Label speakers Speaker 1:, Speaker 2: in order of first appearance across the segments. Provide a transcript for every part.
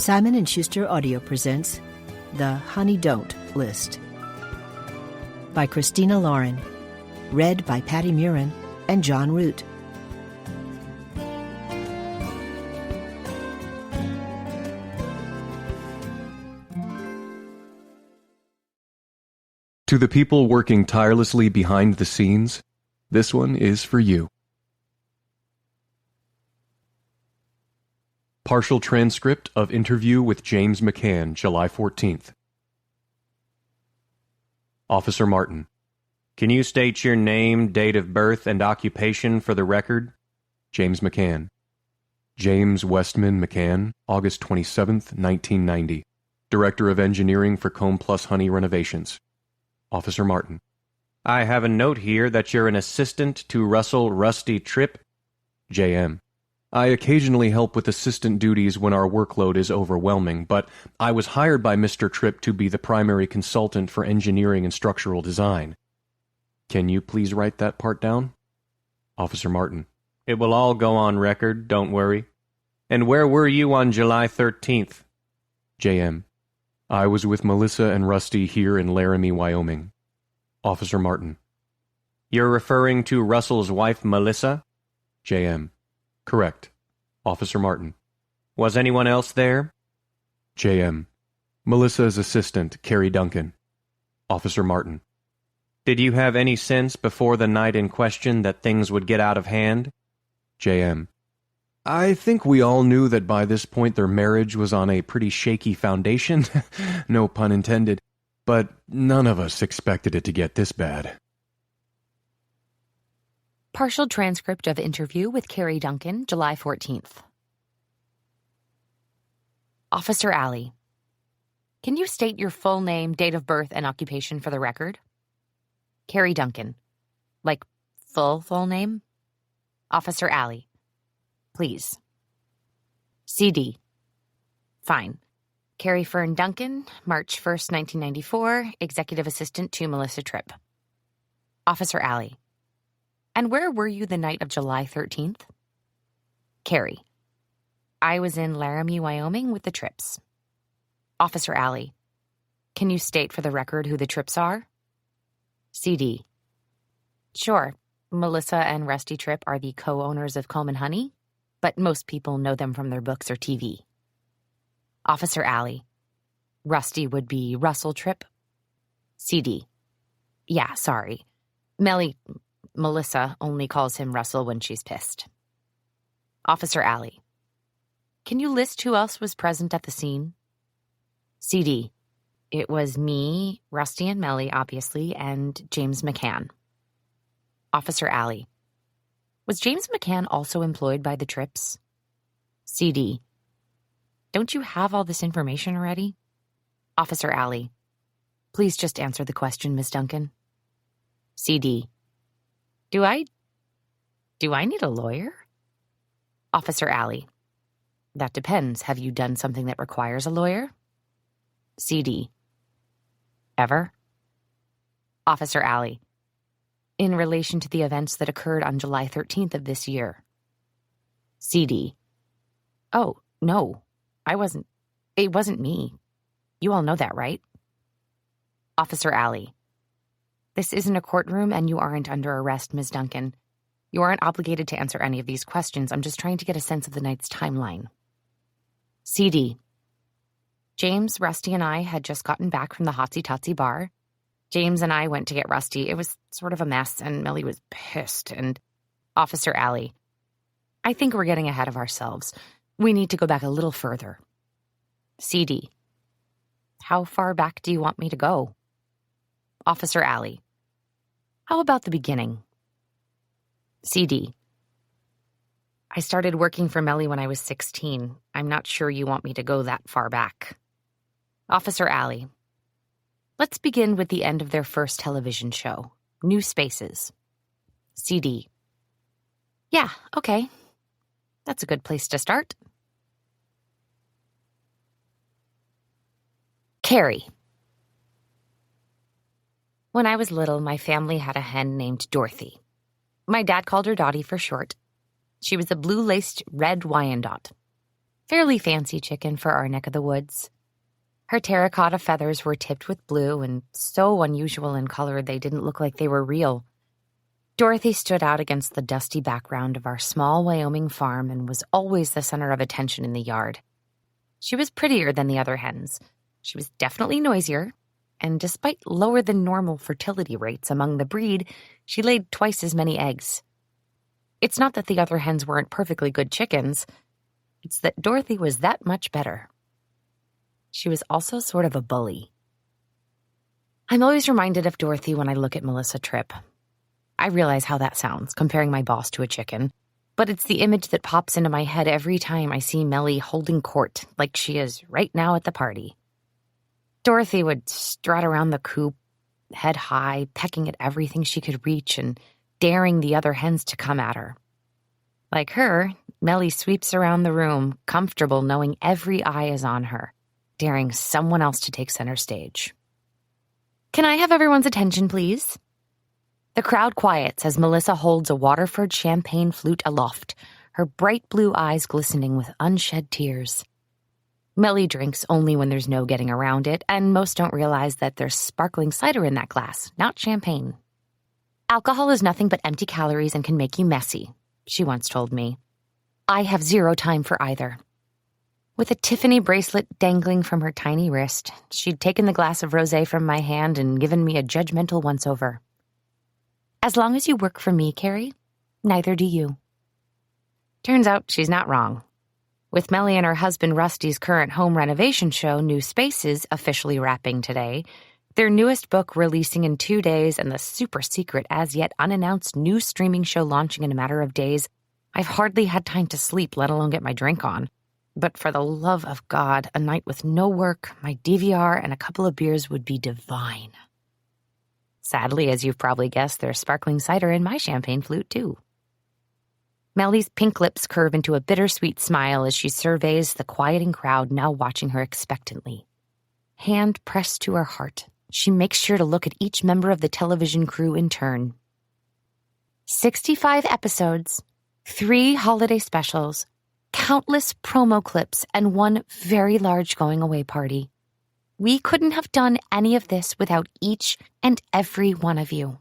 Speaker 1: Simon & Schuster Audio presents The Honey Don't List by Christina Lauren, read by Patty Murin and John Root.
Speaker 2: To the people working tirelessly behind the scenes, this one is for you. Partial transcript of interview with James McCann, July 14th. Officer Martin: Can you state your name, date of birth, and occupation for the record? James McCann: James Westman McCann, August 27th, 1990. Director of Engineering for Comb Plus Honey Renovations. Officer Martin: I have a note here that you're an assistant to Russell Rusty Tripp. J.M.: I occasionally help with assistant duties when our workload is overwhelming, but I was hired by Mr. Tripp to be the primary consultant for engineering and structural design. Can you please write that part down? Officer Martin: It will all go on record, don't worry. And where were you on July 13th? J.M.: I was with Melissa and Rusty here in Laramie, Wyoming. Officer Martin: You're referring to Russell's wife, Melissa? J.M.: Correct. Officer Martin: Was anyone else there? J.M.: Melissa's assistant, Carey Duncan. Officer Martin: Did you have any sense before the night in question that things would get out of hand? J.M.: I think we all knew that by this point their marriage was on a pretty shaky foundation, no pun intended, but none of us expected it to get this bad.
Speaker 3: Partial transcript of interview with Carey Duncan, July 14th. Officer Alley: Can you state your full name, date of birth, and occupation for the record? Carey Duncan: Like, full name? Officer Alley: Please. CD: Fine. Carey Fern Duncan, March 1st, 1994, Executive Assistant to Melissa Tripp. Officer Alley: And where were you the night of July 13th? Carey: I was in Laramie, Wyoming with the Tripps. Officer Alley: Can you state for the record who the Tripps are? CD: Sure. Melissa and Rusty Tripp are the co-owners of Comb and Honey, but most people know them from their books or TV. Officer Alley: Rusty would be Russell Tripp. CD: Yeah, sorry. Melissa only calls him Russell when she's pissed. Officer Alley: Can you list who else was present at the scene? CD: It was me, Rusty and Melly, obviously, and James McCann. Officer Alley: Was James McCann also employed by the Tripps? CD: Don't you have all this information already? Officer Alley: Please just answer the question, Ms. Duncan. CD: Do I need a lawyer? Officer Alley: That depends. Have you done something that requires a lawyer? CD: Ever? Officer Alley: In relation to the events that occurred on July 13th of this year. CD: Oh, no, it wasn't me. You all know that, right? Officer Alley: This isn't a courtroom and you aren't under arrest, Ms. Duncan. You aren't obligated to answer any of these questions. I'm just trying to get a sense of the night's timeline. CD: James, Rusty, and I had just gotten back from the Hotsy Totsy bar. James and I went to get Rusty. It was sort of a mess, and Melly was pissed. And Officer Alley: I think we're getting ahead of ourselves. We need to go back a little further. CD: How far back do you want me to go? Officer Alley: How about the beginning? CD: I started working for Melly when I was 16. I'm not sure you want me to go that far back. Officer Alley: Let's begin with the end of their first television show, New Spaces. CD: Yeah, okay. That's a good place to start. Carey: When I was little, my family had a hen named Dorothy. My dad called her Dottie for short. She was a blue-laced red Wyandotte. fairly fancy chicken for our neck of the woods. Her terracotta feathers were tipped with blue and so unusual in color they didn't look like they were real. Dorothy stood out against the dusty background of our small Wyoming farm and was always the center of attention in the yard. She was prettier than the other hens. She was definitely noisier, and despite lower than normal fertility rates among the breed, she laid twice as many eggs. It's not that the other hens weren't perfectly good chickens. It's that Dorothy was that much better. She was also sort of a bully. I'm always reminded of Dorothy when I look at Melissa Tripp. I realize how that sounds, comparing my boss to a chicken, but it's the image that pops into my head every time I see Melly holding court like she is right now at the party. Dorothy would strut around the coop, head high, pecking at everything she could reach and daring the other hens to come at her. Like her, Melly sweeps around the room, comfortable knowing every eye is on her, daring someone else to take center stage. Can I have everyone's attention, please? The crowd quiets as Melissa holds a Waterford champagne flute aloft, her bright blue eyes glistening with unshed tears. Melly drinks only when there's no getting around it, and most don't realize that there's sparkling cider in that glass, not champagne. Alcohol is nothing but empty calories and can make you messy, she once told me. I have zero time for either. With a Tiffany bracelet dangling from her tiny wrist, she'd taken the glass of rosé from my hand and given me a judgmental once-over. As long as you work for me, Carey, neither do you. Turns out she's not wrong. With Melly and her husband Rusty's current home renovation show, New Spaces, officially wrapping today, their newest book releasing in 2 days, and the super secret as yet unannounced new streaming show launching in a matter of days, I've hardly had time to sleep, let alone get my drink on. But for the love of God, a night with no work, my DVR, and a couple of beers would be divine. Sadly, as you've probably guessed, there's sparkling cider in my champagne flute, too. Melly's pink lips curve into a bittersweet smile as she surveys the quieting crowd now watching her expectantly. Hand pressed to her heart, she makes sure to look at each member of the television crew in turn. 65 episodes, 3 holiday specials, countless promo clips, and one very large going-away party. We couldn't have done any of this without each and every one of you.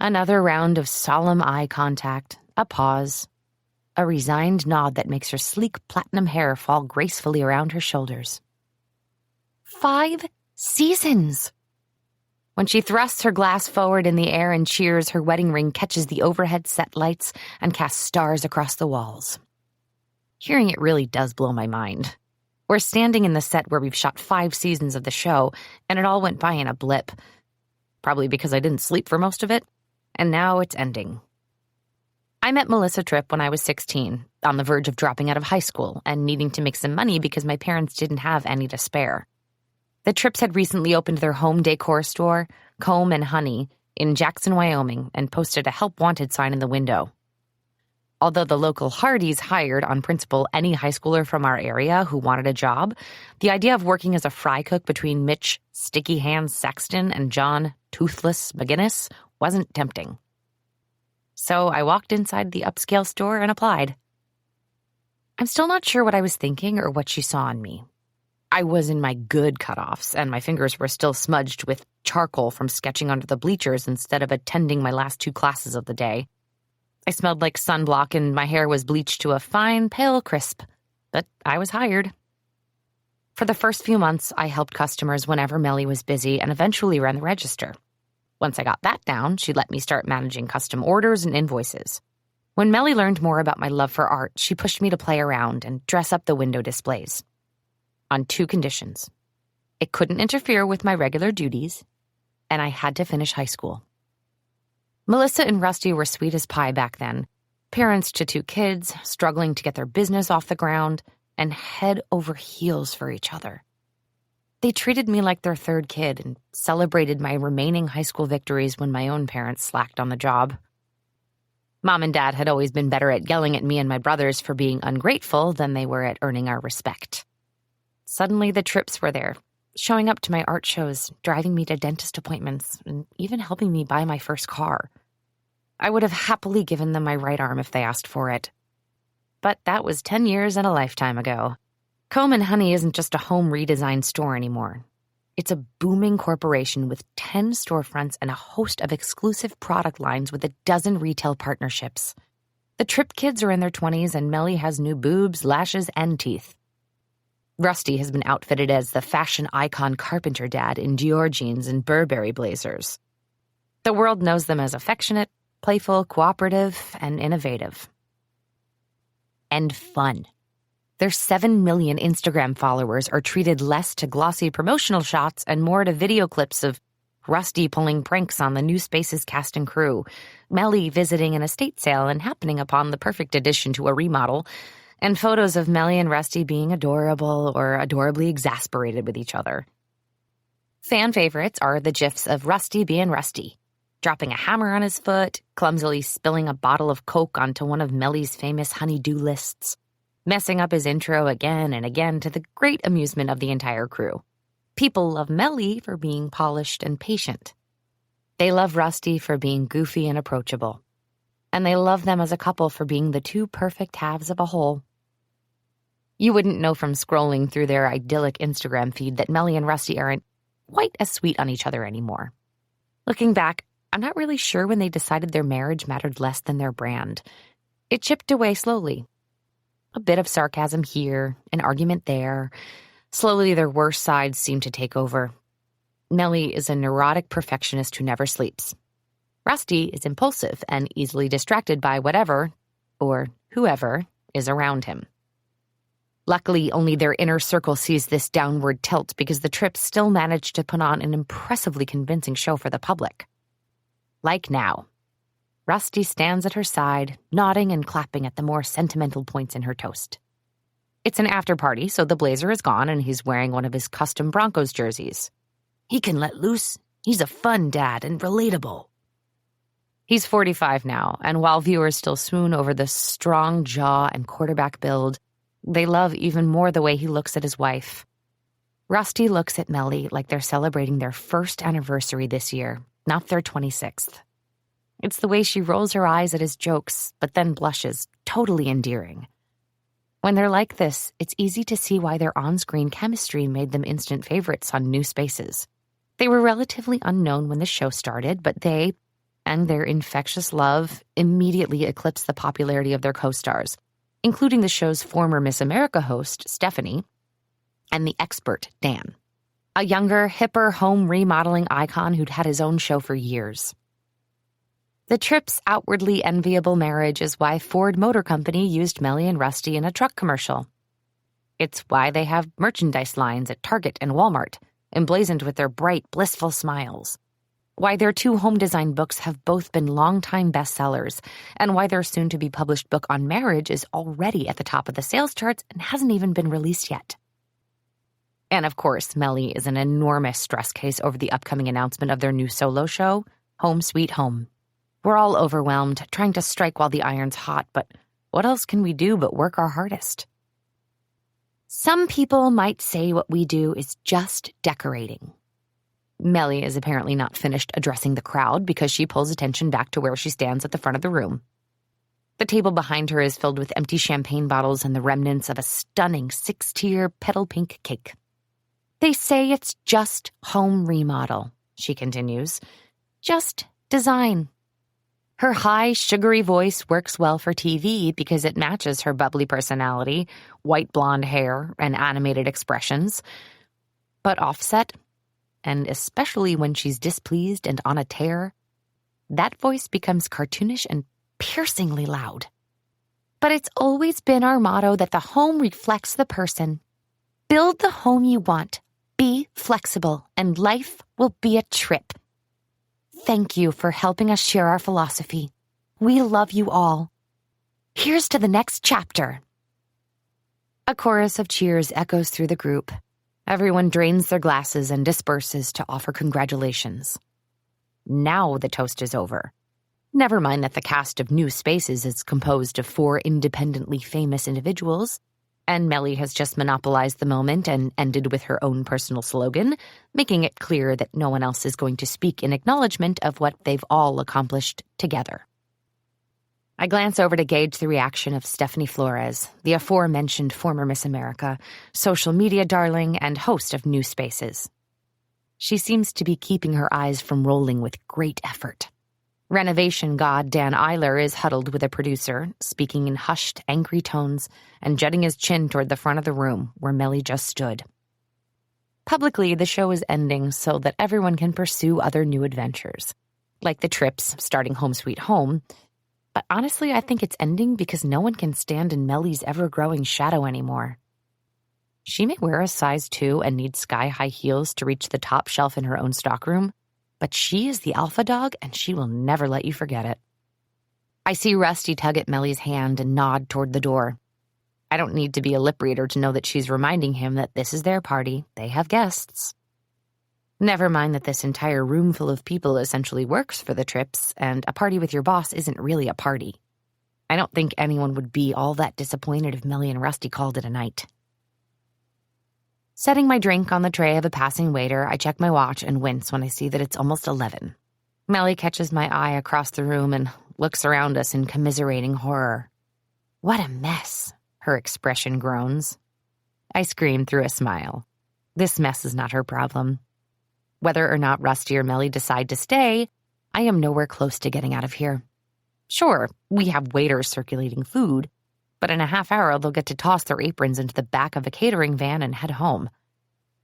Speaker 3: Another round of solemn eye contact, a pause, a resigned nod that makes her sleek platinum hair fall gracefully around her shoulders. 5 seasons! When she thrusts her glass forward in the air and cheers, her wedding ring catches the overhead set lights and casts stars across the walls. Hearing it really does blow my mind. We're standing in the set where we've shot 5 seasons of the show, and it all went by in a blip. Probably because I didn't sleep for most of it, and now it's ending. I met Melissa Tripp when I was 16, on the verge of dropping out of high school and needing to make some money because my parents didn't have any to spare. The Tripps had recently opened their home decor store, Comb and Honey, in Jackson, Wyoming, and posted a help wanted sign in the window. Although the local Hardys hired, on principle, any high schooler from our area who wanted a job, the idea of working as a fry cook between Mitch Sticky Hands Sexton and John Toothless McGinnis wasn't tempting. So I walked inside the upscale store and applied. I'm still not sure what I was thinking or what she saw in me. I was in my good cutoffs, and my fingers were still smudged with charcoal from sketching under the bleachers instead of attending my last 2 classes of the day. I smelled like sunblock, and my hair was bleached to a fine, pale crisp. But I was hired. For the first few months, I helped customers whenever Melly was busy and eventually ran the register. Once I got that down, she let me start managing custom orders and invoices. When Melly learned more about my love for art, she pushed me to play around and dress up the window displays. On 2 conditions. It couldn't interfere with my regular duties, and I had to finish high school. Melissa and Rusty were sweet as pie back then, parents to 2 kids, struggling to get their business off the ground, and head over heels for each other. They treated me like their 3rd kid and celebrated my remaining high school victories when my own parents slacked on the job. Mom and Dad had always been better at yelling at me and my brothers for being ungrateful than they were at earning our respect. Suddenly the Tripps were there, showing up to my art shows, driving me to dentist appointments, and even helping me buy my first car. I would have happily given them my right arm if they asked for it. but that was 10 years and a lifetime ago. Comb & Honey isn't just a home redesign store anymore. It's a booming corporation with 10 storefronts and a host of exclusive product lines with a dozen retail partnerships. The Tripp kids are in their 20s, and Melly has new boobs, lashes, and teeth. Rusty has been outfitted as the fashion icon carpenter dad in Dior jeans and Burberry blazers. The world knows them as affectionate, playful, cooperative, and innovative. And fun. Their 7 million Instagram followers are treated less to glossy promotional shots and more to video clips of Rusty pulling pranks on the New Spaces cast and crew, Melly visiting an estate sale and happening upon the perfect addition to a remodel, and photos of Melly and Rusty being adorable or adorably exasperated with each other. Fan favorites are the gifs of Rusty being Rusty, dropping a hammer on his foot, clumsily spilling a bottle of Coke onto one of Melly's famous honey-do lists, messing up his intro again and again to the great amusement of the entire crew. People love Melly for being polished and patient. They love Rusty for being goofy and approachable. And they love them as a couple for being the two perfect halves of a whole. You wouldn't know from scrolling through their idyllic Instagram feed that Melly and Rusty aren't quite as sweet on each other anymore. Looking back, I'm not really sure when they decided their marriage mattered less than their brand. It chipped away slowly. A bit of sarcasm here, an argument there. Slowly, their worst sides seem to take over. Melly is a neurotic perfectionist who never sleeps. Rusty is impulsive and easily distracted by whatever, or whoever, is around him. Luckily, only their inner circle sees this downward tilt because the Tripps still managed to put on an impressively convincing show for the public. Like now. Rusty stands at her side, nodding and clapping at the more sentimental points in her toast. It's an after-party, so the blazer is gone and he's wearing one of his custom Broncos jerseys. He can let loose. He's a fun dad and relatable. He's 45 now, and while viewers still swoon over the strong jaw and quarterback build, they love even more the way he looks at his wife. Rusty looks at Melly like they're celebrating their first anniversary this year, not their 26th. It's the way she rolls her eyes at his jokes, but then blushes, totally endearing. When they're like this, it's easy to see why their on-screen chemistry made them instant favorites on New Spaces. They were relatively unknown when the show started, but they, and their infectious love, immediately eclipsed the popularity of their co-stars, including the show's former Miss America host, Stephanie, and the expert, Dan, a younger, hipper home remodeling icon who'd had his own show for years. The Tripps' outwardly enviable marriage is why Ford Motor Company used Melly and Rusty in a truck commercial. It's why they have merchandise lines at Target and Walmart, emblazoned with their bright, blissful smiles. Why their 2 home design books have both been longtime bestsellers, and why their soon-to-be-published book on marriage is already at the top of the sales charts and hasn't even been released yet. And of course, Melly is an enormous stress case over the upcoming announcement of their new solo show, Home Sweet Home. We're all overwhelmed, trying to strike while the iron's hot, but what else can we do but work our hardest? Some people might say what we do is just decorating. Melly is apparently not finished addressing the crowd because she pulls attention back to where she stands at the front of the room. The table behind her is filled with empty champagne bottles and the remnants of a stunning 6-tier petal pink cake. They say it's just home remodel, she continues. Just design. Her high, sugary voice works well for TV because it matches her bubbly personality, white blonde hair, and animated expressions. But offset, and especially when she's displeased and on a tear, that voice becomes cartoonish and piercingly loud. But it's always been our motto that the home reflects the person. Build the home you want, be flexible, and life will be a trip. Thank you for helping us share our philosophy. We love you all. Here's to the next chapter. A chorus of cheers echoes through the group. Everyone drains their glasses and disperses to offer congratulations. Now the toast is over. Never mind that the cast of New Spaces is composed of 4 independently famous individuals, and Melly has just monopolized the moment and ended with her own personal slogan, making it clear that no one else is going to speak in acknowledgement of what they've all accomplished together. I glance over to gauge the reaction of Stephanie Flores, the aforementioned former Miss America, social media darling, and host of New Spaces. She seems to be keeping her eyes from rolling with great effort. Renovation god Dan Eiler is huddled with a producer, speaking in hushed, angry tones and jutting his chin toward the front of the room where Melly just stood. Publicly, the show is ending so that everyone can pursue other new adventures, like the Tripps starting Home Sweet Home. But honestly, I think it's ending because no one can stand in Melly's ever-growing shadow anymore. She may wear a size 2 and need sky-high heels to reach the top shelf in her own stockroom, but she is the alpha dog and she will never let you forget it. I see Rusty tug at Melly's hand and nod toward the door. I don't need to be a lip reader to know that she's reminding him that this is their party, they have guests. Never mind that this entire room full of people essentially works for the Tripps, and a party with your boss isn't really a party. I don't think anyone would be all that disappointed if Melly and Rusty called it a night. Setting my drink on the tray of a passing waiter, I check my watch and wince when I see that it's almost 11. Melly catches my eye across the room and looks around us in commiserating horror. What a mess, her expression groans. I scream through a smile. This mess is not her problem. Whether or not Rusty or Melly decide to stay, I am nowhere close to getting out of here. Sure, we have waiters circulating food, but in a half hour they'll get to toss their aprons into the back of a catering van and head home.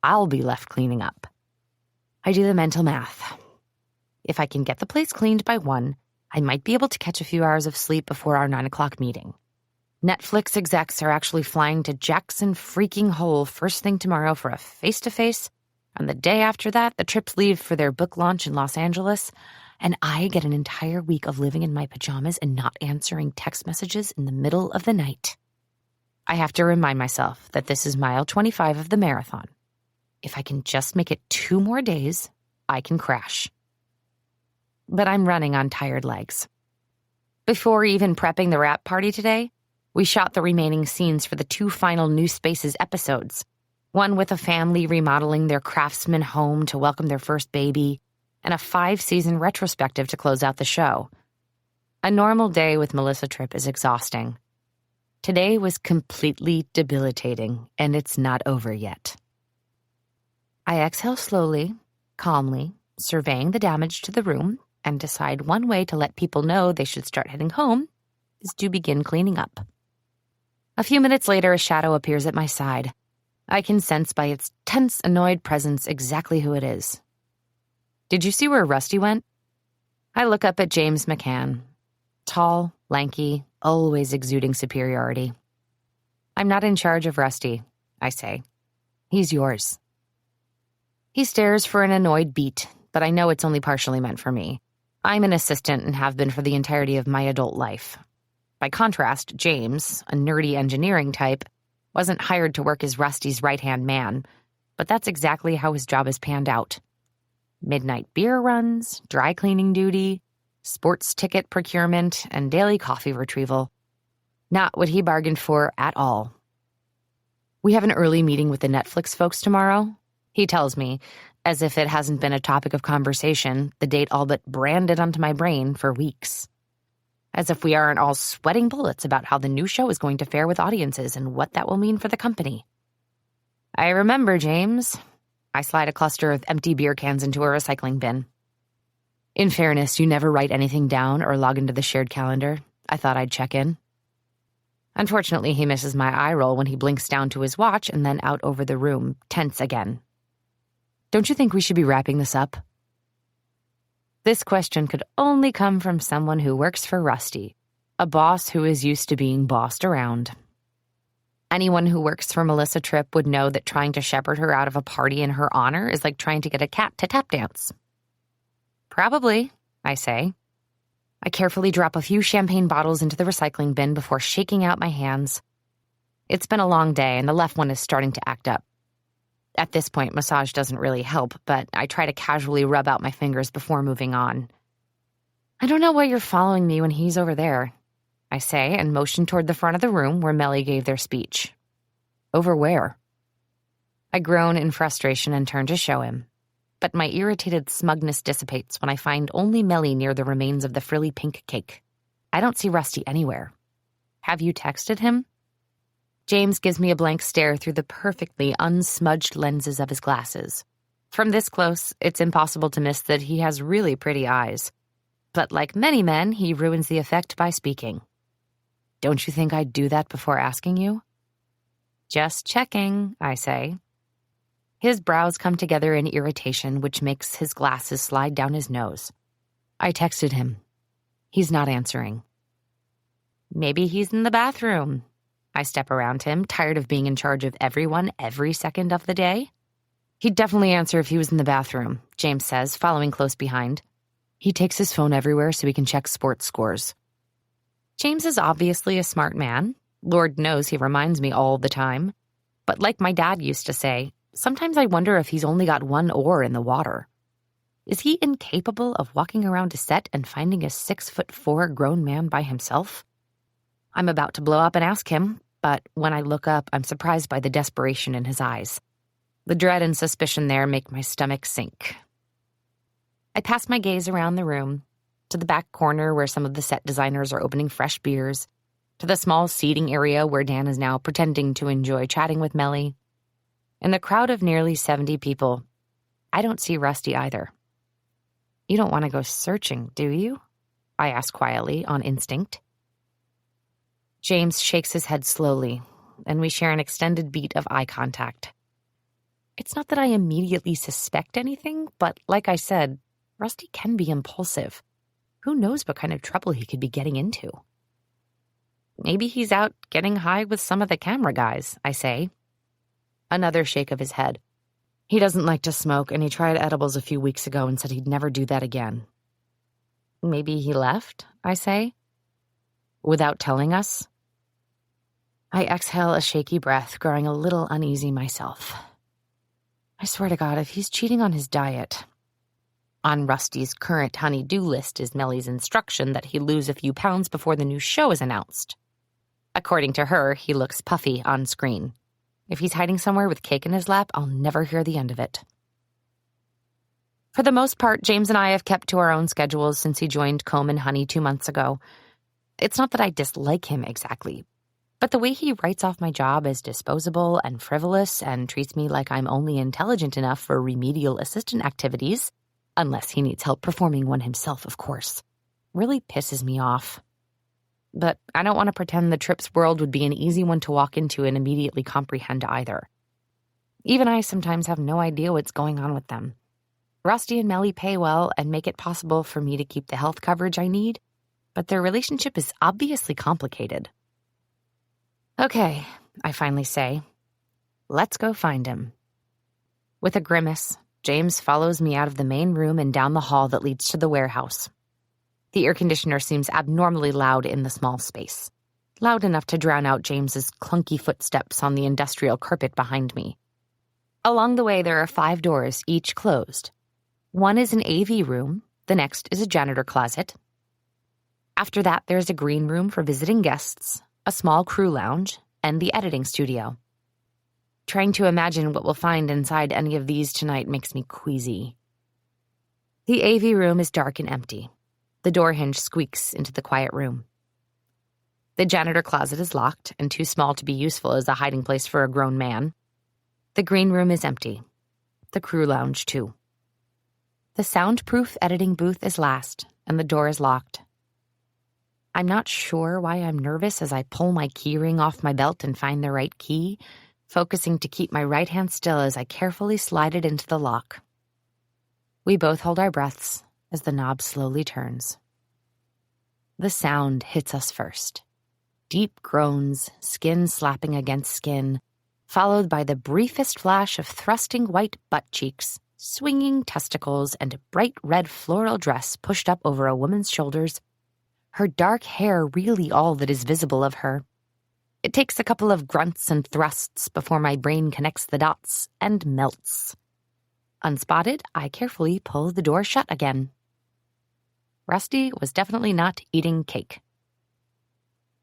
Speaker 3: I'll be left cleaning up. I do the mental math. If I can get the place cleaned by 1, I might be able to catch a few hours of sleep before our 9 o'clock meeting. Netflix execs are actually flying to Jackson freaking Hole first thing tomorrow for a face-to-face, and the day after that, the Tripps leave for their book launch in Los Angeles, and I get an entire week of living in my pajamas and not answering text messages in the middle of the night. I have to remind myself that this is mile 25 of the marathon. If I can just make it 2 more days, I can crash. But I'm running on tired legs. Before even prepping the wrap party today, we shot the remaining scenes for the 2 final New Spaces episodes. One with a family remodeling their craftsman home to welcome their first baby, and a 5-season retrospective to close out the show. A normal day with Melissa Tripp is exhausting. Today was completely debilitating, and it's not over yet. I exhale slowly, calmly, surveying the damage to the room, and decide one way to let people know they should start heading home is to begin cleaning up. A few minutes later, a shadow appears at my side. I can sense by its tense, annoyed presence exactly who it is. Did you see where Rusty went? I look up at James McCann. Tall, lanky, always exuding superiority. I'm not in charge of Rusty, I say. He's yours. He stares for an annoyed beat, but I know it's only partially meant for me. I'm an assistant and have been for the entirety of my adult life. By contrast, James, a nerdy engineering type, wasn't hired to work as Rusty's right-hand man, but that's exactly how his job has panned out. Midnight beer runs, dry cleaning duty, sports ticket procurement, and daily coffee retrieval. Not what he bargained for at all. We have an early meeting with the Netflix folks tomorrow, he tells me, as if it hasn't been a topic of conversation, the date all but branded onto my brain for weeks. As if we aren't all sweating bullets about how the new show is going to fare with audiences and what that will mean for the company. I remember, James. I slide a cluster of empty beer cans into a recycling bin. In fairness, you never write anything down or log into the shared calendar. I thought I'd check in. Unfortunately, he misses my eye roll when he blinks down to his watch and then out over the room, tense again. Don't you think we should be wrapping this up? This question could only come from someone who works for Rusty, a boss who is used to being bossed around. Anyone who works for Melissa Tripp would know that trying to shepherd her out of a party in her honor is like trying to get a cat to tap dance. Probably, I say. I carefully drop a few champagne bottles into the recycling bin before shaking out my hands. It's been a long day, and the left one is starting to act up. At this point, massage doesn't really help, but I try to casually rub out my fingers before moving on. I don't know why you're following me when he's over there, I say, and motion toward the front of the room where Melly gave their speech. Over where? I groan in frustration and turn to show him, but my irritated smugness dissipates when I find only Melly near the remains of the frilly pink cake. I don't see Rusty anywhere. Have you texted him? James gives me a blank stare through the perfectly unsmudged lenses of his glasses. From this close, it's impossible to miss that he has really pretty eyes. But like many men, he ruins the effect by speaking. Don't you think I'd do that before asking you? Just checking, I say. His brows come together in irritation, which makes his glasses slide down his nose. I texted him. He's not answering. Maybe he's in the bathroom. I step around him, tired of being in charge of everyone every second of the day. He'd definitely answer if he was in the bathroom, James says, following close behind. He takes his phone everywhere so he can check sports scores. James is obviously a smart man. Lord knows he reminds me all the time. But like my dad used to say, sometimes I wonder if he's only got one oar in the water. Is he incapable of walking around a set and finding a 6'4" grown man by himself? I'm about to blow up and ask him, but when I look up, I'm surprised by the desperation in his eyes. The dread and suspicion there make my stomach sink. I pass my gaze around the room, to the back corner where some of the set designers are opening fresh beers, to the small seating area where Dan is now pretending to enjoy chatting with Melly. In the crowd of nearly 70 people, I don't see Rusty either. You don't want to go searching, do you? I ask quietly, on instinct. James shakes his head slowly, and we share an extended beat of eye contact. It's not that I immediately suspect anything, but like I said, Rusty can be impulsive. Who knows what kind of trouble he could be getting into? Maybe he's out getting high with some of the camera guys, I say. Another shake of his head. He doesn't like to smoke, and he tried edibles a few weeks ago and said he'd never do that again. Maybe he left, I say. Without telling us? I exhale a shaky breath, growing a little uneasy myself. I swear to God, if he's cheating on his diet. On Rusty's current honey-do list is Melly's instruction that he lose a few pounds before the new show is announced. According to her, he looks puffy on screen. If he's hiding somewhere with cake in his lap, I'll never hear the end of it. For the most part, James and I have kept to our own schedules since he joined Comb and Honey 2 months ago. It's not that I dislike him exactly, but the way he writes off my job as disposable and frivolous and treats me like I'm only intelligent enough for remedial assistant activities, unless he needs help performing one himself, of course, really pisses me off. But I don't want to pretend the Tripp's world would be an easy one to walk into and immediately comprehend either. Even I sometimes have no idea what's going on with them. Rusty and Melly pay well and make it possible for me to keep the health coverage I need, but their relationship is obviously complicated. Okay, I finally say. Let's go find him. With a grimace, James follows me out of the main room and down the hall that leads to the warehouse. The air conditioner seems abnormally loud in the small space, loud enough to drown out James's clunky footsteps on the industrial carpet behind me. Along the way, there are 5 doors, each closed. One is an AV room, the next is a janitor closet. After that, there's a green room for visiting guests, a small crew lounge, and the editing studio. Trying to imagine what we'll find inside any of these tonight makes me queasy. The AV room is dark and empty. The door hinge squeaks into the quiet room. The janitor closet is locked and too small to be useful as a hiding place for a grown man. The green room is empty. The crew lounge, too. The soundproof editing booth is last, and the door is locked. I'm not sure why I'm nervous as I pull my keyring off my belt and find the right key, focusing to keep my right hand still as I carefully slide it into the lock. We both hold our breaths as the knob slowly turns. The sound hits us first. Deep groans, skin slapping against skin, followed by the briefest flash of thrusting white butt cheeks, swinging testicles, and a bright red floral dress pushed up over a woman's shoulders, her dark hair really all that is visible of her. It takes a couple of grunts and thrusts before my brain connects the dots and melts. Unspotted, I carefully pull the door shut again. Rusty was definitely not eating cake.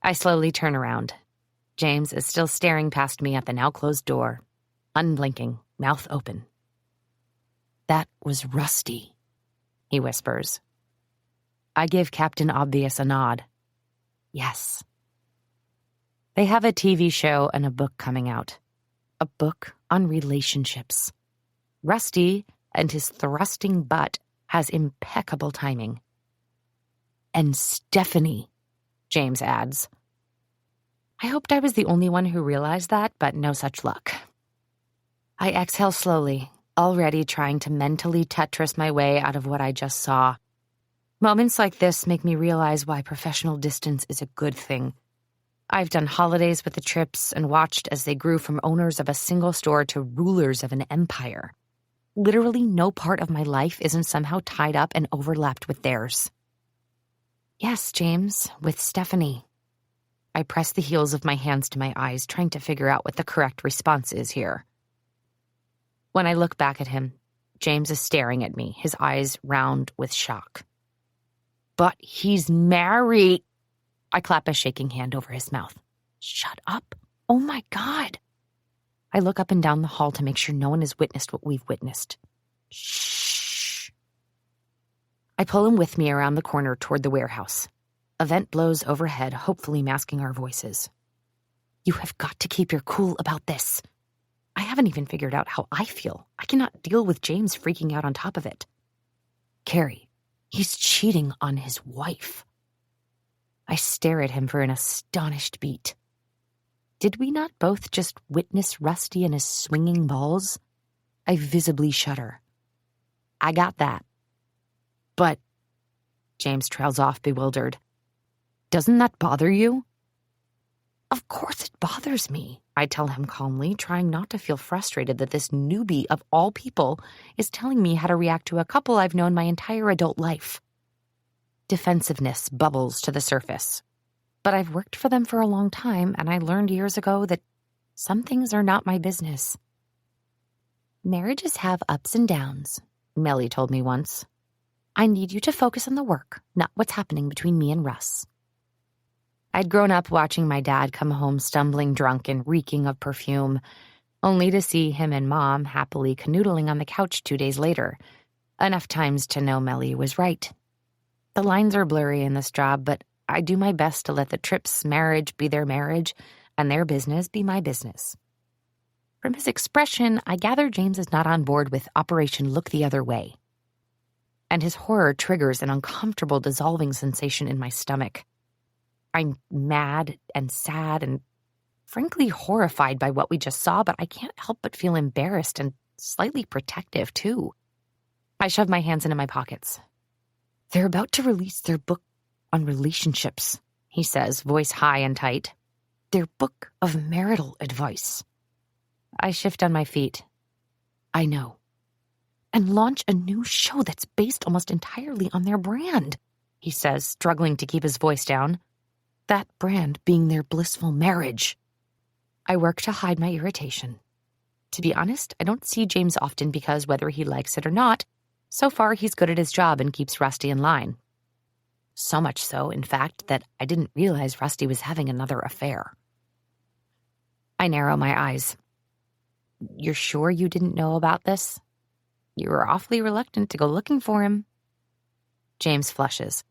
Speaker 3: I slowly turn around. James is still staring past me at the now closed door, unblinking, mouth open. That was Rusty, he whispers. I give Captain Obvious a nod. Yes. They have a TV show and a book coming out. A book on relationships. Rusty and his thrusting butt has impeccable timing. And Stephanie, James adds. I hoped I was the only one who realized that, but no such luck. I exhale slowly, already trying to mentally Tetris my way out of what I just saw. Moments like this make me realize why professional distance is a good thing. I've done holidays with the Tripps and watched as they grew from owners of a single store to rulers of an empire. Literally no part of my life isn't somehow tied up and overlapped with theirs. Yes, James, with Stephanie. I press the heels of my hands to my eyes, trying to figure out what the correct response is here. When I look back at him, James is staring at me, his eyes round with shock. But he's married. I clap a shaking hand over his mouth. Shut up. Oh my God. I look up and down the hall to make sure no one has witnessed what we've witnessed. Shh. I pull him with me around the corner toward the warehouse. A vent blows overhead, hopefully masking our voices. You have got to keep your cool about this. I haven't even figured out how I feel. I cannot deal with James freaking out on top of it. Carey, he's cheating on his wife. I stare at him for an astonished beat. Did we not both just witness Rusty and his swinging balls? I visibly shudder. I got that. But, James trails off bewildered. Doesn't that bother you? Of course it bothers me, I tell him calmly, trying not to feel frustrated that this newbie of all people is telling me how to react to a couple I've known my entire adult life. Defensiveness bubbles to the surface. But I've worked for them for a long time, and I learned years ago that some things are not my business. Marriages have ups and downs, Melly told me once. I need you to focus on the work, not what's happening between me and Russ. I'd grown up watching my dad come home stumbling drunk and reeking of perfume, only to see him and Mom happily canoodling on the couch 2 days later. Enough times to know Melly was right. The lines are blurry in this job, but I do my best to let the Tripps' marriage be their marriage and their business be my business. From his expression, I gather James is not on board with Operation Look the Other Way. And his horror triggers an uncomfortable dissolving sensation in my stomach. I'm mad and sad and frankly horrified by what we just saw, but I can't help but feel embarrassed and slightly protective, too. I shove my hands into my pockets. They're about to release their book on relationships, he says, voice high and tight. Their book of marital advice. I shift on my feet. I know. And launch a new show that's based almost entirely on their brand, he says, struggling to keep his voice down. That brand being their blissful marriage. I work to hide my irritation. To be honest, I don't see James often because whether he likes it or not, so far he's good at his job and keeps Rusty in line. So much so, in fact, that I didn't realize Rusty was having another affair. I narrow my eyes. You're sure you didn't know about this? You were awfully reluctant to go looking for him. James flushes.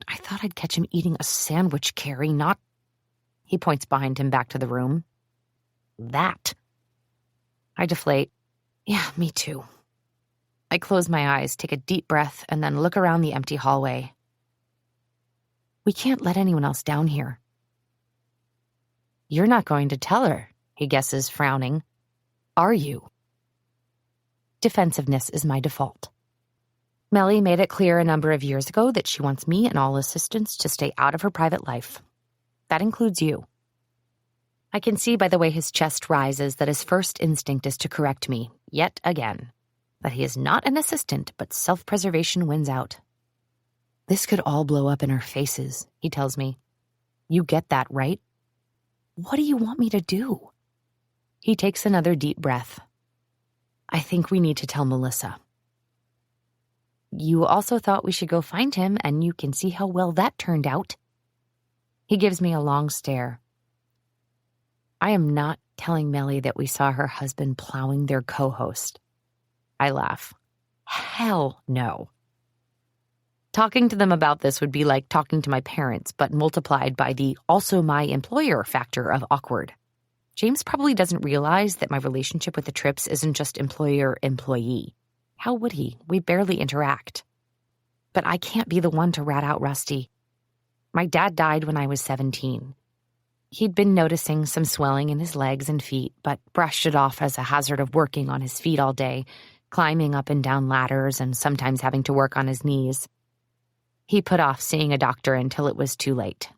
Speaker 3: I thought I'd catch him eating a sandwich, Carey, not... He points behind him back to the room. That. I deflate. Yeah, me too. I close my eyes, take a deep breath, and then look around the empty hallway. We can't let anyone else down here. You're not going to tell her, he guesses, frowning. Are you? Defensiveness is my default. Melly made it clear a number of years ago that she wants me and all assistants to stay out of her private life. That includes you. I can see by the way his chest rises that his first instinct is to correct me, yet again. That he is not an assistant, but self-preservation wins out. This could all blow up in our faces, he tells me. You get that, right? What do you want me to do? He takes another deep breath. I think we need to tell Melissa. You also thought we should go find him, and you can see how well that turned out. He gives me a long stare. I am not telling Melly that we saw her husband plowing their co-host. I laugh. Hell no. Talking to them about this would be like talking to my parents, but multiplied by the also my employer factor of awkward. James probably doesn't realize that my relationship with the Tripps isn't just employer-employee. How would he? We barely interact. But I can't be the one to rat out Rusty. My dad died when I was 17. He'd been noticing some swelling in his legs and feet, but brushed it off as a hazard of working on his feet all day, climbing up and down ladders and sometimes having to work on his knees. He put off seeing a doctor until it was too late.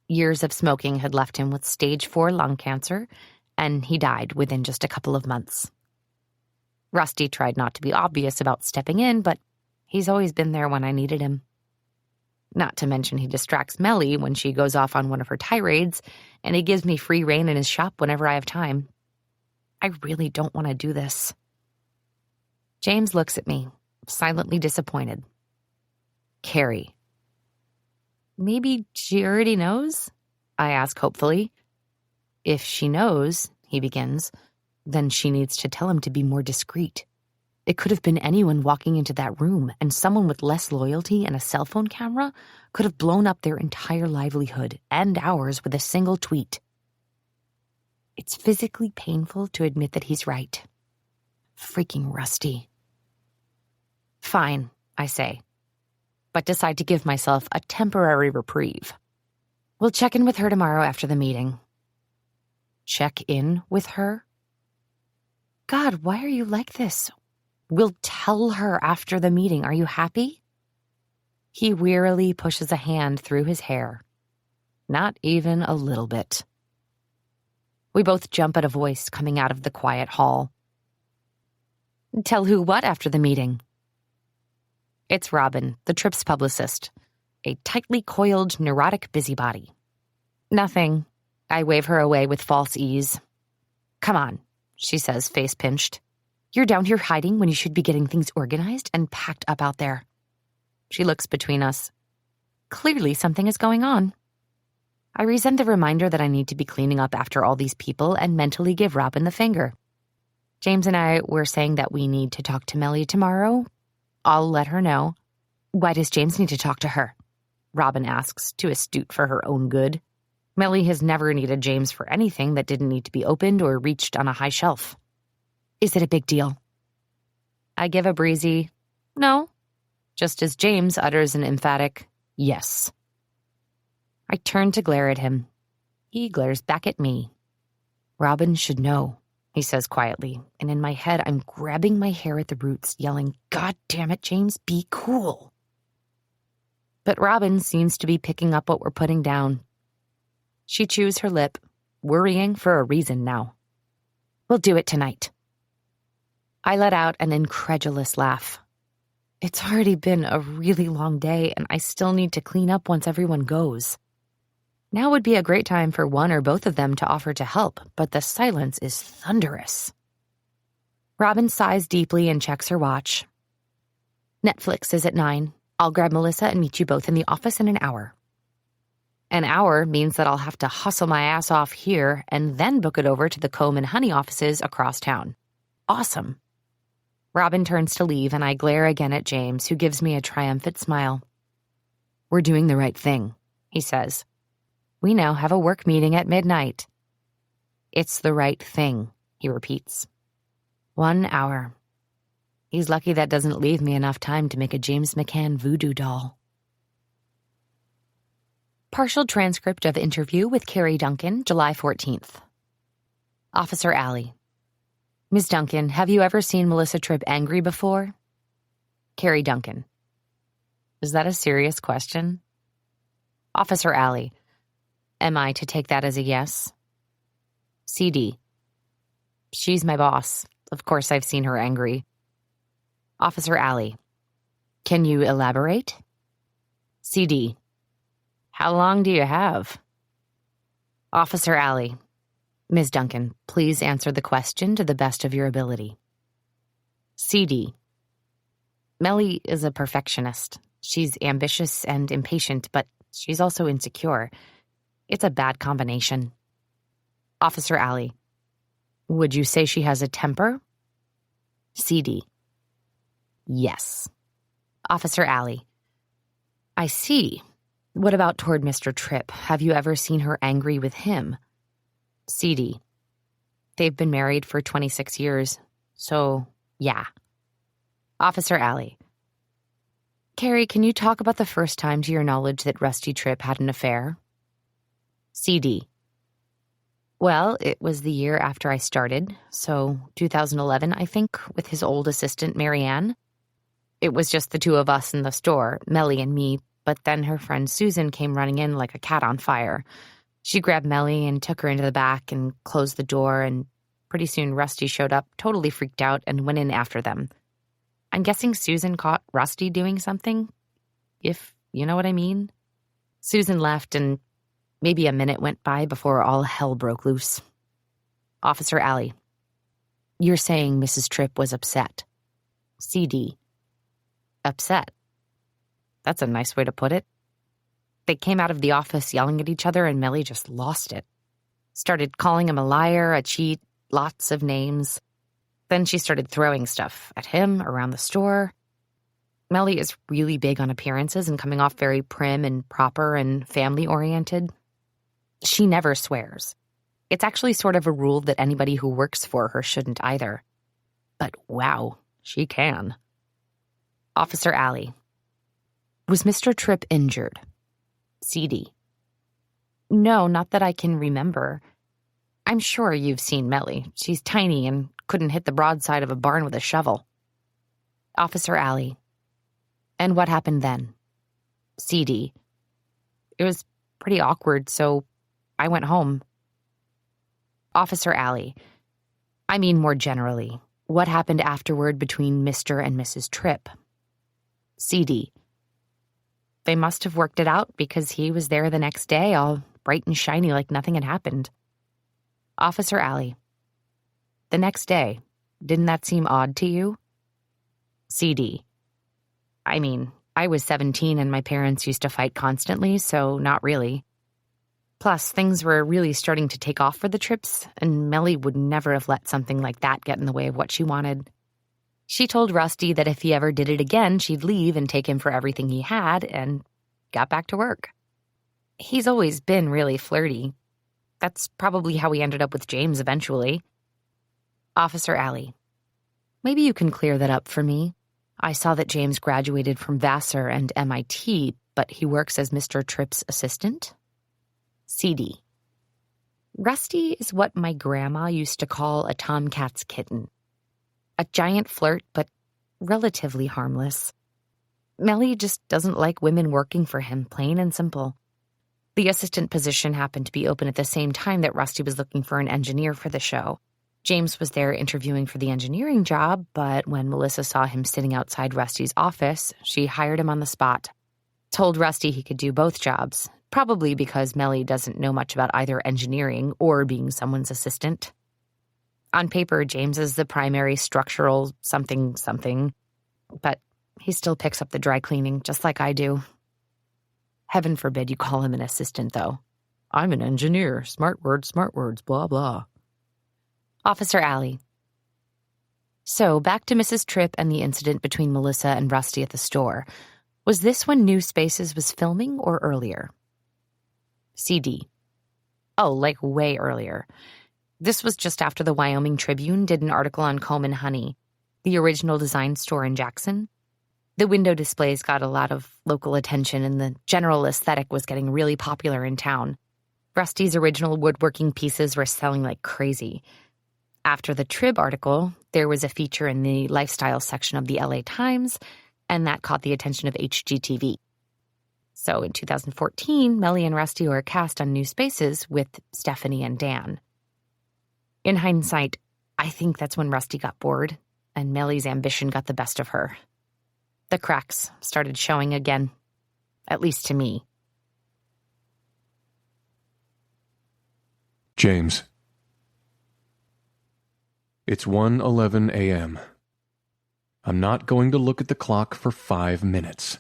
Speaker 3: Years of smoking had left him with stage 4 lung cancer, and he died within just a couple of months. Rusty tried not to be obvious about stepping in, but he's always been there when I needed him. Not to mention he distracts Melly when she goes off on one of her tirades, and he gives me free rein in his shop whenever I have time. I really don't want to do this. James looks at me, silently disappointed. Carey. Maybe she already knows? I ask hopefully. If she knows, he begins, then she needs to tell him to be more discreet. It could have been anyone walking into that room, and someone with less loyalty and a cell phone camera could have blown up their entire livelihood and ours with a single tweet. It's physically painful to admit that he's right. Freaking Rusty. Fine, I say, but decide to give myself a temporary reprieve. We'll check in with her tomorrow after the meeting. Check in with her? God, why are you like this? We'll tell her after the meeting. Are you happy? He wearily pushes a hand through his hair. Not even a little bit. We both jump at a voice coming out of the quiet hall. Tell who what after the meeting? It's Robin, the Tripp's publicist, a tightly coiled, neurotic busybody. Nothing. I wave her away with false ease. Come on, she says, face-pinched. You're down here hiding when you should be getting things organized and packed up out there. She looks between us. Clearly something is going on. I resent the reminder that I need to be cleaning up after all these people and mentally give Robin the finger. James and I were saying that we need to talk to Melly tomorrow. I'll let her know. Why does James need to talk to her? Robin asks, too astute for her own good. Melly has never needed James for anything that didn't need to be opened or reached on a high shelf. Is it a big deal? I give a breezy, no, just as James utters an emphatic, yes. I turn to glare at him. He glares back at me. Robin should know, he says quietly, and in my head I'm grabbing my hair at the roots, yelling, God damn it, James, be cool. But Robin seems to be picking up what we're putting down. She chews her lip, worrying for a reason now. We'll do it tonight. I let out an incredulous laugh. It's already been a really long day, and I still need to clean up once everyone goes. Now would be a great time for one or both of them to offer to help, but the silence is thunderous. Robin sighs deeply and checks her watch. Netflix is at 9. I'll grab Melissa and meet you both in the office in an hour. An hour means that I'll have to hustle my ass off here and then book it over to the Comb and Honey offices across town. Awesome. Robin turns to leave, and I glare again at James, who gives me a triumphant smile. We're doing the right thing, he says. We now have a work meeting at midnight. It's the right thing, he repeats. 1 hour. He's lucky that doesn't leave me enough time to make a James McCann voodoo doll. Partial transcript of interview with Carey Duncan, July 14th. Officer Allie. Ms. Duncan, have you ever seen Melissa Tripp angry before? Carey Duncan. Is that a serious question? Officer Allie. Am I to take that as a yes? CD. She's my boss. Of course I've seen her angry. Officer Allie. Can you elaborate? CD. How long do you have? Officer Allie. Ms. Duncan, please answer the question to the best of your ability. CD. Melly is a perfectionist. She's ambitious and impatient, but she's also insecure. It's a bad combination. Officer Allie. Would you say she has a temper? CD. Yes. Officer Allie. I see. What about toward Mr. Tripp? Have you ever seen her angry with him? CD. They've been married for 26 years. So, yeah. Officer Alley. Carey, can you talk about the first time to your knowledge that Rusty Tripp had an affair? CD. Well, it was the year after I started, so 2011, I think, with his old assistant, Marianne. It was just the two of us in the store, Melly and me, but then her friend Susan came running in like a cat on fire. She grabbed Melly and took her into the back and closed the door, and pretty soon Rusty showed up, totally freaked out, and went in after them. I'm guessing Susan caught Rusty doing something, if you know what I mean. Susan left, and maybe a minute went by before all hell broke loose. Officer Alley. You're saying Mrs. Tripp was upset. CD. Upset? That's a nice way to put it. They came out of the office yelling at each other, and Melly just lost it. Started calling him a liar, a cheat, lots of names. Then she started throwing stuff at him around the store. Melly is really big on appearances and coming off very prim and proper and family-oriented. She never swears. It's actually sort of a rule that anybody who works for her shouldn't either. But wow, she can. Officer Alley. Was Mr. Tripp injured? CD. No, not that I can remember. I'm sure you've seen Melly. She's tiny and couldn't hit the broadside of a barn with a shovel. Officer Alley. And what happened then? CD. It was pretty awkward, so I went home. Officer Alley. I mean more generally. What happened afterward between Mr. and Mrs. Tripp? CD. They must have worked it out because he was there the next day, all bright and shiny like nothing had happened. Officer Alley. The next day, didn't that seem odd to you? CD. I mean, I was 17 and my parents used to fight constantly, so not really. Plus, things were really starting to take off for the Tripps, and Melly would never have let something like that get in the way of what she wanted. She told Rusty that if he ever did it again, she'd leave and take him for everything he had, and got back to work. He's always been really flirty. That's probably how he ended up with James eventually. Officer Alley. Maybe you can clear that up for me. I saw that James graduated from Vassar and MIT, but he works as Mr. Tripp's assistant? CD. Rusty is what my grandma used to call a tomcat's kitten. A giant flirt, but relatively harmless. Melly just doesn't like women working for him, plain and simple. The assistant position happened to be open at the same time that Rusty was looking for an engineer for the show. James was there interviewing for the engineering job, but when Melissa saw him sitting outside Rusty's office, she hired him on the spot. Told Rusty he could do both jobs, probably because Melly doesn't know much about either engineering or being someone's assistant. On paper, James is the primary structural something, but he still picks up the dry cleaning, just like I do. Heaven forbid you call him an assistant, though. I'm an engineer. Smart words, blah, blah. Officer Alley. So, back to Mrs. Tripp and the incident between Melissa and Rusty at the store. Was this when New Spaces was filming or earlier? CD. Oh, like way earlier. This was just after the Wyoming Tribune did an article on Comb and Honey, the original design store in Jackson. The window displays got a lot of local attention, and the general aesthetic was getting really popular in town. Rusty's original woodworking pieces were selling like crazy. After the Tribb article, there was a feature in the lifestyle section of the LA Times, and that caught the attention of HGTV. So in 2014, Melly and Rusty were cast on New Spaces with Stephanie and Dan. In hindsight, I think that's when Rusty got bored, and Melly's ambition got the best of her. The cracks started showing again, at least to me.
Speaker 2: James. It's 1:11 a.m. I'm not going to look at the clock for 5 minutes.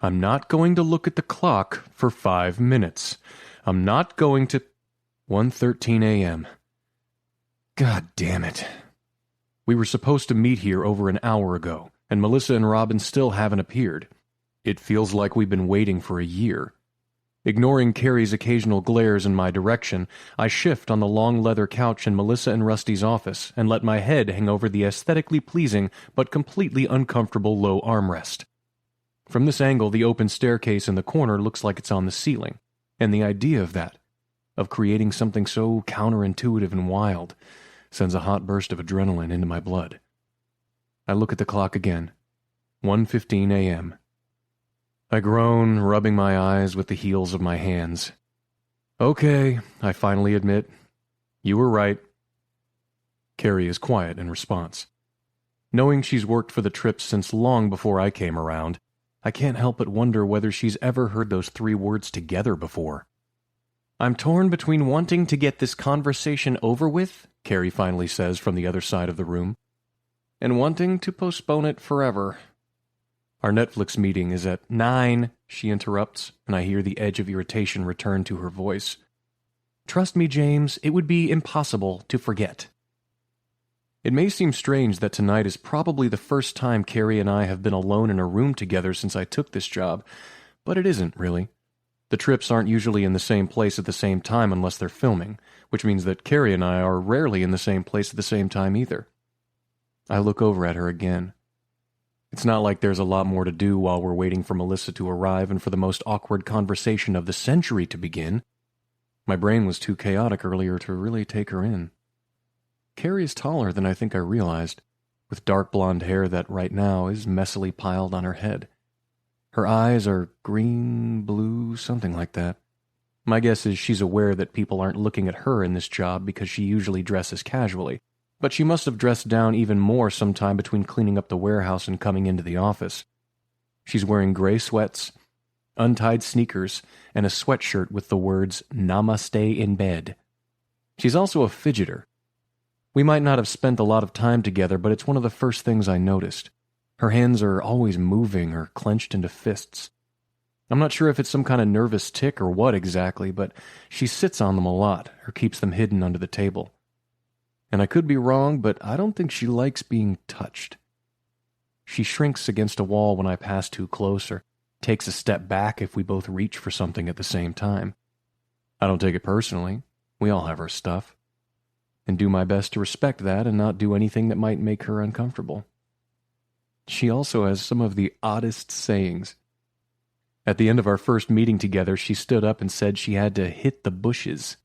Speaker 2: I'm not going to look at the clock for 5 minutes. I'm not going to... 1:13 a.m. God damn it. We were supposed to meet here over an hour ago, and Melissa and Robin still haven't appeared. It feels like we've been waiting for a year. Ignoring Carey's occasional glares in my direction, I shift on the long leather couch in Melissa and Rusty's office and let my head hang over the aesthetically pleasing but completely uncomfortable low armrest. From this angle, the open staircase in the corner looks like it's on the ceiling, and the idea of that, of creating something so counterintuitive and wild, sends a hot burst of adrenaline into my blood. I look at the clock again. 1:15 a.m. I groan, rubbing my eyes with the heels of my hands. Okay, I finally admit. You were right. Carey is quiet in response. Knowing she's worked for the Tripps since long before I came around, I can't help but wonder whether she's ever heard those three words together before. I'm torn between wanting to get this conversation over with, Carey finally says from the other side of the room, and wanting to postpone it forever. Our Netflix meeting is at 9, she interrupts, and I hear the edge of irritation return to her voice. Trust me, James, it would be impossible to forget. It may seem strange that tonight is probably the first time Carey and I have been alone in a room together since I took this job, but it isn't, really. The Tripps aren't usually in the same place at the same time unless they're filming, which means that Carey and I are rarely in the same place at the same time either. I look over at her again. It's not like there's a lot more to do while we're waiting for Melissa to arrive and for the most awkward conversation of the century to begin. My brain was too chaotic earlier to really take her in. Carey is taller than I think I realized, with dark blonde hair that right now is messily piled on her head. Her eyes are green, blue, something like that. My guess is she's aware that people aren't looking at her in this job because she usually dresses casually, but she must have dressed down even more sometime between cleaning up the warehouse and coming into the office. She's wearing gray sweats, untied sneakers, and a sweatshirt with the words Namaste in bed. She's also a fidgeter. We might not have spent a lot of time together, but it's one of the first things I noticed. Her hands are always moving or clenched into fists. I'm not sure if it's some kind of nervous tic or what exactly, but she sits on them a lot or keeps them hidden under the table. And I could be wrong, but I don't think she likes being touched. She shrinks against a wall when I pass too close or takes a step back if we both reach for something at the same time. I don't take it personally. We all have our stuff. And do my best to respect that and not do anything that might make her uncomfortable. She also has some of the oddest sayings. At the end of our first meeting together, she stood up and said she had to hit the bushes.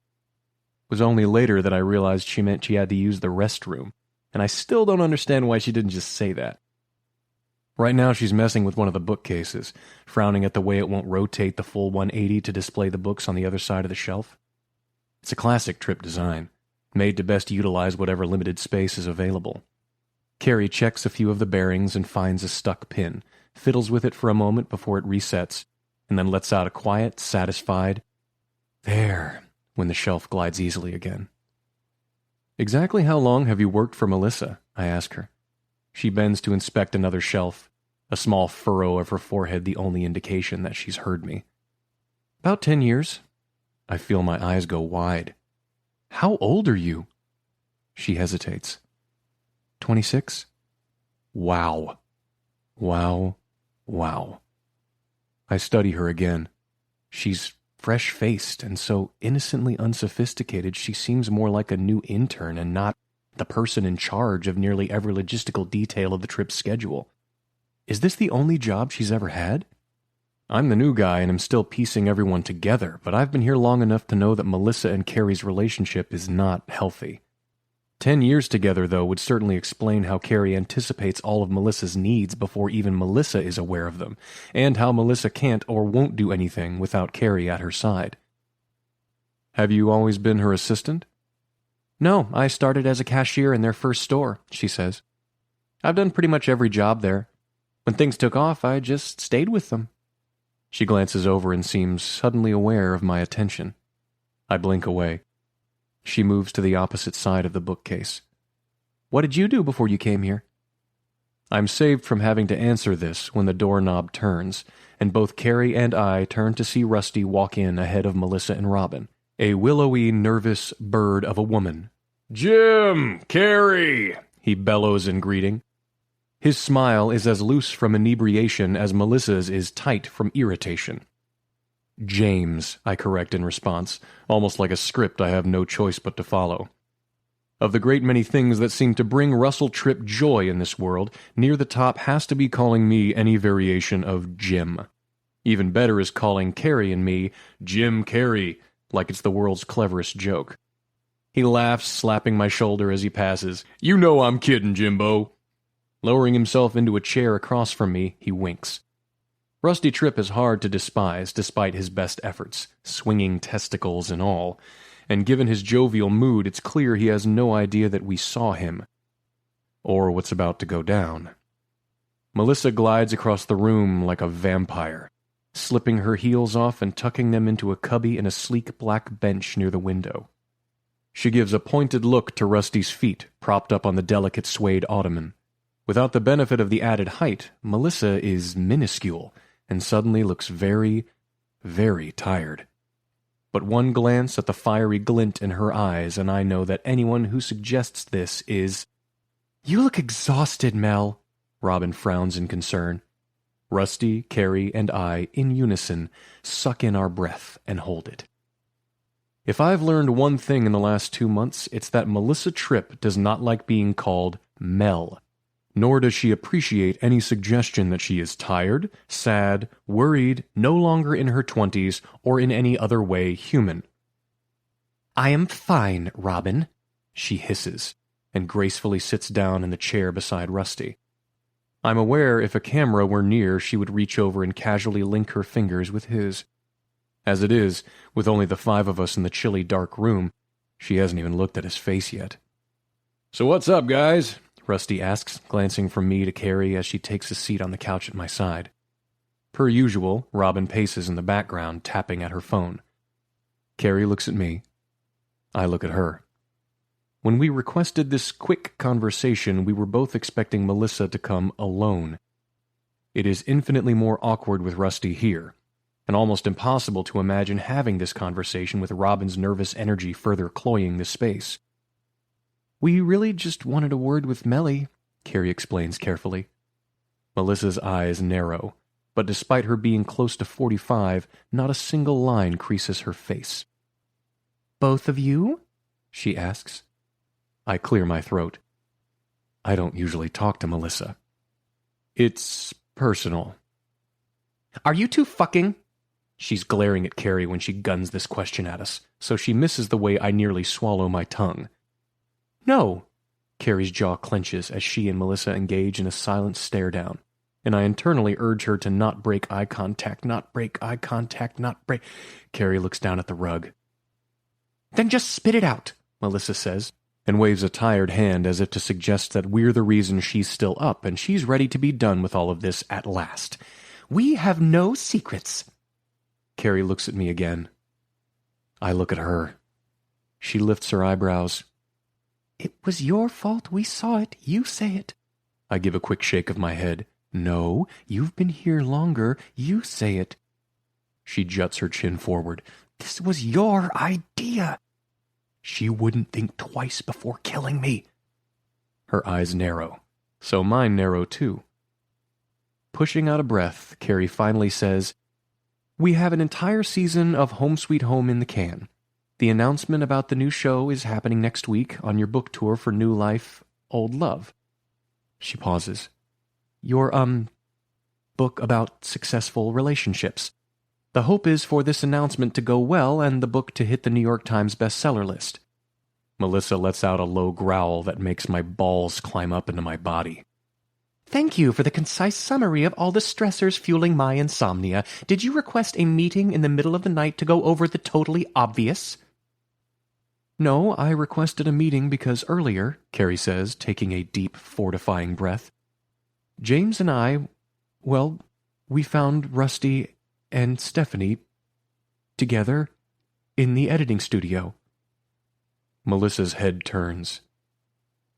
Speaker 2: It was only later that I realized she meant she had to use the restroom, and I still don't understand why she didn't just say that. Right now she's messing with one of the bookcases, frowning at the way it won't rotate the full 180 to display the books on the other side of the shelf. It's a classic Tripp design, made to best utilize whatever limited space is available. Carey checks a few of the bearings and finds a stuck pin, fiddles with it for a moment before it resets, and then lets out a quiet, satisfied, "There," when the shelf glides easily again. Exactly how long have you worked for Melissa? I ask her. She bends to inspect another shelf, a small furrow of her forehead the only indication that she's heard me. About 10 years. I feel my eyes go wide. How old are you? She hesitates. 26? Wow. Wow. Wow. I study her again. She's fresh-faced and so innocently unsophisticated she seems more like a new intern and not the person in charge of nearly every logistical detail of the trip's schedule. Is this the only job she's ever had? I'm the new guy and am still piecing everyone together, but I've been here long enough to know that Melissa and Carey's relationship is not healthy. 10 years together, though, would certainly explain how Carey anticipates all of Melissa's needs before even Melissa is aware of them, and how Melissa can't or won't do anything without Carey at her side. Have you always been her assistant? No, I started as a cashier in their first store, she says. I've done pretty much every job there. When things took off, I just stayed with them. She glances over and seems suddenly aware of my attention. I blink away. She moves to the opposite side of the bookcase. What did you do before you came here? I'm saved from having to answer this when the doorknob turns, and both Carey and I turn to see Rusty walk in ahead of Melissa and Robin, a willowy, nervous bird of a woman. Jim! Carey! He bellows in greeting. His smile is as loose from inebriation as Melissa's is tight from irritation. James, I correct in response, almost like a script I have no choice but to follow. Of the great many things that seem to bring Russell Tripp joy in this world, near the top has to be calling me any variation of Jim. Even better is calling Carey and me Jim Carey, like it's the world's cleverest joke. He laughs, slapping my shoulder as he passes. You know I'm kidding, Jimbo. Lowering himself into a chair across from me, he winks. Rusty Tripp is hard to despise, despite his best efforts, swinging testicles and all, and given his jovial mood, it's clear he has no idea that we saw him, or what's about to go down. Melissa glides across the room like a vampire, slipping her heels off and tucking them into a cubby in a sleek black bench near the window. She gives a pointed look to Rusty's feet, propped up on the delicate suede ottoman. Without the benefit of the added height, Melissa is minuscule, and suddenly looks very, very tired. But one glance at the fiery glint in her eyes, and I know that anyone who suggests this is... You look exhausted, Mel. Robin frowns in concern. Rusty, Carey, and I, in unison, suck in our breath and hold it. If I've learned one thing in the last 2 months, it's that Melissa Tripp does not like being called Mel. Nor does she appreciate any suggestion that she is tired, sad, worried, no longer in her 20s, or in any other way human. I am fine, Robin, she hisses, and gracefully sits down in the chair beside Rusty. I'm aware if a camera were near, she would reach over and casually link her fingers with his. As it is, with only the 5 of us in the chilly dark room, she hasn't even looked at his face yet. So what's up, guys? Rusty asks, glancing from me to Carey as she takes a seat on the couch at my side. Per usual, Robin paces in the background, tapping at her phone. Carey looks at me. I look at her. When we requested this quick conversation, we were both expecting Melissa to come alone. It is infinitely more awkward with Rusty here, and almost impossible to imagine having this conversation with Robin's nervous energy further cloying the space. We really just wanted a word with Melly, Carey explains carefully. Melissa's eyes narrow, but despite her being close to 45, not a single line creases her face. Both of you? She asks. I clear my throat. I don't usually talk to Melissa. It's personal. Are you two fucking? She's glaring at Carey when she guns this question at us, so she misses the way I nearly swallow my tongue. No. Carey's jaw clenches as she and Melissa engage in a silent stare-down, and I internally urge her to not break eye contact, not break eye contact, not break... Carey looks down at the rug. Then just spit it out, Melissa says, and waves a tired hand as if to suggest that we're the reason she's still up and she's ready to be done with all of this at last. We have no secrets. Carey looks at me again. I look at her. She lifts her eyebrows. It was your fault we saw it. You say it. I give a quick shake of my head. No, you've been here longer. You say it. She juts her chin forward. This was your idea. She wouldn't think twice before killing me. Her eyes narrow. So mine narrow too. Pushing out a breath, Carey finally says, We have an entire season of Home Sweet Home in the can. The announcement about the new show is happening next week on your book tour for New Life, Old Love. She pauses. Your, book about successful relationships. The hope is for this announcement to go well and the book to hit the New York Times bestseller list. Melissa lets out a low growl that makes my balls climb up into my body. Thank you for the concise summary of all the stressors fueling my insomnia. Did you request a meeting in the middle of the night to go over the totally obvious? No, I requested a meeting because earlier, Carey says, taking a deep, fortifying breath, James and I, well, we found Rusty and Stephanie together in the editing studio. Melissa's head turns.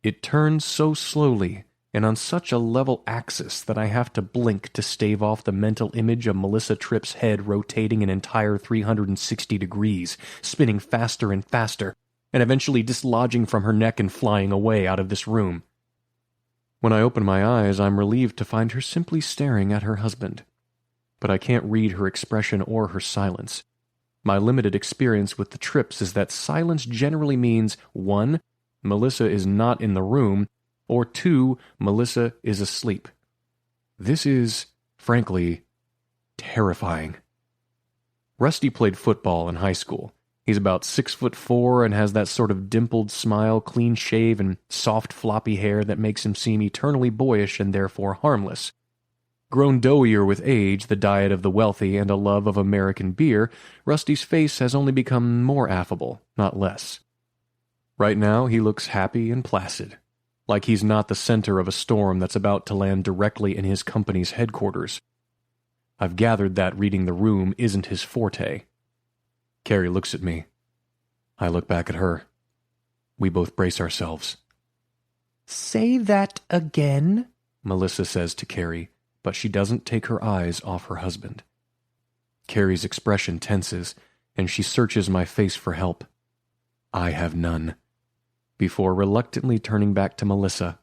Speaker 2: It turns so slowly and on such a level axis that I have to blink to stave off the mental image of Melissa Tripp's head rotating an entire 360 degrees, spinning faster and faster, and eventually dislodging from her neck and flying away out of this room. When I open my eyes, I'm relieved to find her simply staring at her husband. But I can't read her expression or her silence. My limited experience with the Tripps is that silence generally means 1. Melissa is not in the room, or 2. Melissa is asleep. This is, frankly, terrifying. Rusty played football in high school. He's about 6'4" and has that sort of dimpled smile, clean shave, and soft floppy hair that makes him seem eternally boyish and therefore harmless. Grown doughier with age, the diet of the wealthy, and a love of American beer, Rusty's face has only become more affable, not less. Right now, he looks happy and placid, like he's not the center of a storm that's about to land directly in his company's headquarters. I've gathered that reading the room isn't his forte. Carey looks at me. I look back at her. We both brace ourselves. "Say that again," Melissa says to Carey, but she doesn't take her eyes off her husband. Carey's expression tenses, and she searches my face for help. I have none. Before reluctantly turning back to Melissa.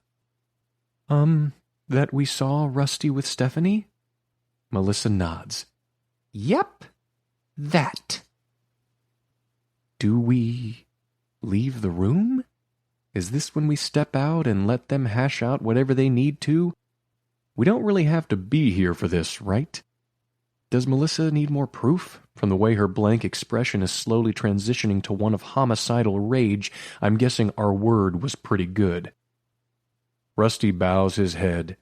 Speaker 2: That we saw Rusty with Stephanie?" Melissa nods. "Yep, that." Do we leave the room? Is this when we step out and let them hash out whatever they need to? We don't really have to be here for this, right? Does Melissa need more proof? From the way her blank expression is slowly transitioning to one of homicidal rage, I'm guessing our word was pretty good. Rusty bows his head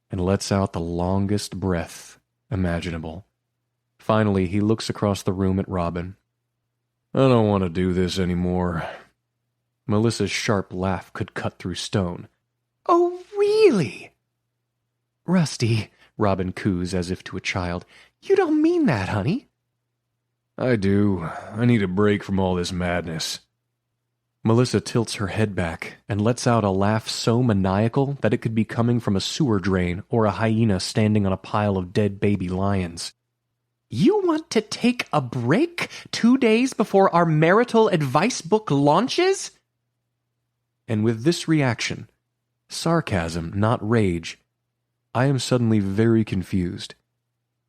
Speaker 2: and lets out the longest breath imaginable. Finally, he looks across the room at Robin. "I don't want to do this anymore." Melissa's sharp laugh could cut through stone. "Oh, really?" "Rusty," Robin coos as if to a child, "you don't mean that, honey." "I do. I need a break from all this madness." Melissa tilts her head back and lets out a laugh so maniacal that it could be coming from a sewer drain or a hyena standing on a pile of dead baby lions. "You want to take a break 2 days before our marital advice book launches?" And with this reaction, sarcasm, not rage, I am suddenly very confused.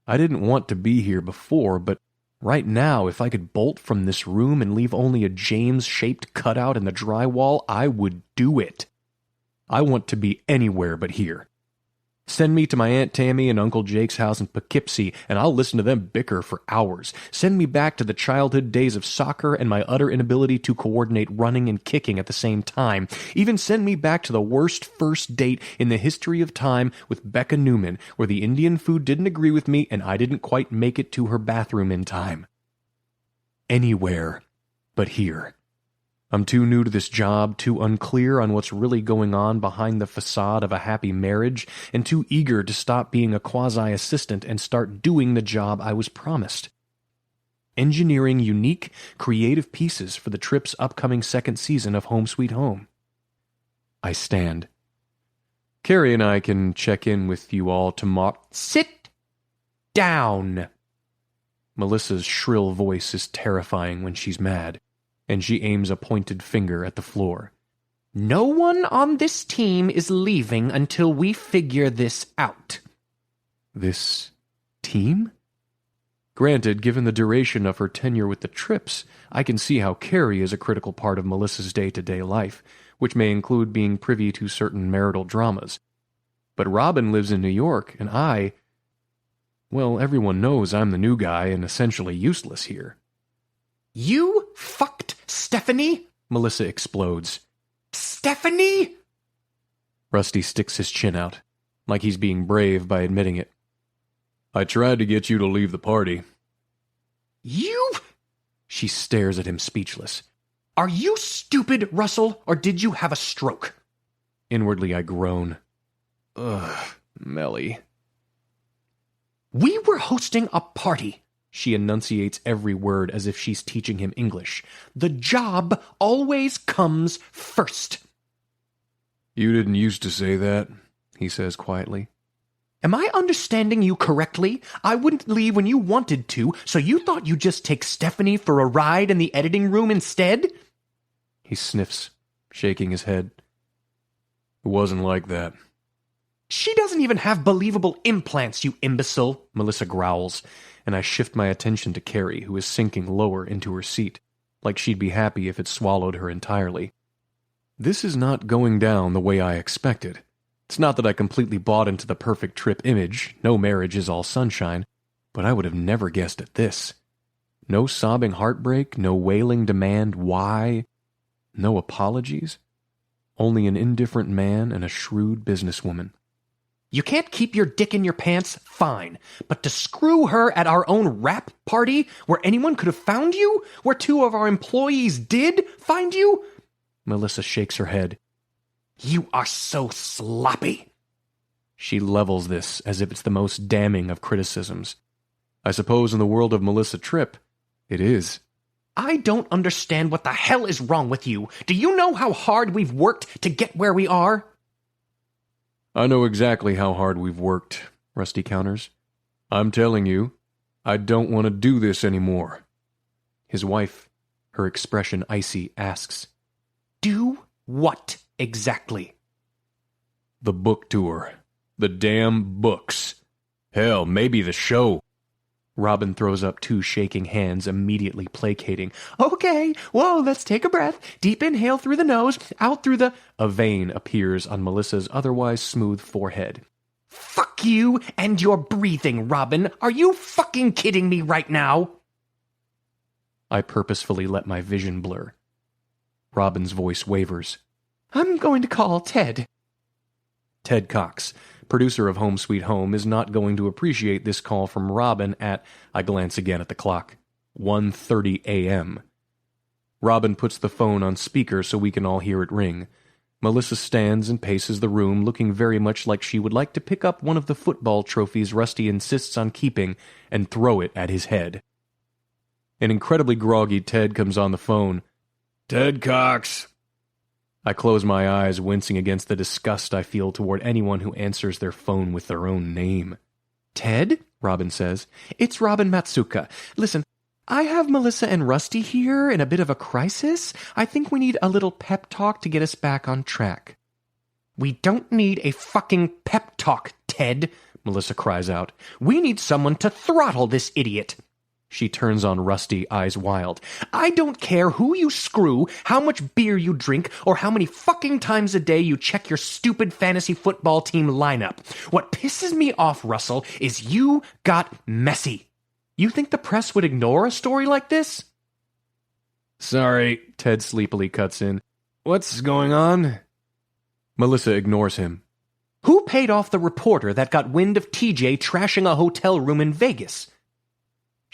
Speaker 2: I didn't want to be here before, but right now, if I could bolt from this room and leave only a James-shaped cutout in the drywall, I would do it. I want to be anywhere but here. Send me to my Aunt Tammy and Uncle Jake's house in Poughkeepsie, and I'll listen to them bicker for hours. Send me back to the childhood days of soccer and my utter inability to coordinate running and kicking at the same time. Even send me back to the worst first date in the history of time with Becca Newman, where the Indian food didn't agree with me and I didn't quite make it to her bathroom in time. Anywhere but here. I'm too new to this job, too unclear on what's really going on behind the facade of a happy marriage, and too eager to stop being a quasi-assistant and start doing the job I was promised. Engineering unique, creative pieces for the Tripp's upcoming second season of Home Sweet Home. I stand. Carey and I can check in with you all tomorrow. Sit down! Melissa's shrill voice is terrifying when she's mad, and she aims a pointed finger at the floor. No one on this team is leaving until we figure this out. This team? Granted, given the duration of her tenure with the Tripps, I can see how Carey is a critical part of Melissa's day-to-day life, which may include being privy to certain marital dramas. But Robin lives in New York, and well, everyone knows I'm the new guy and essentially useless here. You fucked Stephanie? Melissa explodes. Stephanie? Rusty sticks his chin out, like he's being brave by admitting it. I tried to get you to leave the party. You? She stares at him speechless. Are you stupid, Russell, or did you have a stroke? Inwardly I groan. Ugh, Melly. We were hosting a party. She enunciates every word as if she's teaching him English. The job always comes first. You didn't used to say that, he says quietly. Am I understanding you correctly? I wouldn't leave when you wanted to, so you thought you'd just take Stephanie for a ride in the editing room instead? He sniffs, shaking his head. It wasn't like that. She doesn't even have believable implants, you imbecile, Melissa growls, and I shift my attention to Carey, who is sinking lower into her seat, like she'd be happy if it swallowed her entirely. This is not going down the way I expected. It's not that I completely bought into the perfect Tripp image, no marriage is all sunshine, but I would have never guessed at this. No sobbing heartbreak, no wailing demand why, no apologies. Only an indifferent man and a shrewd businesswoman. You can't keep your dick in your pants? Fine. But to screw her at our own wrap party, where anyone could have found you? Where two of our employees did find you? Melissa shakes her head. You are so sloppy. She levels this as if it's the most damning of criticisms. I suppose in the world of Melissa Tripp, it is. I don't understand what the hell is wrong with you. Do you know how hard we've worked to get where we are? I know exactly how hard we've worked, Rusty counters. I'm telling you, I don't want to do this anymore. His wife, her expression icy, asks, Do what exactly? The book tour. The damn books. Hell, maybe the show. Robin throws up two shaking hands, immediately placating. Okay, whoa, let's take a breath. Deep inhale through the nose, out through the... A vein appears on Melissa's otherwise smooth forehead. Fuck you and your breathing, Robin. Are you fucking kidding me right now? I purposefully let my vision blur. Robin's voice wavers. I'm going to call Ted. Ted Cox, producer of Home Sweet Home, is not going to appreciate this call from Robin at, I glance again at the clock, 1:30 a.m. Robin puts the phone on speaker so we can all hear it ring. Melissa stands and paces the room, looking very much like she would like to pick up one of the football trophies Rusty insists on keeping and throw it at his head. An incredibly groggy Ted comes on the phone. Ted Cox. I close my eyes, wincing against the disgust I feel toward anyone who answers their phone with their own name. Ted? Robin says. It's Robin Matsuka. Listen, I have Melissa and Rusty here in a bit of a crisis. I think we need a little pep talk to get us back on track. We don't need a fucking pep talk, Ted, Melissa cries out. We need someone to throttle this idiot. She turns on Rusty, eyes wild. I don't care who you screw, how much beer you drink, or how many fucking times a day you check your stupid fantasy football team lineup. What pisses me off, Russell, is you got messy. You think the press would ignore a story like this? Sorry, Ted sleepily cuts in. What's going on? Melissa ignores him. Who paid off the reporter that got wind of TJ trashing a hotel room in Vegas?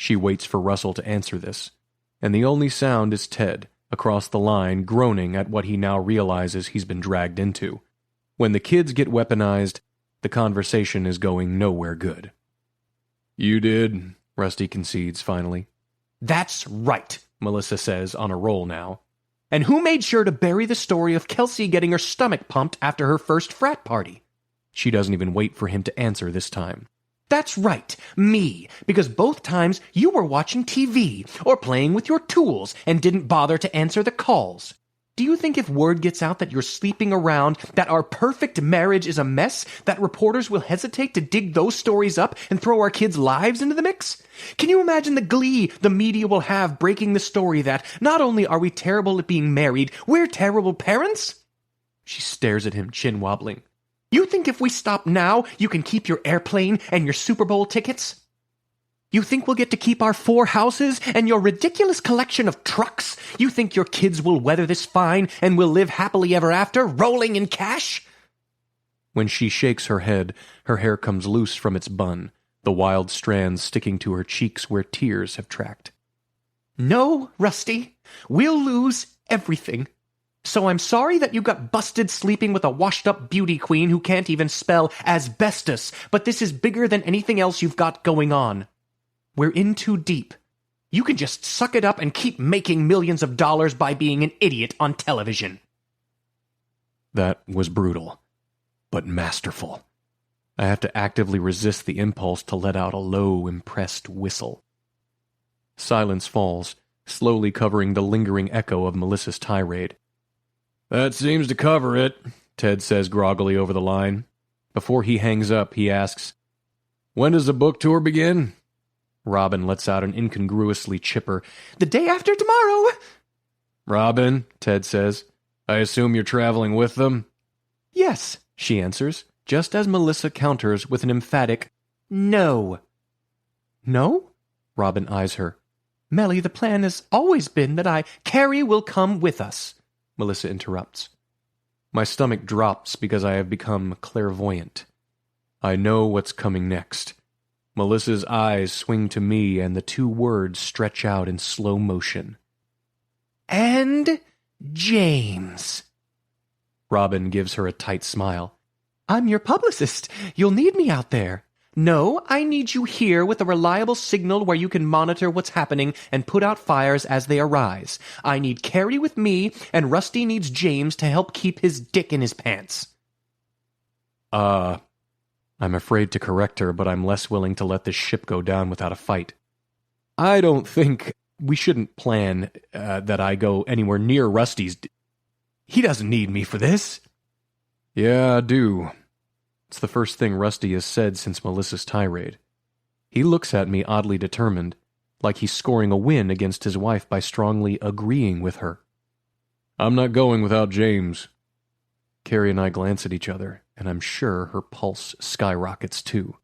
Speaker 2: She waits for Russell to answer this, and the only sound is Ted, across the line, groaning at what he now realizes he's been dragged into. When the kids get weaponized, the conversation is going nowhere good. You did, Rusty concedes finally. That's right, Melissa says, on a roll now. And who made sure to bury the story of Kelsey getting her stomach pumped after her first frat party? She doesn't even wait for him to answer this time. That's right, me, because both times you were watching TV or playing with your tools and didn't bother to answer the calls. Do you think if word gets out that you're sleeping around, that our perfect marriage is a mess, that reporters will hesitate to dig those stories up and throw our kids' lives into the mix? Can you imagine the glee the media will have breaking the story that not only are we terrible at being married, we're terrible parents? She stares at him, chin wobbling. You think if we stop now, you can keep your airplane and your Super Bowl tickets? You think we'll get to keep our 4 houses and your ridiculous collection of trucks? You think your kids will weather this fine and will live happily ever after, rolling in cash? When she shakes her head, her hair comes loose from its bun, the wild strands sticking to her cheeks where tears have tracked. No, Rusty, we'll lose everything. So I'm sorry that you got busted sleeping with a washed-up beauty queen who can't even spell asbestos, but this is bigger than anything else you've got going on. We're in too deep. You can just suck it up and keep making millions of dollars by being an idiot on television. That was brutal, but masterful. I have to actively resist the impulse to let out a low, impressed whistle. Silence falls, slowly covering the lingering echo of Melissa's tirade. That seems to cover it, Ted says groggily over the line. Before he hangs up, he asks, "When does the book tour begin?" Robin lets out an incongruously chipper, "The day after tomorrow." "Robin," Ted says, "I assume you're traveling with them?"
Speaker 1: "Yes," she answers, just as Melissa counters with an emphatic, "No." "No?" Robin eyes her. "Melly, the plan has always been that Carey will come with us," Melissa interrupts. My stomach drops because I have become clairvoyant. I know what's coming next. Melissa's eyes swing to me and the two words stretch out in slow motion. "And James." Robin gives her a tight smile. "I'm your publicist. You'll need me out there." "No, I need you here with a reliable signal where you can monitor what's happening and put out fires as they arise. I need Carey with me, and Rusty needs James to help keep his dick in his pants." I'm afraid to correct her, but I'm less willing to let this ship go down without a fight. I don't think we shouldn't plan that I go anywhere near Rusty's. He doesn't need me for this. Yeah, I do. It's the first thing Rusty has said since Melissa's tirade. He looks at me oddly determined, like he's scoring a win against his wife by strongly agreeing with her. I'm not going without James. Carey and I glance at each other, and I'm sure her pulse skyrockets too.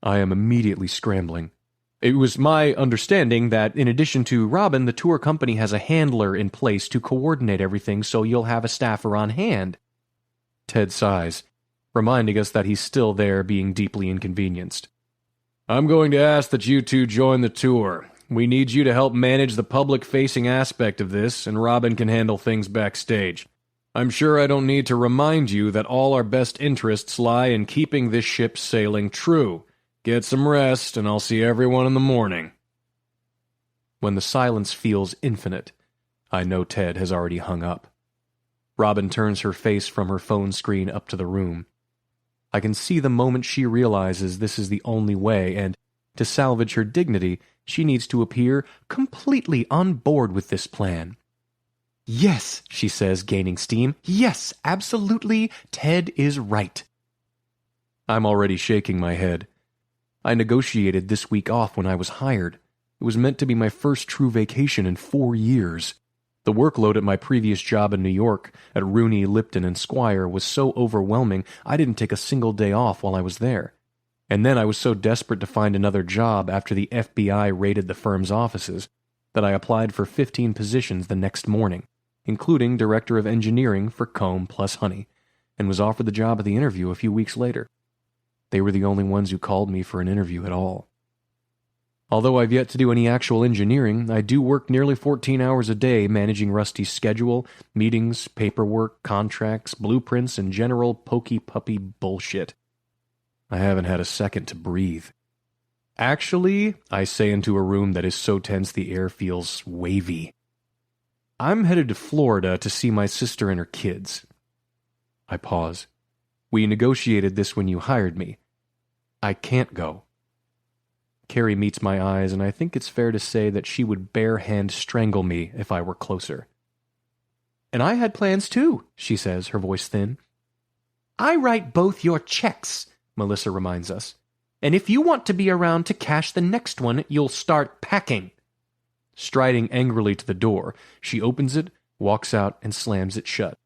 Speaker 1: I am immediately scrambling. It was my understanding that in addition to Robin, the tour company has a handler in place to coordinate everything, so you'll have a staffer on hand. Ted sighs, reminding us that he's still there being deeply inconvenienced. I'm going to ask that you two join the tour. We need you to help manage the public-facing aspect of this, and Robin can handle things backstage. I'm sure I don't need to remind you that all our best interests lie in keeping this ship sailing true. Get some rest, and I'll see everyone in the morning. When the silence feels infinite, I know Ted has already hung up. Robin turns her face from her phone screen up to the room. I can see the moment she realizes this is the only way, and to salvage her dignity, she needs to appear completely on board with this plan. Yes, she says, gaining steam. Yes, absolutely, Ted is right. I'm already shaking my head. I negotiated this week off when I was hired. It was meant to be my first true vacation in 4 years. The workload at my previous job in New York, at Rooney, Lipton, and Squire, was so overwhelming I didn't take a single day off while I was there. And then I was so desperate to find another job after the FBI raided the firm's offices that I applied for 15 positions the next morning, including Director of Engineering for Comb plus Honey, and was offered the job at the interview a few weeks later. They were the only ones who called me for an interview at all. Although I've yet to do any actual engineering, I do work nearly 14 hours a day managing Rusty's schedule, meetings, paperwork, contracts, blueprints, and general pokey-puppy bullshit. I haven't had a second to breathe. Actually, I say into a room that is so tense the air feels wavy. I'm headed to Florida to see my sister and her kids. I pause. We negotiated this when you hired me. I can't go. Carey meets my eyes, and I think it's fair to say that she would bare-hand strangle me if I were closer. And I had plans too, she says, her voice thin. I write both your checks, Melissa reminds us. And if you want to be around to cash the next one, you'll start packing. Striding angrily to the door, she opens it, walks out, and slams it shut.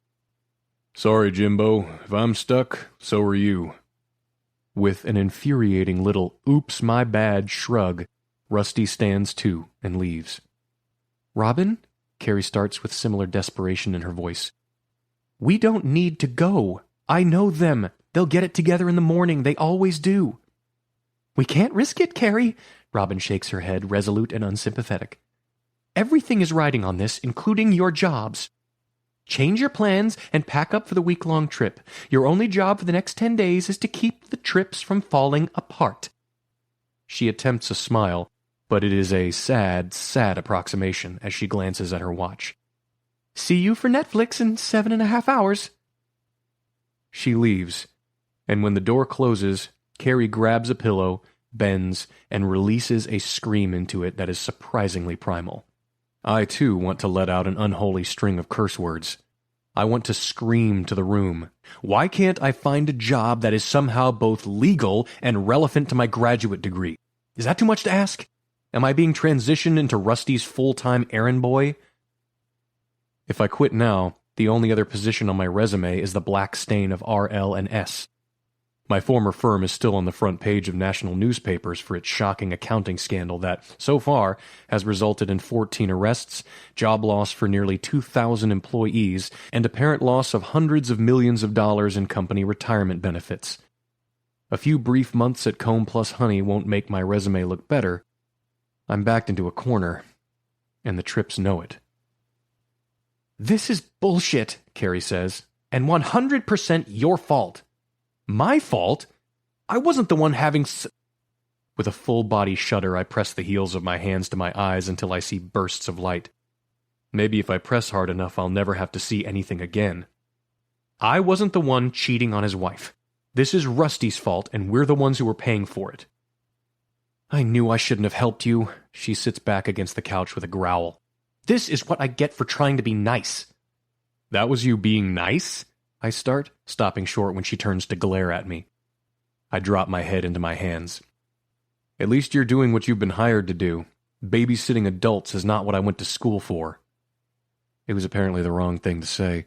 Speaker 1: Sorry, Jimbo. If I'm stuck, so are you. With an infuriating little oops my bad shrug, Rusty stands too and leaves. Robin? Carey starts with similar desperation in her voice. We don't need to go. I know them. They'll get it together in the morning. They always do. We can't risk it, Carey. Robin shakes her head, resolute and unsympathetic. Everything is riding on this, including your jobs. Change your plans and pack up for the week-long trip. Your only job for the next 10 days is to keep the trips from falling apart. She attempts a smile, but it is a sad, sad approximation as she glances at her watch. See you for Netflix in 7.5 hours. She leaves, and when the door closes, Carey grabs a pillow, bends, and releases a scream into it that is surprisingly primal. I, too, want to let out an unholy string of curse words. I want to scream to the room. Why can't I find a job that is somehow both legal and relevant to my graduate degree? Is that too much to ask? Am I being transitioned into Rusty's full-time errand boy? If I quit now, the only other position on my resume is the black stain of RL and S. My former firm is still on the front page of national newspapers for its shocking accounting scandal that, so far, has resulted in 14 arrests, job loss for nearly 2,000 employees, and apparent loss of hundreds of millions of dollars in company retirement benefits. A few brief months at Comb Plus Honey won't make my resume look better. I'm backed into a corner, and the Tripps know it. "This is bullshit," Carey says, "and 100% your fault." "My fault? I wasn't the one having With a full-body shudder, I press the heels of my hands to my eyes until I see bursts of light. Maybe if I press hard enough, I'll never have to see anything again. I wasn't the one cheating on his wife. This is Rusty's fault, and we're the ones who were paying for it. "I knew I shouldn't have helped you." She sits back against the couch with a growl. "This is what I get for trying to be nice." "That was you being nice?" I start, stopping short when she turns to glare at me. I drop my head into my hands. "At least you're doing what you've been hired to do. Babysitting adults is not what I went to school for." It was apparently the wrong thing to say.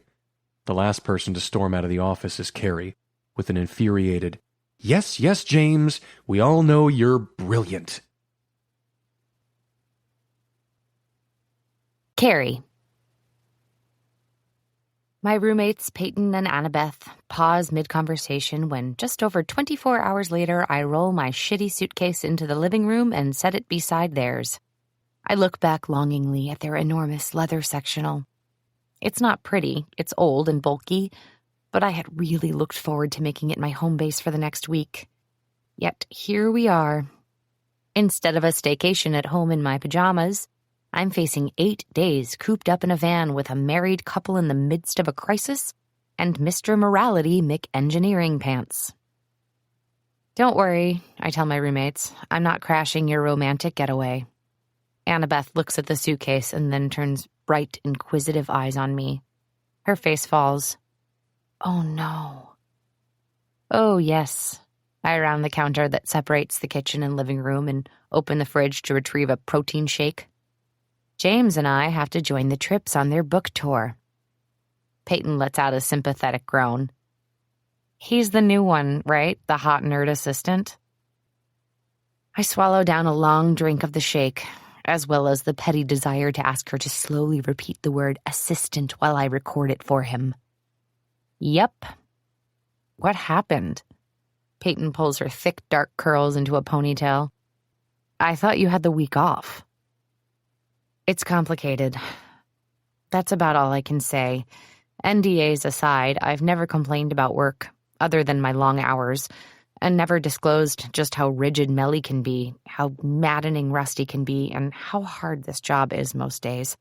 Speaker 1: The last person to storm out of the office is Carey, with an infuriated, "Yes, yes, James, we all know you're brilliant."
Speaker 3: Carey. My roommates, Peyton and Annabeth, pause mid-conversation when just over 24 hours later I roll my shitty suitcase into the living room and set it beside theirs. I look back longingly at their enormous leather sectional. It's not pretty, it's old and bulky, but I had really looked forward to making it my home base for the next week. Yet here we are. Instead of a staycation at home in my pajamas, I'm facing 8 days cooped up in a van with a married couple in the midst of a crisis and Mr. Morality McEngineering pants. "Don't worry," I tell my roommates. "I'm not crashing your romantic getaway." Annabeth looks at the suitcase and then turns bright, inquisitive eyes on me. Her face falls. "Oh, no." "Oh, yes." I round the counter that separates the kitchen and living room and open the fridge to retrieve a protein shake. James and I have to join the Tripps on their book tour. Peyton lets out a sympathetic groan. "He's the new one, right? The hot nerd assistant?" I swallow down a long drink of the shake, as well as the petty desire to ask her to slowly repeat the word assistant while I record it for him. "Yep." "What happened?" Peyton pulls her thick, dark curls into a ponytail. "I thought you had the week off." "It's complicated. That's about all I can say. NDAs aside, I've never complained about work, other than my long hours, and never disclosed just how rigid Melly can be, how maddening Rusty can be, and how hard this job is most days.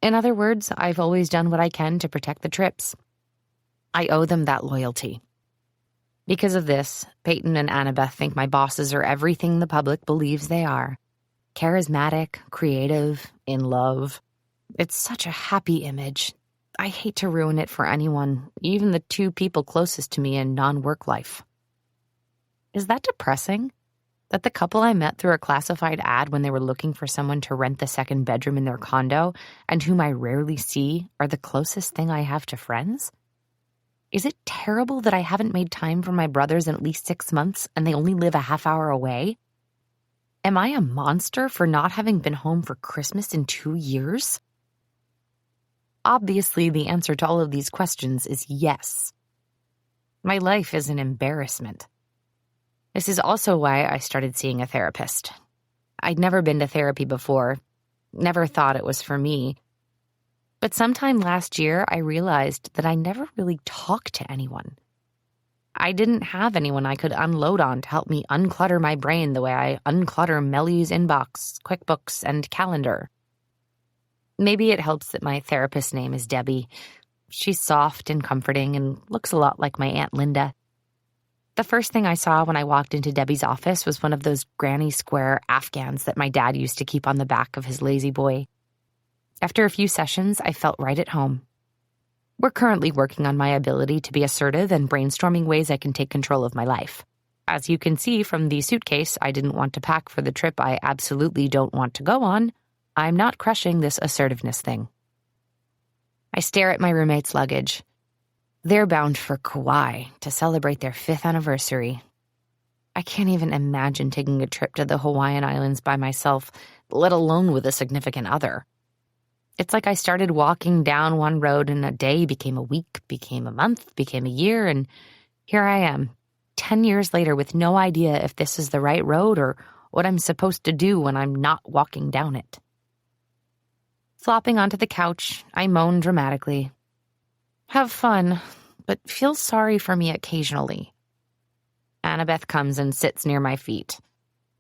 Speaker 3: In other words, I've always done what I can to protect the Tripps. I owe them that loyalty. Because of this, Peyton and Annabeth think my bosses are everything the public believes they are. Charismatic, creative, in love. It's such a happy image. I hate to ruin it for anyone, even the two people closest to me in non-work life. Is that depressing? That the couple I met through a classified ad when they were looking for someone to rent the second bedroom in their condo, and whom I rarely see, are the closest thing I have to friends? Is it terrible that I haven't made time for my brothers in at least 6 months, and they only live a half hour away? Am I a monster for not having been home for Christmas in 2 years? Obviously, the answer to all of these questions is yes. My life is an embarrassment. This is also why I started seeing a therapist. I'd never been to therapy before, never thought it was for me. But sometime last year, I realized that I never really talked to anyone. I didn't have anyone I could unload on to help me unclutter my brain the way I unclutter Melly's inbox, QuickBooks, and calendar. Maybe it helps that my therapist's name is Debbie. She's soft and comforting and looks a lot like my Aunt Linda. The first thing I saw when I walked into Debbie's office was one of those granny square Afghans that my dad used to keep on the back of his lazy boy. After a few sessions, I felt right at home. We're currently working on my ability to be assertive and brainstorming ways I can take control of my life. As you can see from the suitcase I didn't want to pack for the trip I absolutely don't want to go on, I'm not crushing this assertiveness thing. I stare at my roommate's luggage. They're bound for Kauai to celebrate their 5th anniversary. I can't even imagine taking a trip to the Hawaiian Islands by myself, let alone with a significant other. It's like I started walking down one road and a day became a week, became a month, became a year, and here I am, 10 years later with no idea if this is the right road or what I'm supposed to do when I'm not walking down it. Flopping onto the couch, I moan dramatically. Have fun, but feel sorry for me occasionally. Annabeth comes and sits near my feet.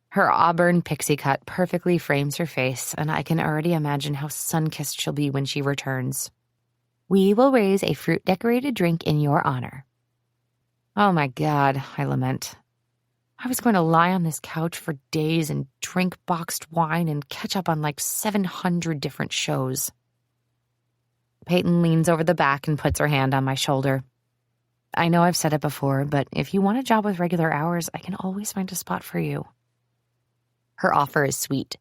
Speaker 3: Her auburn pixie cut perfectly frames her face, and I can already imagine how sun-kissed she'll be when she returns. We will raise a fruit-decorated drink in your honor. Oh my God, I lament. I was going to lie on this couch for days and drink boxed wine and catch up on like 700 different shows. Peyton leans over the back and puts her hand on my shoulder. I know I've said it before, but if you want a job with regular hours, I can always find a spot for you. Her offer is sweet,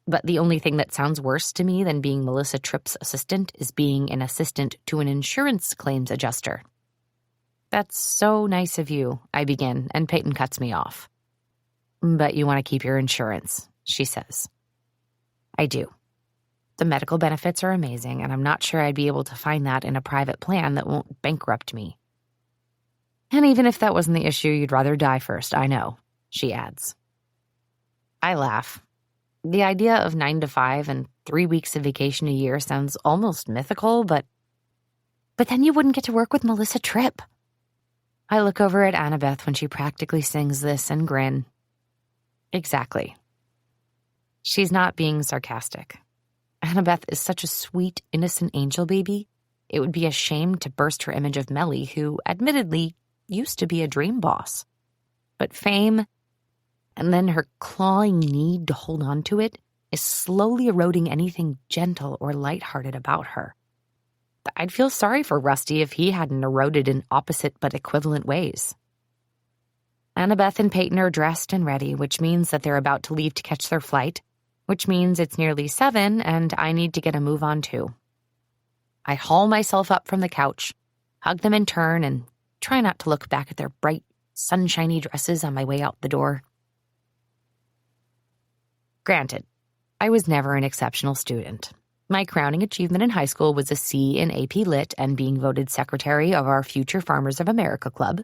Speaker 3: but the only thing that sounds worse to me than being Melissa Tripp's assistant is being an assistant to an insurance claims adjuster. That's so nice of you, I begin, and Peyton cuts me off. But you want to keep your insurance, she says. I do. The medical benefits are amazing, and I'm not sure I'd be able to find that in a private plan that won't bankrupt me. And even if that wasn't the issue, you'd rather die first, I know, she adds. I laugh. The idea of 9 to 5 and 3 weeks of vacation a year sounds almost mythical, but then you wouldn't get to work with Melissa Tripp. I look over at Annabeth when she practically sings this and grin. Exactly. She's not being sarcastic. Annabeth is such a sweet, innocent angel baby. It would be a shame to burst her image of Melly, who, admittedly, used to be a dream boss. But fame, and then her clawing need to hold on to it, is slowly eroding anything gentle or lighthearted about her. I'd feel sorry for Rusty if he hadn't eroded in opposite but equivalent ways. Annabeth and Peyton are dressed and ready, which means that they're about to leave to catch their flight, which means it's nearly 7 and I need to get a move on too. I haul myself up from the couch, hug them in turn, and try not to look back at their bright, sunshiny dresses on my way out the door. Granted, I was never an exceptional student. My crowning achievement in high school was a C in AP Lit and being voted secretary of our Future Farmers of America Club.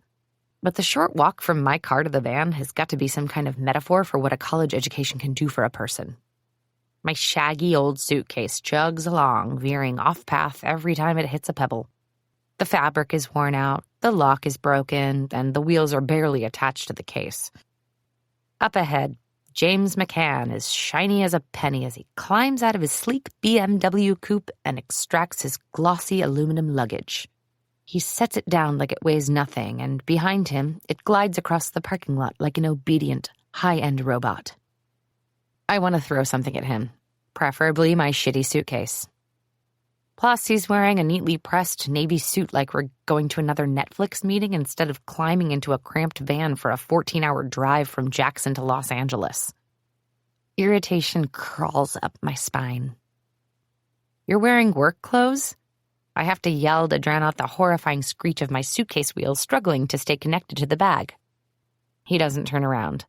Speaker 3: But the short walk from my car to the van has got to be some kind of metaphor for what a college education can do for a person. My shaggy old suitcase chugs along, veering off path every time it hits a pebble. The fabric is worn out, the lock is broken, and the wheels are barely attached to the case. Up ahead, James McCann is shiny as a penny as he climbs out of his sleek BMW coupe and extracts his glossy aluminum luggage. He sets it down like it weighs nothing, and behind him, it glides across the parking lot like an obedient, high-end robot. I want to throw something at him, preferably my shitty suitcase. Plus, he's wearing a neatly pressed navy suit like we're going to another Netflix meeting instead of climbing into a cramped van for a 14-hour drive from Jackson to Los Angeles. Irritation crawls up my spine. You're wearing work clothes? I have to yell to drown out the horrifying screech of my suitcase wheels struggling to stay connected to the bag. He doesn't turn around.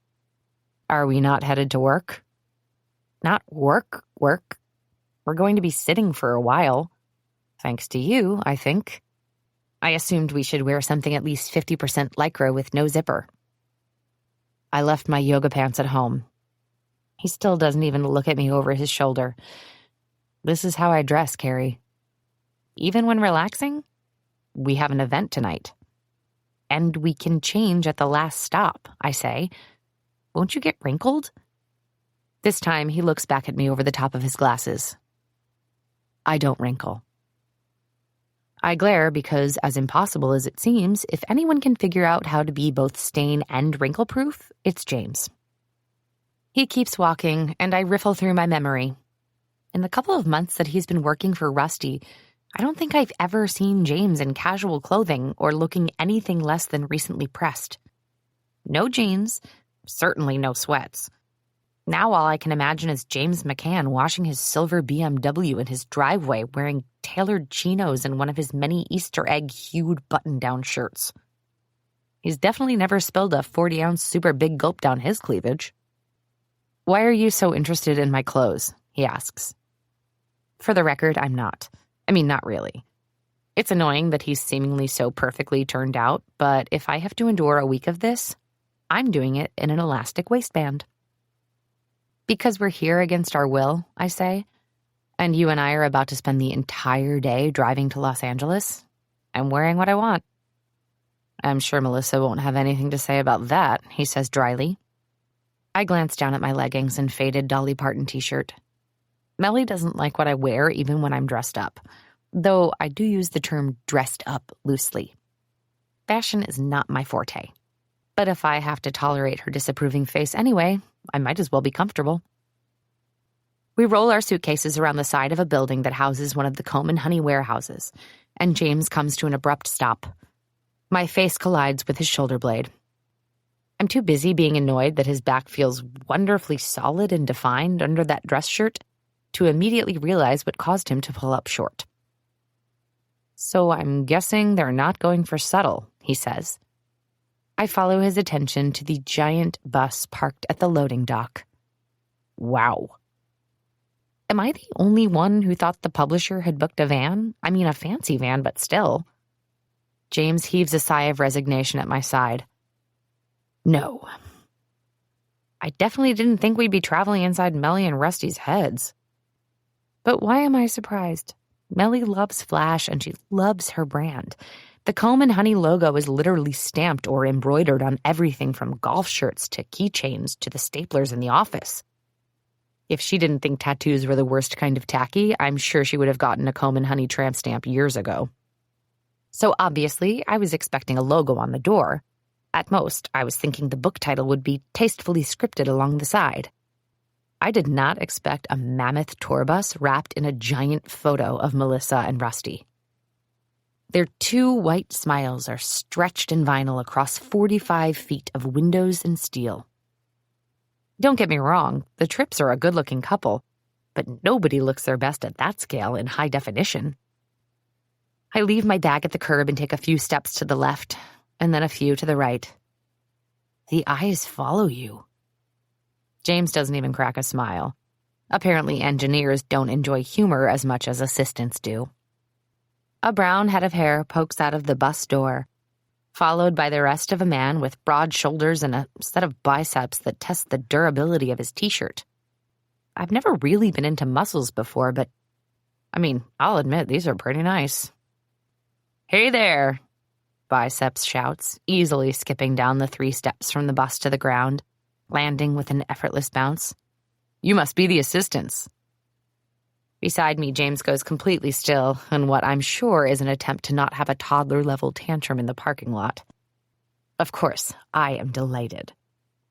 Speaker 3: Are we not headed to work? Not work. We're going to be sitting for a while. Thanks to you, I think. I assumed we should wear something at least 50% lycra with no zipper. I left my yoga pants at home. He still doesn't even look at me over his shoulder. This is how I dress, Carey. Even when relaxing, we have an event tonight. And we can change at the last stop, I say. Won't you get wrinkled? This time, he looks back at me over the top of his glasses. I don't wrinkle. I glare because, as impossible as it seems, if anyone can figure out how to be both stain and wrinkle-proof, it's James. He keeps walking, and I riffle through my memory. In the couple of months that he's been working for Rusty, I don't think I've ever seen James in casual clothing or looking anything less than recently pressed. No jeans, certainly no sweats. Now all I can imagine is James McCann washing his silver BMW in his driveway wearing tailored chinos and one of his many Easter egg-hued button-down shirts. He's definitely never spilled a 40-ounce super big gulp down his cleavage. "Why are you so interested in my clothes?" he asks. For the record, I'm not. I mean, not really. It's annoying that he's seemingly so perfectly turned out, but if I have to endure a week of this, I'm doing it in an elastic waistband. "Because we're here against our will," I say, "and you and I are about to spend the entire day driving to Los Angeles, I'm wearing what I want." "I'm sure Melissa won't have anything to say about that," he says dryly. I glance down at my leggings and faded Dolly Parton t-shirt. Melly doesn't like what I wear even when I'm dressed up, though I do use the term dressed up loosely. Fashion is not my forte, but if I have to tolerate her disapproving face anyway, I might as well be comfortable. We roll our suitcases around the side of a building that houses one of the Comb and Honey warehouses, and James comes to an abrupt stop. My face collides with his shoulder blade. I'm too busy being annoyed that his back feels wonderfully solid and defined under that dress shirt to immediately realize what caused him to pull up short. "So I'm guessing they're not going for subtle," he says. I follow his attention to the giant bus parked at the loading dock. Wow. Am I the only one who thought the publisher had booked a van? I mean, a fancy van, but still. James heaves a sigh of resignation at my side. No. I definitely didn't think we'd be traveling inside Melly and Rusty's heads. But why am I surprised? Melly loves Flash and she loves her brand. The Comb and Honey logo is literally stamped or embroidered on everything from golf shirts to keychains to the staplers in the office. If she didn't think tattoos were the worst kind of tacky, I'm sure she would have gotten a Comb and Honey tramp stamp years ago. So obviously, I was expecting a logo on the door. At most, I was thinking the book title would be tastefully scripted along the side. I did not expect a mammoth tour bus wrapped in a giant photo of Melissa and Rusty. Their two white smiles are stretched in vinyl across 45 feet of windows and steel. Don't get me wrong, the Tripps are a good-looking couple, but nobody looks their best at that scale in high definition. I leave my bag at the curb and take a few steps to the left, and then a few to the right. The eyes follow you. James doesn't even crack a smile. Apparently engineers don't enjoy humor as much as assistants do. A brown head of hair pokes out of the bus door, followed by the rest of a man with broad shoulders and a set of biceps that test the durability of his t-shirt. I've never really been into muscles before, but, I'll admit these are pretty nice. "Hey there," Biceps shouts, easily skipping down the 3 steps from the bus to the ground, landing with an effortless bounce. "You must be the assistants." Beside me, James goes completely still in what I'm sure is an attempt to not have a toddler-level tantrum in the parking lot. Of course, I am delighted.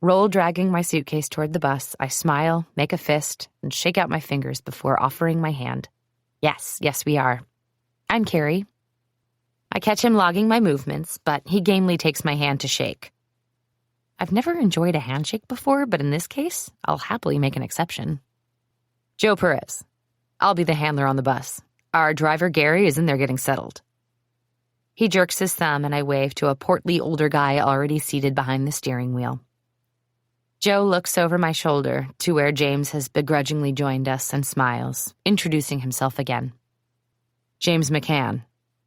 Speaker 3: Dragging my suitcase toward the bus, I smile, make a fist, and shake out my fingers before offering my hand. Yes, we are. I'm Carey. I catch him logging my movements, but he gamely takes my hand to shake. I've never enjoyed a handshake before, but in this case, I'll happily make an exception. "Joe Perez. I'll be the handler on the bus. Our driver, Gary, is in there getting settled." He jerks his thumb and I wave to a portly older guy already seated behind the steering wheel. Joe looks over my shoulder to where James has begrudgingly joined us and smiles, introducing himself again. "James McCann,"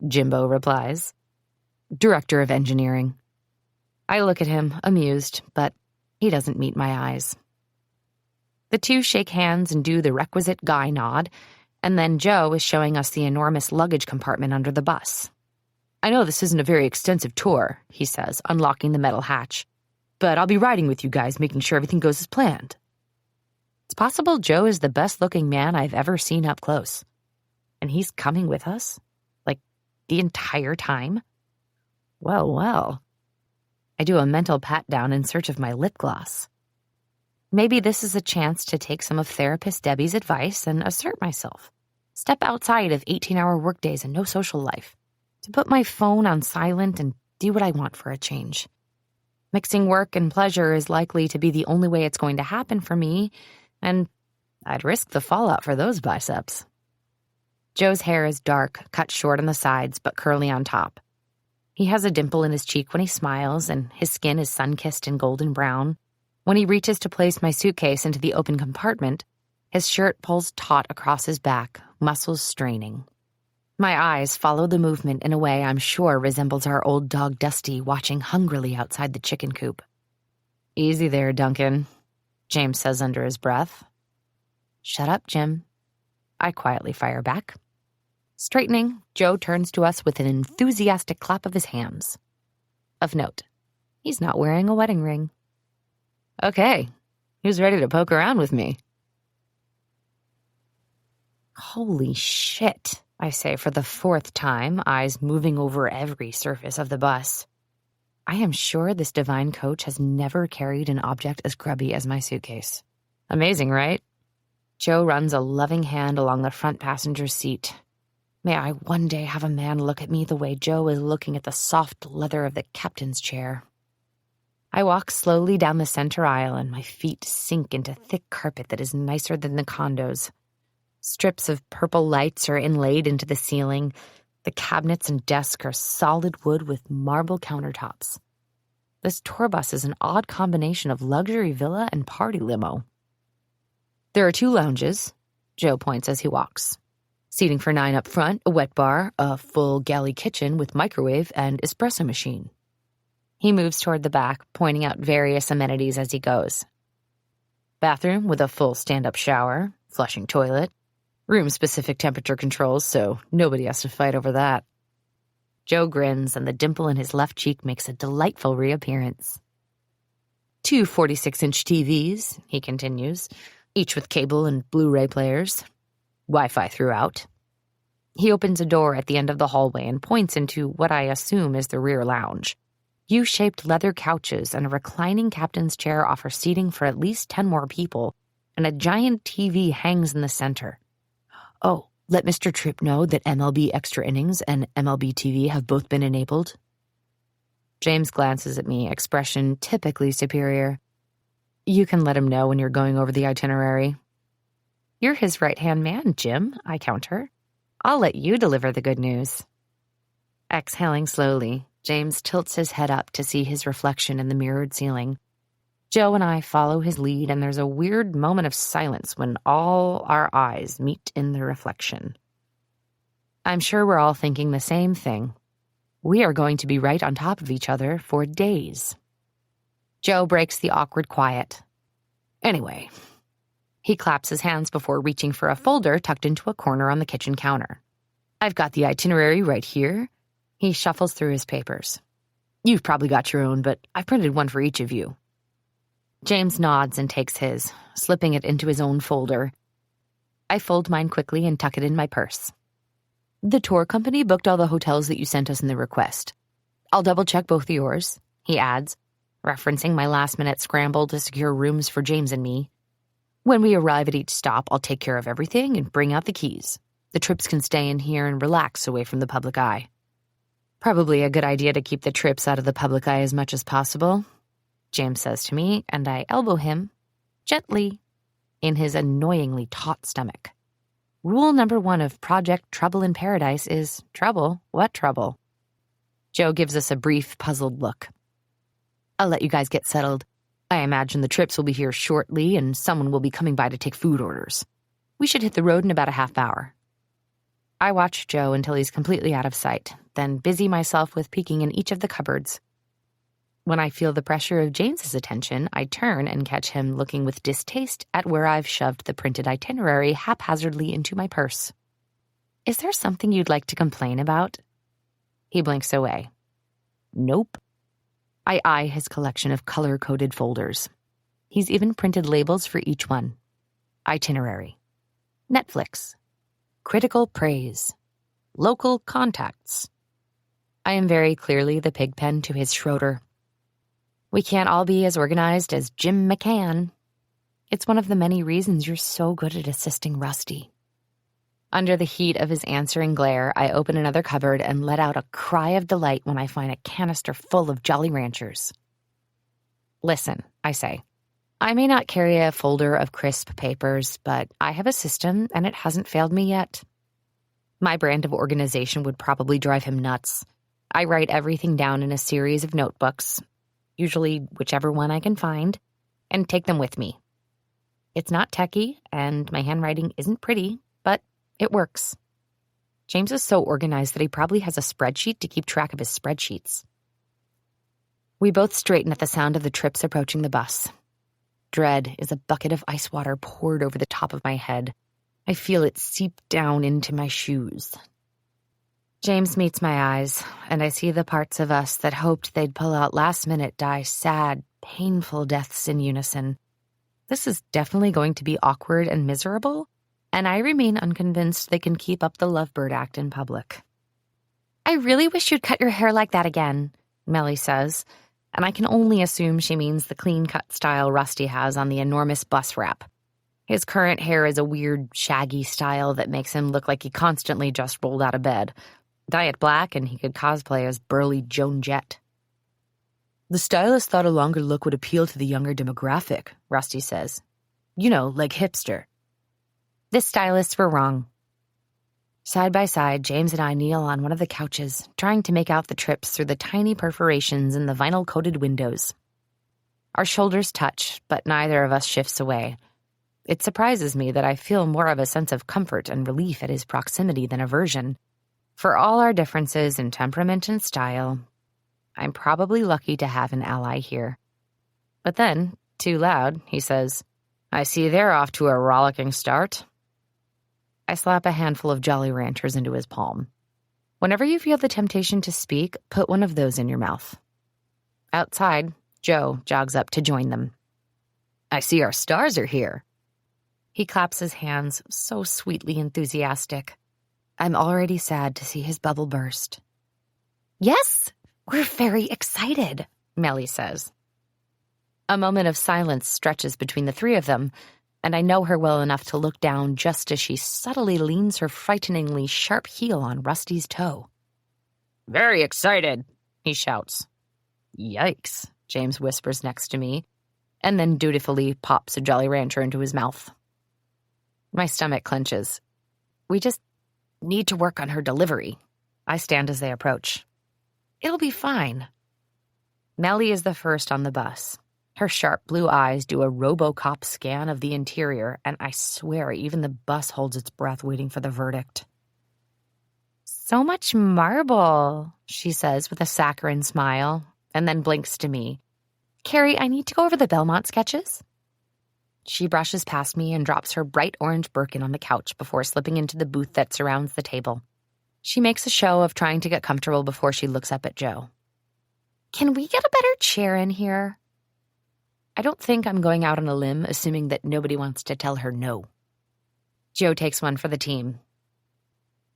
Speaker 3: Jimbo replies. "Director of Engineering." I look at him, amused, but he doesn't meet my eyes. The two shake hands and do the requisite guy nod, and then Joe is showing us the enormous luggage compartment under the bus. "I know this isn't a very extensive tour," he says, unlocking the metal hatch, "but I'll be riding with you guys, making sure everything goes as planned." It's possible Joe is the best-looking man I've ever seen up close. And he's coming with us? Like, the entire time? Well. I do a mental pat-down in search of my lip gloss. Maybe this is a chance to take some of therapist Debbie's advice and assert myself. step outside of 18-hour workdays and no social life, to put my phone on silent and do what I want for a change. Mixing work and pleasure is likely to be the only way it's going to happen for me, and I'd risk the fallout for those biceps. Joe's hair is dark, cut short on the sides, but curly on top. He has a dimple in his cheek when he smiles, and his skin is sun-kissed and golden brown. When he reaches to place my suitcase into the open compartment, his shirt pulls taut across his back, muscles straining. My eyes follow the movement in a way I'm sure resembles our old dog Dusty watching hungrily outside the chicken coop. "Easy there, Duncan," James says under his breath. "Shut up, Jim," I quietly fire back. Straightening, Joe turns to us with an enthusiastic clap of his hands. Of note, he's not wearing a wedding ring. "Okay, who's ready to poke around with me?" Holy shit, I say for the fourth time, eyes moving over every surface of the bus. I am sure this divine coach has never carried an object as grubby as my suitcase. Amazing, right? Joe runs a loving hand along the front passenger seat. May I one day have a man look at me the way Joe is looking at the soft leather of the captain's chair. I walk slowly down the center aisle and my feet sink into thick carpet that is nicer than the condos. Strips of purple lights are inlaid into the ceiling. The cabinets and desk are solid wood with marble countertops. This tour bus is an odd combination of luxury villa and party limo. There are 2 lounges, Joe points as he walks. Seating for 9 up front, a wet bar, a full galley kitchen with microwave and espresso machine. He moves toward the back, pointing out various amenities as he goes. Bathroom with a full stand-up shower, flushing toilet, room-specific temperature controls, so nobody has to fight over that. Joe grins, and the dimple in his left cheek makes a delightful reappearance. 2 46-inch TVs, he continues, each with cable and Blu-ray players. Wi-Fi throughout. He opens a door at the end of the hallway and points into what I assume is the rear lounge. U-shaped leather couches and a reclining captain's chair offer seating for at least 10 more people, and a giant TV hangs in the center. Oh, let Mr. Tripp know that MLB Extra Innings and MLB TV have both been enabled. James glances at me, expression typically superior. You can let him know when you're going over the itinerary. You're his right-hand man, Jim, I counter. I'll let you deliver the good news. Exhaling slowly, James tilts his head up to see his reflection in the mirrored ceiling. Joe and I follow his lead, and there's a weird moment of silence when all our eyes meet in the reflection. I'm sure we're all thinking the same thing. We are going to be right on top of each other for days. Joe breaks the awkward quiet. Anyway, he claps his hands before reaching for a folder tucked into a corner on the kitchen counter. I've got the itinerary right here. He shuffles through his papers. You've probably got your own, but I've printed one for each of you. James nods and takes his, slipping it into his own folder. I fold mine quickly and tuck it in my purse. The tour company booked all the hotels that you sent us in the request. I'll double-check both of yours, he adds, referencing my last-minute scramble to secure rooms for James and me. When we arrive at each stop, I'll take care of everything and bring out the keys. The Tripps can stay in here and relax away from the public eye. Probably a good idea to keep the Tripps out of the public eye as much as possible, James says to me, and I elbow him, gently, in his annoyingly taut stomach. Rule number 1 of Project Trouble in Paradise is trouble. What trouble? Joe gives us a brief, puzzled look. I'll let you guys get settled. I imagine the Tripps will be here shortly, and someone will be coming by to take food orders. We should hit the road in about a half hour. I watch Joe until he's completely out of sight, then busy myself with peeking in each of the cupboards. When I feel the pressure of James's attention, I turn and catch him looking with distaste at where I've shoved the printed itinerary haphazardly into my purse. Is there something you'd like to complain about? He blinks away. Nope. I eye his collection of color-coded folders. He's even printed labels for each one. Itinerary. Netflix. Critical praise. Local contacts. I am very clearly the pigpen to his Schroeder. We can't all be as organized as Jim McCann. It's one of the many reasons you're so good at assisting Rusty. Under the heat of his answering glare, I open another cupboard and let out a cry of delight when I find a canister full of Jolly Ranchers. Listen, I say. I may not carry a folder of crisp papers, but I have a system and it hasn't failed me yet. My brand of organization would probably drive him nuts. I write everything down in a series of notebooks, usually whichever one I can find, and take them with me. It's not techy, and my handwriting isn't pretty, but it works. James is so organized that he probably has a spreadsheet to keep track of his spreadsheets. We both straighten at the sound of the Tripps approaching the bus. Dread is a bucket of ice water poured over the top of my head. I feel it seep down into my shoes. James meets my eyes, and I see the parts of us that hoped they'd pull out last minute die sad, painful deaths in unison. This is definitely going to be awkward and miserable, and I remain unconvinced they can keep up the lovebird act in public. I really wish you'd cut your hair like that again, Melly says, and I can only assume she means the clean-cut style Rusty has on the enormous bus wrap. His current hair is a weird, shaggy style that makes him look like he constantly just rolled out of bed. Dye it black and he could cosplay as burly Joan Jett. The stylist thought a longer look would appeal to the younger demographic, Rusty says. You know, like hipster. The stylists were wrong. Side by side, James and I kneel on one of the couches, trying to make out the Tripps through the tiny perforations in the vinyl-coated windows. Our shoulders touch, but neither of us shifts away. It surprises me that I feel more of a sense of comfort and relief at his proximity than aversion. For all our differences in temperament and style, I'm probably lucky to have an ally here. But then, too loud, he says, I see they're off to a rollicking start. I slap a handful of Jolly Ranchers into his palm. Whenever you feel the temptation to speak, put one of those in your mouth. Outside, Joe jogs up to join them. I see our stars are here. He claps his hands, so sweetly enthusiastic. I'm already sad to see his bubble burst. Yes, we're very excited, Melly says. A moment of silence stretches between the three of them, and I know her well enough to look down just as she subtly leans her frighteningly sharp heel on Rusty's toe. Very excited, he shouts. Yikes, James whispers next to me, and then dutifully pops a Jolly Rancher into his mouth. My stomach clenches. We just need to work on her delivery. I stand as they approach. It'll be fine. Melly is the first on the bus. Her sharp blue eyes do a RoboCop scan of the interior, and I swear even the bus holds its breath waiting for the verdict. So much marble, she says with a saccharine smile, and then blinks to me. Carey, I need to go over the Belmont sketches. She brushes past me and drops her bright orange Birkin on the couch before slipping into the booth that surrounds the table. She makes a show of trying to get comfortable before she looks up at Joe. Can we get a better chair in here? I don't think I'm going out on a limb, assuming that nobody wants to tell her no. Joe takes one for the team.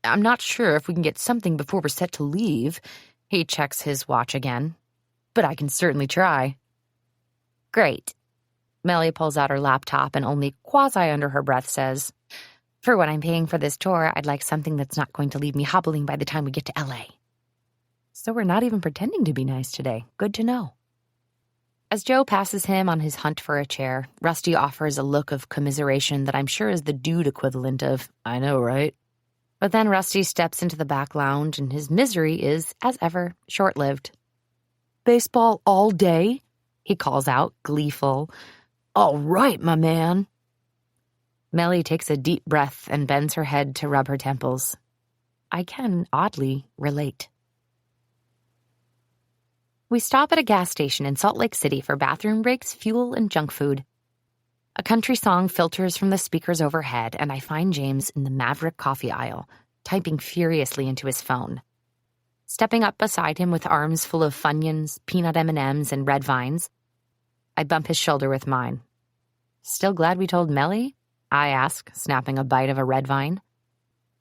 Speaker 3: I'm not sure if we can get something before we're set to leave. He checks his watch again. But I can certainly try. Great. Melly pulls out her laptop and only quasi under her breath says, For what I'm paying for this tour, I'd like something that's not going to leave me hobbling by the time we get to LA. So we're not even pretending to be nice today. Good to know. As Joe passes him on his hunt for a chair, Rusty offers a look of commiseration that I'm sure is the dude equivalent of, I know, right? But then Rusty steps into the back lounge and his misery is, as ever, short-lived. Baseball all day? He calls out, gleeful. All right, my man. Melly takes a deep breath and bends her head to rub her temples. I can, oddly, relate. We stop at a gas station in Salt Lake City for bathroom breaks, fuel, and junk food. A country song filters from the speakers overhead, and I find James in the Maverick coffee aisle, typing furiously into his phone. Stepping up beside him with arms full of Funyuns, peanut M&Ms, and red vines, I bump his shoulder with mine. Still glad we told Melly? I ask, snapping a bite of a red vine.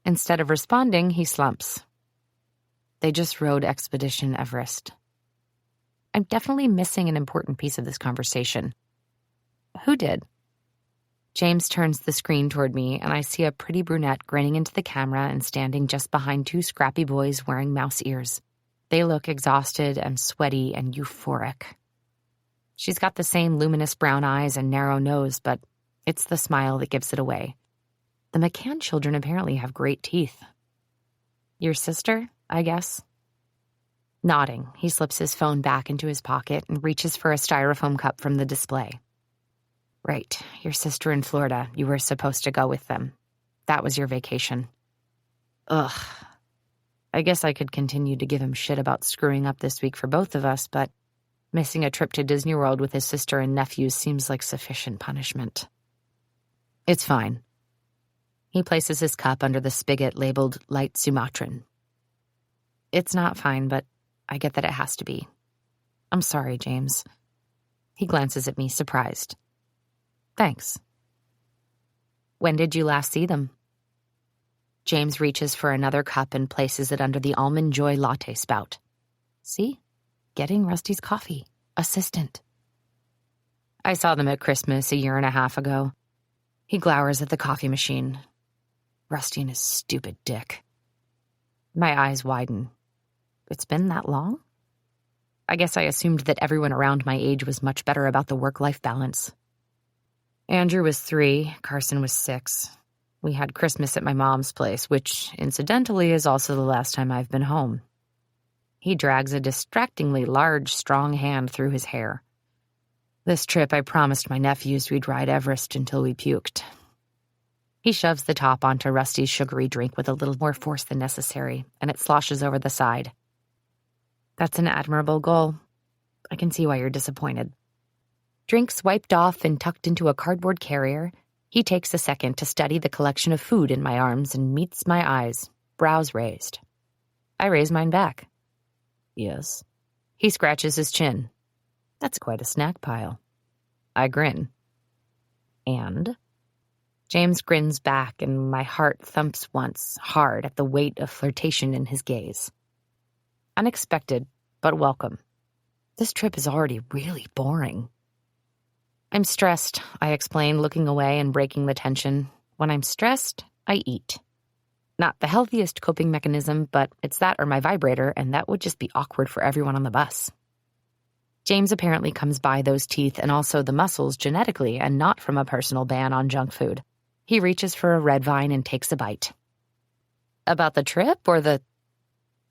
Speaker 3: Instead of responding, he slumps. They just rode Expedition Everest. I'm definitely missing an important piece of this conversation. Who did? James turns the screen toward me, and I see a pretty brunette grinning into the camera and standing just behind two scrappy boys wearing mouse ears. They look exhausted and sweaty and euphoric. She's got the same luminous brown eyes and narrow nose, but it's the smile that gives it away. The McCann children apparently have great teeth. Your sister, I guess? Nodding, he slips his phone back into his pocket and reaches for a styrofoam cup from the display. Right, your sister in Florida. You were supposed to go with them. That was your vacation. Ugh. I guess I could continue to give him shit about screwing up this week for both of us, but missing a trip to Disney World with his sister and nephews seems like sufficient punishment. It's fine. He places his cup under the spigot labeled light Sumatran. It's not fine, but I get that it has to be. I'm sorry, James. He glances at me, surprised. Thanks. When did you last see them? James reaches for another cup and places it under the Almond Joy latte spout. See? Getting Rusty's coffee. Assistant. I saw them at Christmas a year and a half ago. He glowers at the coffee machine. Rusty and his stupid dick. My eyes widen. It's been that long? I guess I assumed that everyone around my age was much better about the work-life balance. Andrew was 3, Carson was 6. We had Christmas at my mom's place, which, incidentally, is also the last time I've been home. He drags a distractingly large, strong hand through his hair. This trip, I promised my nephews we'd ride Everest until we puked. He shoves the top onto Rusty's sugary drink with a little more force than necessary, and it sloshes over the side. That's an admirable goal. I can see why you're disappointed. Drinks wiped off and tucked into a cardboard carrier, he takes a second to study the collection of food in my arms and meets my eyes, brows raised. I raise mine back. Yes. He scratches his chin. That's quite a snack pile. I grin. And? James grins back, and my heart thumps once, hard at the weight of flirtation in his gaze. Unexpected, but welcome. This trip is already really boring. I'm stressed, I explain, looking away and breaking the tension. When I'm stressed, I eat. Not the healthiest coping mechanism, but it's that or my vibrator, and that would just be awkward for everyone on the bus. James apparently comes by those teeth and also the muscles genetically and not from a personal ban on junk food. He reaches for a red vine and takes a bite. About the trip or the...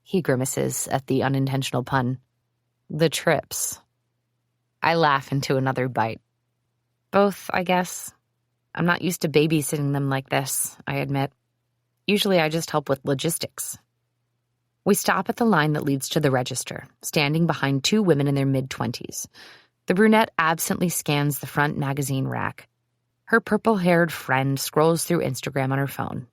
Speaker 3: He grimaces at the unintentional pun. The trips. I laugh into another bite. Both, I guess. I'm not used to babysitting them like this, I admit. Usually I just help with logistics. We stop at the line that leads to the register, standing behind 2 women in their mid-20s. The brunette absently scans the front magazine rack. Her purple-haired friend scrolls through Instagram on her phone.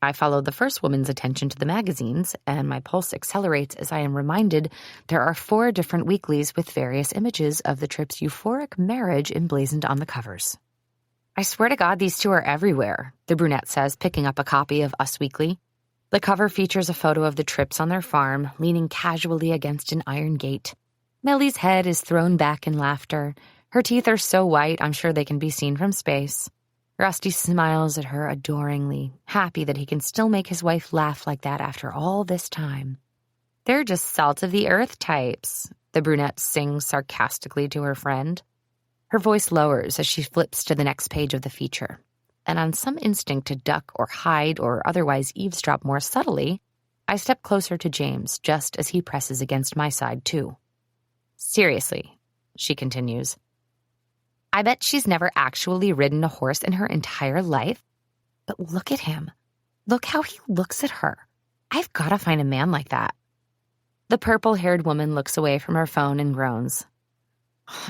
Speaker 3: I follow the first woman's attention to the magazines, and my pulse accelerates as I am reminded there are 4 different weeklies with various images of the trip's euphoric marriage emblazoned on the covers. I swear to God these 2 are everywhere, the brunette says, picking up a copy of Us Weekly. The cover features a photo of the Tripps on their farm, leaning casually against an iron gate. Millie's head is thrown back in laughter. Her teeth are so white, I'm sure they can be seen from space. Rusty smiles at her adoringly, happy that he can still make his wife laugh like that after all this time. They're just salt-of-the-earth types, the brunette sings sarcastically to her friend. Her voice lowers as she flips to the next page of the feature, and on some instinct to duck or hide or otherwise eavesdrop more subtly, I step closer to James just as he presses against my side too. Seriously, she continues. I bet she's never actually ridden a horse in her entire life. But look at him. Look how he looks at her. I've got to find a man like that. The purple-haired woman looks away from her phone and groans.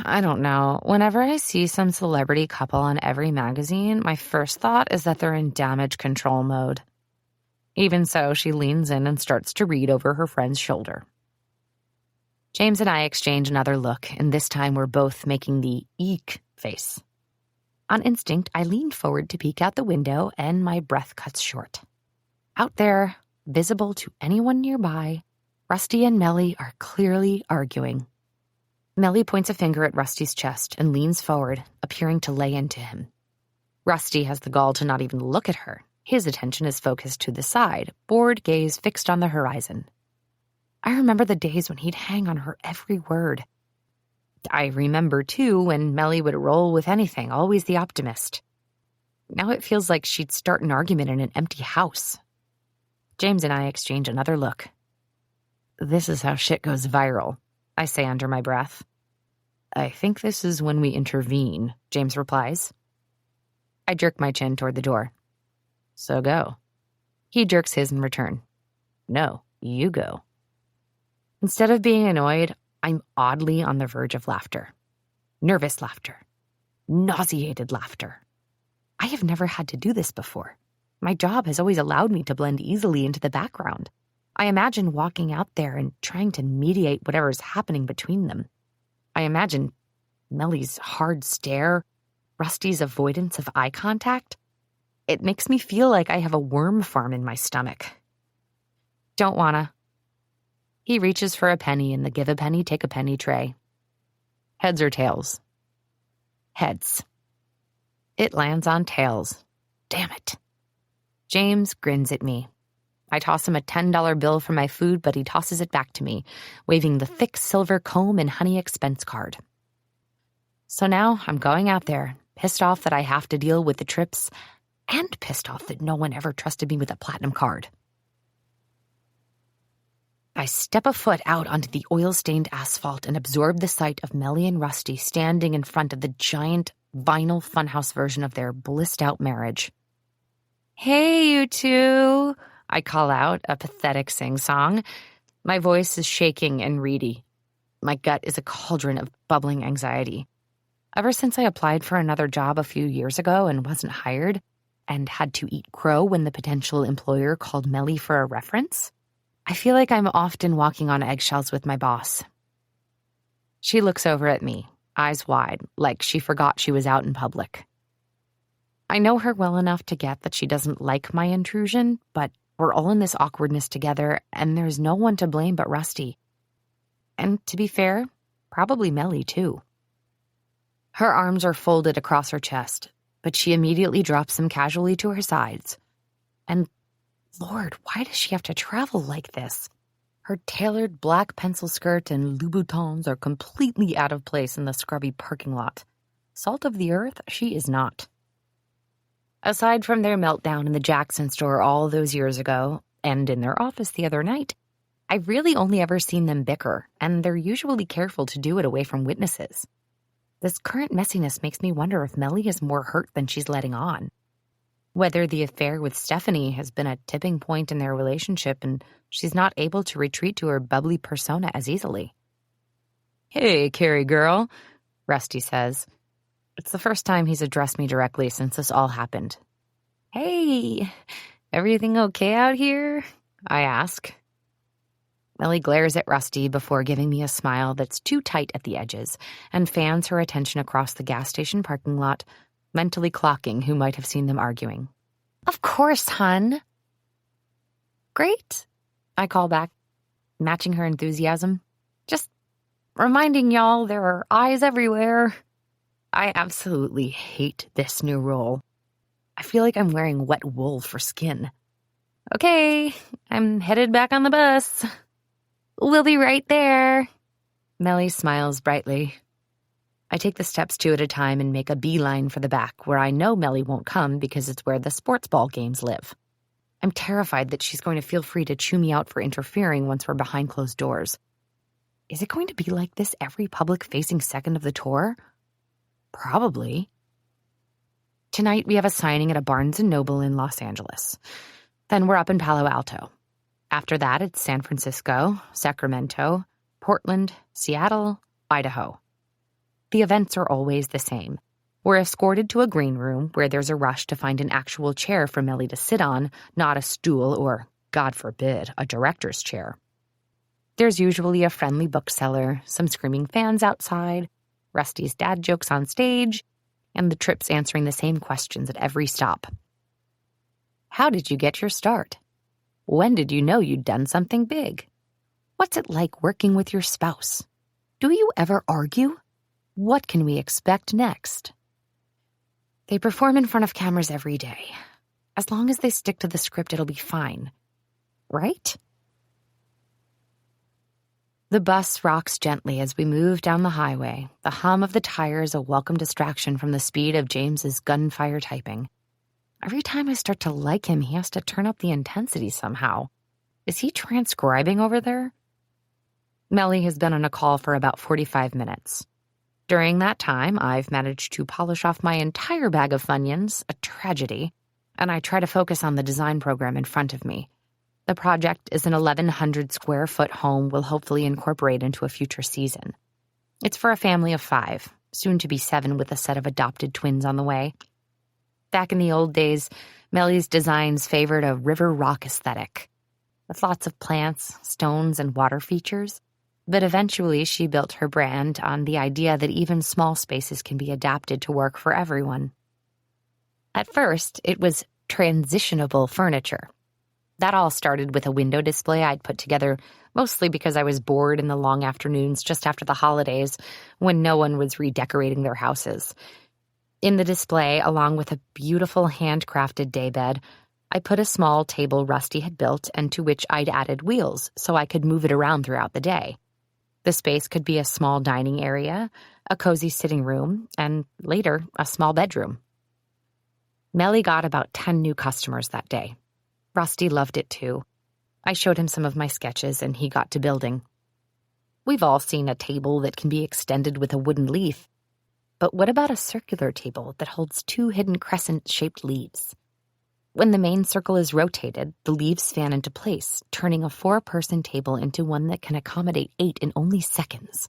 Speaker 3: I don't know. Whenever I see some celebrity couple on every magazine, my first thought is that they're in damage control mode. Even so, she leans in and starts to read over her friend's shoulder. James and I exchange another look, and this time we're both making the eek face. On instinct, I lean forward to peek out the window, and my breath cuts short. Out there, visible to anyone nearby, Rusty and Mellie are clearly arguing. Mellie points a finger at Rusty's chest and leans forward, appearing to lay into him. Rusty has the gall to not even look at her. His attention is focused to the side, bored gaze fixed on the horizon. I remember the days when he'd hang on her every word. I remember, too, when Melly would roll with anything, always the optimist. Now it feels like she'd start an argument in an empty house. James and I exchange another look. "This is how shit goes viral," I say under my breath. "I think this is when we intervene," James replies. I jerk my chin toward the door. "So go." He jerks his in return. "No, you go." Instead of being annoyed, I'm oddly on the verge of laughter. Nervous laughter. Nauseated laughter. I have never had to do this before. My job has always allowed me to blend easily into the background. I imagine walking out there and trying to mediate whatever's happening between them. I imagine Melly's hard stare, Rusty's avoidance of eye contact. It makes me feel like I have a worm farm in my stomach. "Don't wanna." He reaches for a penny in the give a penny, take a penny tray. "Heads or tails?" "Heads." It lands on tails. Damn it. James grins at me. I toss him a $10 bill for my food, but he tosses it back to me, waving the thick silver comb and honey expense card. So now I'm going out there, pissed off that I have to deal with the Tripps, and pissed off that no one ever trusted me with a platinum card. I step a foot out onto the oil-stained asphalt and absorb the sight of Melly and Rusty standing in front of the giant vinyl funhouse version of their blissed-out marriage. "Hey, you two," I call out, a pathetic sing-song. My voice is shaking and reedy. My gut is a cauldron of bubbling anxiety. Ever since I applied for another job a few years ago and wasn't hired, and had to eat crow when the potential employer called Melly for a reference, I feel like I'm often walking on eggshells with my boss. She looks over at me, eyes wide, like she forgot she was out in public. I know her well enough to get that she doesn't like my intrusion, but we're all in this awkwardness together, and there's no one to blame but Rusty. And to be fair, probably Melly, too. Her arms are folded across her chest, but she immediately drops them casually to her sides. And, Lord, why does she have to travel like this? Her tailored black pencil skirt and Louboutins are completely out of place in the scrubby parking lot. Salt of the earth, she is not. Aside from their meltdown in the Jackson store all those years ago, and in their office the other night, I've really only ever seen them bicker, and they're usually careful to do it away from witnesses. This current messiness makes me wonder if Melly is more hurt than she's letting on. Whether the affair with Stephanie has been a tipping point in their relationship and she's not able to retreat to her bubbly persona as easily. "Hey, Carey girl," Rusty says. It's the first time he's addressed me directly since this all happened. "Hey, everything okay out here?" I ask. Melly glares at Rusty before giving me a smile that's too tight at the edges and fans her attention across the gas station parking lot, mentally clocking who might have seen them arguing. "Of course, hun." "Great," I call back, matching her enthusiasm. "Just reminding y'all there are eyes everywhere." I absolutely hate this new role. I feel like I'm wearing wet wool for skin. "Okay, I'm headed back on the bus." "We'll be right there." Melly smiles brightly. I take the steps two at a time and make a beeline for the back, where I know Melly won't come because it's where the sports ball games live. I'm terrified that she's going to feel free to chew me out for interfering once we're behind closed doors. Is it going to be like this every public-facing second of the tour? Probably. Tonight we have a signing at a Barnes & Noble in Los Angeles. Then we're up in Palo Alto. After that, it's San Francisco, Sacramento, Portland, Seattle, Idaho. The events are always the same. We're escorted to a green room where there's a rush to find an actual chair for Melly to sit on, not a stool or, God forbid, a director's chair. There's usually a friendly bookseller, some screaming fans outside, Rusty's dad jokes on stage, and the Tripps answering the same questions at every stop. How did you get your start? When did you know you'd done something big? What's it like working with your spouse? Do you ever argue? What can we expect next? They perform in front of cameras every day. As long as they stick to the script, it'll be fine. Right? The bus rocks gently as we move down the highway, the hum of the tires a welcome distraction from the speed of James's gunfire typing. Every time I start to like him, he has to turn up the intensity somehow. Is he transcribing over there? Melly has been on a call for about 45 minutes. During that time, I've managed to polish off my entire bag of Funyuns, a tragedy, and I try to focus on the design program in front of me. The project is an 1,100-square-foot home we'll hopefully incorporate into a future season. It's for a family of 5, soon to be 7 with a set of adopted twins on the way. Back in the old days, Melly's designs favored a river rock aesthetic, with lots of plants, stones, and water features. But eventually she built her brand on the idea that even small spaces can be adapted to work for everyone. At first, it was transitionable furniture. That all started with a window display I'd put together, mostly because I was bored in the long afternoons just after the holidays when no one was redecorating their houses. In the display, along with a beautiful handcrafted daybed, I put a small table Rusty had built and to which I'd added wheels so I could move it around throughout the day. The space could be a small dining area, a cozy sitting room, and later, a small bedroom. Melly got about 10 new customers that day. Rusty loved it too. I showed him some of my sketches and he got to building. We've all seen a table that can be extended with a wooden leaf. But what about a circular table that holds 2 hidden crescent-shaped leaves? When the main circle is rotated, the leaves fan into place, turning a 4-person table into one that can accommodate 8 in only seconds.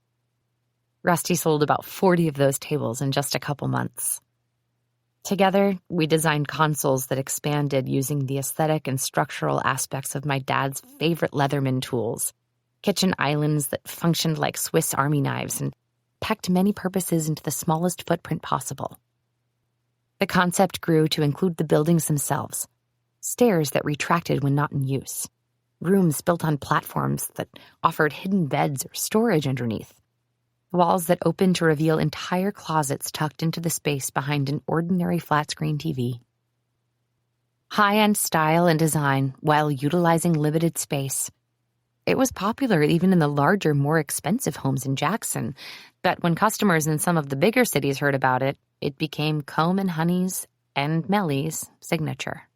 Speaker 3: Rusty sold about 40 of those tables in just a couple months. Together, we designed consoles that expanded using the aesthetic and structural aspects of my dad's favorite Leatherman tools, kitchen islands that functioned like Swiss Army knives and packed many purposes into the smallest footprint possible. The concept grew to include the buildings themselves, stairs that retracted when not in use, rooms built on platforms that offered hidden beds or storage underneath, walls that opened to reveal entire closets tucked into the space behind an ordinary flat-screen TV. High-end style and design while utilizing limited space. It was popular even in the larger, more expensive homes in Jackson, but when customers in some of the bigger cities heard about it, it became Comb and Honey's and Melly's signature.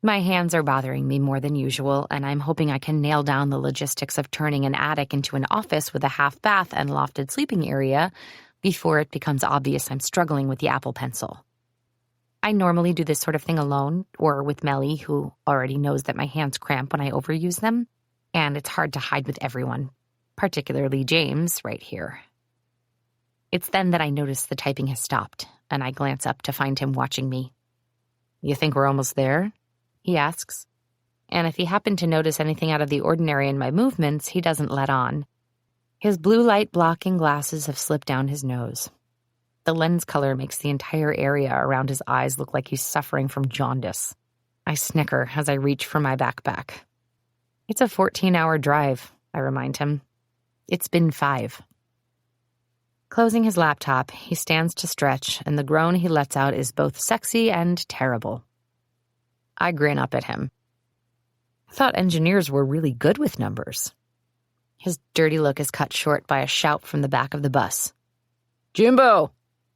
Speaker 3: My hands are bothering me more than usual, and I'm hoping I can nail down the logistics of turning an attic into an office with a half bath and lofted sleeping area before it becomes obvious I'm struggling with the Apple Pencil. I normally do this sort of thing alone, or with Melly, who already knows that my hands cramp when I overuse them, and it's hard to hide with everyone, particularly James right here. It's then that I notice the typing has stopped, and I glance up to find him watching me. "You think we're almost there?" he asks. And if he happened to notice anything out of the ordinary in my movements, he doesn't let on. His blue light blocking glasses have slipped down his nose. The lens color makes the entire area around his eyes look like he's suffering from jaundice. I snicker as I reach for my backpack. It's a 14-hour drive, I remind him. It's been 5. Closing his laptop, he stands to stretch, and the groan he lets out is both sexy and terrible. I grin up at him. I thought engineers were really good with numbers. His dirty look is cut short by a shout from the back of the bus. "Jimbo,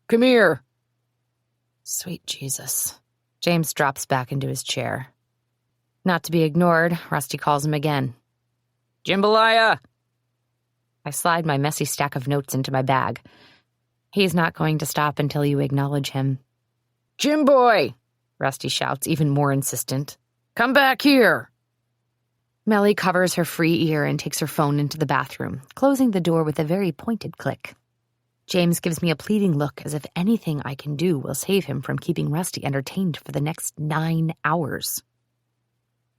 Speaker 3: come here." Sweet Jesus. James drops back into his chair. Not to be ignored, Rusty calls him again. "Jambalaya!" I slide my messy stack of notes into my bag. He's not going to stop until you acknowledge him. "Jimboy!" Rusty shouts, even more insistent. "Come back here!" Melly covers her free ear and takes her phone into the bathroom, closing the door with a very pointed click. James gives me a pleading look as if anything I can do will save him from keeping Rusty entertained for the next 9 hours.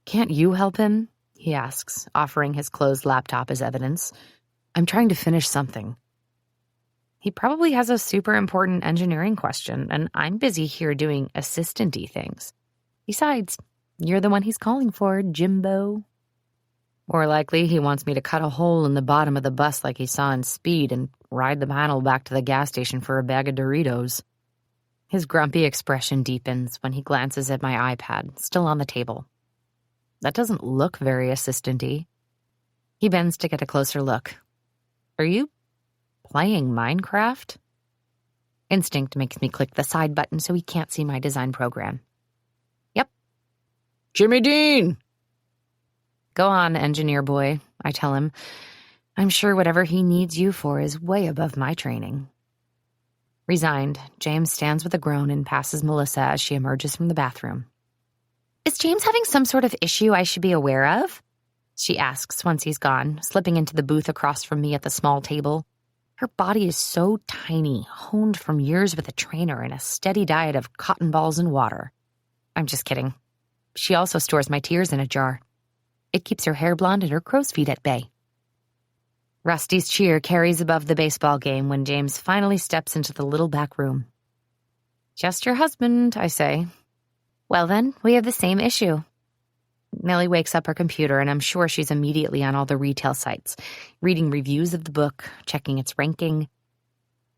Speaker 3: "Can't you help him?" he asks, offering his closed laptop as evidence. "I'm trying to finish something." He probably has a super important engineering question, and I'm busy here doing assistant-y things. Besides, you're the one he's calling for, Jimbo. More likely, he wants me to cut a hole in the bottom of the bus like he saw in Speed and ride the panel back to the gas station for a bag of Doritos. His grumpy expression deepens when he glances at my iPad, still on the table. That doesn't look very assistant-y. He bends to get a closer look. Are you playing Minecraft? Instinct makes me click the side button so he can't see my design program. Yep. Jimmy Dean! Go on, engineer boy, I tell him. I'm sure whatever he needs you for is way above my training. Resigned, James stands with a groan and passes Melissa as she emerges from the bathroom. Is James having some sort of issue I should be aware of? She asks once he's gone, slipping into the booth across from me at the small table. Her body is so tiny, honed from years with a trainer and a steady diet of cotton balls and water. I'm just kidding. She also stores my tears in a jar. It keeps her hair blonde and her crow's feet at bay. Rusty's cheer carries above the baseball game when James finally steps into the little back room. Just your husband, I say. Well then, we have the same issue. Millie wakes up her computer, and I'm sure she's immediately on all the retail sites, reading reviews of the book, checking its ranking.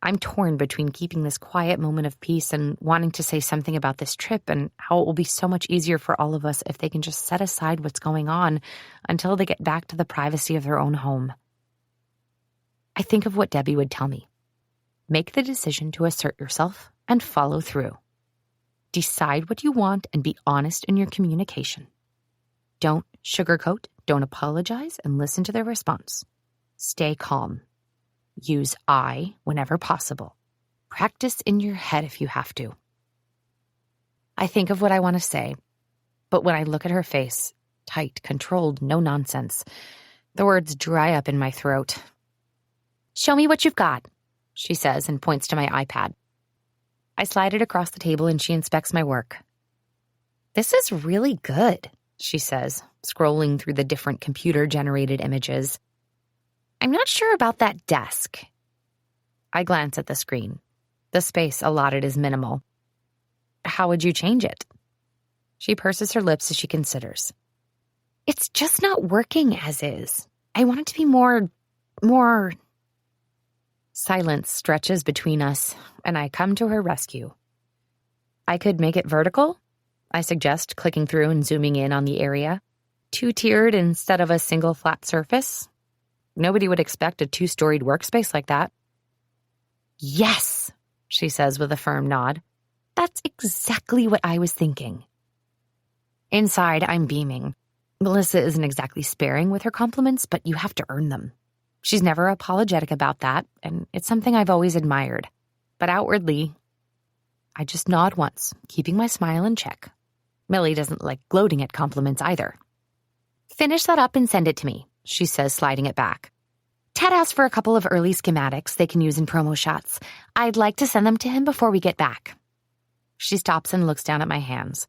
Speaker 3: I'm torn between keeping this quiet moment of peace and wanting to say something about this trip and how it will be so much easier for all of us if they can just set aside what's going on until they get back to the privacy of their own home. I think of what Debbie would tell me. Make the decision to assert yourself and follow through. Decide what you want and be honest in your communication. Don't sugarcoat, don't apologize, and listen to their response. Stay calm. Use I whenever possible. Practice in your head if you have to. I think of what I want to say, but when I look at her face, tight, controlled, no nonsense, the words dry up in my throat. Show me what you've got, she says and points to my iPad. I slide it across the table and she inspects my work. This is really good, she says, scrolling through the different computer-generated images. I'm not sure about that desk. I glance at the screen. The space allotted is minimal. How would you change it? She purses her lips as she considers. It's just not working as is. I want it to be more... Silence stretches between us, and I come to her rescue. I could make it vertical, I suggest, clicking through and zooming in on the area. 2-tiered instead of a single flat surface. Nobody would expect a 2-storied workspace like that. Yes, she says with a firm nod. That's exactly what I was thinking. Inside, I'm beaming. Melissa isn't exactly sparing with her compliments, but you have to earn them. She's never apologetic about that, and it's something I've always admired. But outwardly, I just nod once, keeping my smile in check. Millie doesn't like gloating at compliments either. Finish that up and send it to me, she says, sliding it back. Ted asked for a couple of early schematics they can use in promo shots. I'd like to send them to him before we get back. She stops and looks down at my hands.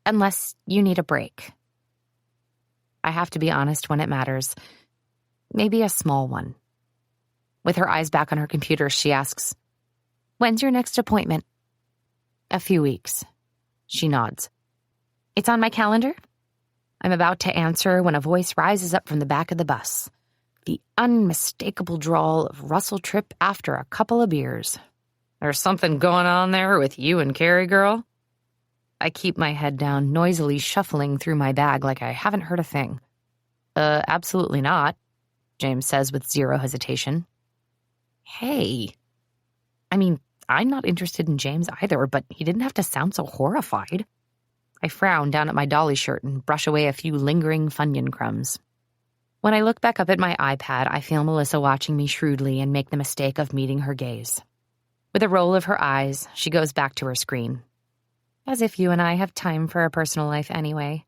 Speaker 3: Unless you need a break. I have to be honest when it matters. Maybe a small one. With her eyes back on her computer, she asks, When's your next appointment? A few weeks. She nods. It's on my calendar? I'm about to answer when a voice rises up from the back of the bus. The unmistakable drawl of Russell Tripp after a couple of beers. There's something going on there with you and Carey, girl? I keep my head down, noisily shuffling through my bag like I haven't heard a thing. Absolutely not, James says with zero hesitation. Hey. I mean, I'm not interested in James either, but he didn't have to sound so horrified. I frown down at my dolly shirt and brush away a few lingering Funyun crumbs. When I look back up at my iPad, I feel Melissa watching me shrewdly and make the mistake of meeting her gaze. With a roll of her eyes, she goes back to her screen. As if you and I have time for a personal life anyway.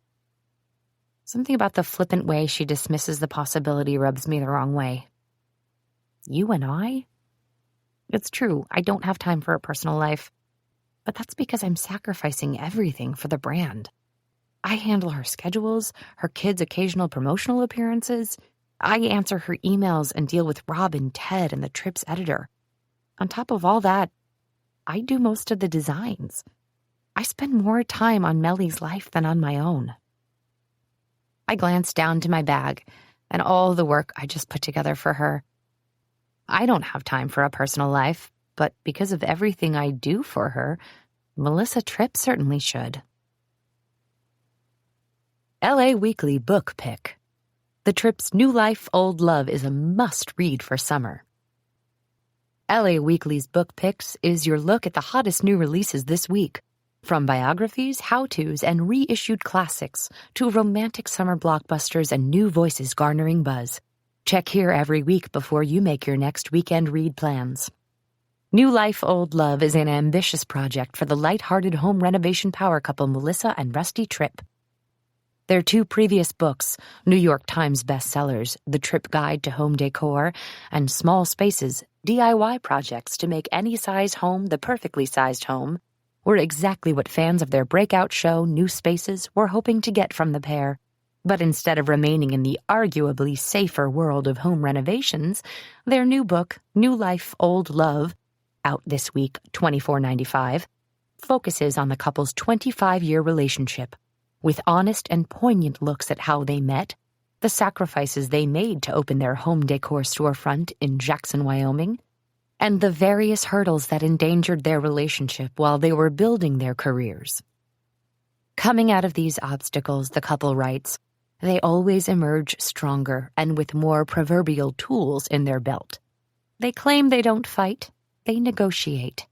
Speaker 3: Something about the flippant way she dismisses the possibility rubs me the wrong way. You and I? It's true, I don't have time for a personal life. But that's because I'm sacrificing everything for the brand. I handle her schedules, her kids' occasional promotional appearances. I answer her emails and deal with Rob and Ted and the Tripp's editor. On top of all that, I do most of the designs. I spend more time on Mellie's life than on my own. I glance down to my bag and all the work I just put together for her. I don't have time for a personal life, but because of everything I do for her, Melissa Tripp certainly should. LA Weekly Book Pick. The Tripp's New Life, Old Love is a must-read for summer. LA Weekly's Book Picks is your look at the hottest new releases this week. From biographies, how-tos, and reissued classics to romantic summer blockbusters and new voices garnering buzz. Check here every week before you make your next weekend read plans. New Life, Old Love is an ambitious project for the light-hearted home renovation power couple Melissa and Rusty Tripp. Their two previous books, New York Times bestsellers, The Tripp Guide to Home Decor, and Small Spaces, DIY projects to make any size home the perfectly sized home, were exactly what fans of their breakout show, New Spaces, were hoping to get from the pair. But instead of remaining in the arguably safer world of home renovations, their new book, New Life, Old Love, out this week, $24.95, focuses on the couple's 25-year relationship, with honest and poignant looks at how they met, the sacrifices they made to open their home decor storefront in Jackson, Wyoming, and the various hurdles that endangered their relationship while they were building their careers. Coming out of these obstacles, the couple writes, they always emerge stronger and with more proverbial tools in their belt. They claim they don't fight, they negotiate.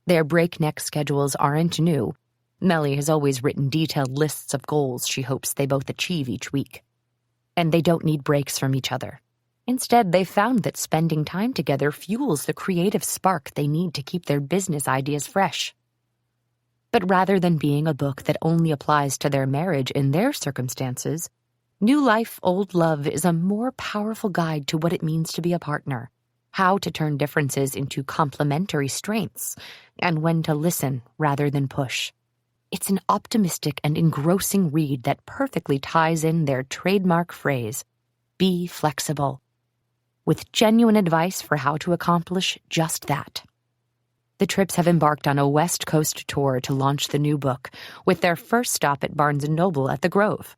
Speaker 3: Their breakneck schedules aren't new. Mellie has always written detailed lists of goals she hopes they both achieve each week. And they don't need breaks from each other. Instead, they've found that spending time together fuels the creative spark they need to keep their business ideas fresh. But rather than being a book that only applies to their marriage in their circumstances, New Life, Old Love is a more powerful guide to what it means to be a partner, how to turn differences into complementary strengths, and when to listen rather than push. It's an optimistic and engrossing read that perfectly ties in their trademark phrase, be flexible, with genuine advice for how to accomplish just that. The Tripps have embarked on a West Coast tour to launch the new book, with their first stop at Barnes & Noble at the Grove.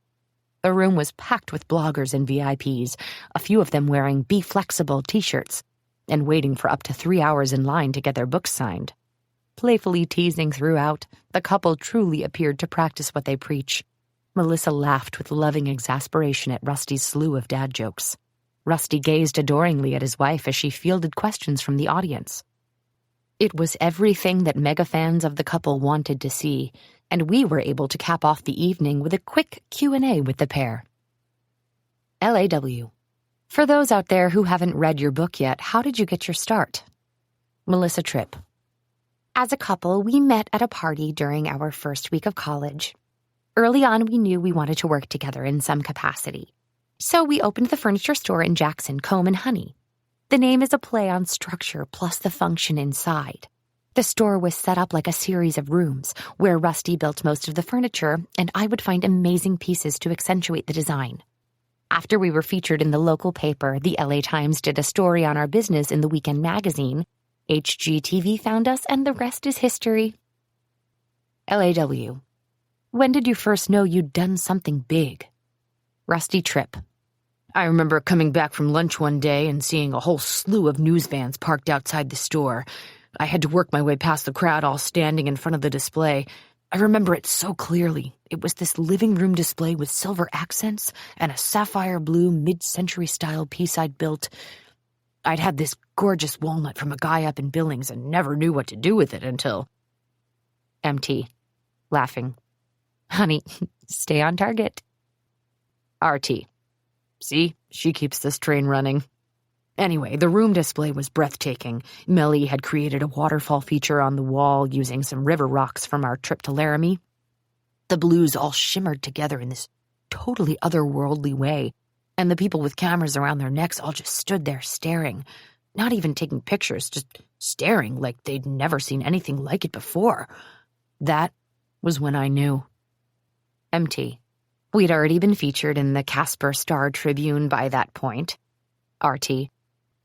Speaker 3: The room was packed with bloggers and VIPs, a few of them wearing Be Flexible t-shirts, and waiting for up to 3 hours in line to get their books signed. Playfully teasing throughout, the couple truly appeared to practice what they preach. Melissa laughed with loving exasperation at Rusty's slew of dad jokes. Rusty gazed adoringly at his wife as she fielded questions from the audience. It was everything that mega fans of the couple wanted to see, and we were able to cap off the evening with a quick Q&A with the pair. LAW. For those out there who haven't read your book yet, how did you get your start? Melissa Tripp. As a couple, we met at a party during our first week of college. Early on, we knew we wanted to work together in some capacity. So we opened the furniture store in Jackson, Comb & Honey. The name is a play on structure plus the function inside. The store was set up like a series of rooms, where Rusty built most of the furniture, and I would find amazing pieces to accentuate the design. After we were featured in the local paper, the LA Times did a story on our business in the weekend magazine. HGTV found us, and the rest is history. LAW. When did you first know you'd done something big? Rusty Tripp. I remember coming back from lunch one day and seeing a whole slew of news vans parked outside the store. I had to work my way past the crowd all standing in front of the display. I remember it so clearly. It was this living room display with silver accents and a sapphire blue mid-century style piece I'd built. I'd had this gorgeous walnut from a guy up in Billings and never knew what to do with it until... MT. Laughing. Honey, stay on target. RT. See, she keeps this train running. Anyway, the room display was breathtaking. Mellie had created a waterfall feature on the wall using some river rocks from our trip to Laramie. The blues all shimmered together in this totally otherworldly way, and the people with cameras around their necks all just stood there staring, not even taking pictures, just staring like they'd never seen anything like it before. That was when I knew. MT. We'd already been featured in the Casper Star Tribune by that point. RT.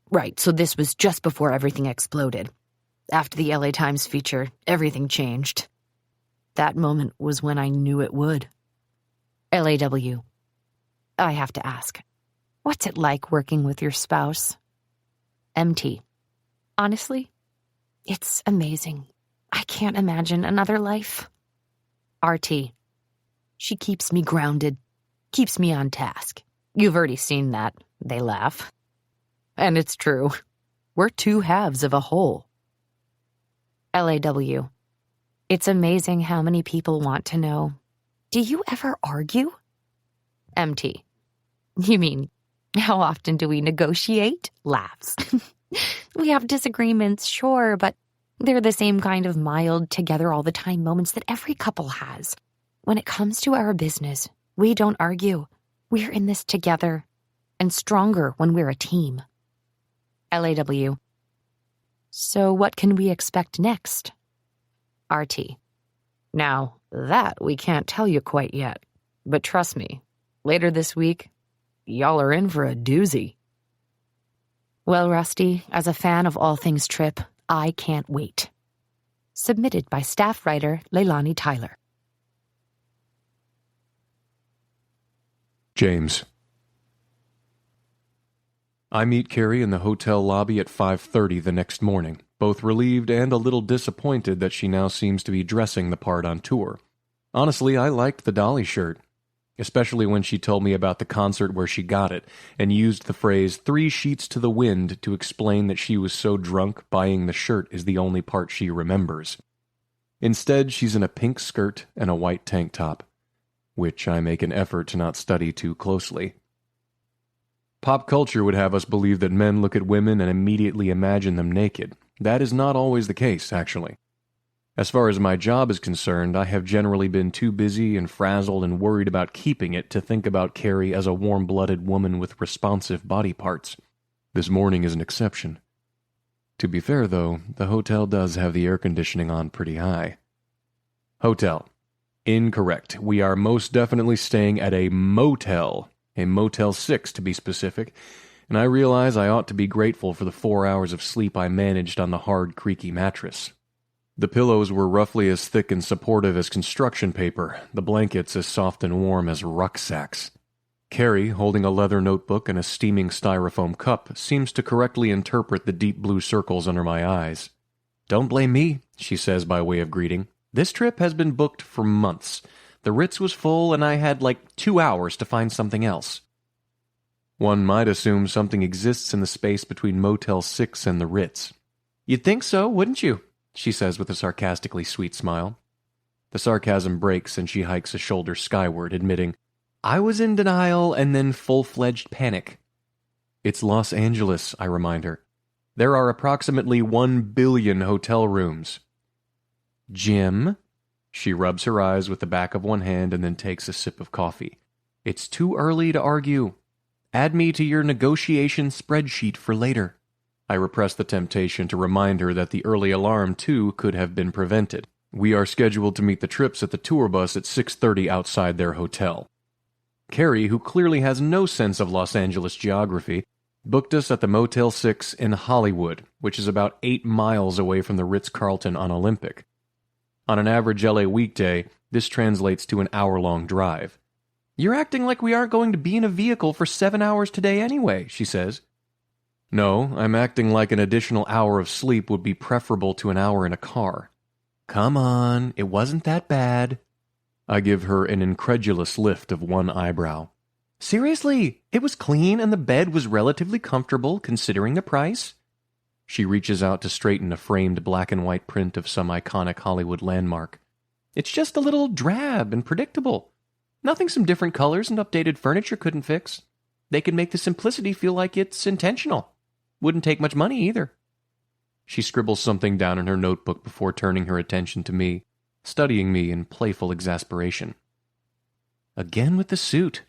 Speaker 3: Right, so this was just before everything exploded. After the LA Times feature, everything changed. That moment was when I knew it would. LAW. I have to ask, what's it like working with your spouse? MT. Honestly, It's amazing. I can't imagine another life. RT. She keeps me grounded, keeps me on task. You've already seen that. They laugh. And it's true. We're two halves of a whole. LAW. It's amazing how many people want to know, do you ever argue? MT. You mean, how often do we negotiate? Laughs. We have disagreements, sure, but they're the same kind of mild, together-all-the-time moments that every couple has. When it comes to our business, we don't argue. We're in this together, and stronger when we're a team. LAW. So what can we expect next? RT. Now, that we can't tell you quite yet, but trust me, later this week, y'all are in for a doozy. Well, Rusty, as a fan of all things Tripp, I can't wait. Submitted by staff writer Leilani Tyler.
Speaker 1: James. I meet Carey in the hotel lobby at 5:30 the next morning, both relieved and a little disappointed that she now seems to be dressing the part on tour. Honestly, I liked the Dolly shirt, especially when she told me about the concert where she got it and used the phrase 3 sheets to the wind to explain that she was so drunk buying the shirt is the only part she remembers. Instead, she's in a pink skirt and a white tank top, which I make an effort to not study too closely. Pop culture would have us believe that men look at women and immediately imagine them naked. That is not always the case, actually. As far as my job is concerned, I have generally been too busy and frazzled and worried about keeping it to think about Carey as a warm-blooded woman with responsive body parts. This morning is an exception. To be fair, though, the hotel does have the air conditioning on pretty high. Hotel. Incorrect. We are most definitely staying at a motel. A Motel 6 to be specific, and I realize I ought to be grateful for the 4 hours of sleep I managed on the hard, creaky mattress. The pillows were roughly as thick and supportive as construction paper, the blankets as soft and warm as rucksacks. Carey, holding a leather notebook and a steaming styrofoam cup, seems to correctly interpret the deep blue circles under my eyes. "Don't blame me," she says by way of greeting. "This trip has been booked for months. The Ritz was full, and I had 2 hours to find something else." One might assume something exists in the space between Motel 6 and the Ritz. "You'd think so, wouldn't you?" she says with a sarcastically sweet smile. The sarcasm breaks, and she hikes a shoulder skyward, admitting, "I was in denial and then full-fledged panic." "It's Los Angeles," I remind her. "There are approximately 1 billion hotel rooms." "Jim?" She rubs her eyes with the back of one hand and then takes a sip of coffee. "It's too early to argue. Add me to your negotiation spreadsheet for later." I repress the temptation to remind her that the early alarm, too, could have been prevented. We are scheduled to meet the Tripps at the tour bus at 6:30 outside their hotel. Carey, who clearly has no sense of Los Angeles geography, booked us at the Motel 6 in Hollywood, which is about 8 miles away from the Ritz-Carlton on Olympic. On an average LA weekday, this translates to an hour-long drive. "You're acting like we aren't going to be in a vehicle for 7 hours today anyway," she says. "No, I'm acting like an additional hour of sleep would be preferable to an hour in a car." "Come on, it wasn't that bad." I give her an incredulous lift of one eyebrow. "Seriously, it was clean and the bed was relatively comfortable considering the price." She reaches out to straighten a framed black and white print of some iconic Hollywood landmark. "It's just a little drab and predictable. Nothing some different colors and updated furniture couldn't fix. They could make the simplicity feel like it's intentional. Wouldn't take much money either." She scribbles something down in her notebook before turning her attention to me, studying me in playful exasperation. "Again with the suit.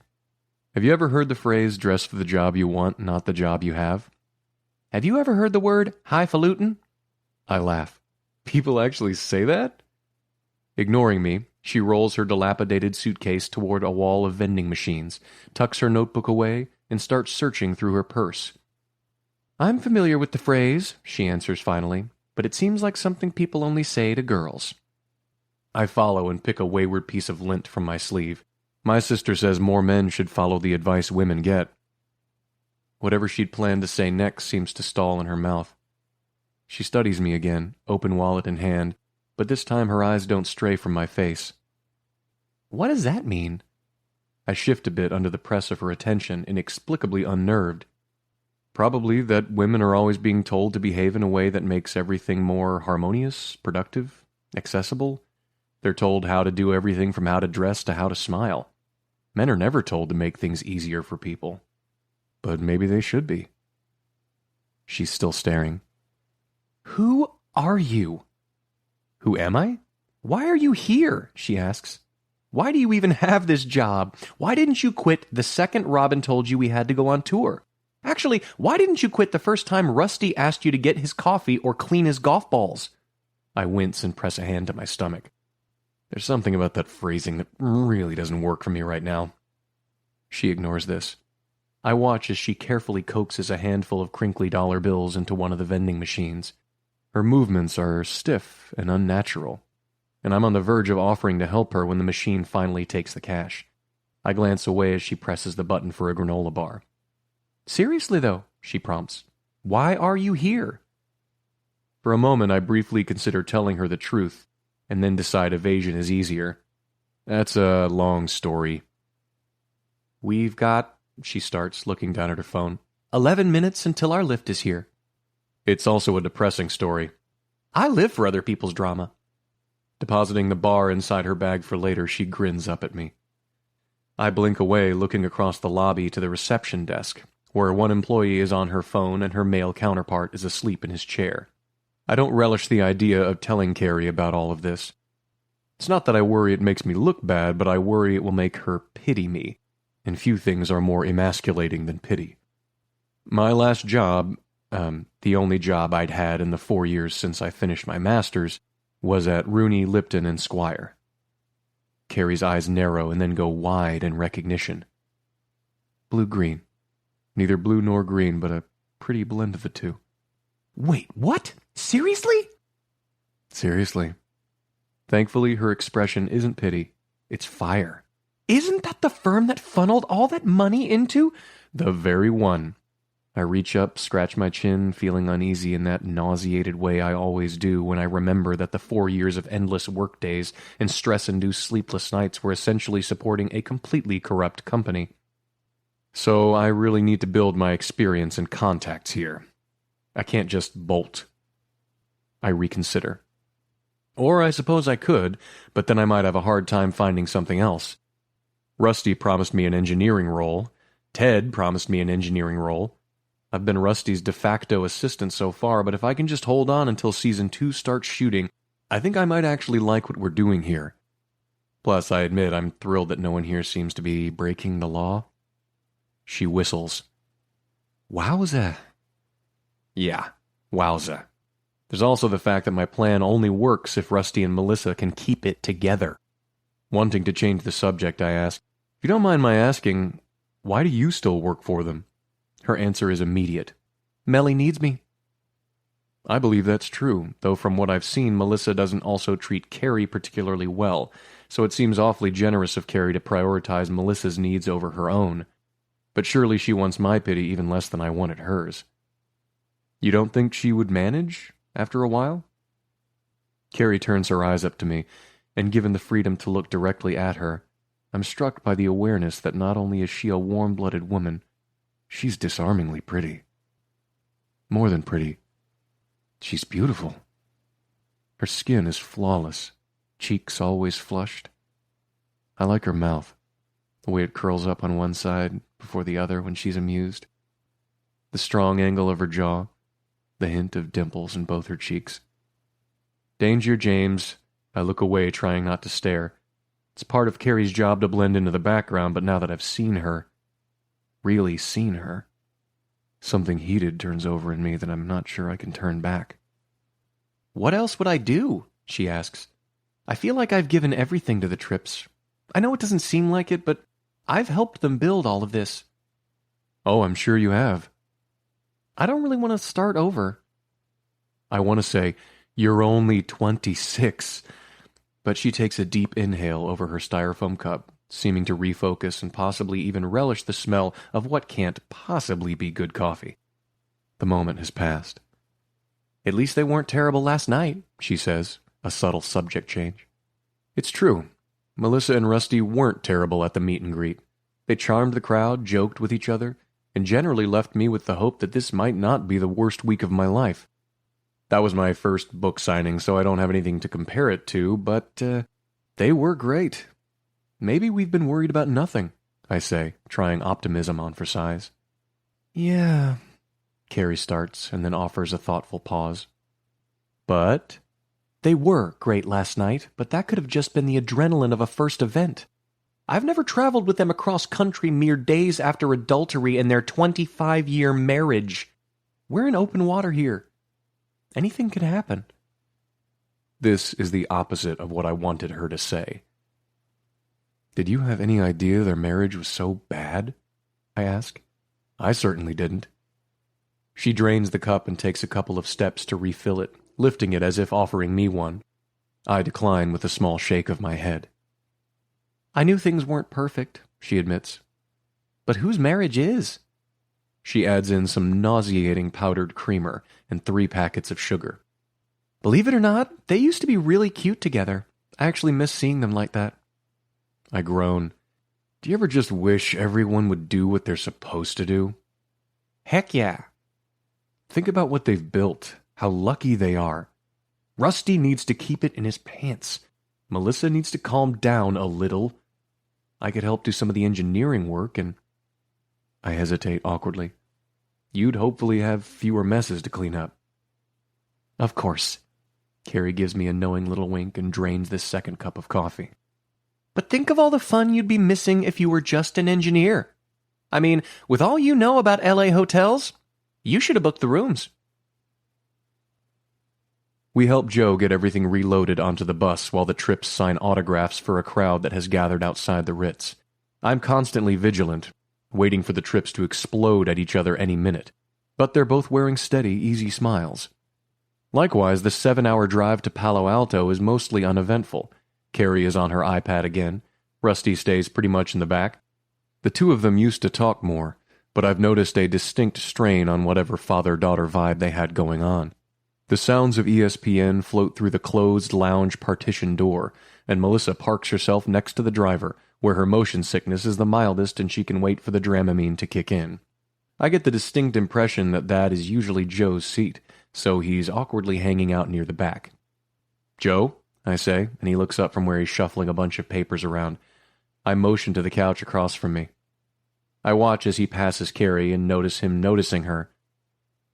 Speaker 1: Have you ever heard the phrase, dress for the job you want, not the job you have? Have you ever heard the word highfalutin?" I laugh. "People actually say that?" Ignoring me, she rolls her dilapidated suitcase toward a wall of vending machines, tucks her notebook away, and starts searching through her purse. "I'm familiar with the phrase," she answers finally, "but it seems like something people only say to girls." I follow and pick a wayward piece of lint from my sleeve. My sister says more men should follow the advice women get. Whatever she'd planned to say next seems to stall in her mouth. She studies me again, open wallet in hand, but this time her eyes don't stray from my face. What does that mean? I shift a bit under the press of her attention, inexplicably unnerved. Probably that women are always being told to behave in a way that makes everything more harmonious, productive, accessible. They're told how to do everything from how to dress to how to smile. Men are never told to make things easier for people. But maybe they should be. She's still staring. Who are you? Who am I? Why are you here? She asks. Why do you even have this job? Why didn't you quit the second Robin told you we had to go on tour? Actually, why didn't you quit the first time Rusty asked you to get his coffee or clean his golf balls? I wince and press a hand to my stomach. There's something about that phrasing that really doesn't work for me right now. She ignores this. I watch as she carefully coaxes a handful of crinkly dollar bills into one of the vending machines. Her movements are stiff and unnatural, and I'm on the verge of offering to help her when the machine finally takes the cash. I glance away as she presses the button for a granola bar. Seriously, though, she prompts, why are you here? For a moment, I briefly consider telling her the truth, and then decide evasion is easier. That's a long story. We've got, she starts, looking down at her phone, 11 minutes until our lift is here. It's also a depressing story. I live for other people's drama. Depositing the bar inside her bag for later, she grins up at me. I blink away, looking across the lobby to the reception desk, where one employee is on her phone and her male counterpart is asleep in his chair. I don't relish the idea of telling Carey about all of this. It's not that I worry it makes me look bad, but I worry it will make her pity me, and few things are more emasculating than pity. My last job, the only job I'd had in the 4 years since I finished my master's, was at Rooney, Lipton, and Squire. Carey's eyes narrow and then go wide in recognition. Blue-green. Neither blue nor green, but a pretty blend of the two. Wait, what? Seriously? Seriously. Thankfully, her expression isn't pity, it's fire. Isn't that the firm that funneled all that money into? The very one. I reach up, scratch my chin, feeling uneasy in that nauseated way I always do when I remember that the 4 years of endless workdays and stress-induced sleepless nights were essentially supporting a completely corrupt company. So I really need to build my experience and contacts here. I can't just bolt. I reconsider. Or I suppose I could, but then I might have a hard time finding something else. Rusty promised me an engineering role. Ted promised me an engineering role. I've been Rusty's de facto assistant so far, but if I can just hold on until Season 2 starts shooting, I think I might actually like what we're doing here. Plus, I admit I'm thrilled that no one here seems to be breaking the law. She whistles. Wowza. Yeah, wowza. There's also the fact that my plan only works if Rusty and Melissa can keep it together. Wanting to change the subject, I ask, if you don't mind my asking, why do you still work for them? Her answer is immediate. Melly needs me. I believe that's true, though from what I've seen, Melissa doesn't also treat Carey particularly well, so it seems awfully generous of Carey to prioritize Melissa's needs over her own. But surely she wants my pity even less than I wanted hers. You don't think she would manage after a while? Carey turns her eyes up to me, and given the freedom to look directly at her, I'm struck by the awareness that not only is she a warm-blooded woman, she's disarmingly pretty. More than pretty. She's beautiful. Her skin is flawless, cheeks always flushed. I like her mouth, the way it curls up on one side before the other when she's amused. The strong angle of her jaw, the hint of dimples in both her cheeks. Danger, James. I look away, trying not to stare. It's part of Carey's job to blend into the background, but now that I've seen her, really seen her, something heated turns over in me that I'm not sure I can turn back. What else would I do? She asks. I feel like I've given everything to the Tripps. I know it doesn't seem like it, but I've helped them build all of this. Oh, I'm sure you have. I don't really want to start over. I want to say, you're only 26. But she takes a deep inhale over her styrofoam cup, seeming to refocus and possibly even relish the smell of what can't possibly be good coffee. The moment has passed. At least they weren't terrible last night, she says, a subtle subject change. It's true. Melissa and Rusty weren't terrible at the meet and greet. They charmed the crowd, joked with each other, and generally left me with the hope that this might not be the worst week of my life. That was my first book signing, so I don't have anything to compare it to, but they were great. Maybe we've been worried about nothing, I say, trying optimism on for size. Yeah, Carey starts and then offers a thoughtful pause. But they were great last night, but that could have just been the adrenaline of a first event. I've never traveled with them across country mere days after adultery in their 25-year marriage. We're in open water here. Anything could happen. This is the opposite of what I wanted her to say. Did you have any idea their marriage was so bad? I ask. I certainly didn't. She drains the cup and takes a couple of steps to refill it, lifting it as if offering me one. I decline with a small shake of my head. I knew things weren't perfect, she admits. But whose marriage is? She adds in some nauseating powdered creamer and 3 packets of sugar. Believe it or not, they used to be really cute together. I actually miss seeing them like that. I groan. Do you ever just wish everyone would do what they're supposed to do? Heck yeah. Think about what they've built, how lucky they are. Rusty needs to keep it in his pants. Melissa needs to calm down a little. I could help do some of the engineering work and... I hesitate awkwardly. You'd hopefully have fewer messes to clean up. Of course. Carey gives me a knowing little wink and drains this second cup of coffee. But think of all the fun you'd be missing if you were just an engineer. I mean, with all you know about LA hotels, you should have booked the rooms. We help Joe get everything reloaded onto the bus while the Tripps sign autographs for a crowd that has gathered outside the Ritz. I'm constantly vigilant, waiting for the Tripps to explode at each other any minute, but they're both wearing steady, easy smiles. Likewise, the 7-hour drive to Palo Alto is mostly uneventful. Carey is on her iPad again. Rusty stays pretty much in the back. The two of them used to talk more, but I've noticed a distinct strain on whatever father-daughter vibe they had going on. The sounds of ESPN float through the closed lounge partition door, and Melissa parks herself next to the driver, where her motion sickness is the mildest and she can wait for the Dramamine to kick in. I get the distinct impression that is usually Joe's seat, so he's awkwardly hanging out near the back. Joe, I say, and he looks up from where he's shuffling a bunch of papers around. I motion to the couch across from me. I watch as he passes Carey and notice him noticing her.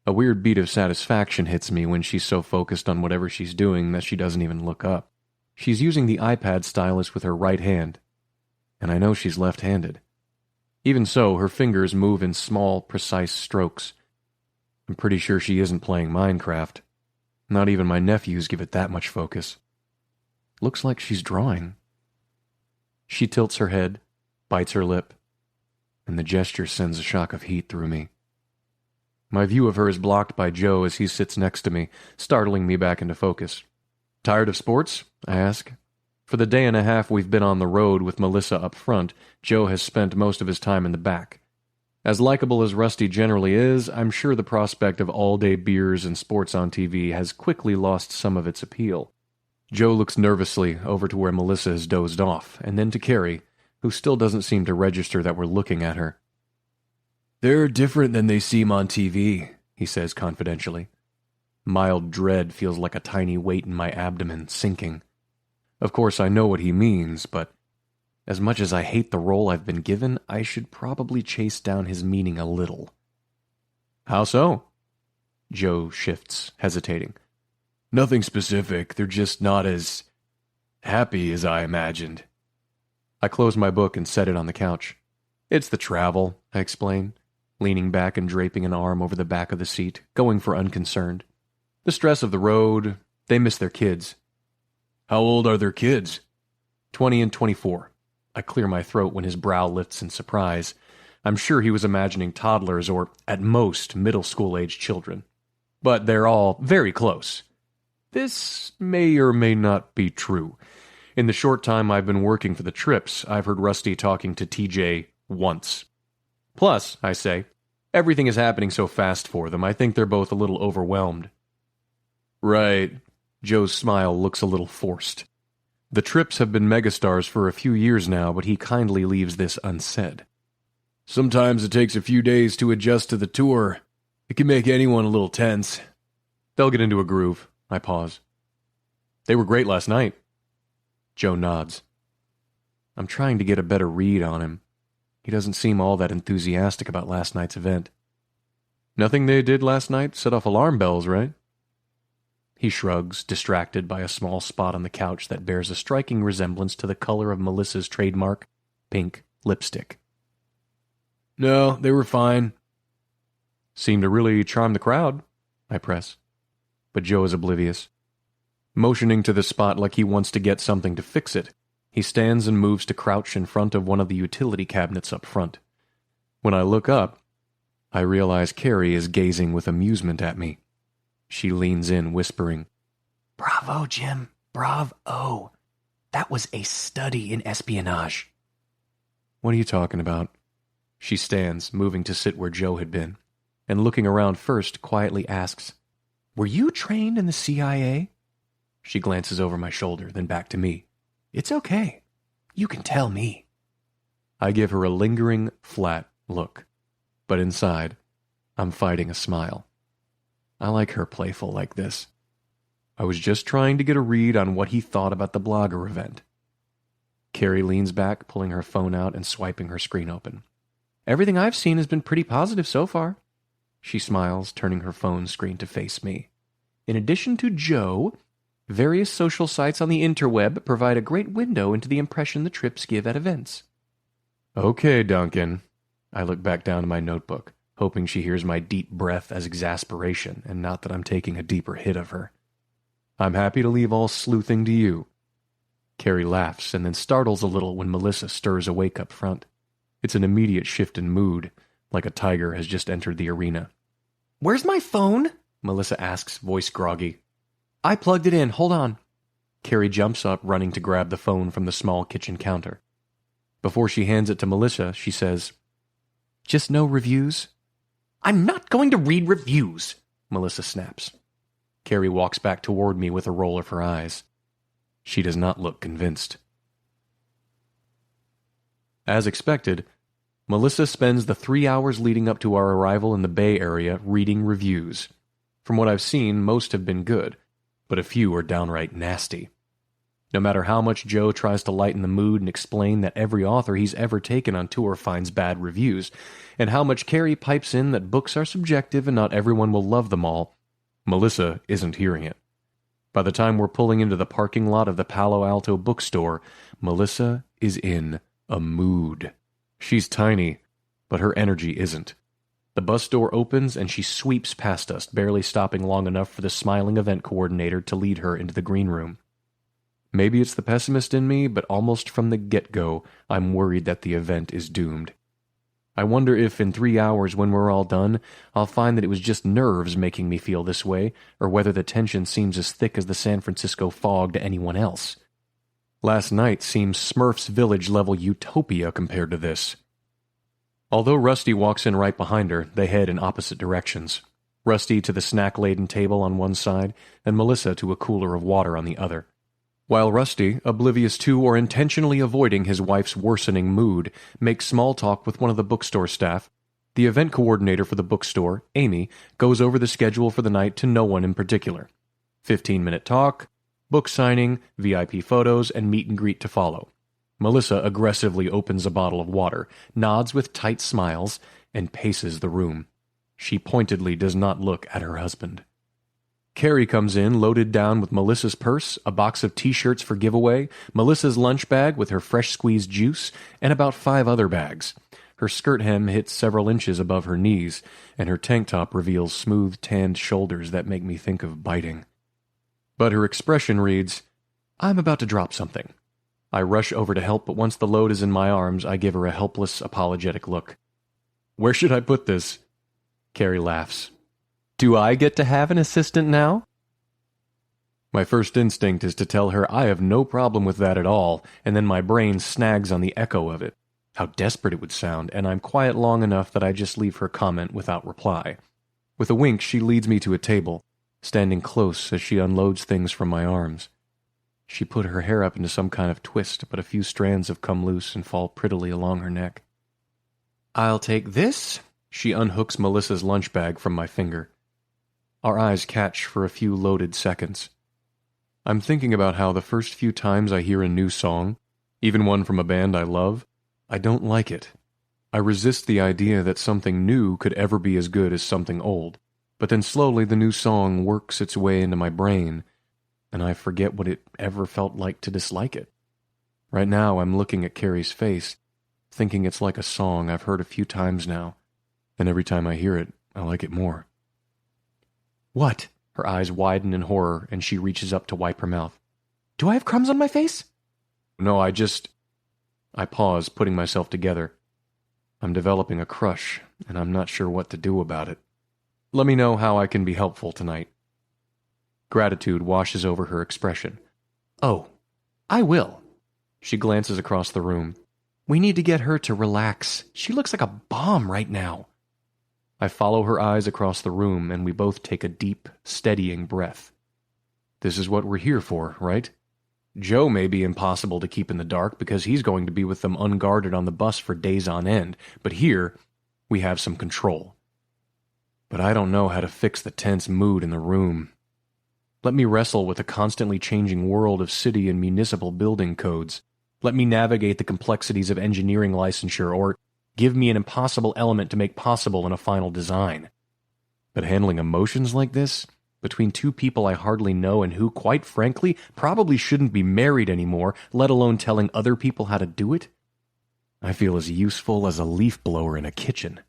Speaker 1: A weird beat of satisfaction hits me when she's so focused on whatever she's doing that she doesn't even look up. She's using the iPad stylus with her right hand, and I know she's left-handed. Even so, her fingers move in small, precise strokes. I'm pretty sure she isn't playing Minecraft. Not even my nephews give it that much focus. Looks like she's drawing. She tilts her head, bites her lip, and the gesture sends a shock of heat through me. My view of her is blocked by Joe as he sits next to me, startling me back into focus. Tired of sports? I ask. For the day and a half we've been on the road with Melissa up front, Joe has spent most of his time in the back. As likable as Rusty generally is, I'm sure the prospect of all-day beers and sports on TV has quickly lost some of its appeal. Joe looks nervously over to where Melissa has dozed off, and then to Carey, who still doesn't seem to register that we're looking at her. They're different than they seem on TV, he says confidentially. Mild dread feels like a tiny weight in my abdomen, sinking. Of course, I know what he means, but as much as I hate the role I've been given, I should probably chase down his meaning a little. How so? Joe shifts, hesitating. Nothing specific, they're just not as happy as I imagined. I close my book and set it on the couch. It's the travel, I explain, leaning back and draping an arm over the back of the seat, going for unconcerned. The stress of the road, they miss their kids. How old are their kids? 20 and 24. I clear my throat when his brow lifts in surprise. I'm sure he was imagining toddlers or, at most, middle school-age children. But they're all very close. This may or may not be true. In the short time I've been working for the Tripps, I've heard Rusty talking to TJ once. Plus, I say, everything is happening so fast for them, I think they're both a little overwhelmed. Right. Joe's smile looks a little forced. The Tripps have been megastars for a few years now, but he kindly leaves this unsaid. Sometimes it takes a few days to adjust to the tour. It can make anyone a little tense. They'll get into a groove. I pause. They were great last night. Joe nods. I'm trying to get a better read on him. He doesn't seem all that enthusiastic about last night's event. Nothing they did last night set off alarm bells, right? He shrugs, distracted by a small spot on the couch that bears a striking resemblance to the color of Melissa's trademark, pink lipstick. No, they were fine. Seemed to really charm the crowd, I press. But Joe is oblivious. Motioning to the spot like he wants to get something to fix it, he stands and moves to crouch in front of one of the utility cabinets up front. When I look up, I realize Carey is gazing with amusement at me. She leans in, whispering, "Bravo, Jim, bravo. That was a study in espionage." What are you talking about? She stands, moving to sit where Joe had been, and looking around first, quietly asks, "Were you trained in the CIA?" She glances over my shoulder, then back to me. "It's okay. You can tell me." I give her a lingering, flat look, but inside, I'm fighting a smile. I like her playful like this. I was just trying to get a read on what he thought about the blogger event. Carey leans back, pulling her phone out and swiping her screen open. "Everything I've seen has been pretty positive so far." She smiles, turning her phone screen to face me. "In addition to Joe, various social sites on the interweb provide a great window into the impression the Tripps give at events." "Okay, Duncan." I look back down to my notebook, hoping she hears my deep breath as exasperation and not that I'm taking a deeper hit of her. "I'm happy to leave all sleuthing to you." Carey laughs and then startles a little when Melissa stirs awake up front. It's an immediate shift in mood, like a tiger has just entered the arena. "Where's my phone?" Melissa asks, voice groggy. "I plugged it in, hold on." Carey jumps up, running to grab the phone from the small kitchen counter. Before she hands it to Melissa, she says, "Just no reviews?" "I'm not going to read reviews," Melissa snaps. Carey walks back toward me with a roll of her eyes. She does not look convinced. As expected, Melissa spends the 3 hours leading up to our arrival in the Bay Area reading reviews. From what I've seen, most have been good, but a few are downright nasty. No matter how much Joe tries to lighten the mood and explain that every author he's ever taken on tour finds bad reviews, and how much Carey pipes in that books are subjective and not everyone will love them all, Melissa isn't hearing it. By the time we're pulling into the parking lot of the Palo Alto bookstore, Melissa is in a mood. She's tiny, but her energy isn't. The bus door opens and she sweeps past us, barely stopping long enough for the smiling event coordinator to lead her into the green room. Maybe it's the pessimist in me, but almost from the get-go, I'm worried that the event is doomed. I wonder if in 3 hours when we're all done, I'll find that it was just nerves making me feel this way, or whether the tension seems as thick as the San Francisco fog to anyone else. Last night seems Smurfs Village-level utopia compared to this. Although Rusty walks in right behind her, they head in opposite directions. Rusty to the snack-laden table on one side, and Melissa to a cooler of water on the other. While Rusty, oblivious to or intentionally avoiding his wife's worsening mood, makes small talk with one of the bookstore staff, the event coordinator for the bookstore, Amy, goes over the schedule for the night to no one in particular. 15-minute talk, book signing, VIP photos, and meet and greet to follow. Melissa aggressively opens a bottle of water, nods with tight smiles, and paces the room. She pointedly does not look at her husband. Carey comes in loaded down with Melissa's purse, a box of T-shirts for giveaway, Melissa's lunch bag with her fresh-squeezed juice, and about 5 other bags. Her skirt hem hits several inches above her knees, and her tank top reveals smooth, tanned shoulders that make me think of biting. But her expression reads, "I'm about to drop something." I rush over to help, but once the load is in my arms, I give her a helpless, apologetic look. "Where should I put this?" Carey laughs. "Do I get to have an assistant now?" My first instinct is to tell her I have no problem with that at all, and then my brain snags on the echo of it. How desperate it would sound, and I'm quiet long enough that I just leave her comment without reply. With a wink, she leads me to a table, standing close as she unloads things from my arms. She put her hair up into some kind of twist, but a few strands have come loose and fall prettily along her neck. "I'll take this." She unhooks Melissa's lunch bag from my finger. Our eyes catch for a few loaded seconds. I'm thinking about how the first few times I hear a new song, even one from a band I love, I don't like it. I resist the idea that something new could ever be as good as something old, but then slowly the new song works its way into my brain, and I forget what it ever felt like to dislike it. Right now I'm looking at Carey's face, thinking it's like a song I've heard a few times now, and every time I hear it, I like it more. "What?" Her eyes widen in horror, and she reaches up to wipe her mouth. "Do I have crumbs on my face?" "No, I pause, putting myself together. I'm developing a crush, and I'm not sure what to do about it. Let me know how I can be helpful tonight." Gratitude washes over her expression. "Oh, I will." She glances across the room. "We need to get her to relax. She looks like a bomb right now." I follow her eyes across the room, and we both take a deep, steadying breath. This is what we're here for, right? Joe may be impossible to keep in the dark because he's going to be with them unguarded on the bus for days on end, but here we have some control. But I don't know how to fix the tense mood in the room. Let me wrestle with the constantly changing world of city and municipal building codes. Let me navigate the complexities of engineering licensure, or give me an impossible element to make possible in a final design. But handling emotions like this, between two people I hardly know and who, quite frankly, probably shouldn't be married anymore, let alone telling other people how to do it, I feel as useful as a leaf blower in a kitchen.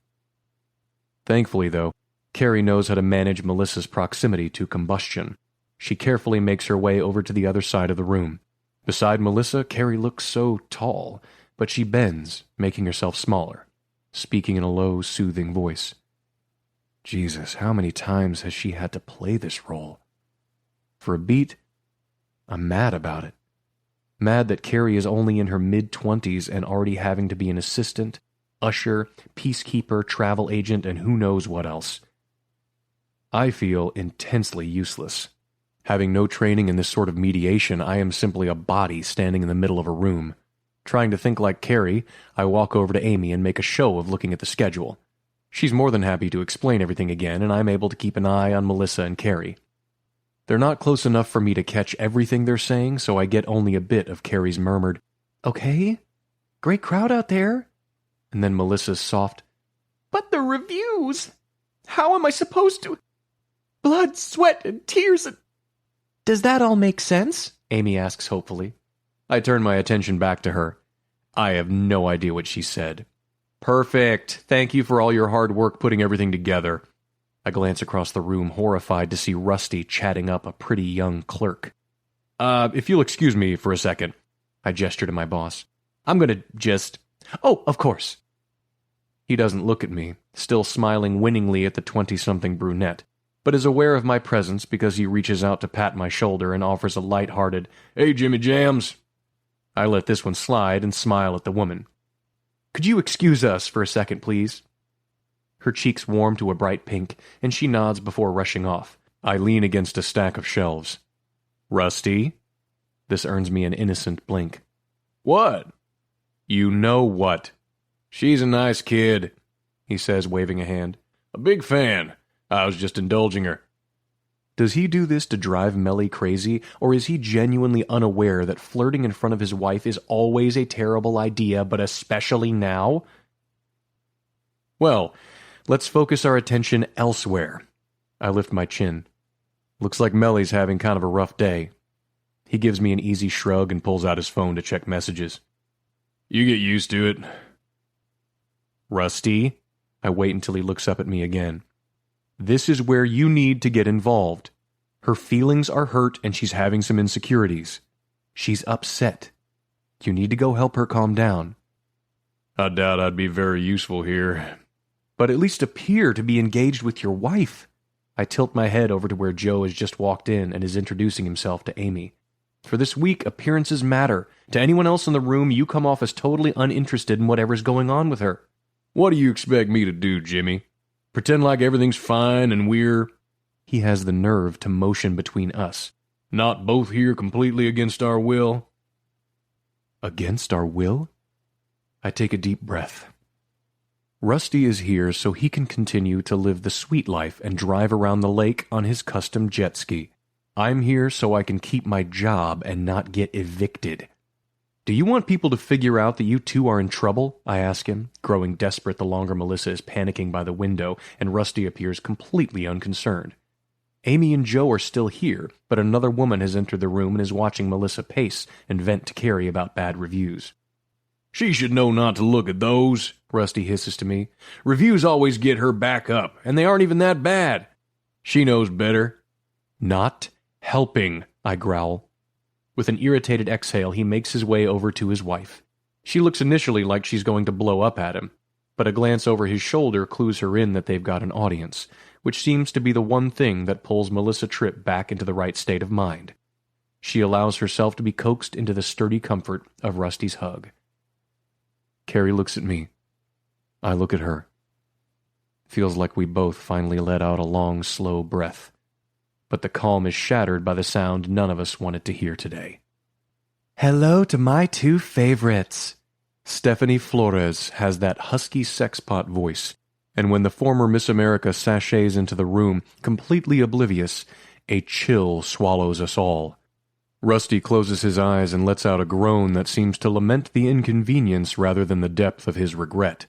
Speaker 1: Thankfully, though, Carey knows how to manage Melissa's proximity to combustion. She carefully makes her way over to the other side of the room. Beside Melissa, Carey looks so tall, but she bends, making herself smaller, speaking in a low, soothing voice. Jesus, how many times has she had to play this role? For a beat, I'm mad about it. Mad that Carey is only in her mid-20s and already having to be an assistant, usher, peacekeeper, travel agent, and who knows what else. I feel intensely useless. Having no training in this sort of mediation, I am simply a body standing in the middle of a room. Trying to think like Carey, I walk over to Amy and make a show of looking at the schedule. She's more than happy to explain everything again, and I'm able to keep an eye on Melissa and Carey. They're not close enough for me to catch everything they're saying, so I get only a bit of Carey's murmured, "Okay, great crowd out there," and then Melissa's soft, "But the reviews! How am I supposed to? Blood, sweat, and tears and..." "Does that all make sense?" Amy asks hopefully. I turn my attention back to her. I have no idea what she said. "Perfect. Thank you for all your hard work putting everything together." I glance across the room, horrified to see Rusty chatting up a pretty young clerk. If you'll excuse me for a second," I gesture to my boss. "I'm going to just..." "Oh, of course." He doesn't look at me, still smiling winningly at the 20-something brunette, but is aware of my presence because he reaches out to pat my shoulder and offers a light-hearted, "Hey, Jimmy Jams." I let this one slide and smile at the woman. "Could you excuse us for a second, please?" Her cheeks warm to a bright pink, and she nods before rushing off. I lean against a stack of shelves. "Rusty?" This earns me an innocent blink. "What?" "You know what." "She's a nice kid," he says, waving a hand. "A big fan. I was just indulging her." Does he do this to drive Melly crazy, or is he genuinely unaware that flirting in front of his wife is always a terrible idea, but especially now? Well, let's focus our attention elsewhere. I lift my chin. Looks like Melly's having kind of a rough day. He gives me an easy shrug and pulls out his phone to check messages. "You get used to it." "Rusty?" I wait until he looks up at me again. "This is where you need to get involved. Her feelings are hurt and she's having some insecurities. She's upset. You need to go help her calm down." "I doubt I'd be very useful here." "But at least appear to be engaged with your wife." I tilt my head over to where Joe has just walked in and is introducing himself to Amy. For this week, appearances matter. To anyone else in the room, you come off as totally uninterested in whatever's going on with her. "What do you expect me to do, Jimmy? Pretend like everything's fine and we're..." he has the nerve to motion between us. Not both here completely against our will? Against our will? I take a deep breath. Rusty is here so he can continue to live the sweet life and drive around the lake on his custom jet ski. I'm here so I can keep my job and not get evicted. Do you want people to figure out that you two are in trouble? I ask him, growing desperate the longer Melissa is panicking by the window and Rusty appears completely unconcerned. Amy and Joe are still here, but another woman has entered the room and is watching Melissa pace and vent to Carey about bad reviews. She should know not to look at those, Rusty hisses to me. Reviews always get her back up, and they aren't even that bad. She knows better. Not helping, I growl. With an irritated exhale, he makes his way over to his wife. She looks initially like she's going to blow up at him, but a glance over his shoulder clues her in that they've got an audience, which seems to be the one thing that pulls Melissa Tripp back into the right state of mind. She allows herself to be coaxed into the sturdy comfort of Rusty's hug. Carey looks at me. I look at her. Feels like we both finally let out a long, slow breath. But the calm is shattered by the sound none of us wanted to hear today. Hello to my two favorites. Stephanie Flores has that husky sexpot voice, and when the former Miss America sachets into the room, completely oblivious, a chill swallows us all. Rusty closes his eyes and lets out a groan that seems to lament the inconvenience rather than the depth of his regret.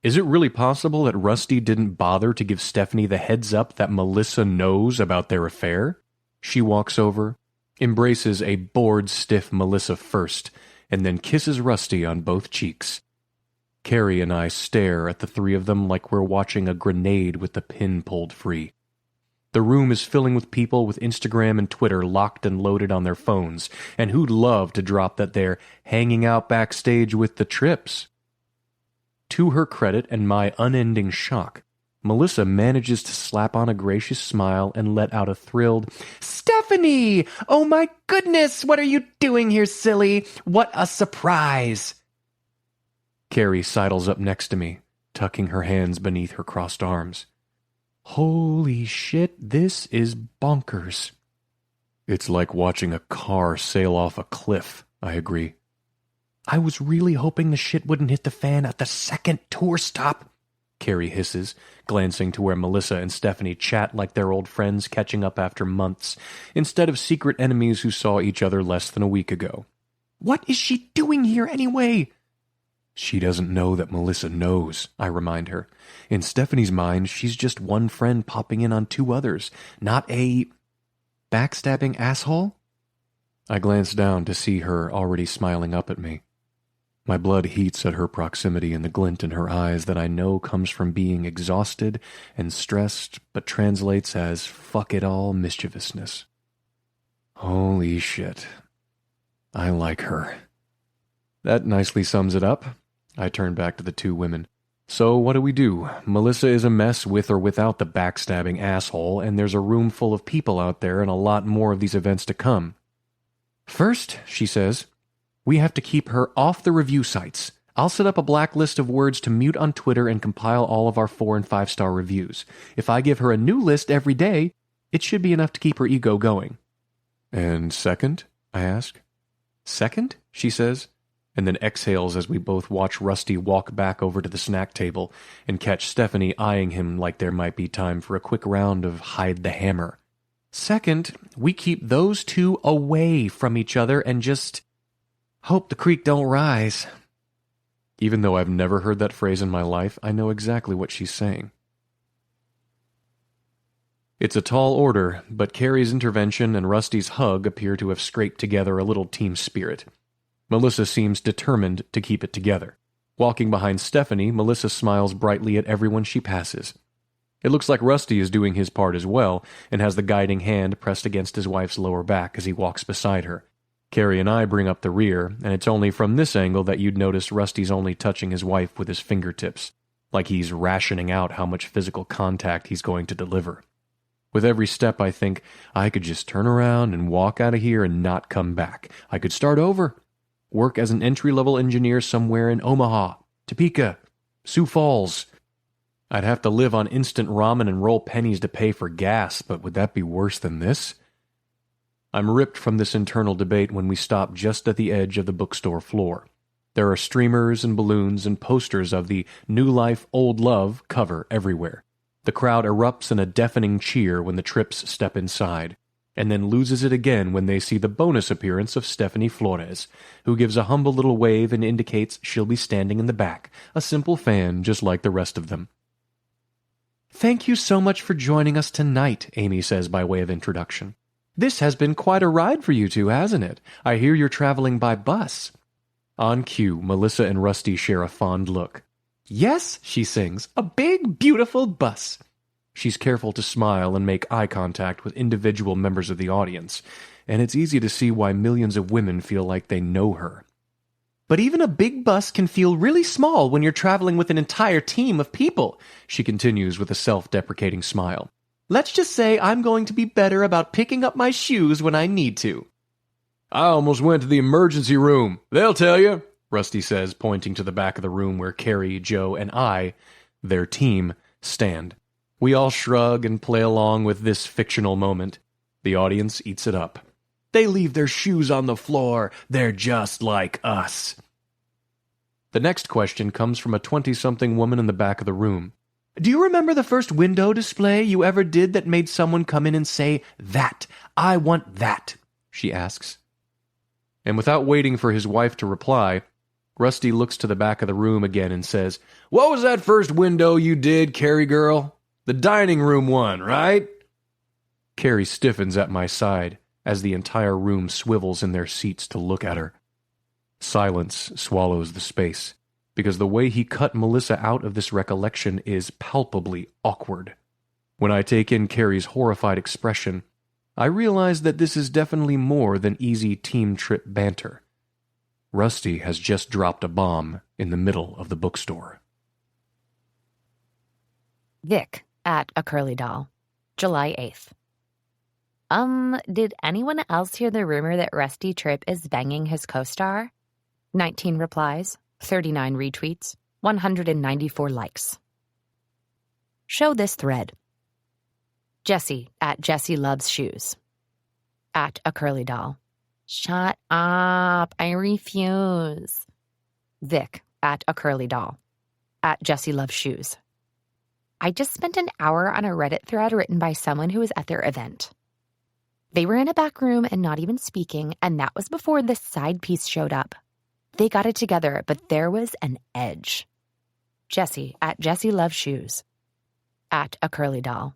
Speaker 1: Is it really possible that Rusty didn't bother to give Stephanie the heads up that Melissa knows about their affair? She walks over, embraces a bored, stiff Melissa first, and then kisses Rusty on both cheeks. Carey and I stare at the three of them like we're watching a grenade with the pin pulled free. The room is filling with people with Instagram and Twitter locked and loaded on their phones, and who'd love to drop that they're hanging out backstage with the Tripps. To her credit and my unending shock, Melissa manages to slap on a gracious smile and let out a thrilled, "Stephanie! Oh my goodness, what are you doing here, silly? What a surprise!" Carey sidles up next to me, tucking her hands beneath her crossed arms. Holy shit, this is bonkers. It's like watching a car sail off a cliff, I agree. I was really hoping the shit wouldn't hit the fan at the second tour stop, Carey hisses, glancing to where Melissa and Stephanie chat like they're old friends catching up after months, instead of secret enemies who saw each other less than a week ago. What is she doing here anyway? She doesn't know that Melissa knows, I remind her. In Stephanie's mind, she's just one friend popping in on two others, not a backstabbing asshole. I glance down to see her already smiling up at me. My blood heats at her proximity and the glint in her eyes that I know comes from being exhausted and stressed, but translates as fuck it all mischievousness. Holy shit. I like her. That nicely sums it up. I turn back to the two women. So what do we do? Melissa is a mess with or without the backstabbing asshole, and there's a room full of people out there and a lot more of these events to come. First, she says, we have to keep her off the review sites. I'll set up a blacklist of words to mute on Twitter and compile all of our 4- and 5-star reviews. If I give her a new list every day, it should be enough to keep her ego going. And second? I ask. Second? She says, and then exhales as we both watch Rusty walk back over to the snack table and catch Stephanie eyeing him like there might be time for a quick round of hide the hammer. Second, we keep those two away from each other and just hope the creek don't rise. Even though I've never heard that phrase in my life, I know exactly what she's saying. It's a tall order, but Carey's intervention and Rusty's hug appear to have scraped together a little team spirit. Melissa seems determined to keep it together. Walking behind Stephanie, Melissa smiles brightly at everyone she passes. It looks like Rusty is doing his part as well, and has the guiding hand pressed against his wife's lower back as he walks beside her. Carey and I bring up the rear, and it's only from this angle that you'd notice Rusty's only touching his wife with his fingertips, like he's rationing out how much physical contact he's going to deliver. With every step, I think, I could just turn around and walk out of here and not come back. I could start over. Work as an entry-level engineer somewhere in Omaha, Topeka, Sioux Falls. I'd have to live on instant ramen and roll pennies to pay for gas, but would that be worse than this? I'm ripped from this internal debate when we stop just at the edge of the bookstore floor. There are streamers and balloons and posters of the New Life, Old Love cover everywhere. The crowd erupts in a deafening cheer when the Tripps step inside, and then loses it again when they see the bonus appearance of Stephanie Flores, who gives a humble little wave and indicates she'll be standing in the back, a simple fan just like the rest of them. "Thank you so much for joining us tonight," Amy says by way of introduction. "This has been quite a ride for you two, hasn't it? I hear you're traveling by bus." On cue, Melissa and Rusty share a fond look. "Yes," she sings, "a big, beautiful bus." She's careful to smile and make eye contact with individual members of the audience, and it's easy to see why millions of women feel like they know her. "But even a big bus can feel really small when you're traveling with an entire team of people," she continues with a self-deprecating smile. "Let's just say I'm going to be better about picking up my shoes when I need to." "I almost went to the emergency room. They'll tell you," Rusty says, pointing to the back of the room where Carey, Joe, and I, their team, stand. We all shrug and play along with this fictional moment. The audience eats it up. "They leave their shoes on the floor. They're just like us." The next question comes from a 20-something woman in the back of the room. "Do you remember the first window display you ever did that made someone come in and say, 'That, I want that'?" she asks. And without waiting for his wife to reply, Rusty looks to the back of the room again and says, "What was that first window you did, Carey girl? The dining room one, right?" Carey stiffens at my side as the entire room swivels in their seats to look at her. Silence swallows the space, because the way he cut Melissa out of this recollection is palpably awkward. When I take in Carey's horrified expression, I realize that this is definitely more than easy team trip banter. Rusty has just dropped a bomb in the middle of the bookstore.
Speaker 3: Vic at A Curly Doll, July 8th. Did anyone else hear the rumor that Rusty Tripp is banging his co-star? 19 replies, 39 retweets, 194 likes. Show this thread. Jessie at Jessie Loves Shoes. At A Curly Doll. Shut up. I refuse. Vic at A Curly Doll. At Jessie Loves Shoes. I just spent an hour on a Reddit thread written by someone who was at their event. They were in a back room and not even speaking, and that was before this side piece showed up. They got it together, but there was an edge. Jessie at Jessie Loves Shoes. At A Curly Doll.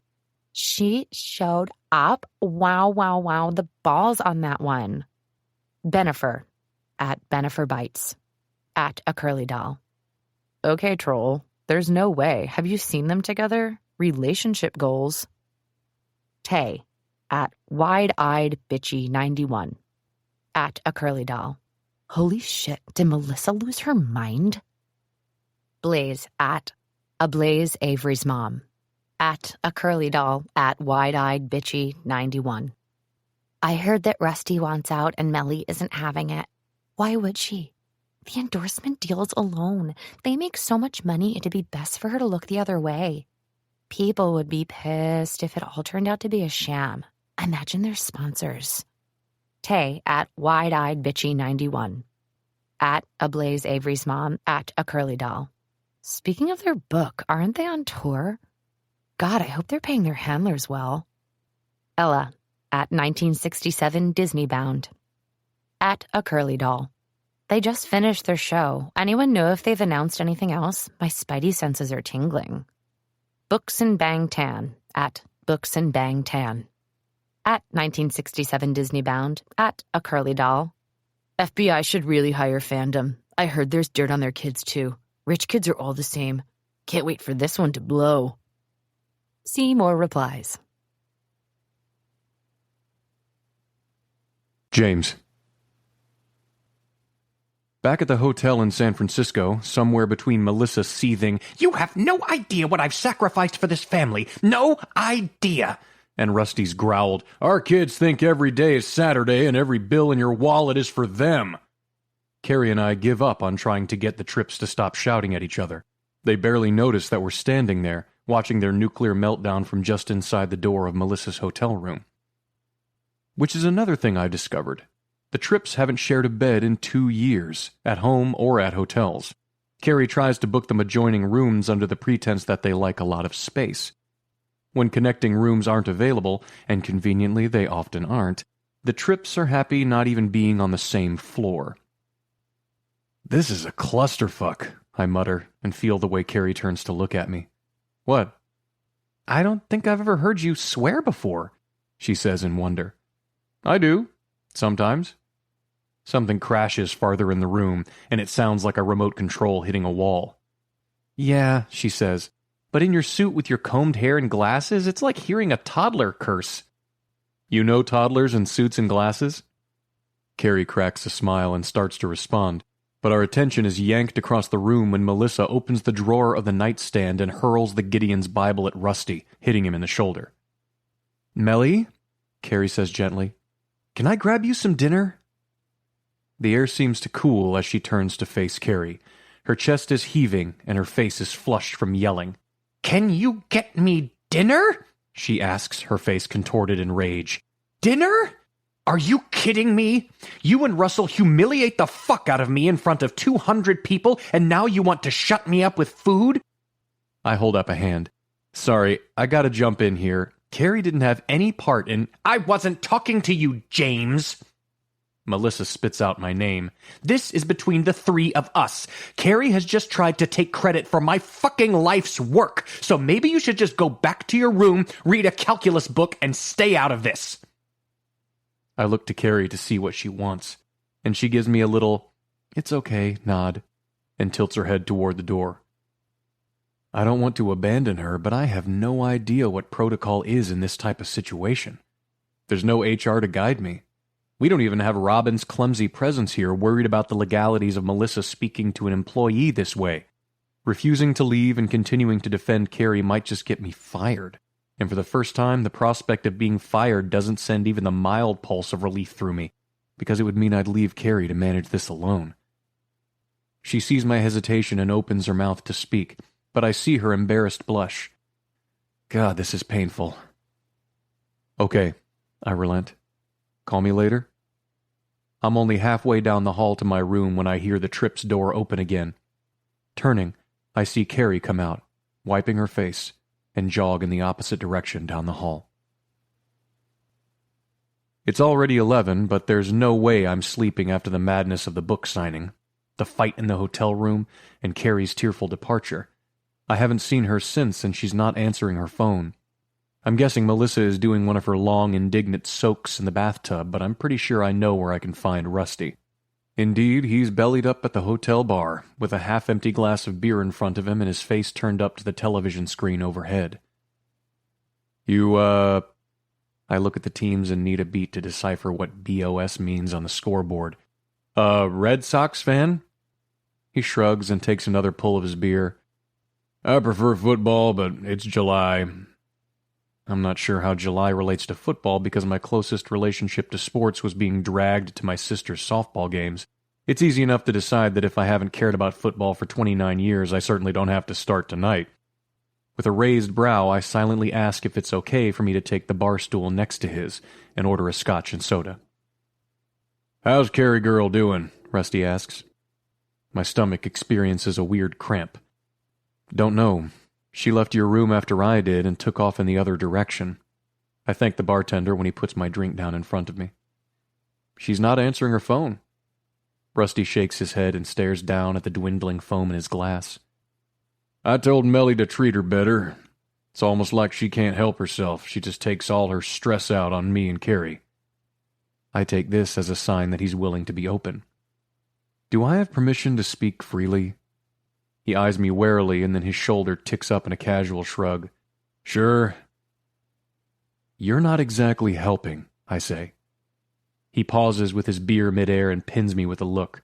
Speaker 3: She showed up. Wow, wow, wow. The balls on that one. Benifer. At Benifer Bites. At A Curly Doll. Okay, troll. There's no way. Have you seen them together? Relationship goals. Tay. At Wide-Eyed Bitchy 91. At A Curly Doll. Holy shit, did Melissa lose her mind? Blaze at Ablaze Avery's Mom. At A Curly Doll. At Wide-Eyed Bitchy 91. I heard that Rusty wants out and Melly isn't having it. Why would she? The endorsement deals alone. They make so much money it'd be best for her to look the other way. People would be pissed if it all turned out to be a sham. Imagine their sponsors. Tay at Wide-Eyed Bitchy 91. At Ablaze Avery's Mom. At A Curly Doll. Speaking of their book, aren't they on tour? God, I hope they're paying their handlers well. Ella at 1967 Disney Bound. At A Curly Doll. They just finished their show. Anyone know if they've announced anything else? My spidey senses are tingling. Books and Bang Tan. At Books and Bang Tan. At 1967 Disney Bound. At A Curly Doll. FBI should really hire fandom. I heard there's dirt on their kids too. Rich kids are all the same. Can't wait for this one to blow. See more replies.
Speaker 1: James. Back at the hotel in San Francisco, somewhere between Melissa seething, "You have no idea what I've sacrificed for this family. No idea," and Rusty's growled, "Our kids think every day is Saturday and every bill in your wallet is for them." Carey and I give up on trying to get the Tripps to stop shouting at each other. They barely notice that we're standing there, watching their nuclear meltdown from just inside the door of Melissa's hotel room. Which is another thing I discovered. The Tripps haven't shared a bed in 2 years, at home or at hotels. Carey tries to book them adjoining rooms under the pretense that they like a lot of space. When connecting rooms aren't available, and conveniently they often aren't, the Tripps are happy not even being on the same floor. "This is a clusterfuck," I mutter, and feel the way Carey turns to look at me. "What?" "I don't think I've ever heard you swear before," she says in wonder. "I do. Sometimes." Something crashes farther in the room, and it sounds like a remote control hitting a wall. "Yeah," she says, "but in your suit with your combed hair and glasses, it's like hearing a toddler curse." "You know toddlers in suits and glasses?" Carey cracks a smile and starts to respond, but our attention is yanked across the room when Melissa opens the drawer of the nightstand and hurls the Gideon's Bible at Rusty, hitting him in the shoulder. "Melly," Carey says gently, "can I grab you some dinner?" The air seems to cool as she turns to face Carey. Her chest is heaving and her face is flushed from yelling. "Can you get me dinner?" she asks, her face contorted in rage. "Dinner? Are you kidding me? You and Russell humiliate the fuck out of me in front of 200 people, and now you want to shut me up with food?" I hold up a hand. "Sorry, I gotta jump in here. Carey didn't have any part in—" "I wasn't talking to you, James!" Melissa spits out my name. "This is between the three of us. Carey has just tried to take credit for my fucking life's work, so maybe you should just go back to your room, read a calculus book, and stay out of this." I look to Carey to see what she wants, and she gives me a little, "It's okay," nod, and tilts her head toward the door. I don't want to abandon her, but I have no idea what protocol is in this type of situation. There's no HR to guide me. We don't even have Robin's clumsy presence here, worried about the legalities of Melissa speaking to an employee this way. Refusing to leave and continuing to defend Carey might just get me fired. And for the first time, the prospect of being fired doesn't send even the mild pulse of relief through me, because it would mean I'd leave Carey to manage this alone. She sees my hesitation and opens her mouth to speak, but I see her embarrassed blush. God, this is painful. "Okay," I relent. "Call me later?" I'm only halfway down the hall to my room when I hear the Tripp's door open again. Turning, I see Carey come out, wiping her face, and jog in the opposite direction down the hall. It's already 11, but there's no way I'm sleeping after the madness of the book signing, the fight in the hotel room, and Carey's tearful departure. I haven't seen her since, and she's not answering her phone. I'm guessing Melissa is doing one of her long, indignant soaks in the bathtub, but I'm pretty sure I know where I can find Rusty. Indeed, he's bellied up at the hotel bar, with a half-empty glass of beer in front of him and his face turned up to the television screen overhead. I look at the teams and need a beat to decipher what BOS means on the scoreboard. Red Sox fan?" He shrugs and takes another pull of his beer. "I prefer football, but it's July." I'm not sure how July relates to football because my closest relationship to sports was being dragged to my sister's softball games. It's easy enough to decide that if I haven't cared about football for 29 years, I certainly don't have to start tonight. With a raised brow, I silently ask if it's okay for me to take the bar stool next to his and order a scotch and soda. "How's Carey girl doing?" Rusty asks. My stomach experiences a weird cramp. "Don't know. She left your room after I did and took off in the other direction." I thank the bartender when he puts my drink down in front of me. "She's not answering her phone." Rusty shakes his head and stares down at the dwindling foam in his glass. "I told Melly to treat her better. It's almost like she can't help herself. She just takes all her stress out on me and Carey." I take this as a sign that he's willing to be open. Do I have permission to speak freely? He eyes me warily, and then his shoulder ticks up in a casual shrug. "Sure." "You're not exactly helping," I say. He pauses with his beer midair and pins me with a look.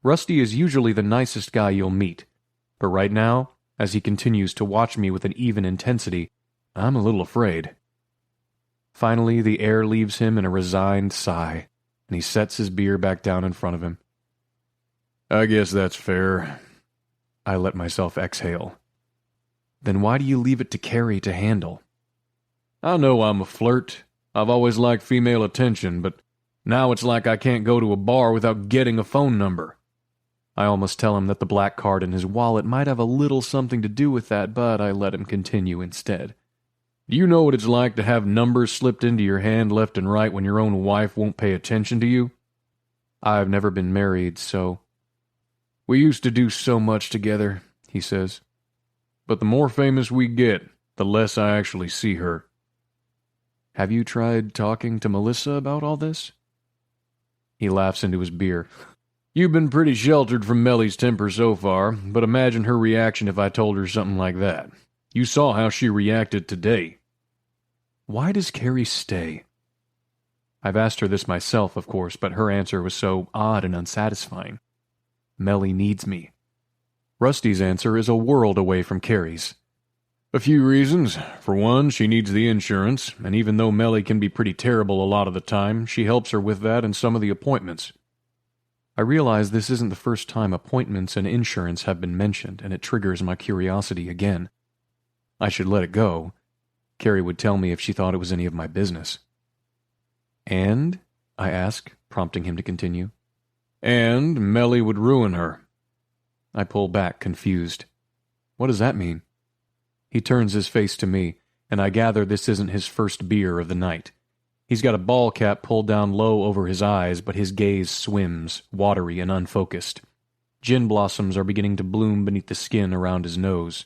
Speaker 1: Rusty is usually the nicest guy you'll meet, but right now, as he continues to watch me with an even intensity, I'm a little afraid. Finally, the air leaves him in a resigned sigh, and he sets his beer back down in front of him. "I guess that's fair. I let myself exhale. Then why do you leave it to Carey to handle? I know I'm a flirt. I've always liked female attention, but now it's like I can't go to a bar without getting a phone number. I almost tell him that the black card in his wallet might have a little something to do with that, but I let him continue instead. Do you know what it's like to have numbers slipped into your hand left and right when your own wife won't pay attention to you? I've never been married, so... We used to do so much together, he says. But the more famous we get, the less I actually see her. Have you tried talking to Melissa about all this? He laughs into his beer. You've been pretty sheltered from Mellie's temper so far, but imagine her reaction if I told her something like that. You saw how she reacted today. Why does Carey stay? I've asked her this myself, of course, but her answer was so odd and unsatisfying. Mellie needs me. Rusty's answer is a world away from Carey's. A few reasons. For one, she needs the insurance, and even though Mellie can be pretty terrible a lot of the time, she helps her with that and some of the appointments. I realize this isn't the first time appointments and insurance have been mentioned, and it triggers my curiosity again. I should let it go. Carey would tell me if she thought it was any of my business. And? I ask, prompting him to continue. And Mellie would ruin her. I pull back, confused. What does that mean? He turns his face to me, and I gather this isn't his first beer of the night. He's got a ball cap pulled down low over his eyes, but his gaze swims, watery and unfocused. Gin blossoms are beginning to bloom beneath the skin around his nose.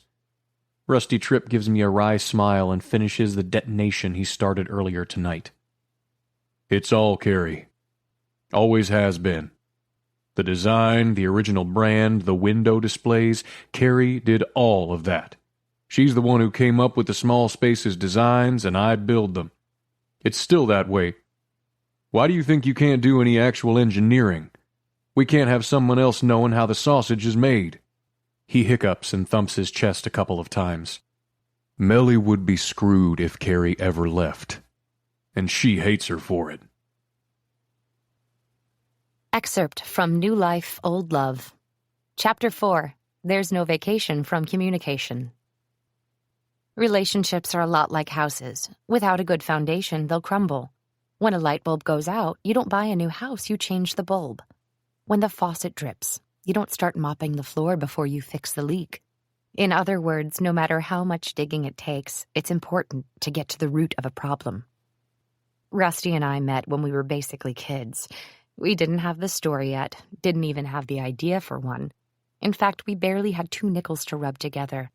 Speaker 1: Rusty Tripp gives me a wry smile and finishes the detonation he started earlier tonight. It's all Carey. Always has been. The design, the original brand, the window displays, Carey did all of that. She's the one who came up with the small spaces designs, and I build them. It's still that way. Why do you think you can't do any actual engineering? We can't have someone else knowing how the sausage is made. He hiccups and thumps his chest a couple of times. Mellie would be screwed if Carey ever left. And she hates her for it.
Speaker 3: Excerpt from New Life, Old Love. Chapter 4. There's no vacation from communication. Relationships are a lot like houses. Without a good foundation, they'll crumble. When a light bulb goes out, you don't buy a new house, you change the bulb. When the faucet drips, you don't start mopping the floor before you fix the leak. In other words, no matter how much digging it takes, it's important to get to the root of a problem. Rusty and I met when we were basically kids. We didn't have the story yet, didn't even have the idea for one. In fact, we barely had 2 nickels to rub together.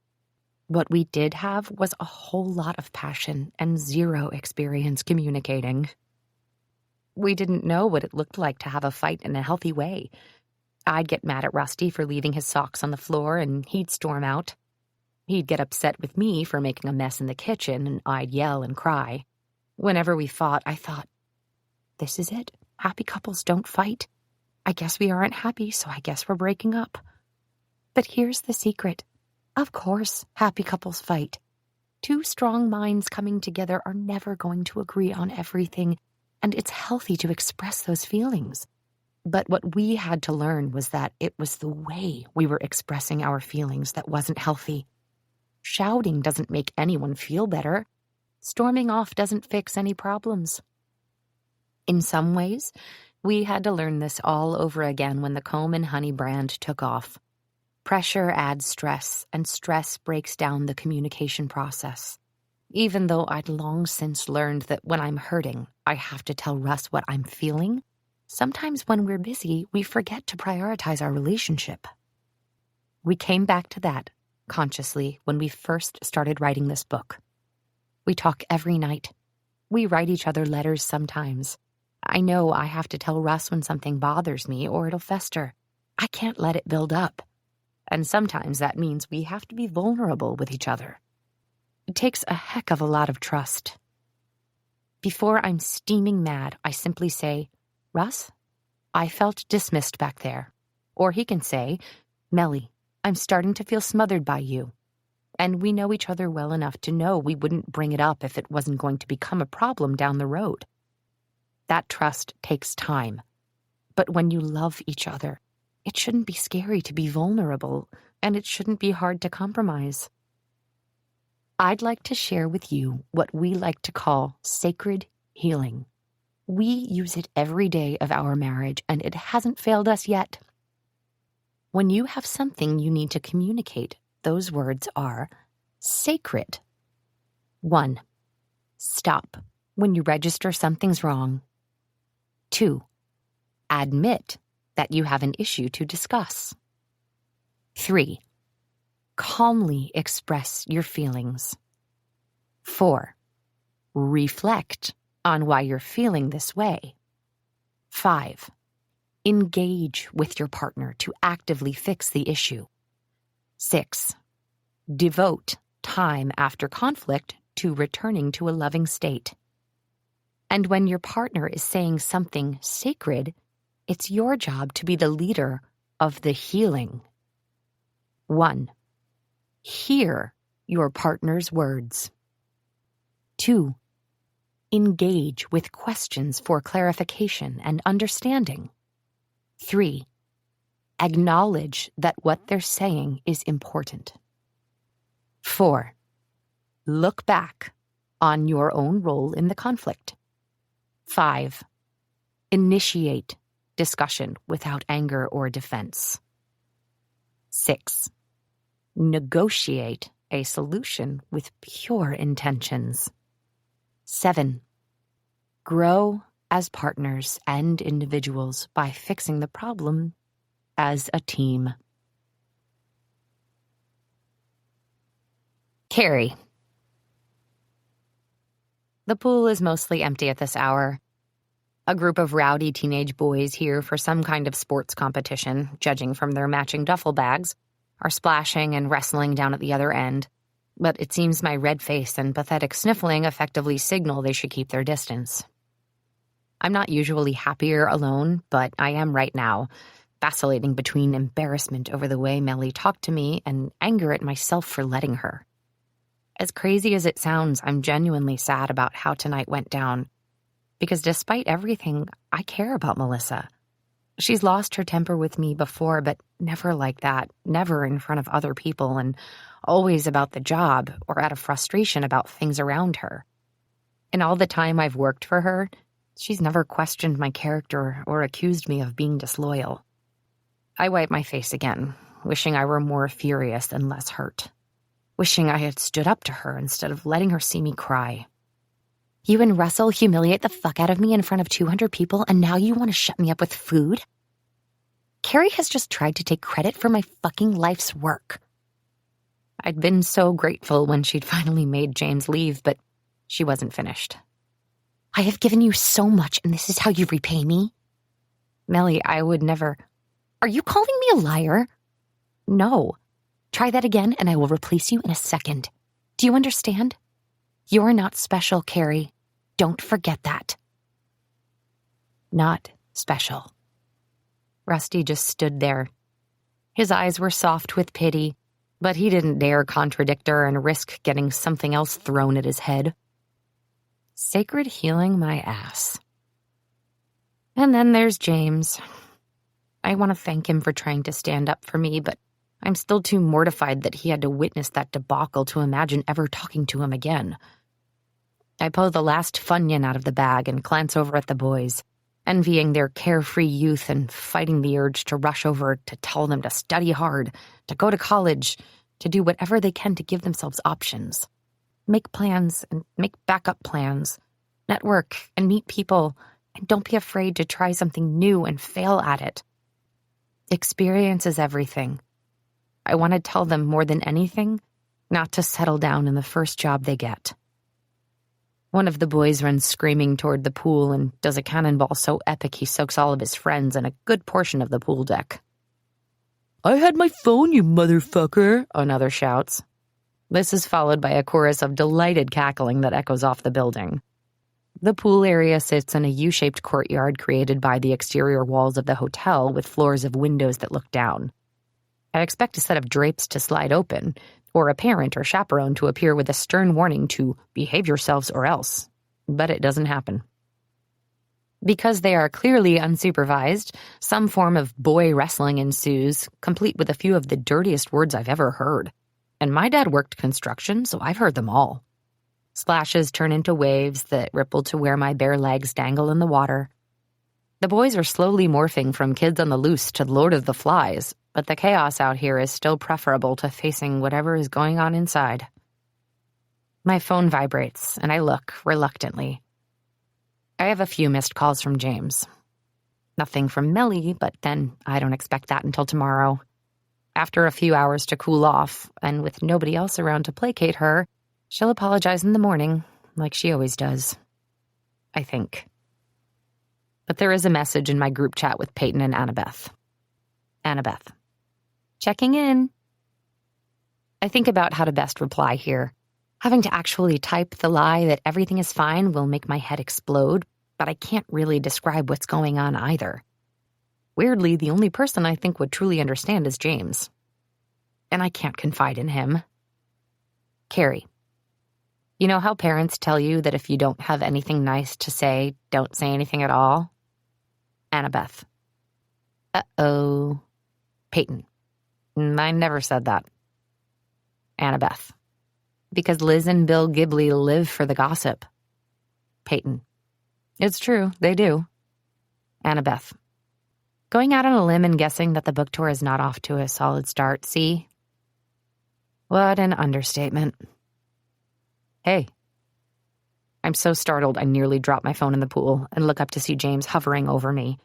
Speaker 3: What we did have was a whole lot of passion and 0 experience communicating. We didn't know what it looked like to have a fight in a healthy way. I'd get mad at Rusty for leaving his socks on the floor, and he'd storm out. He'd get upset with me for making a mess in the kitchen, and I'd yell and cry. Whenever we fought, I thought, this is it. Happy couples don't fight. I guess we aren't happy, so I guess we're breaking up. But here's the secret. Of course, happy couples fight. 2 strong minds coming together are never going to agree on everything, and it's healthy to express those feelings. But what we had to learn was that it was the way we were expressing our feelings that wasn't healthy. Shouting doesn't make anyone feel better. Storming off doesn't fix any problems. In some ways, we had to learn this all over again when the Comb and Honey brand took off. Pressure adds stress, and stress breaks down the communication process. Even though I'd long since learned that when I'm hurting, I have to tell Russ what I'm feeling, sometimes when we're busy, we forget to prioritize our relationship. We came back to that, consciously, when we first started writing this book. We talk every night. We write each other letters sometimes. I know I have to tell Russ when something bothers me or it'll fester. I can't let it build up. And sometimes that means we have to be vulnerable with each other. It takes a heck of a lot of trust. Before I'm steaming mad, I simply say, Russ, I felt dismissed back there. Or he can say, Mellie, I'm starting to feel smothered by you. And we know each other well enough to know we wouldn't bring it up if it wasn't going to become a problem down the road. That trust takes time. But when you love each other, It shouldn't be scary to be vulnerable, and it shouldn't be hard to compromise. I'd like to share with you what we like to call sacred healing. We use it every day of our marriage, and it hasn't failed us yet. When you have something you need to communicate, those words are sacred. 1. Stop when you register something's wrong. 2. Admit that you have an issue to discuss. 3. Calmly express your feelings. 4. Reflect on why you're feeling this way. 5. Engage with your partner to actively fix the issue. 6. Devote time after conflict to returning to a loving state. And when your partner is saying something sacred, it's your job to be the leader of the healing. 1. Hear your partner's words. 2. Engage with questions for clarification and understanding. 3. Acknowledge that what they're saying is important. 4. Look back on your own role in the conflict. 5. Initiate discussion without anger or defense. 6. Negotiate a solution with pure intentions. 7. Grow as partners and individuals by fixing the problem as a team. Carey. The pool is mostly empty at this hour. A group of rowdy teenage boys here for some kind of sports competition, judging from their matching duffel bags, are splashing and wrestling down at the other end, but it seems my red face and pathetic sniffling effectively signal they should keep their distance. I'm not usually happier alone, but I am right now, vacillating between embarrassment over the way Melly talked to me and anger at myself for letting her. As crazy as it sounds, I'm genuinely sad about how tonight went down, because despite everything, I care about Melissa. She's lost her temper with me before, but never like that, never in front of other people, and always about the job or out of frustration about things around her. In all the time I've worked for her, she's never questioned my character or accused me of being disloyal. I wipe my face again, wishing I were more furious and less hurt. Wishing I had stood up to her instead of letting her see me cry. You and Russell humiliate the fuck out of me in front of 200 people, and now you want to shut me up with food? Carey has just tried to take credit for my fucking life's work. I'd been so grateful when she'd finally made James leave, but she wasn't finished. I have given you so much, and this is how you repay me? Melly, I would never... Are you calling me a liar? No. Try that again, and I will replace you in a second. Do you understand? You're not special, Carey. Don't forget that. Not special. Rusty just stood there. His eyes were soft with pity, but he didn't dare contradict her and risk getting something else thrown at his head. Sacred healing my ass. And then there's James. I want to thank him for trying to stand up for me, but I'm still too mortified that he had to witness that debacle to imagine ever talking to him again. I pull the last Funyun out of the bag and glance over at the boys, envying their carefree youth and fighting the urge to rush over to tell them to study hard, to go to college, to do whatever they can to give themselves options. Make plans and make backup plans. Network and meet people, and don't be afraid to try something new and fail at it. Experience is everything. I want to tell them more than anything, not to settle down in the first job they get. One of the boys runs screaming toward the pool and does a cannonball so epic he soaks all of his friends and a good portion of the pool deck. I had my phone, you motherfucker, another shouts. This is followed by a chorus of delighted cackling that echoes off the building. The pool area sits in a U-shaped courtyard created by the exterior walls of the hotel with floors of windows that look down. I expect a set of drapes to slide open, or a parent or chaperone to appear with a stern warning to behave yourselves or else, but it doesn't happen. Because they are clearly unsupervised, some form of boy wrestling ensues, complete with a few of the dirtiest words I've ever heard. And my dad worked construction, so I've heard them all. Splashes turn into waves that ripple to where my bare legs dangle in the water. The boys are slowly morphing from Kids on the Loose to Lord of the Flies, but the chaos out here is still preferable to facing whatever is going on inside. My phone vibrates, and I look reluctantly. I have a few missed calls from James. Nothing from Melly, but then I don't expect that until tomorrow. After a few hours to cool off, and with nobody else around to placate her, she'll apologize in the morning, like she always does. I think. But there is a message in my group chat with Peyton and Annabeth. Annabeth. Checking in. I think about how to best reply here. Having to actually type the lie that everything is fine will make my head explode, but I can't really describe what's going on either. Weirdly, the only person I think would truly understand is James. And I can't confide in him. Carey. You know how parents tell you that if you don't have anything nice to say, don't say anything at all? Annabeth. Uh-oh. Peyton. I never said that. Annabeth. Because Liz and Bill Ghibli live for the gossip. Peyton. It's true, they do. Annabeth. Going out on a limb and guessing that the book tour is not off to a solid start, see? What an understatement. Hey. I'm so startled I nearly drop my phone in the pool and look up to see James hovering over me.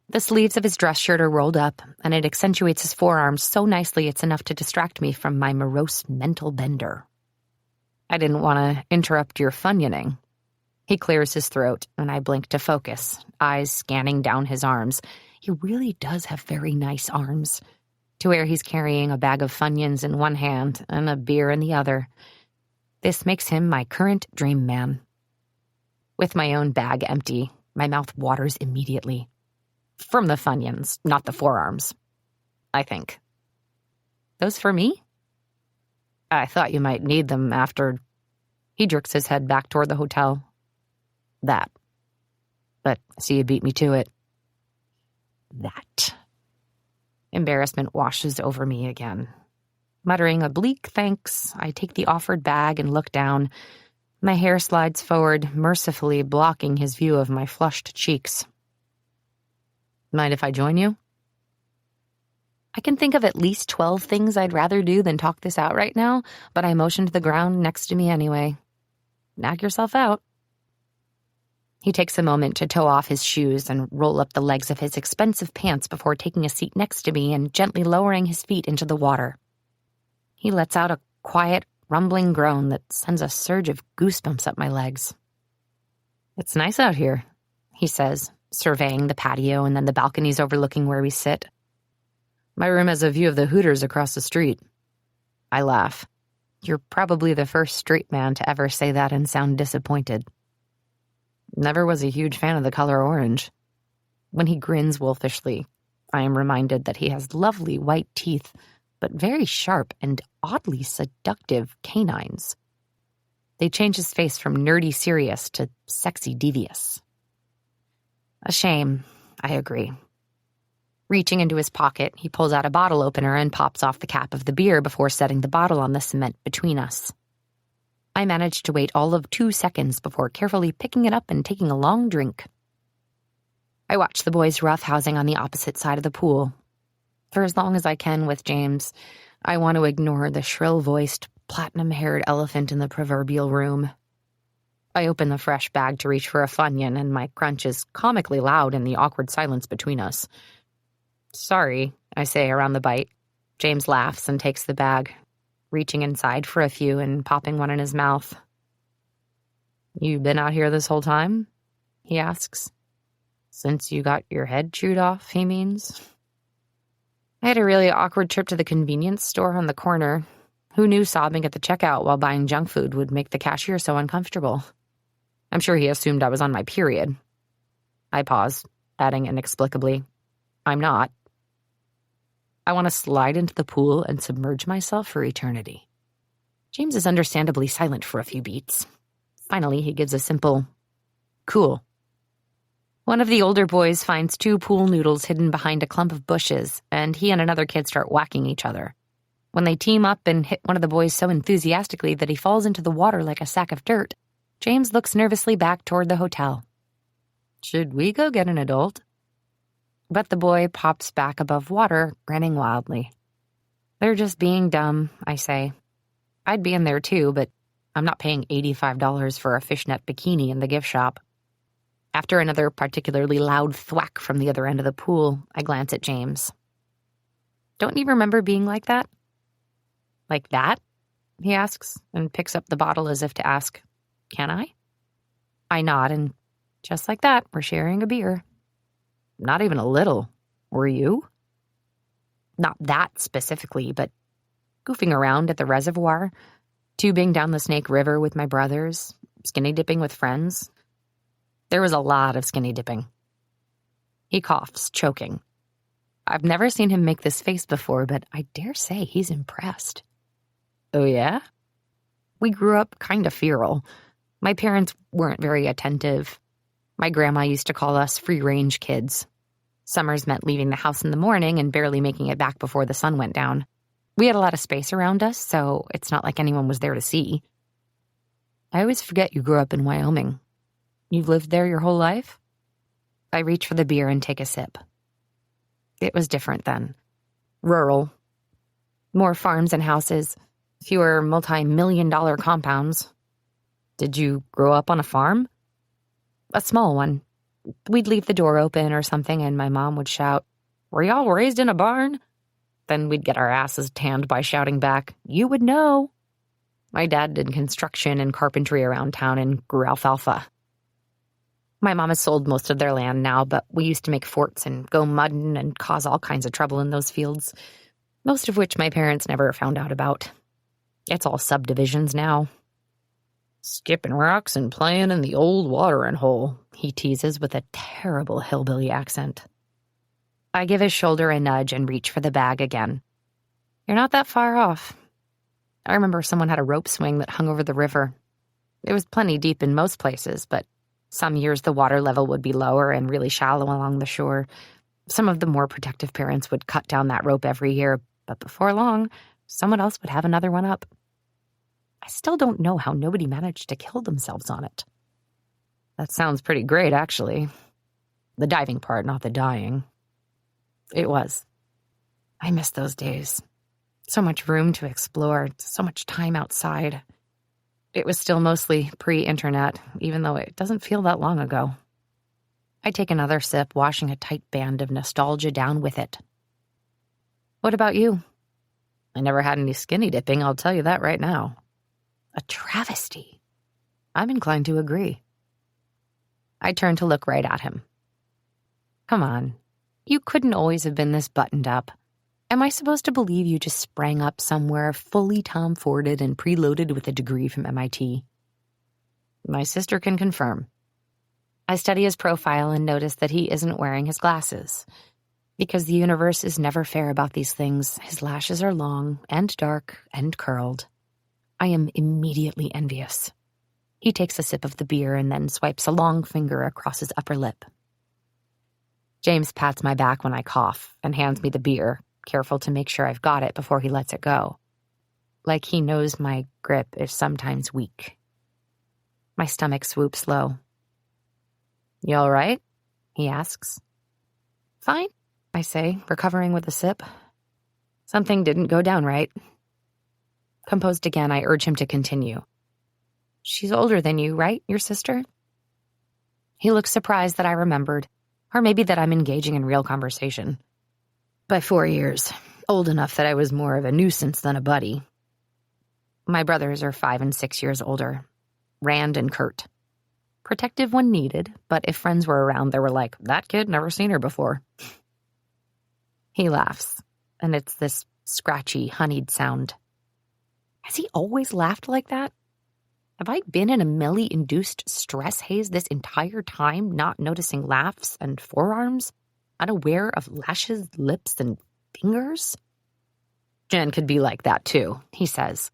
Speaker 3: The sleeves of his dress shirt are rolled up, and it accentuates his forearms so nicely it's enough to distract me from my morose mental bender. I didn't want to interrupt your funioning. He clears his throat, and I blink to focus, eyes scanning down his arms. He really does have very nice arms, to where he's carrying a bag of Funyuns in one hand and a beer in the other. This makes him my current dream man. With my own bag empty, my mouth waters immediately. From the Funyuns, not the forearms. I think. Those for me? I thought you might need them after... He jerks his head back toward the hotel. That. But I see you beat me to it. That. Embarrassment washes over me again. Muttering a bleak thanks, I take the offered bag and look down. My hair slides forward, mercifully blocking his view of my flushed cheeks. Mind if I join you? I can think of at least 12 things I'd rather do than talk this out right now, but I motion to the ground next to me anyway. Knock yourself out. He takes a moment to toe off his shoes and roll up the legs of his expensive pants before taking a seat next to me and gently lowering his feet into the water. He lets out a quiet, rumbling groan that sends a surge of goosebumps up my legs. It's nice out here, he says, surveying the patio and then the balconies overlooking where we sit. My room has a view of the Hooters across the street. I laugh. You're probably the first straight man to ever say that and sound disappointed. Never was a huge fan of the color orange. When he grins wolfishly, I am reminded that he has lovely white teeth, but very sharp and oddly seductive canines. They change his face from nerdy serious to sexy devious. A shame, I agree. Reaching into his pocket, he pulls out a bottle opener and pops off the cap of the beer before setting the bottle on the cement between us. I manage to wait all of 2 seconds before carefully picking it up and taking a long drink. I watch the boys roughhousing on the opposite side of the pool. For as long as I can with James, I want to ignore the shrill-voiced, platinum-haired elephant in the proverbial room. I open the fresh bag to reach for a Funyun, and my crunch is comically loud in the awkward silence between us. Sorry, I say around the bite. James laughs and takes the bag, reaching inside for a few and popping one in his mouth. You been out here this whole time? He asks. Since you got your head chewed off, he means. I had a really awkward trip to the convenience store on the corner. Who knew sobbing at the checkout while buying junk food would make the cashier so uncomfortable? I'm sure he assumed I was on my period. I pause, adding inexplicably, I'm not. I want to slide into the pool and submerge myself for eternity. James is understandably silent for a few beats. Finally, he gives a simple, cool. One of the older boys finds 2 pool noodles hidden behind a clump of bushes, and he and another kid start whacking each other. When they team up and hit one of the boys so enthusiastically that he falls into the water like a sack of dirt, James looks nervously back toward the hotel. Should we go get an adult? But the boy pops back above water, grinning wildly. They're just being dumb, I say. I'd be in there too, but I'm not paying $85 for a fishnet bikini in the gift shop. After another particularly loud thwack from the other end of the pool, I glance at James. Don't you remember being like that? Like that? He asks, and picks up the bottle as if to ask, can I? I nod, and just like that, we're sharing a beer. Not even a little. Were you? Not that specifically, but goofing around at the reservoir, tubing down the Snake River with my brothers, skinny dipping with friends. There was a lot of skinny dipping. He coughs, choking. I've never seen him make this face before, but I dare say he's impressed. Oh, yeah? We grew up kind of feral. My parents weren't very attentive. My grandma used to call us free-range kids. Summers meant leaving the house in the morning and barely making it back before the sun went down. We had a lot of space around us, so it's not like anyone was there to see. I always forget you grew up in Wyoming. You've lived there your whole life? I reach for the beer and take a sip. It was different then. Rural. More farms and houses. Fewer multi-million-dollar compounds. Did you grow up on a farm? A small one. We'd leave the door open or something and my mom would shout, "Were y'all raised in a barn?" Then we'd get our asses tanned by shouting back, "You would know." My dad did construction and carpentry around town and grew alfalfa. My mom has sold most of their land now, but we used to make forts and go mudding and cause all kinds of trouble in those fields, most of which my parents never found out about. It's all subdivisions now. Skipping rocks and playing in the old watering hole, he teases with a terrible hillbilly accent. I give his shoulder a nudge and reach for the bag again. You're not that far off. I remember someone had a rope swing that hung over the river. It was plenty deep in most places, but some years the water level would be lower and really shallow along the shore. Some of the more protective parents would cut down that rope every year, but before long, someone else would have another one up. I still don't know how nobody managed to kill themselves on it. That sounds pretty great, actually. The diving part, not the dying. It was. I miss those days. So much room to explore, so much time outside. It was still mostly pre-internet, even though it doesn't feel that long ago. I take another sip, washing a tight band of nostalgia down with it. What about you? I never had any skinny dipping, I'll tell you that right now. A travesty. I'm inclined to agree. I turn to look right at him. Come on. You couldn't always have been this buttoned up. Am I supposed to believe you just sprang up somewhere fully Tom Forded and preloaded with a degree from MIT? My sister can confirm. I study his profile and notice that he isn't wearing his glasses. Because the universe is never fair about these things, his lashes are long and dark and curled. I am immediately envious. He takes a sip of the beer and then swipes a long finger across his upper lip. James pats my back when I cough and hands me the beer, careful to make sure I've got it before he lets it go. Like he knows my grip is sometimes weak. My stomach swoops low. You all right? He asks. Fine, I say, recovering with a sip. Something didn't go down right. Composed again, I urge him to continue. She's older than you, right, your sister? He looks surprised that I remembered, or maybe that I'm engaging in real conversation. By 4 years, old enough that I was more of a nuisance than a buddy. My brothers are 5 and 6 years older, Rand and Kurt. Protective when needed, but if friends were around, they were like, that kid, never seen her before. He laughs, and it's this scratchy, honeyed sound. Has he always laughed like that? Have I been in a Melly-induced stress haze this entire time, not noticing laughs and forearms, unaware of lashes, lips, and fingers? Jen could be like that, too, he says.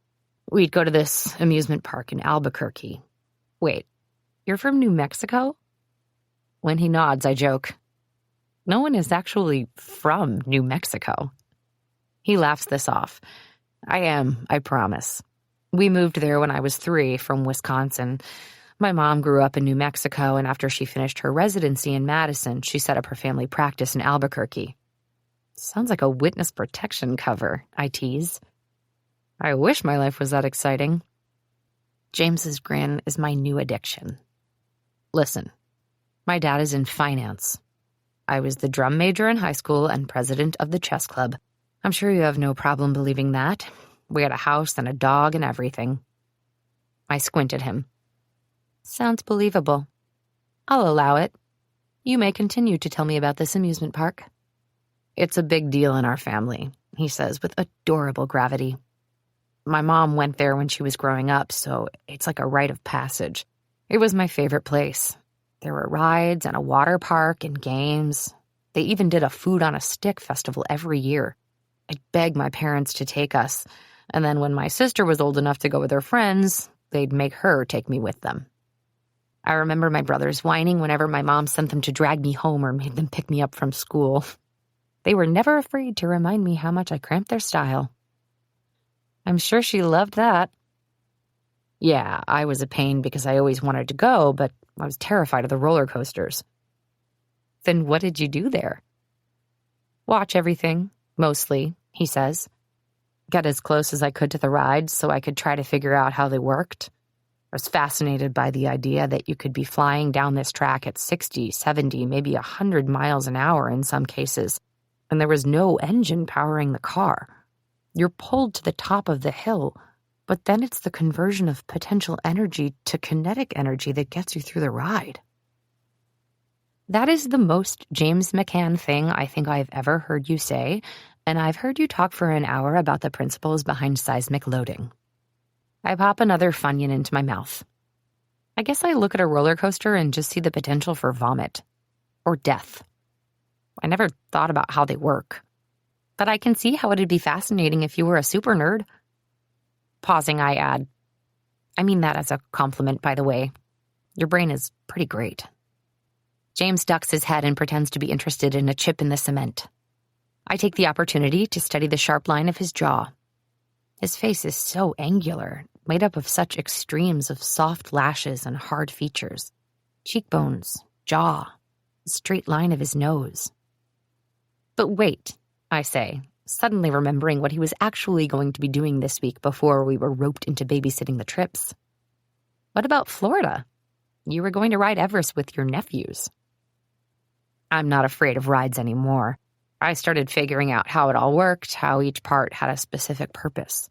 Speaker 3: We'd go to this amusement park in Albuquerque. Wait, you're from New Mexico? When he nods, I joke. No one is actually from New Mexico. He laughs this off. I am, I promise. We moved there when I was 3 from Wisconsin. My mom grew up in New Mexico, and after she finished her residency in Madison, she set up her family practice in Albuquerque. Sounds like a witness protection cover, I tease. I wish my life was that exciting. James's grin is my new addiction. Listen, my dad is in finance. I was the drum major in high school and president of the chess club. I'm sure you have no problem believing that. We had a house and a dog and everything. I squint at him. Sounds believable. I'll allow it. You may continue to tell me about this amusement park. It's a big deal in our family, he says with adorable gravity. My mom went there when she was growing up, so it's like a rite of passage. It was my favorite place. There were rides and a water park and games. They even did a food on a stick festival every year. I'd beg my parents to take us, and then when my sister was old enough to go with her friends, they'd make her take me with them. I remember my brothers whining whenever my mom sent them to drag me home or made them pick me up from school. They were never afraid to remind me how much I cramped their style. I'm sure she loved that. Yeah, I was a pain because I always wanted to go, but I was terrified of the roller coasters. Then what did you do there? Watch everything, mostly, he says. Got as close as I could to the rides so I could try to figure out how they worked. I was fascinated by the idea that you could be flying down this track at 60, 70, maybe 100 miles an hour in some cases, and there was no engine powering the car. You're pulled to the top of the hill, but then it's the conversion of potential energy to kinetic energy that gets you through the ride. That is the most James McCann thing I think I've ever heard you say, and I've heard you talk for an hour about the principles behind seismic loading. I pop another Funyun into my mouth. I guess I look at a roller coaster and just see the potential for vomit. Or death. I never thought about how they work. But I can see how it'd be fascinating if you were a super nerd. Pausing, I add, I mean that as a compliment, by the way. Your brain is pretty great. James ducks his head and pretends to be interested in a chip in the cement. I take the opportunity to study the sharp line of his jaw. His face is so angular, made up of such extremes of soft lashes and hard features. Cheekbones, jaw, the straight line of his nose. But wait, I say, suddenly remembering what he was actually going to be doing this week before we were roped into babysitting the Tripps. What about Florida? You were going to ride Everest with your nephews. I'm not afraid of rides anymore. I started figuring out how it all worked, how each part had a specific purpose.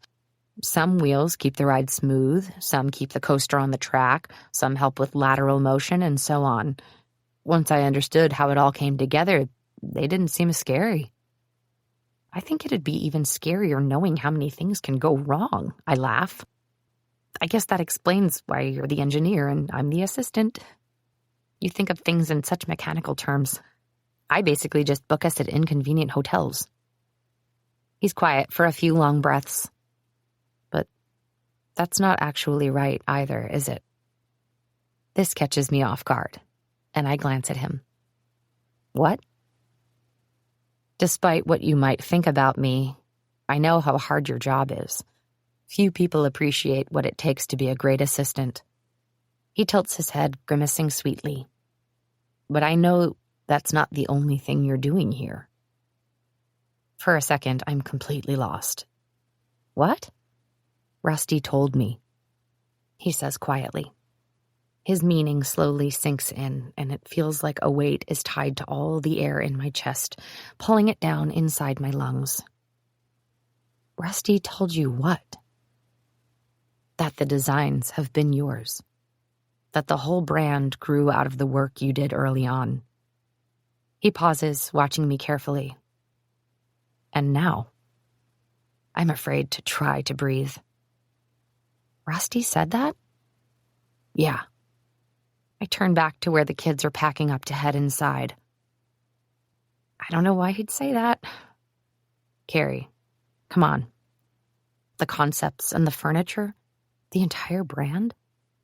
Speaker 3: Some wheels keep the ride smooth, some keep the coaster on the track, some help with lateral motion, and so on. Once I understood how it all came together, they didn't seem scary. I think it'd be even scarier knowing how many things can go wrong, I laugh. I guess that explains why you're the engineer and I'm the assistant. You think of things in such mechanical terms. I basically just book us at inconvenient hotels. He's quiet for a few long breaths. But that's not actually right either, is it? This catches me off guard, and I glance at him. What? Despite what you might think about me, I know how hard your job is. Few people appreciate what it takes to be a great assistant. He tilts his head, grimacing sweetly. But I know that's not the only thing you're doing here. For a second, I'm completely lost. What? Rusty told me, he says quietly. His meaning slowly sinks in, and it feels like a weight is tied to all the air in my chest, pulling it down inside my lungs. Rusty told you what? That the designs have been yours. That the whole brand grew out of the work you did early on. He pauses, watching me carefully. And now, I'm afraid to try to breathe. Rusty said that? Yeah. I turn back to where the kids are packing up to head inside. I don't know why he'd say that. Carey, come on. The concepts and the furniture, the entire brand,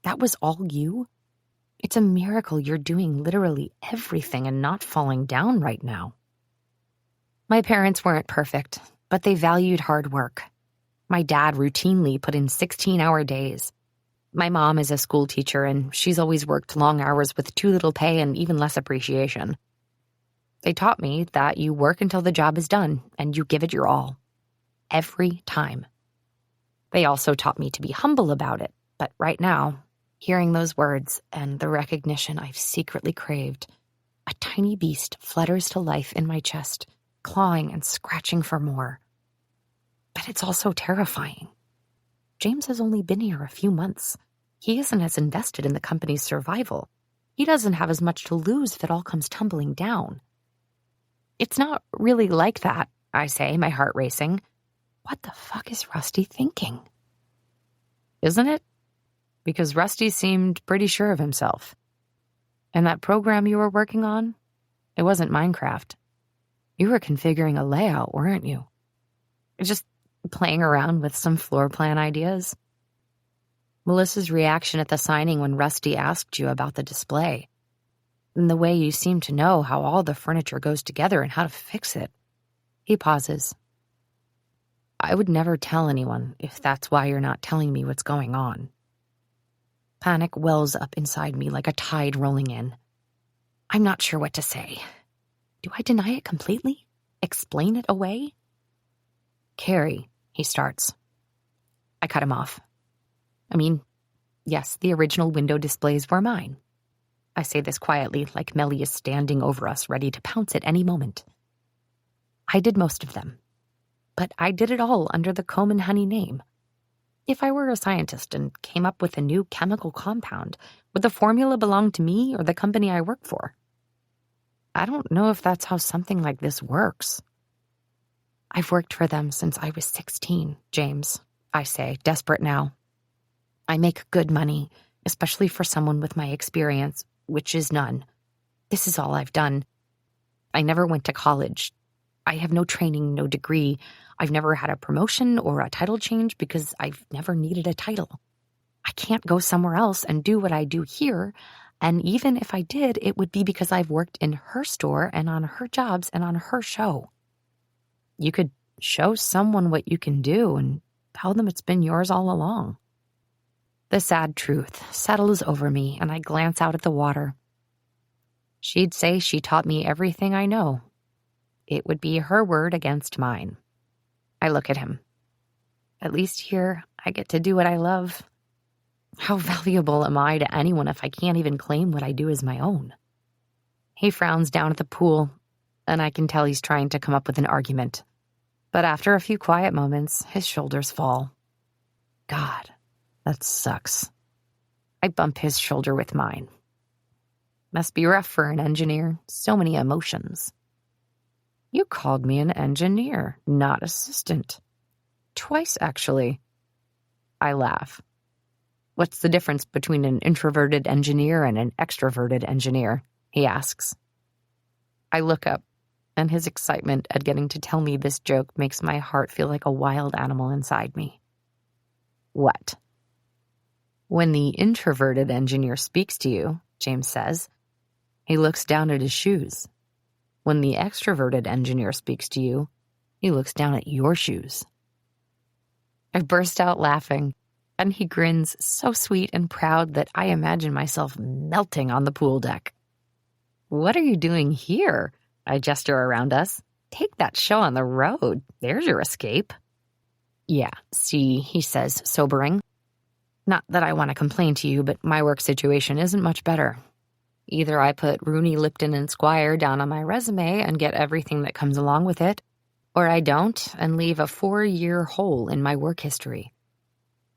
Speaker 3: that was all you? It's a miracle you're doing literally everything and not falling down right now. My parents weren't perfect, but they valued hard work. My dad routinely put in 16-hour days. My mom is a school teacher, and she's always worked long hours with too little pay and even less appreciation. They taught me that you work until the job is done, and you give it your all. Every time. They also taught me to be humble about it, but right now, hearing those words and the recognition I've secretly craved, a tiny beast flutters to life in my chest, clawing and scratching for more. But it's also terrifying. James has only been here a few months. He isn't as invested in the company's survival. He doesn't have as much to lose if it all comes tumbling down. It's not really like that, I say, my heart racing. What the fuck is Rusty thinking? Isn't it? Because Rusty seemed pretty sure of himself. And that program you were working on, it wasn't Minecraft. You were configuring a layout, weren't you? Just playing around with some floor plan ideas. Melissa's reaction at the signing when Rusty asked you about the display, and the way you seem to know how all the furniture goes together and how to fix it. He pauses. I would never tell anyone if that's why you're not telling me what's going on. Panic wells up inside me like a tide rolling in. I'm not sure what to say. Do I deny it completely? Explain it away? Carey, he starts. I cut him off. I mean, yes, the original window displays were mine. I say this quietly, like Melly is standing over us, ready to pounce at any moment. I did most of them, but I did it all under the Comb and Honey name. If I were a scientist and came up with a new chemical compound, would the formula belong to me or the company I work for? I don't know if that's how something like this works. I've worked for them since I was 16, James, I say, desperate now. I make good money, especially for someone with my experience, which is none. This is all I've done. I never went to college. I have no training, no degree. I've never had a promotion or a title change because I've never needed a title. I can't go somewhere else and do what I do here, and even if I did, it would be because I've worked in her store and on her jobs and on her show. You could show someone what you can do and tell them it's been yours all along. The sad truth settles over me, and I glance out at the water. She'd say she taught me everything I know. It would be her word against mine. I look at him. At least here, I get to do what I love. How valuable am I to anyone if I can't even claim what I do as my own? He frowns down at the pool, and I can tell he's trying to come up with an argument. But after a few quiet moments, his shoulders fall. God, that sucks. I bump his shoulder with mine. Must be rough for an engineer. So many emotions. You called me an engineer, not assistant. Twice, actually. I laugh. What's the difference between an introverted engineer and an extroverted engineer? He asks. I look up, and his excitement at getting to tell me this joke makes my heart feel like a wild animal inside me. What? When the introverted engineer speaks to you, James says, he looks down at his shoes. When the extroverted engineer speaks to you, he looks down at your shoes. I burst out laughing, and he grins so sweet and proud that I imagine myself melting on the pool deck. What are you doing here? I gesture around us. Take that show on the road. There's your escape. Yeah, see, he says, sobering. Not that I want to complain to you, but my work situation isn't much better. Either I put Rooney, Lipton, and Squire down on my resume and get everything that comes along with it, or I don't and leave a 4-year hole in my work history.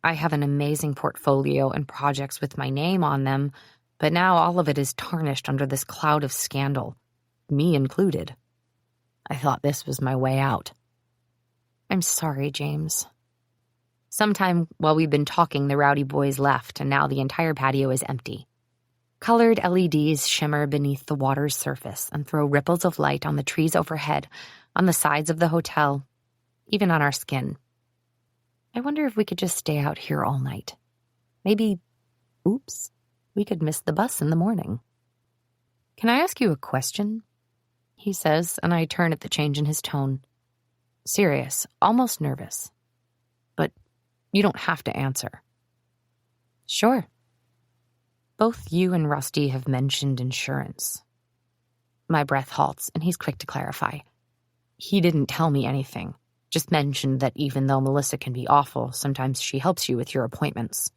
Speaker 3: I have an amazing portfolio and projects with my name on them, but now all of it is tarnished under this cloud of scandal, me included. I thought this was my way out. I'm sorry, James. Sometime while we've been talking, the rowdy boys left, and now the entire patio is empty. Colored LEDs shimmer beneath the water's surface and throw ripples of light on the trees overhead, on the sides of the hotel, even on our skin. I wonder if we could just stay out here all night. Maybe, oops, We could miss the bus in the morning. Can I ask you a question? He says, and I turn at the change in his tone. Serious, almost nervous. But you don't have to answer. Sure. Both you and Rusty have mentioned insurance. My breath halts, and he's quick to clarify. He didn't tell me anything, just mentioned that even though Melissa can be awful, sometimes she helps you with your appointments.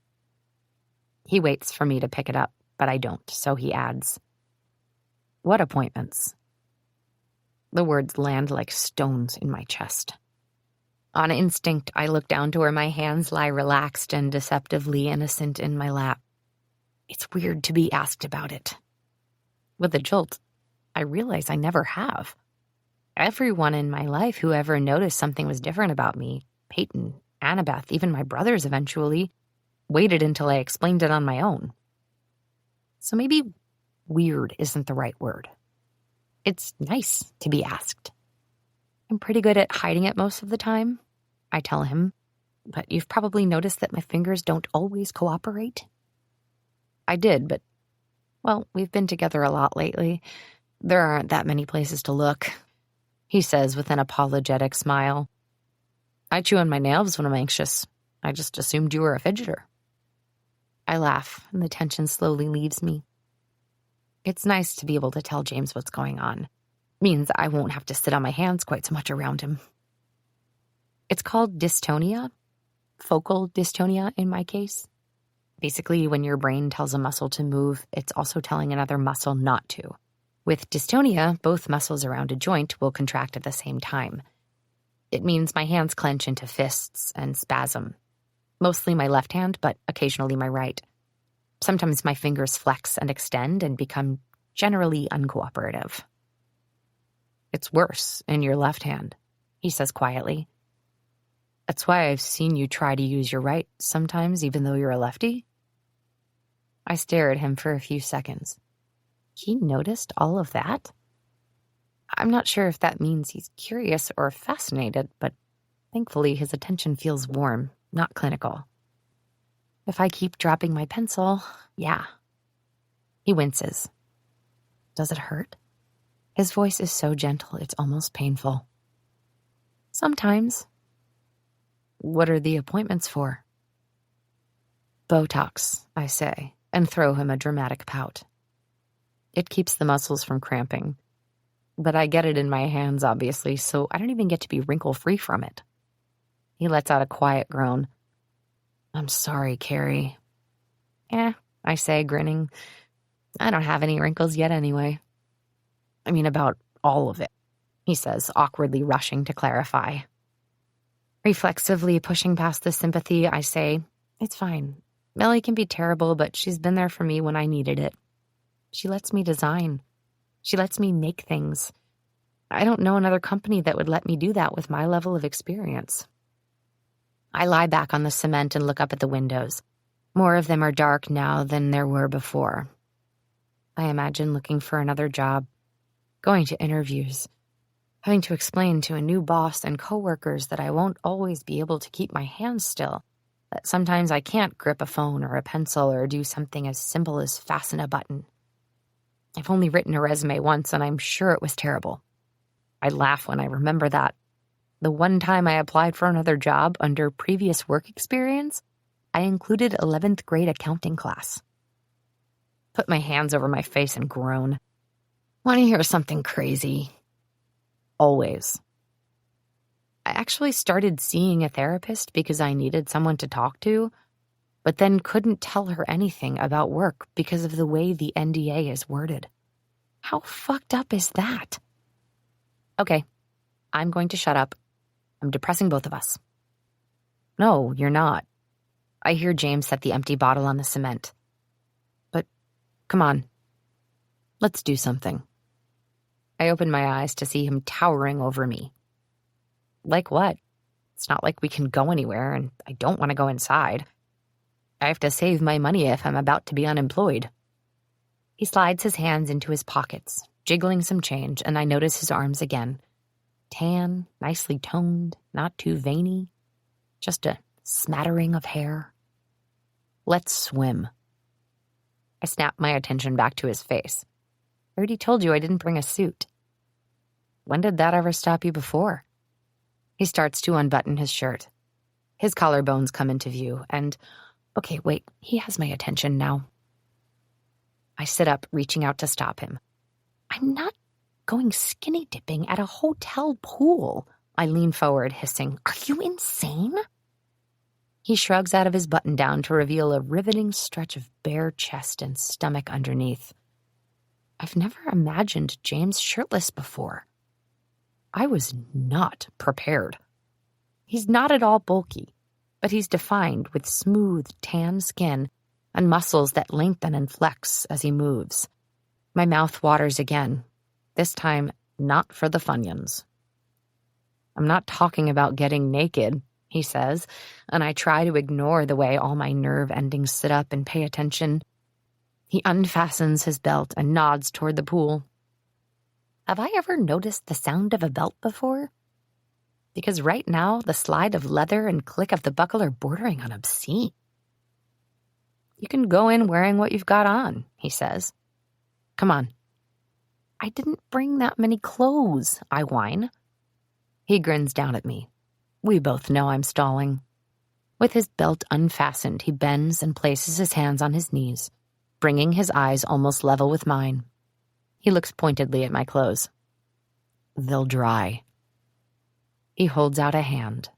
Speaker 3: He waits for me to pick it up, but I don't, so he adds, What appointments? The words land like stones in my chest. On instinct, I look down to where my hands lie relaxed and deceptively innocent in my lap. It's weird to be asked about it. With a jolt, I realize I never have. Everyone in my life who ever noticed something was different about me, Peyton, Annabeth, even my brothers eventually, waited until I explained it on my own. So maybe weird isn't the right word. It's nice to be asked. I'm pretty good at hiding it most of the time, I tell him, but you've probably noticed that my fingers don't always cooperate. I did, but, well, we've been together a lot lately. There aren't that many places to look, he says with an apologetic smile. I chew on my nails when I'm anxious. I just assumed you were a fidgeter. I laugh, and the tension slowly leaves me. It's nice to be able to tell James what's going on. Means I won't have to sit on my hands quite so much around him. It's called dystonia, focal dystonia in my case. Basically, when your brain tells a muscle to move, it's also telling another muscle not to. With dystonia, both muscles around a joint will contract at the same time. It means my hands clench into fists and spasm. Mostly my left hand, but occasionally my right. Sometimes my fingers flex and extend and become generally uncooperative. It's worse in your left hand, he says quietly. That's why I've seen you try to use your right sometimes, even though you're a lefty. I stare at him for a few seconds. He noticed all of that? I'm not sure if that means he's curious or fascinated, but thankfully his attention feels warm, not clinical. If I keep dropping my pencil, yeah. He winces. Does it hurt? His voice is so gentle, it's almost painful. Sometimes. What are the appointments for? Botox, I say, and throw him a dramatic pout. It keeps the muscles from cramping. But I get it in my hands, obviously, so I don't even get to be wrinkle-free from it. He lets out a quiet groan. I'm sorry, Carey. I say, grinning. I don't have any wrinkles yet anyway. I mean, about all of it, he says, awkwardly rushing to clarify. Reflexively pushing past the sympathy, I say, it's fine. Melly can be terrible, but she's been there for me when I needed it. She lets me design. She lets me make things. I don't know another company that would let me do that with my level of experience. I lie back on the cement and look up at the windows. More of them are dark now than there were before. I imagine looking for another job, going to interviews, having to explain to a new boss and coworkers that I won't always be able to keep my hands still, that sometimes I can't grip a phone or a pencil or do something as simple as fasten a button. I've only written a resume once, and I'm sure it was terrible. I laugh when I remember that. The one time I applied for another job under previous work experience, I included 11th grade accounting class. Put my hands over my face and groan. Want to hear something crazy? Always. I actually started seeing a therapist because I needed someone to talk to, but then couldn't tell her anything about work because of the way the NDA is worded. How fucked up is that? Okay, I'm going to shut up. I'm depressing both of us. No, you're not. I hear James set the empty bottle on the cement. But, come on. Let's do something. I open my eyes to see him towering over me. Like what? It's not like we can go anywhere, and I don't want to go inside. I have to save my money if I'm about to be unemployed. He slides his hands into his pockets, jiggling some change, and I notice his arms again. Tan, nicely toned, not too veiny. Just a smattering of hair. Let's swim. I snapped my attention back to his face. I already told you I didn't bring a suit. When did that ever stop you before? He starts to unbutton his shirt. His collarbones come into view, and, okay, wait, he has my attention now. I sit up, reaching out to stop him. I'm not going skinny dipping at a hotel pool. I lean forward, hissing, Are you insane? He shrugs out of his button-down to reveal a riveting stretch of bare chest and stomach underneath. I've never imagined James shirtless before. I was not prepared. He's not at all bulky, but he's defined with smooth, tan skin and muscles that lengthen and flex as he moves. My mouth waters again, this time not for the Funyuns. I'm not talking about getting naked, he says, and I try to ignore the way all my nerve endings sit up and pay attention. He unfastens his belt and nods toward the pool. Have I ever noticed the sound of a belt before? Because right now, the slide of leather and click of the buckle are bordering on obscene. You can go in wearing what you've got on, he says. Come on. I didn't bring that many clothes, I whine. He grins down at me. We both know I'm stalling. With his belt unfastened, he bends and places his hands on his knees, bringing his eyes almost level with mine. He looks pointedly at my clothes. They'll dry. He holds out a hand.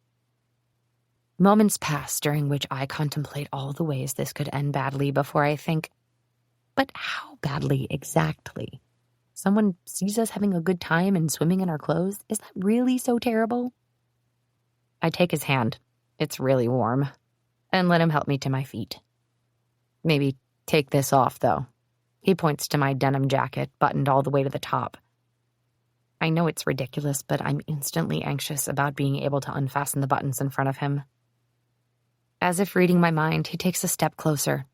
Speaker 3: Moments pass during which I contemplate all the ways this could end badly before I think, but how badly exactly? Someone sees us having a good time and swimming in our clothes? Is that really so terrible? I take his hand. It's really warm. And let him help me to my feet. Maybe take this off, though. He points to my denim jacket, buttoned all the way to the top. I know it's ridiculous, but I'm instantly anxious about being able to unfasten the buttons in front of him. As if reading my mind, he takes a step closer.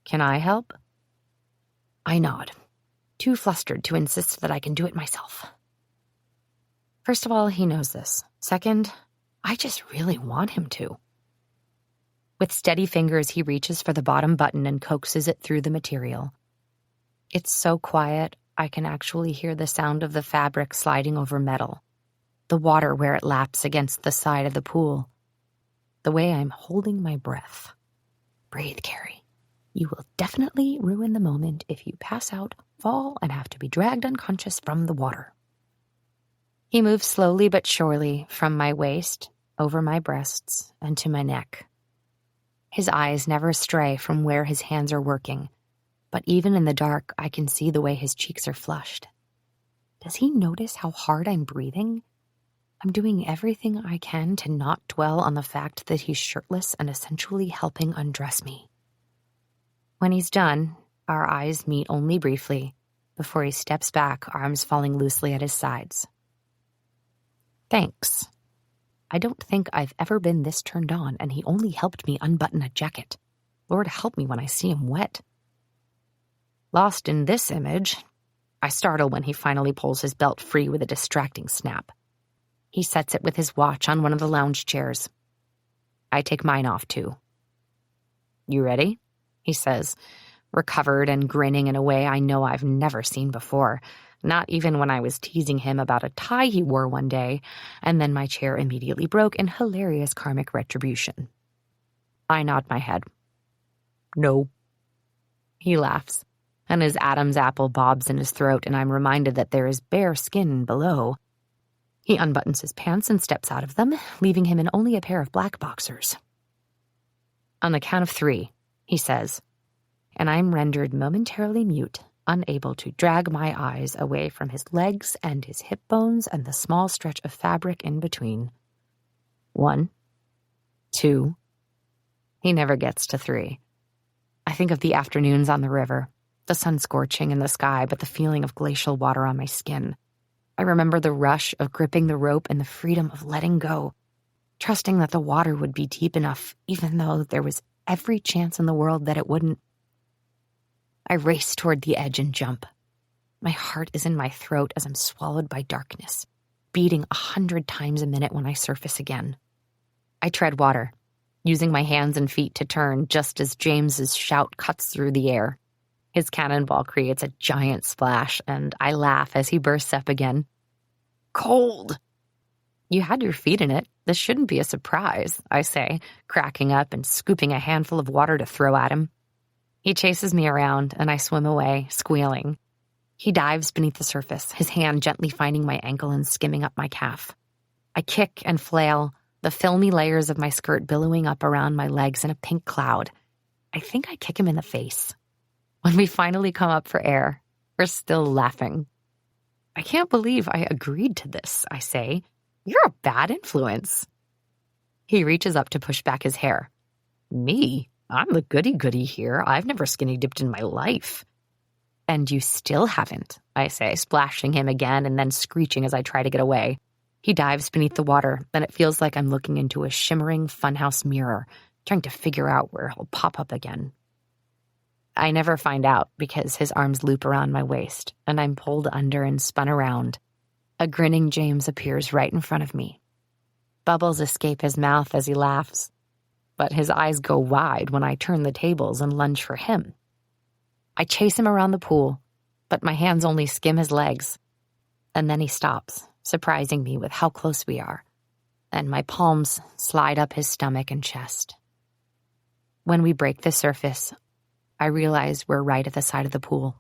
Speaker 3: Can I help? I nod, too flustered to insist that I can do it myself. First of all, he knows this. Second, I just really want him to. With steady fingers, he reaches for the bottom button and coaxes it through the material. It's so quiet, I can actually hear the sound of the fabric sliding over metal, the water where it laps against the side of the pool, the way I'm holding my breath. Breathe, Carey. You will definitely ruin the moment if you pass out, fall, and have to be dragged unconscious from the water. He moves slowly but surely from my waist, over my breasts, and to my neck. His eyes never stray from where his hands are working, but even in the dark, I can see the way his cheeks are flushed. Does he notice how hard I'm breathing? I'm doing everything I can to not dwell on the fact that he's shirtless and essentially helping undress me. When he's done, our eyes meet only briefly, before he steps back, arms falling loosely at his sides. Thanks. I don't think I've ever been this turned on, and he only helped me unbutton a jacket. Lord help me when I see him wet. Lost in this image, I startle when he finally pulls his belt free with a distracting snap. He sets it with his watch on one of the lounge chairs. I take mine off, too. You ready? He says, recovered and grinning in a way I know I've never seen before, not even when I was teasing him about a tie he wore one day, and then my chair immediately broke in hilarious karmic retribution. I nod my head. No. He laughs, and his Adam's apple bobs in his throat, and I'm reminded that there is bare skin below. He unbuttons his pants and steps out of them, leaving him in only a pair of black boxers. On the count of 3, he says, and I'm rendered momentarily mute, unable to drag my eyes away from his legs and his hip bones and the small stretch of fabric in between. 1, 2. He never gets to 3. I think of the afternoons on the river, the sun scorching in the sky, but the feeling of glacial water on my skin. I remember the rush of gripping the rope and the freedom of letting go, trusting that the water would be deep enough, even though there was every chance in the world that it wouldn't. I race toward the edge and jump. My heart is in my throat as I'm swallowed by darkness, beating 100 times a minute when I surface again. I tread water, using my hands and feet to turn just as James's shout cuts through the air. His cannonball creates a giant splash, and I laugh as he bursts up again. Cold! You had your feet in it. This shouldn't be a surprise, I say, cracking up and scooping a handful of water to throw at him. He chases me around, and I swim away, squealing. He dives beneath the surface, his hand gently finding my ankle and skimming up my calf. I kick and flail, the filmy layers of my skirt billowing up around my legs in a pink cloud. I think I kick him in the face. When we finally come up for air, we're still laughing. I can't believe I agreed to this, I say. You're a bad influence. He reaches up to push back his hair. Me? I'm the goody-goody here. I've never skinny dipped in my life. And you still haven't, I say, splashing him again and then screeching as I try to get away. He dives beneath the water, and it feels like I'm looking into a shimmering funhouse mirror, trying to figure out where he'll pop up again. I never find out because his arms loop around my waist, and I'm pulled under and spun around. A grinning James appears right in front of me. Bubbles escape his mouth as he laughs, but his eyes go wide when I turn the tables and lunge for him. I chase him around the pool, but my hands only skim his legs. And then he stops, surprising me with how close we are, and my palms slide up his stomach and chest. When we break the surface, I realize we're right at the side of the pool.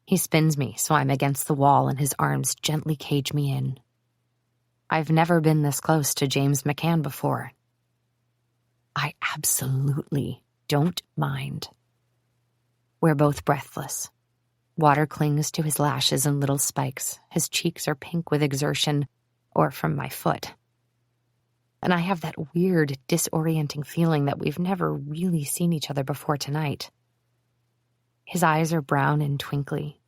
Speaker 3: He spins me so I'm against the wall and his arms gently cage me in. I've never been this close to James McCann before. I absolutely don't mind. We're both breathless. Water clings to his lashes in little spikes. His cheeks are pink with exertion or from my foot. And I have that weird, disorienting feeling that we've never really seen each other before tonight. His eyes are brown and twinkly.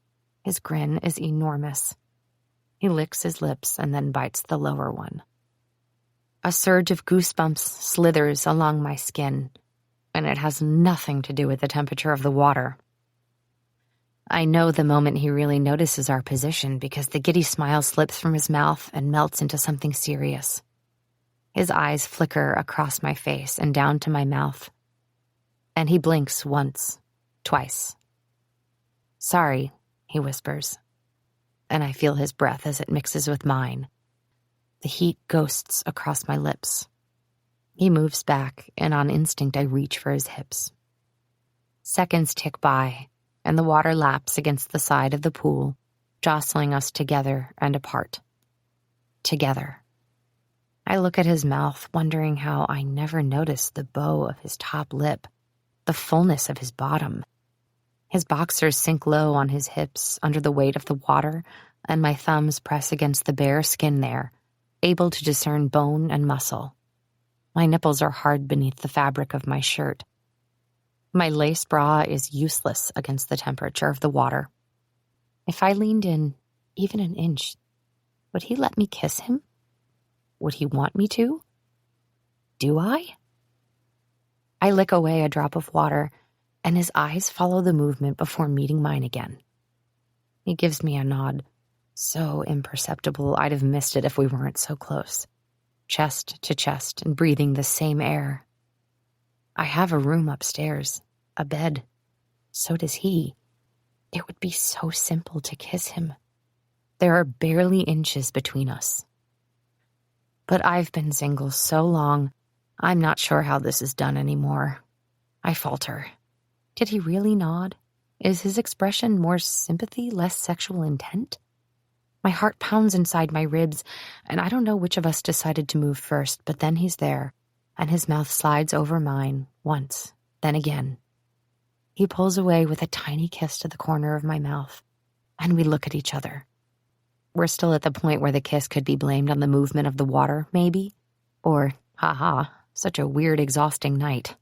Speaker 3: His grin is enormous. He licks his lips and then bites the lower one. A surge of goosebumps slithers along my skin, and it has nothing to do with the temperature of the water. I know the moment he really notices our position because the giddy smile slips from his mouth and melts into something serious. His eyes flicker across my face and down to my mouth, and he blinks once, twice. Sorry, he whispers, and I feel his breath as it mixes with mine. The heat ghosts across my lips. He moves back, and on instinct I reach for his hips. Seconds tick by, and the water laps against the side of the pool, jostling us together and apart. Together. I look at his mouth, wondering how I never noticed the bow of his top lip, the fullness of his bottom. His boxers sink low on his hips under the weight of the water, and my thumbs press against the bare skin there, able to discern bone and muscle. My nipples are hard beneath the fabric of my shirt. My lace bra is useless against the temperature of the water. If I leaned in even an inch, would he let me kiss him? Would he want me to? Do I? I lick away a drop of water, and his eyes follow the movement before meeting mine again. He gives me a nod, so imperceptible I'd have missed it if we weren't so close, chest to chest and breathing the same air. I have a room upstairs, a bed. So does he. It would be so simple to kiss him. There are barely inches between us. But I've been single so long, I'm not sure how this is done anymore. I falter. Did he really nod? Is his expression more sympathy, less sexual intent? My heart pounds inside my ribs, and I don't know which of us decided to move first, but then he's there, and his mouth slides over mine once, then again. He pulls away with a tiny kiss to the corner of my mouth, and we look at each other. We're still at the point where the kiss could be blamed on the movement of the water, maybe? Or, haha, such a weird, exhausting night.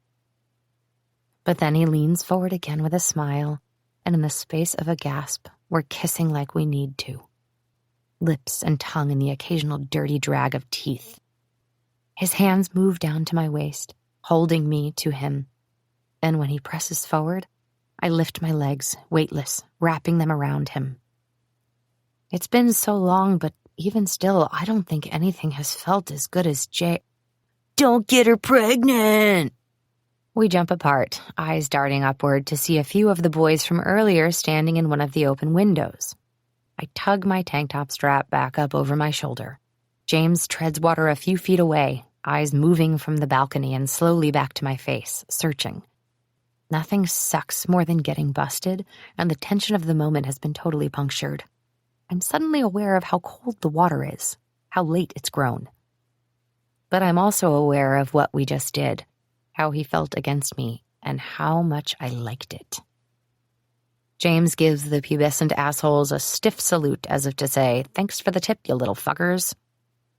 Speaker 3: But then he leans forward again with a smile, and in the space of a gasp, we're kissing like we need to. Lips and tongue and the occasional dirty drag of teeth. His hands move down to my waist, holding me to him. And when he presses forward, I lift my legs, weightless, wrapping them around him. It's been so long, but even still, I don't think anything has felt as good as Don't get her pregnant. We jump apart, eyes darting upward to see a few of the boys from earlier standing in one of the open windows. I tug my tank top strap back up over my shoulder. James treads water a few feet away, eyes moving from the balcony and slowly back to my face, searching. Nothing sucks more than getting busted, and the tension of the moment has been totally punctured. I'm suddenly aware of how cold the water is, how late it's grown. But I'm also aware of what we just did, how he felt against me, and how much I liked it. James gives the pubescent assholes a stiff salute as if to say, "Thanks for the tip, you little fuckers."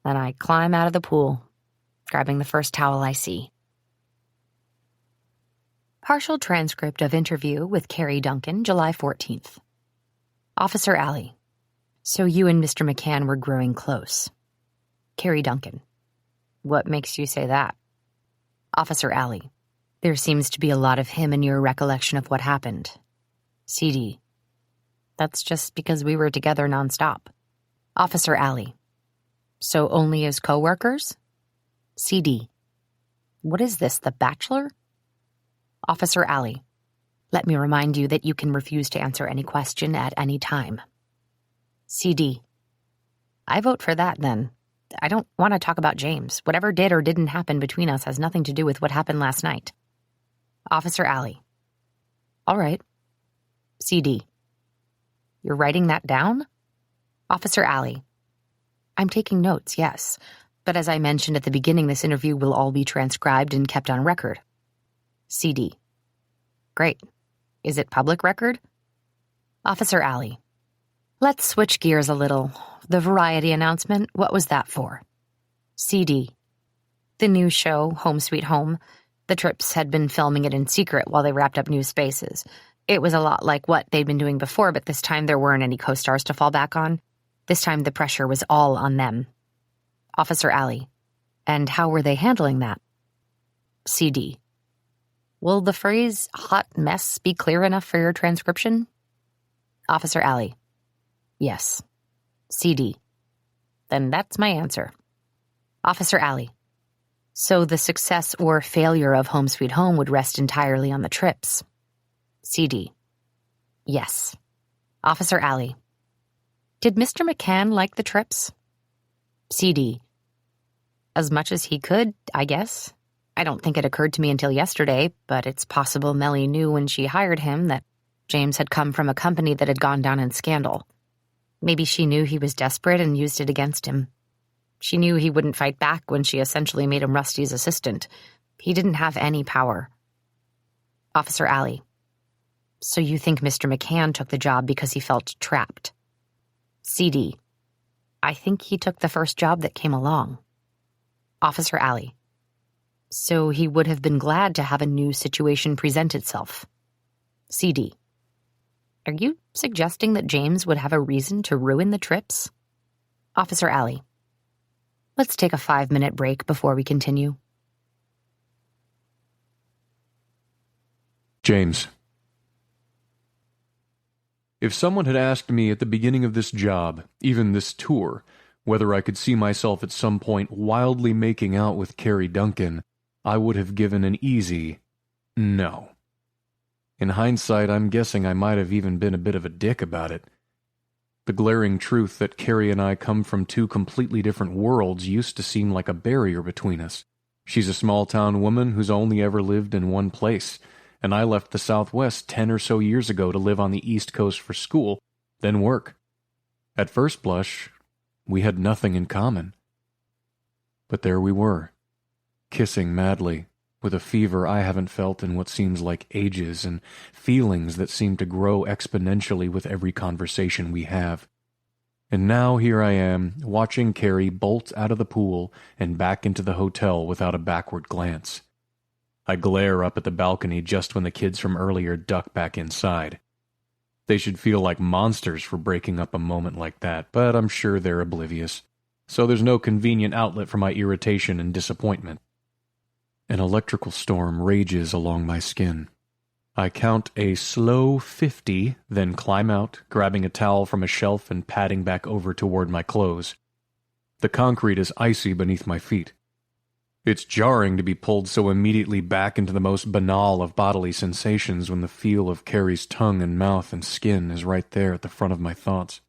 Speaker 3: Then I climb out of the pool, grabbing the first towel I see. Partial transcript of interview with Carey Duncan, July 14th. Officer Alley. So you and Mr. McCann were growing close. Carey Duncan. What makes you say that? Officer Alley. There seems to be a lot of him in your recollection of what happened. CD. That's just because we were together nonstop. Officer Alley. So only as co-workers? CD. What is this, The Bachelor? Officer Alley. Let me remind you that you can refuse to answer any question at any time. CD. I vote for that, then. I don't want to talk about James. Whatever did or didn't happen between us has nothing to do with what happened last night. Officer Alley. All right. CD. You're writing that down? Officer Alley. I'm taking notes, yes. But as I mentioned at the beginning, this interview will all be transcribed and kept on record. CD. Great. Is it public record? Officer Alley. Let's switch gears a little. The variety announcement, what was that for? CD. The new show, Home Sweet Home. The Tripps had been filming it in secret while they wrapped up new spaces. It was a lot like what they'd been doing before, but this time there weren't any co-stars to fall back on. This time the pressure was all on them. Officer Alley. And how were they handling that? CD. Will the phrase hot mess be clear enough for your transcription? Officer Alley. Yes. CD. Then that's my answer. Officer Alley. So the success or failure of Home Sweet Home would rest entirely on the Tripps. CD. Yes. Officer Alley. Did Mr. McCann like the Tripps? CD. As much as he could, I guess. I don't think it occurred to me until yesterday, but it's possible Mellie knew when she hired him that James had come from a company that had gone down in scandal. Maybe she knew he was desperate and used it against him. She knew he wouldn't fight back when she essentially made him Rusty's assistant. He didn't have any power. Officer Alley. So you think Mr. McCann took the job because he felt trapped? CD. I think he took the first job that came along. Officer Alley. So he would have been glad to have a new situation present itself. CD. Are you suggesting that James would have a reason to ruin the Tripps? Officer Alley. Let's take a 5-minute break before we continue.
Speaker 1: James. If someone had asked me at the beginning of this job, even this tour, whether I could see myself at some point wildly making out with Carey Duncan, I would have given an easy no. In hindsight, I'm guessing I might have even been a bit of a dick about it. The glaring truth that Carey and I come from two completely different worlds used to seem like a barrier between us. She's a small-town woman who's only ever lived in one place, and I left the Southwest 10 or so years ago to live on the East Coast for school, then work. At first blush, we had nothing in common. But there we were, kissing madly, with a fever I haven't felt in what seems like ages, and feelings that seem to grow exponentially with every conversation we have. And now here I am, watching Carey bolt out of the pool and back into the hotel without a backward glance. I glare up at the balcony just when the kids from earlier duck back inside. They should feel like monsters for breaking up a moment like that, but I'm sure they're oblivious. So there's no convenient outlet for my irritation and disappointment. An electrical storm rages along my skin. I count a slow 50, then climb out, grabbing a towel from a shelf and padding back over toward my clothes. The concrete is icy beneath my feet. It's jarring to be pulled so immediately back into the most banal of bodily sensations when the feel of Carey's tongue and mouth and skin is right there at the front of my thoughts.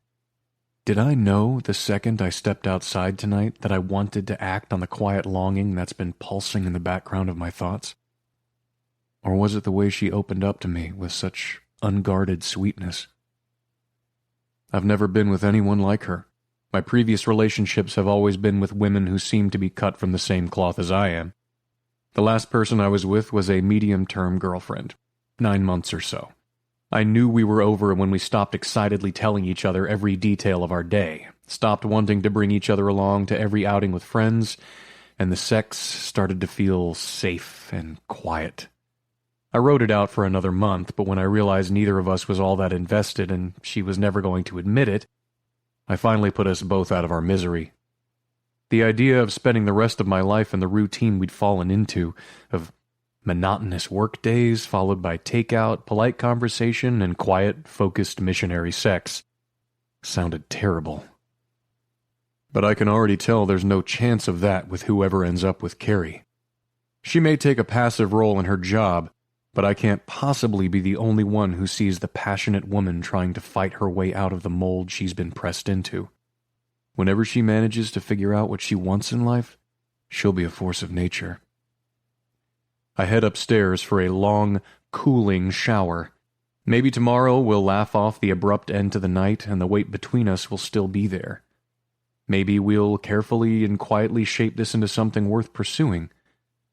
Speaker 1: Did I know the second I stepped outside tonight that I wanted to act on the quiet longing that's been pulsing in the background of my thoughts? Or was it the way she opened up to me with such unguarded sweetness? I've never been with anyone like her. My previous relationships have always been with women who seem to be cut from the same cloth as I am. The last person I was with was a medium-term girlfriend, 9 months or so. I knew we were over when we stopped excitedly telling each other every detail of our day, stopped wanting to bring each other along to every outing with friends, and the sex started to feel safe and quiet. I wrote it out for another month, but when I realized neither of us was all that invested and she was never going to admit it, I finally put us both out of our misery. The idea of spending the rest of my life in the routine we'd fallen into, of monotonous work days followed by takeout, polite conversation, and quiet, focused missionary sex, sounded terrible. But I can already tell there's no chance of that with whoever ends up with Carey. She may take a passive role in her job, but I can't possibly be the only one who sees the passionate woman trying to fight her way out of the mold she's been pressed into. Whenever she manages to figure out what she wants in life, she'll be a force of nature. I head upstairs for a long, cooling shower. Maybe tomorrow we'll laugh off the abrupt end to the night and the weight between us will still be there. Maybe we'll carefully and quietly shape this into something worth pursuing.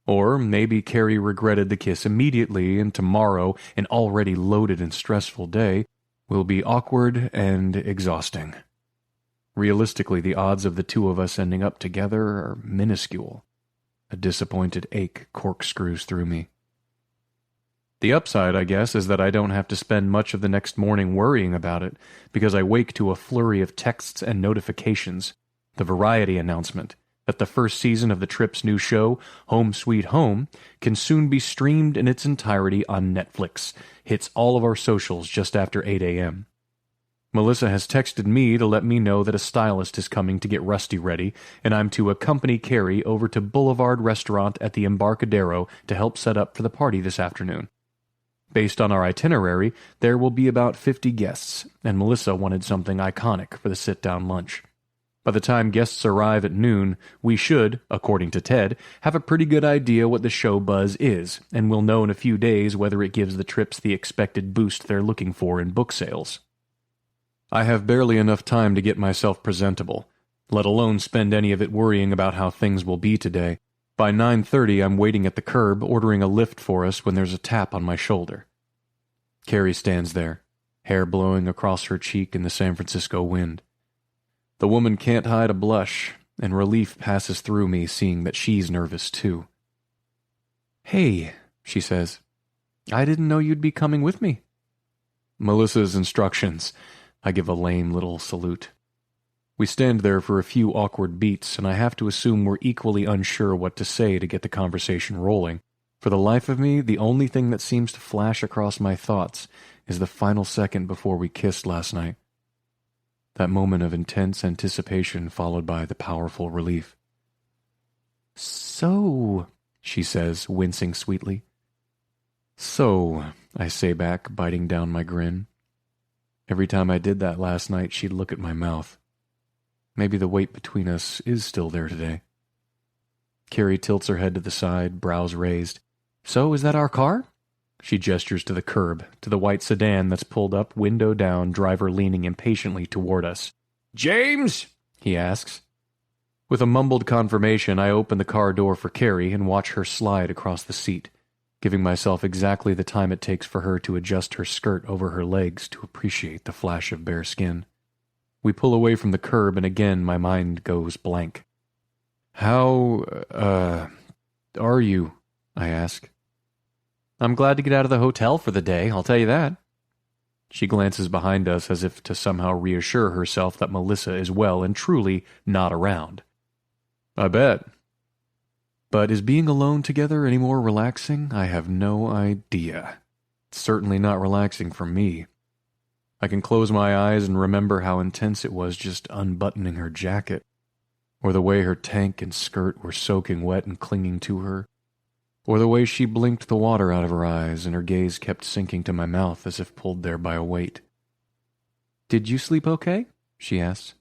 Speaker 1: Or maybe Carey regretted the kiss immediately, and tomorrow, an already loaded and stressful day, will be awkward and exhausting. Realistically, the odds of the two of us ending up together are minuscule. A disappointed ache corkscrews through me. The upside, I guess, is that I don't have to spend much of the next morning worrying about it, because I wake to a flurry of texts and notifications. The Variety announcement that the first season of the Tripp's new show, Home Sweet Home, can soon be streamed in its entirety on Netflix. Hits all of our socials just after 8 a.m. Melissa has texted me to let me know that a stylist is coming to get Rusty ready, and I'm to accompany Carey over to Boulevard Restaurant at the Embarcadero to help set up for the party this afternoon. Based on our itinerary, there will be about 50 guests, and Melissa wanted something iconic for the sit-down lunch. By the time guests arrive at noon, we should, according to Ted, have a pretty good idea what the show buzz is, and we'll know in a few days whether it gives the Tripps the expected boost they're looking for in book sales. I have barely enough time to get myself presentable, let alone spend any of it worrying about how things will be today. By 9:30, I'm waiting at the curb, ordering a lift for us when there's a tap on my shoulder. Carey stands there, hair blowing across her cheek in the San Francisco wind. The woman can't hide a blush, and relief passes through me seeing that she's nervous too. "Hey," she says, "I didn't know you'd be coming with me." "Melissa's instructions." I give a lame little salute. We stand there for a few awkward beats, and I have to assume we're equally unsure what to say to get the conversation rolling. For the life of me, the only thing that seems to flash across my thoughts is the final second before we kissed last night. That moment of intense anticipation followed by the powerful relief. "So," she says, wincing sweetly. "So," I say back, biting down my grin. Every time I did that last night, she'd look at my mouth. Maybe the weight between us is still there today. Carey tilts her head to the side, brows raised. "So, is that our car?" She gestures to the curb, to the white sedan that's pulled up, window down, driver leaning impatiently toward us. "James?" he asks. With a mumbled confirmation, I open the car door for Carey and watch her slide across the seat, giving myself exactly the time it takes for her to adjust her skirt over her legs to appreciate the flash of bare skin. We pull away from the curb, and again my mind goes blank. How are you?" I ask. "I'm glad to get out of the hotel for the day, I'll tell you that." She glances behind us as if to somehow reassure herself that Melissa is well and truly not around. "I bet." But is being alone together any more relaxing? I have no idea. It's certainly not relaxing for me. I can close my eyes and remember how intense it was just unbuttoning her jacket, or the way her tank and skirt were soaking wet and clinging to her, or the way she blinked the water out of her eyes and her gaze kept sinking to my mouth as if pulled there by a weight. "Did you sleep okay?" she asks.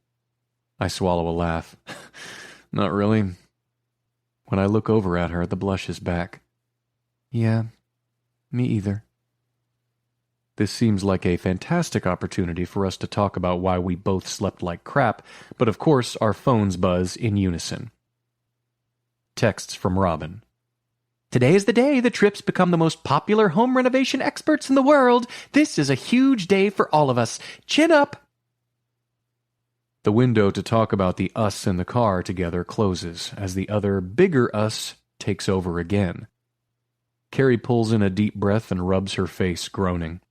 Speaker 1: I swallow a laugh. "Not really." When I look over at her, the blush is back. "Yeah, me either." This seems like a fantastic opportunity for us to talk about why we both slept like crap, but of course our phones buzz in unison. Texts from Robin. "Today is the day the Tripps become the most popular home renovation experts in the world. This is a huge day for all of us. Chin up!" The window to talk about the us in the car together closes as the other, bigger us takes over again. Carey pulls in a deep breath and rubs her face, groaning.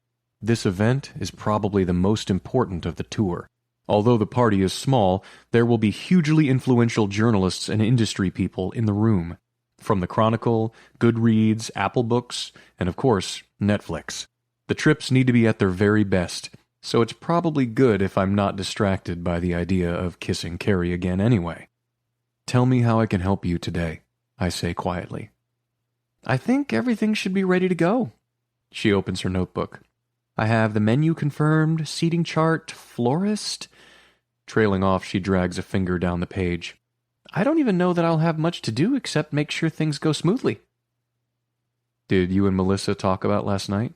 Speaker 1: This event is probably the most important of the tour. Although the party is small, there will be hugely influential journalists and industry people in the room. From the Chronicle, Goodreads, Apple Books, and of course, Netflix. The Tripps need to be at their very best, so it's probably good if I'm not distracted by the idea of kissing Carey again anyway. "Tell me how I can help you today," I say quietly. "I think everything should be ready to go." She opens her notebook. "I have the menu confirmed, seating chart, florist." Trailing off, she drags a finger down the page. "I don't even know that I'll have much to do except make sure things go smoothly." "Did you and Melissa talk about last night?"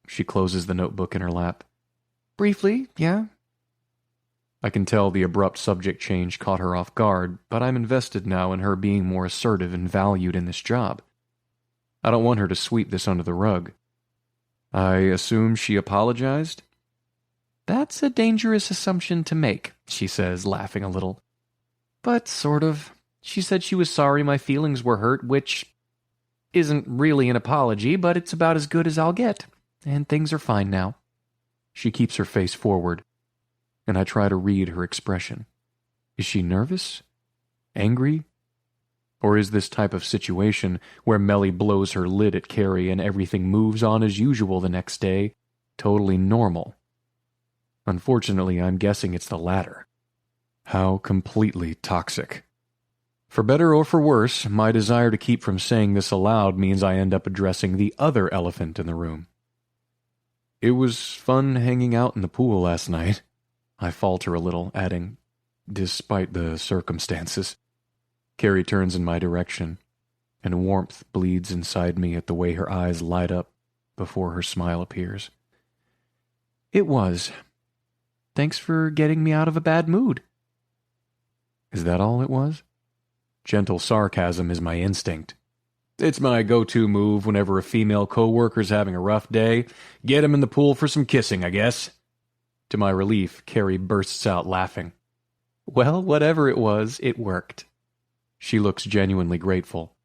Speaker 1: She closes the notebook in her lap. "Briefly, yeah." I can tell the abrupt subject change caught her off guard, but I'm invested now in her being more assertive and valued in this job. I don't want her to sweep this under the rug. "I assume she apologized?" "That's a dangerous assumption to make," she says, laughing a little. "But sort of. She said she was sorry my feelings were hurt, which isn't really an apology, but it's about as good as I'll get. And things are fine now." She keeps her face forward, and I try to read her expression. Is she nervous? Angry? Or is this type of situation where Melly blows her lid at Carey and everything moves on as usual the next day totally normal? Unfortunately, I'm guessing it's the latter. How completely toxic. For better or for worse, my desire to keep from saying this aloud means I end up addressing the other elephant in the room. "It was fun hanging out in the pool last night." I falter a little, adding, "despite the circumstances." Carey turns in my direction, and warmth bleeds inside me at the way her eyes light up before her smile appears. "It was. Thanks for getting me out of a bad mood." Is that all it was? Gentle sarcasm is my instinct. It's my go-to move whenever a female co-worker's having a rough day. Get him in the pool for some kissing, I guess. To my relief, Carey bursts out laughing. "Well, whatever it was, it worked." She looks genuinely grateful.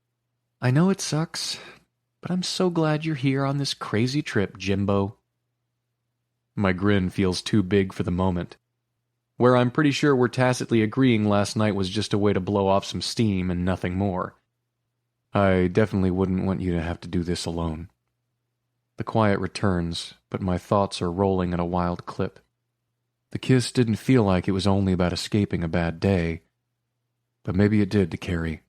Speaker 1: "I know it sucks, but I'm so glad you're here on this crazy trip, Jimbo." My grin feels too big for the moment. Where I'm pretty sure we're tacitly agreeing last night was just a way to blow off some steam and nothing more. I definitely wouldn't want you to have to do this alone. The quiet returns, but my thoughts are rolling at a wild clip. The kiss didn't feel like it was only about escaping a bad day, but maybe it did to Carey.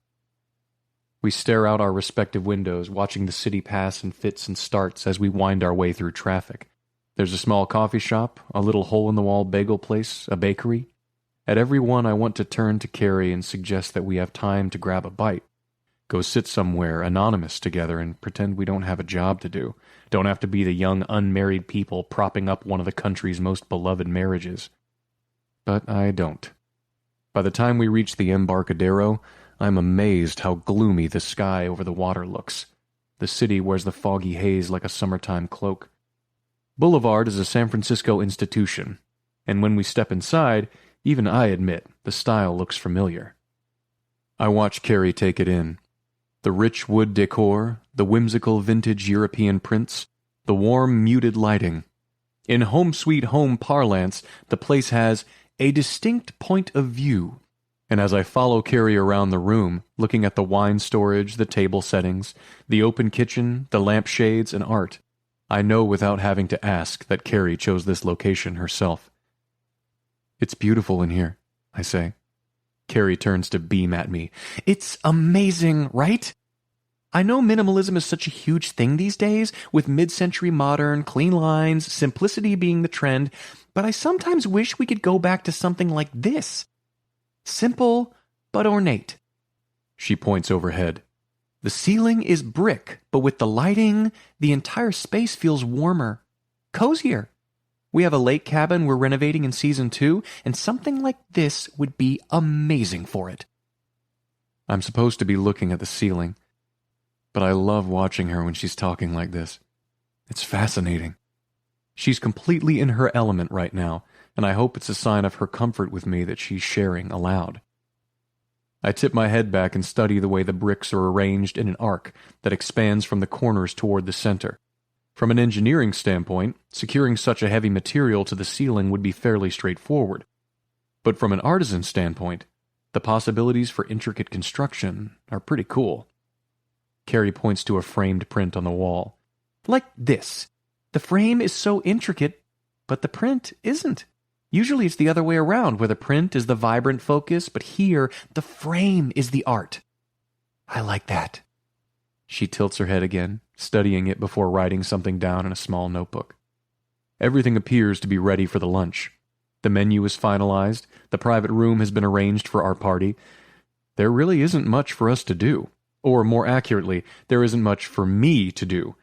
Speaker 1: We stare out our respective windows, watching the city pass in fits and starts as we wind our way through traffic. There's a small coffee shop, a little hole-in-the-wall bagel place, a bakery. At every one I want to turn to Carey and suggest that we have time to grab a bite. Go sit somewhere anonymous together and pretend we don't have a job to do. Don't have to be the young unmarried people propping up one of the country's most beloved marriages. But I don't. By the time we reach the Embarcadero, I'm amazed how gloomy the sky over the water looks. The city wears the foggy haze like a summertime cloak. Boulevard is a San Francisco institution, and when we step inside, even I admit the style looks familiar. I watch Carey take it in. The rich wood decor, the whimsical vintage European prints, the warm muted lighting. In Home Sweet Home parlance, the place has a distinct point of view. And as I follow Carey around the room, looking at the wine storage, the table settings, the open kitchen, the lampshades, and art, I know without having to ask that Carey chose this location herself. "It's beautiful in here," I say. Carey turns to beam at me. It's amazing, right? I know minimalism is such a huge thing these days, with mid-century modern, clean lines, simplicity being the trend, but I sometimes wish we could go back to something like this. Simple, but ornate. She points overhead. The ceiling is brick, but with the lighting, the entire space feels warmer, cozier. We have a lake cabin we're renovating in Season 2, and something like this would be amazing for it. I'm supposed to be looking at the ceiling, but I love watching her when she's talking like this. It's fascinating. She's completely in her element right now, and I hope it's a sign of her comfort with me that she's sharing aloud. I tip my head back and study the way the bricks are arranged in an arc that expands from the corners toward the center. From an engineering standpoint, securing such a heavy material to the ceiling would be fairly straightforward. But from an artisan standpoint, the possibilities for intricate construction are pretty cool. Carey points to a framed print on the wall. Like this. The frame is so intricate, but the print isn't. Usually it's the other way around, where the print is the vibrant focus, but here, the frame is the art. I like that. She tilts her head again, studying it before writing something down in a small notebook. Everything appears to be ready for the lunch. The menu is finalized, the private room has been arranged for our party. There really isn't much for us to do. Or more accurately, there isn't much for me to do.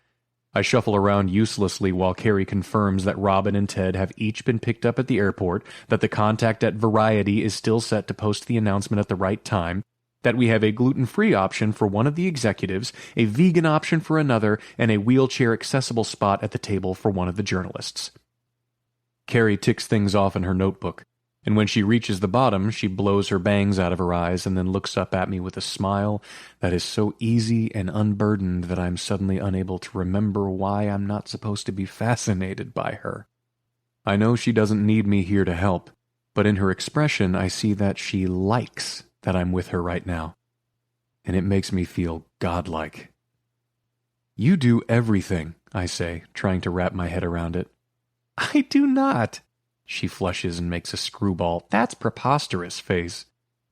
Speaker 1: I shuffle around uselessly while Carey confirms that Robin and Ted have each been picked up at the airport, that the contact at Variety is still set to post the announcement at the right time, that we have a gluten-free option for one of the executives, a vegan option for another, and a wheelchair-accessible spot at the table for one of the journalists. Carey ticks things off in her notebook, and when she reaches the bottom, she blows her bangs out of her eyes and then looks up at me with a smile that is so easy and unburdened that I'm suddenly unable to remember why I'm not supposed to be fascinated by her. I know she doesn't need me here to help, but in her expression I see that she likes that I'm with her right now, and it makes me feel godlike. You do everything, I say, trying to wrap my head around it. I do not. She flushes and makes a screwball, "That's preposterous," face.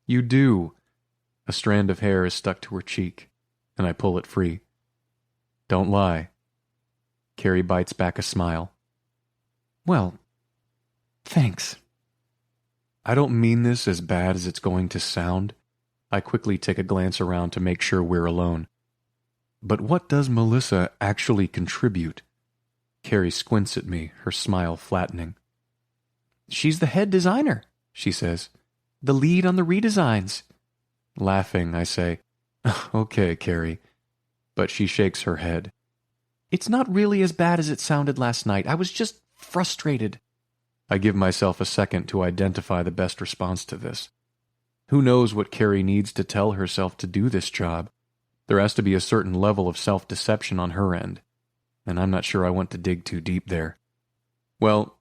Speaker 1: You do. A strand of hair is stuck to her cheek, and I pull it free. Don't lie. Carey bites back a smile. Well, thanks. I don't mean this as bad as it's going to sound. I quickly take a glance around to make sure we're alone. But what does Melissa actually contribute? Carey squints at me, her smile flattening. She's the head designer, she says. The lead on the redesigns. Laughing, I say, Okay, Carey. But she shakes her head. It's not really as bad as it sounded last night. I was just frustrated. I give myself a second to identify the best response to this. Who knows what Carey needs to tell herself to do this job? There has to be a certain level of self-deception on her end, and I'm not sure I want to dig too deep there. Well,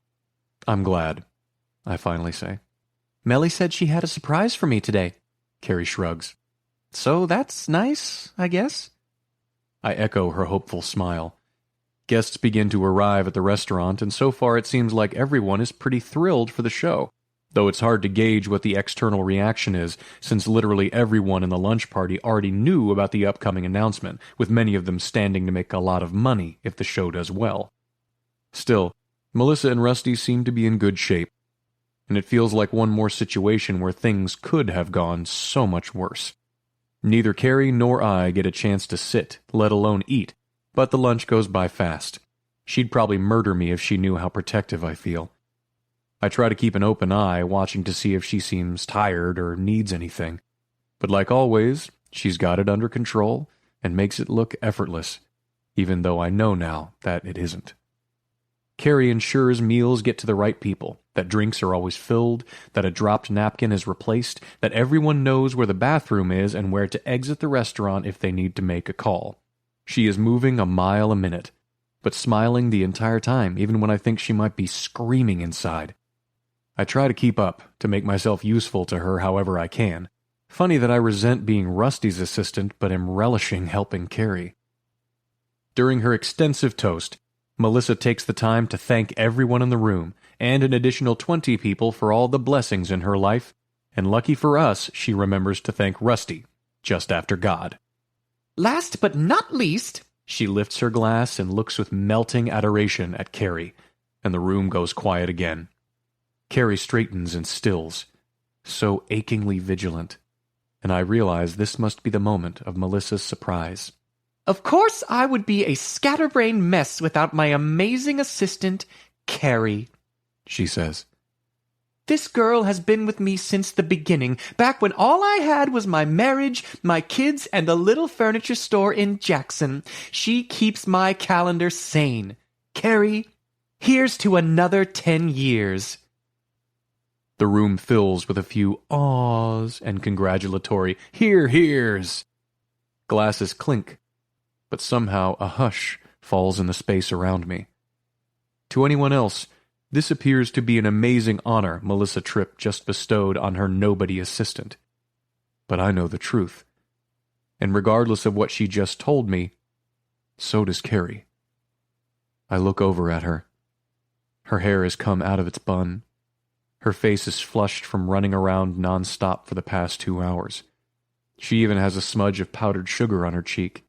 Speaker 1: I'm glad, I finally say. Melly said she had a surprise for me today, Carey shrugs. So that's nice, I guess? I echo her hopeful smile. Guests begin to arrive at the restaurant, and so far it seems like everyone is pretty thrilled for the show, though it's hard to gauge what the external reaction is, since literally everyone in the lunch party already knew about the upcoming announcement, with many of them standing to make a lot of money if the show does well. Still, Melissa and Rusty seem to be in good shape, and it feels like one more situation where things could have gone so much worse. Neither Carey nor I get a chance to sit, let alone eat, but the lunch goes by fast. She'd probably murder me if she knew how protective I feel. I try to keep an open eye, watching to see if she seems tired or needs anything. But like always, she's got it under control and makes it look effortless, even though I know now that it isn't. Carey ensures meals get to the right people, that drinks are always filled, that a dropped napkin is replaced, that everyone knows where the bathroom is and where to exit the restaurant if they need to make a call. She is moving a mile a minute, but smiling the entire time, even when I think she might be screaming inside. I try to keep up, to make myself useful to her however I can. Funny that I resent being Rusty's assistant, but am relishing helping Carey. During her extensive toast, Melissa takes the time to thank everyone in the room, and an additional 20 people for all the blessings in her life, And lucky for us, she remembers to thank Rusty, just after God.
Speaker 4: Last but not least,
Speaker 1: she lifts her glass and looks with melting adoration at Carey, and the room goes quiet again. Carey straightens and stills, so achingly vigilant, and I realize this must be the moment of Melissa's surprise.
Speaker 4: Of course I would be a scatterbrained mess without my amazing assistant, Carey,
Speaker 1: she says.
Speaker 4: This girl has been with me since the beginning, back when all I had was my marriage, my kids, and a little furniture store in Jackson. She keeps my calendar sane. Carey, here's to another 10 years.
Speaker 1: The room fills with a few awes and congratulatory hears. Glasses clink, but somehow a hush falls in the space around me. To anyone else, this appears to be an amazing honor Melissa Tripp just bestowed on her nobody assistant. But I know the truth. And regardless of what she just told me, so does Carey. I look over at her. Her hair has come out of its bun. Her face is flushed from running around nonstop for the past 2 hours. She even has a smudge of powdered sugar on her cheek.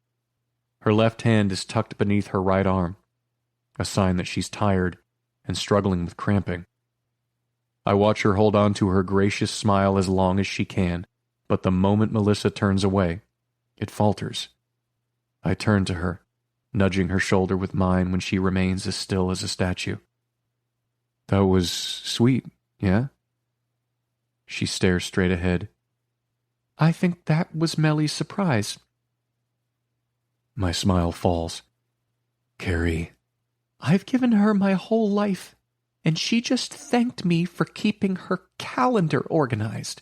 Speaker 1: Her left hand is tucked beneath her right arm, a sign that she's tired and struggling with cramping. I watch her hold on to her gracious smile as long as she can, but the moment Melissa turns away, it falters. I turn to her, nudging her shoulder with mine when she remains as still as a statue. That was sweet, yeah? She stares straight ahead.
Speaker 4: I think that was Mellie's surprise.
Speaker 1: My smile falls. Carey,
Speaker 4: I've given her my whole life, and she just thanked me for keeping her calendar organized.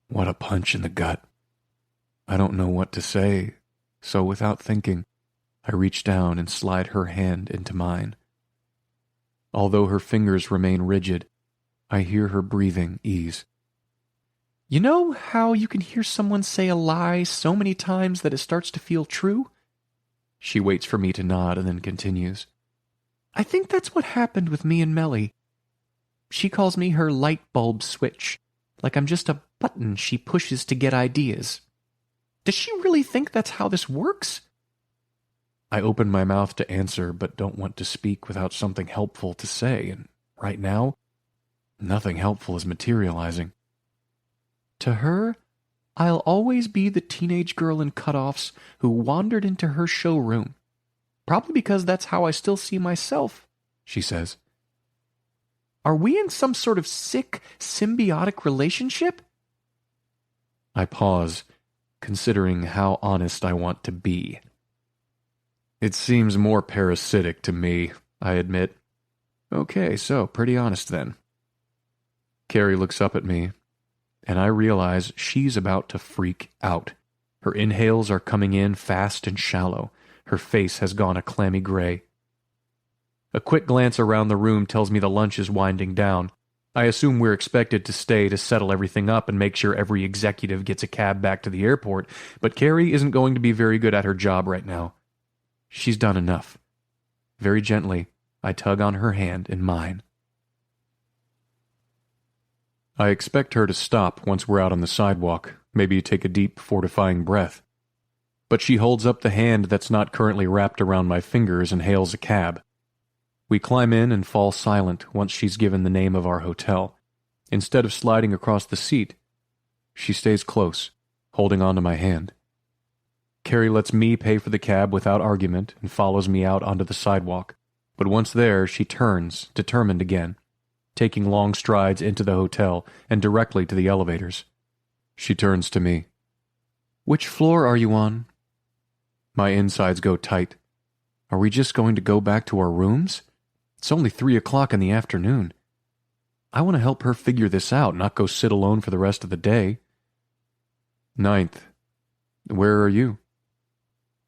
Speaker 1: What a punch in the gut. I don't know what to say, so without thinking, I reach down and slide her hand into mine. Although her fingers remain rigid, I hear her breathing ease.
Speaker 4: You know how you can hear someone say a lie so many times that it starts to feel true?
Speaker 1: She waits for me to nod and then continues.
Speaker 4: I think that's what happened with me and Mellie. She calls me her light bulb switch, like I'm just a button she pushes to get ideas. Does she really think that's how this works?
Speaker 1: I open my mouth to answer, but don't want to speak without something helpful to say, and right now, nothing helpful is materializing.
Speaker 4: To her, I'll always be the teenage girl in cutoffs who wandered into her showroom. Probably because that's how I still see myself, she says. Are we in some sort of sick, symbiotic relationship?
Speaker 1: I pause, considering how honest I want to be. It seems more parasitic to me, I admit. Okay, so pretty honest then. Carey looks up at me, and I realize she's about to freak out. Her inhales are coming in fast and shallow. Her face has gone a clammy gray. A quick glance around the room tells me the lunch is winding down. I assume we're expected to stay to settle everything up and make sure every executive gets a cab back to the airport, but Carey isn't going to be very good at her job right now. She's done enough. Very gently, I tug on her hand in mine. I expect her to stop once we're out on the sidewalk, maybe take a deep, fortifying breath. But she holds up the hand that's not currently wrapped around my fingers and hails a cab. We climb in and fall silent once she's given the name of our hotel. Instead of sliding across the seat, she stays close, holding onto my hand. Carey lets me pay for the cab without argument and follows me out onto the sidewalk. But once there, she turns, determined again, taking long strides into the hotel and directly to the elevators. She turns to me. Which floor are you on? My insides go tight. Are we just going to go back to our rooms? It's only 3:00 in the afternoon. I want to help her figure this out, not go sit alone for the rest of the day. 9th. Where are you?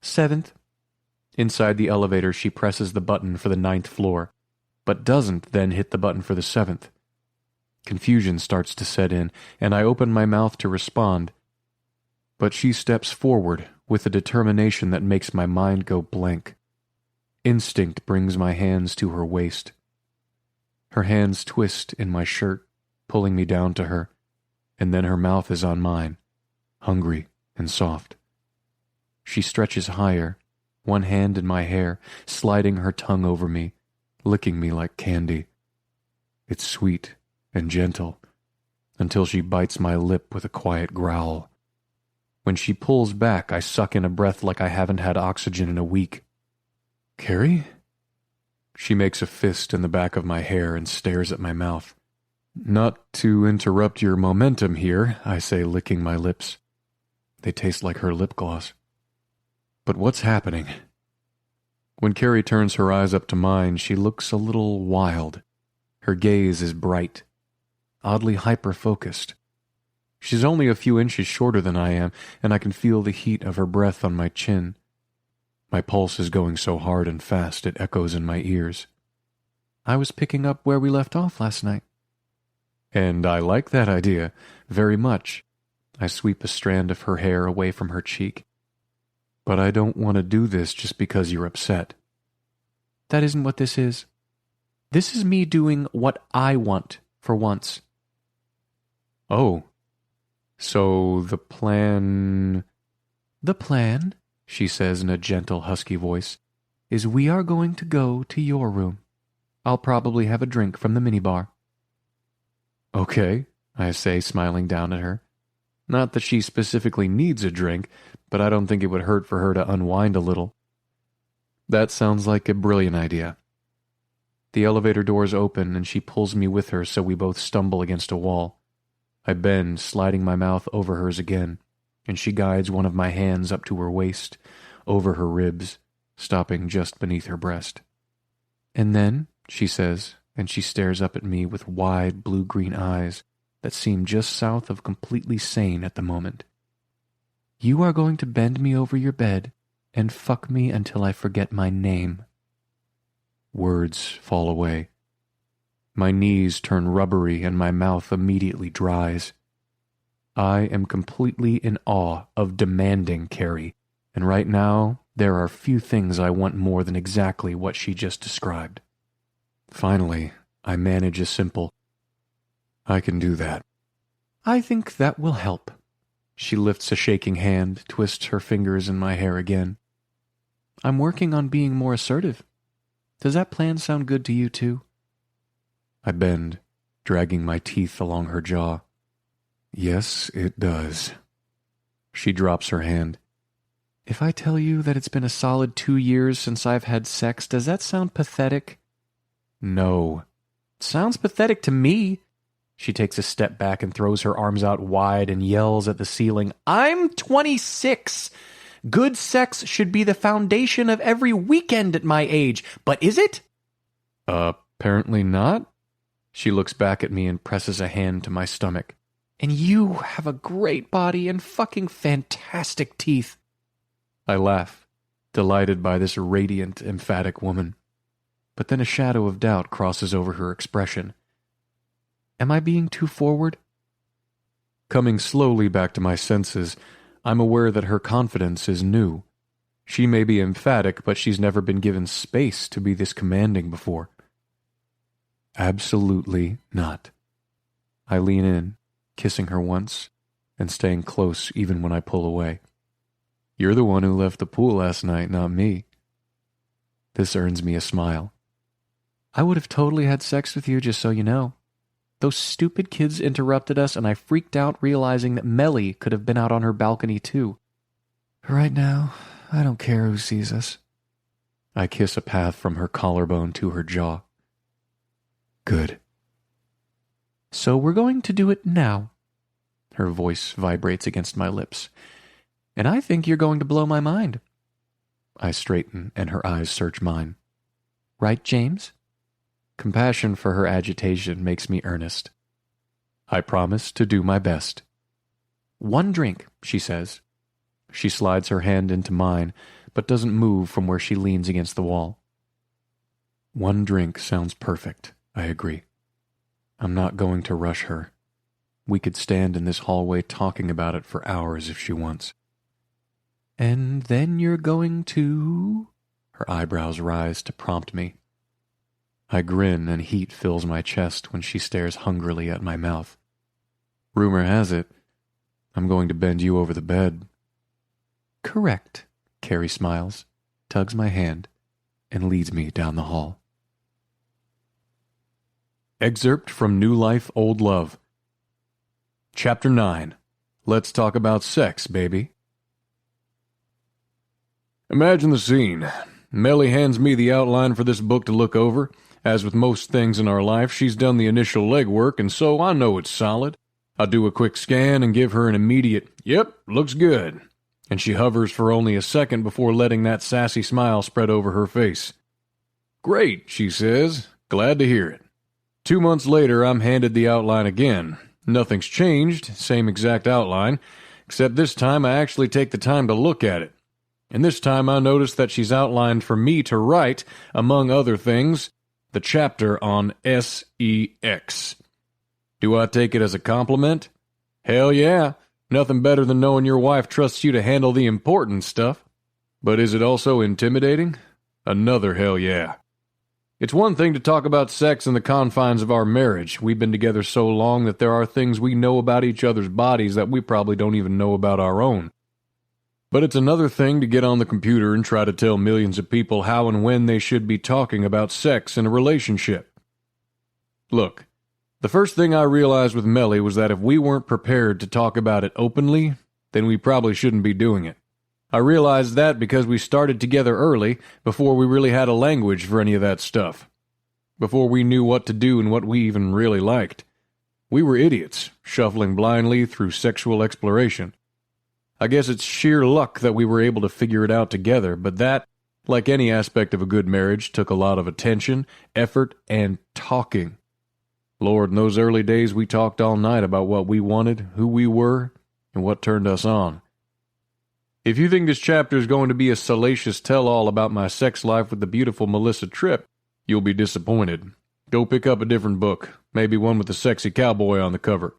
Speaker 4: 7th.
Speaker 1: Inside the elevator, she presses the button for the 9th floor, but doesn't then hit the button for the 7th. Confusion starts to set in, and I open my mouth to respond. But she steps forward with a determination that makes my mind go blank. Instinct brings my hands to her waist. Her hands twist in my shirt, pulling me down to her.
Speaker 4: and then her mouth is on mine, hungry and soft. She stretches higher, one hand in my hair, sliding her tongue over me, licking me like candy. It's sweet and gentle, until she bites my lip with a quiet growl. When she pulls back, I suck in a breath like I haven't had oxygen in a week. "Carey?" She makes a fist in the back of my hair and stares at my mouth. "Not to interrupt your momentum here," I say, licking my lips. They taste like her lip gloss. "But what's happening?" When Carey turns her eyes up to mine, she looks a little wild. Her gaze is bright, oddly hyper-focused. She's only a few inches shorter than I am, and I can feel the heat of her breath on my chin. My pulse is going so hard and fast it echoes in my ears. "I was picking up where we left off last night." "And I like that idea very much." I sweep a strand of her hair away from her cheek. "But I don't want to do this just because you're upset." "That isn't what this is. This is me doing what I want, for once." "Oh. So the plan—" "The plan," she says in a gentle, husky voice, "is we are going to go to your room. I'll probably have a drink from the minibar." "Okay," I say, smiling down at her. Not that she specifically needs a drink, but I don't think it would hurt for her to unwind a little. That sounds like a brilliant idea. The elevator doors open and she pulls me with her so we both stumble against a wall. I bend, sliding my mouth over hers again, and she guides one of my hands up to her waist, over her ribs, stopping just beneath her breast. "And then," she says, and she stares up at me with wide blue-green eyes that seem just south of completely sane at the moment. "You are going to bend me over your bed and fuck me until I forget my name." Words fall away. My knees turn rubbery and my mouth immediately dries. I am completely in awe of demanding Carey, and right now there are few things I want more than exactly what she just described. Finally, I manage a simple, "I can do that." "I think that will help." She lifts a shaking hand, twists her fingers in my hair again. "I'm working on being more assertive. Does that plan sound good to you too?" I bend, dragging my teeth along her jaw. "Yes, it does." She drops her hand. "If I tell you that it's been a solid 2 years since I've had sex, does that sound pathetic?" "No." "Sounds pathetic to me." She takes a step back and throws her arms out wide and yells at the ceiling, "I'm 26! Good sex should be the foundation of every weekend at my age, but is it?" Apparently not." She looks back at me and presses a hand to my stomach. "And you have a great body and fucking fantastic teeth." I laugh, delighted by this radiant, emphatic woman. But then a shadow of doubt crosses over her expression. Am I being too forward? Coming slowly back to my senses, I'm aware that her confidence is new. She may be emphatic, but she's never been given space to be this commanding before. Absolutely not. I lean in, kissing her once, and staying close even when I pull away. You're the one who left the pool last night, not me. This earns me a smile. I would have totally had sex with you, just so you know. Those stupid kids interrupted us, and I freaked out realizing that Melly could have been out on her balcony too. Right now, I don't care who sees us. I kiss a path from her collarbone to her jaw. Good. So we're going to do it now. Her voice vibrates against my lips. And I think you're going to blow my mind. I straighten, and her eyes search mine. Right, James? Compassion for her agitation makes me earnest. I promise to do my best. 1 drink, she says. She slides her hand into mine, but doesn't move from where she leans against the wall. 1 drink sounds perfect, I agree. I'm not going to rush her. We could stand in this hallway talking about it for hours if she wants. And then you're going to... Her eyebrows rise to prompt me. I grin and heat fills my chest when she stares hungrily at my mouth. Rumor has it, I'm going to bend you over the bed. Correct, Carey smiles, tugs my hand, and leads me down the hall.
Speaker 1: Excerpt from New Life, Old Love. Chapter 9. Let's talk about sex, baby. Imagine the scene. Melly hands me the outline for this book to look over. As with most things in our life, she's done the initial legwork, and so I know it's solid. I do a quick scan and give her an immediate, "Yep, looks good." And she hovers for only a second before letting that sassy smile spread over her face. "Great," she says. "Glad to hear it." 2 months later, I'm handed the outline again. Nothing's changed, same exact outline, except this time I actually take the time to look at it. And this time I notice that she's outlined for me to write, among other things, the chapter on sex. Do I take it as a compliment? Hell yeah. Nothing better than knowing your wife trusts you to handle the important stuff. But is it also intimidating? Another hell yeah. It's one thing to talk about sex in the confines of our marriage. We've been together so long that there are things we know about each other's bodies that we probably don't even know about our own. But it's another thing to get on the computer and try to tell millions of people how and when they should be talking about sex in a relationship. Look, the first thing I realized with Melly was that if we weren't prepared to talk about it openly, then we probably shouldn't be doing it. I realized that because we started together early, before we really had a language for any of that stuff. Before we knew what to do and what we even really liked. We were idiots, shuffling blindly through sexual exploration. I guess it's sheer luck that we were able to figure it out together, but that, like any aspect of a good marriage, took a lot of attention, effort, and talking. Lord, in those early days we talked all night about what we wanted, who we were, and what turned us on. If you think this chapter is going to be a salacious tell-all about my sex life with the beautiful Melissa Tripp, you'll be disappointed. Go pick up a different book, maybe one with a sexy cowboy on the cover.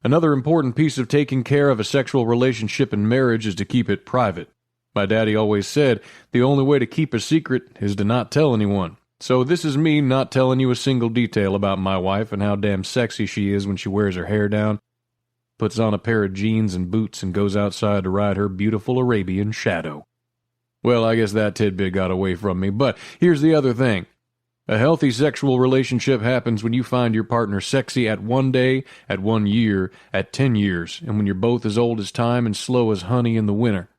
Speaker 1: Another important piece of taking care of a sexual relationship in marriage is to keep it private. My daddy always said the only way to keep a secret is to not tell anyone. So this is me not telling you a single detail about my wife and how damn sexy she is when she wears her hair down, puts on a pair of jeans and boots, and goes outside to ride her beautiful Arabian Shadow. Well, I guess that tidbit got away from me, but here's the other thing. A healthy sexual relationship happens when you find your partner sexy at 1 day, at 1 year, at 10 years, and when you're both as old as time and slow as honey in the winter.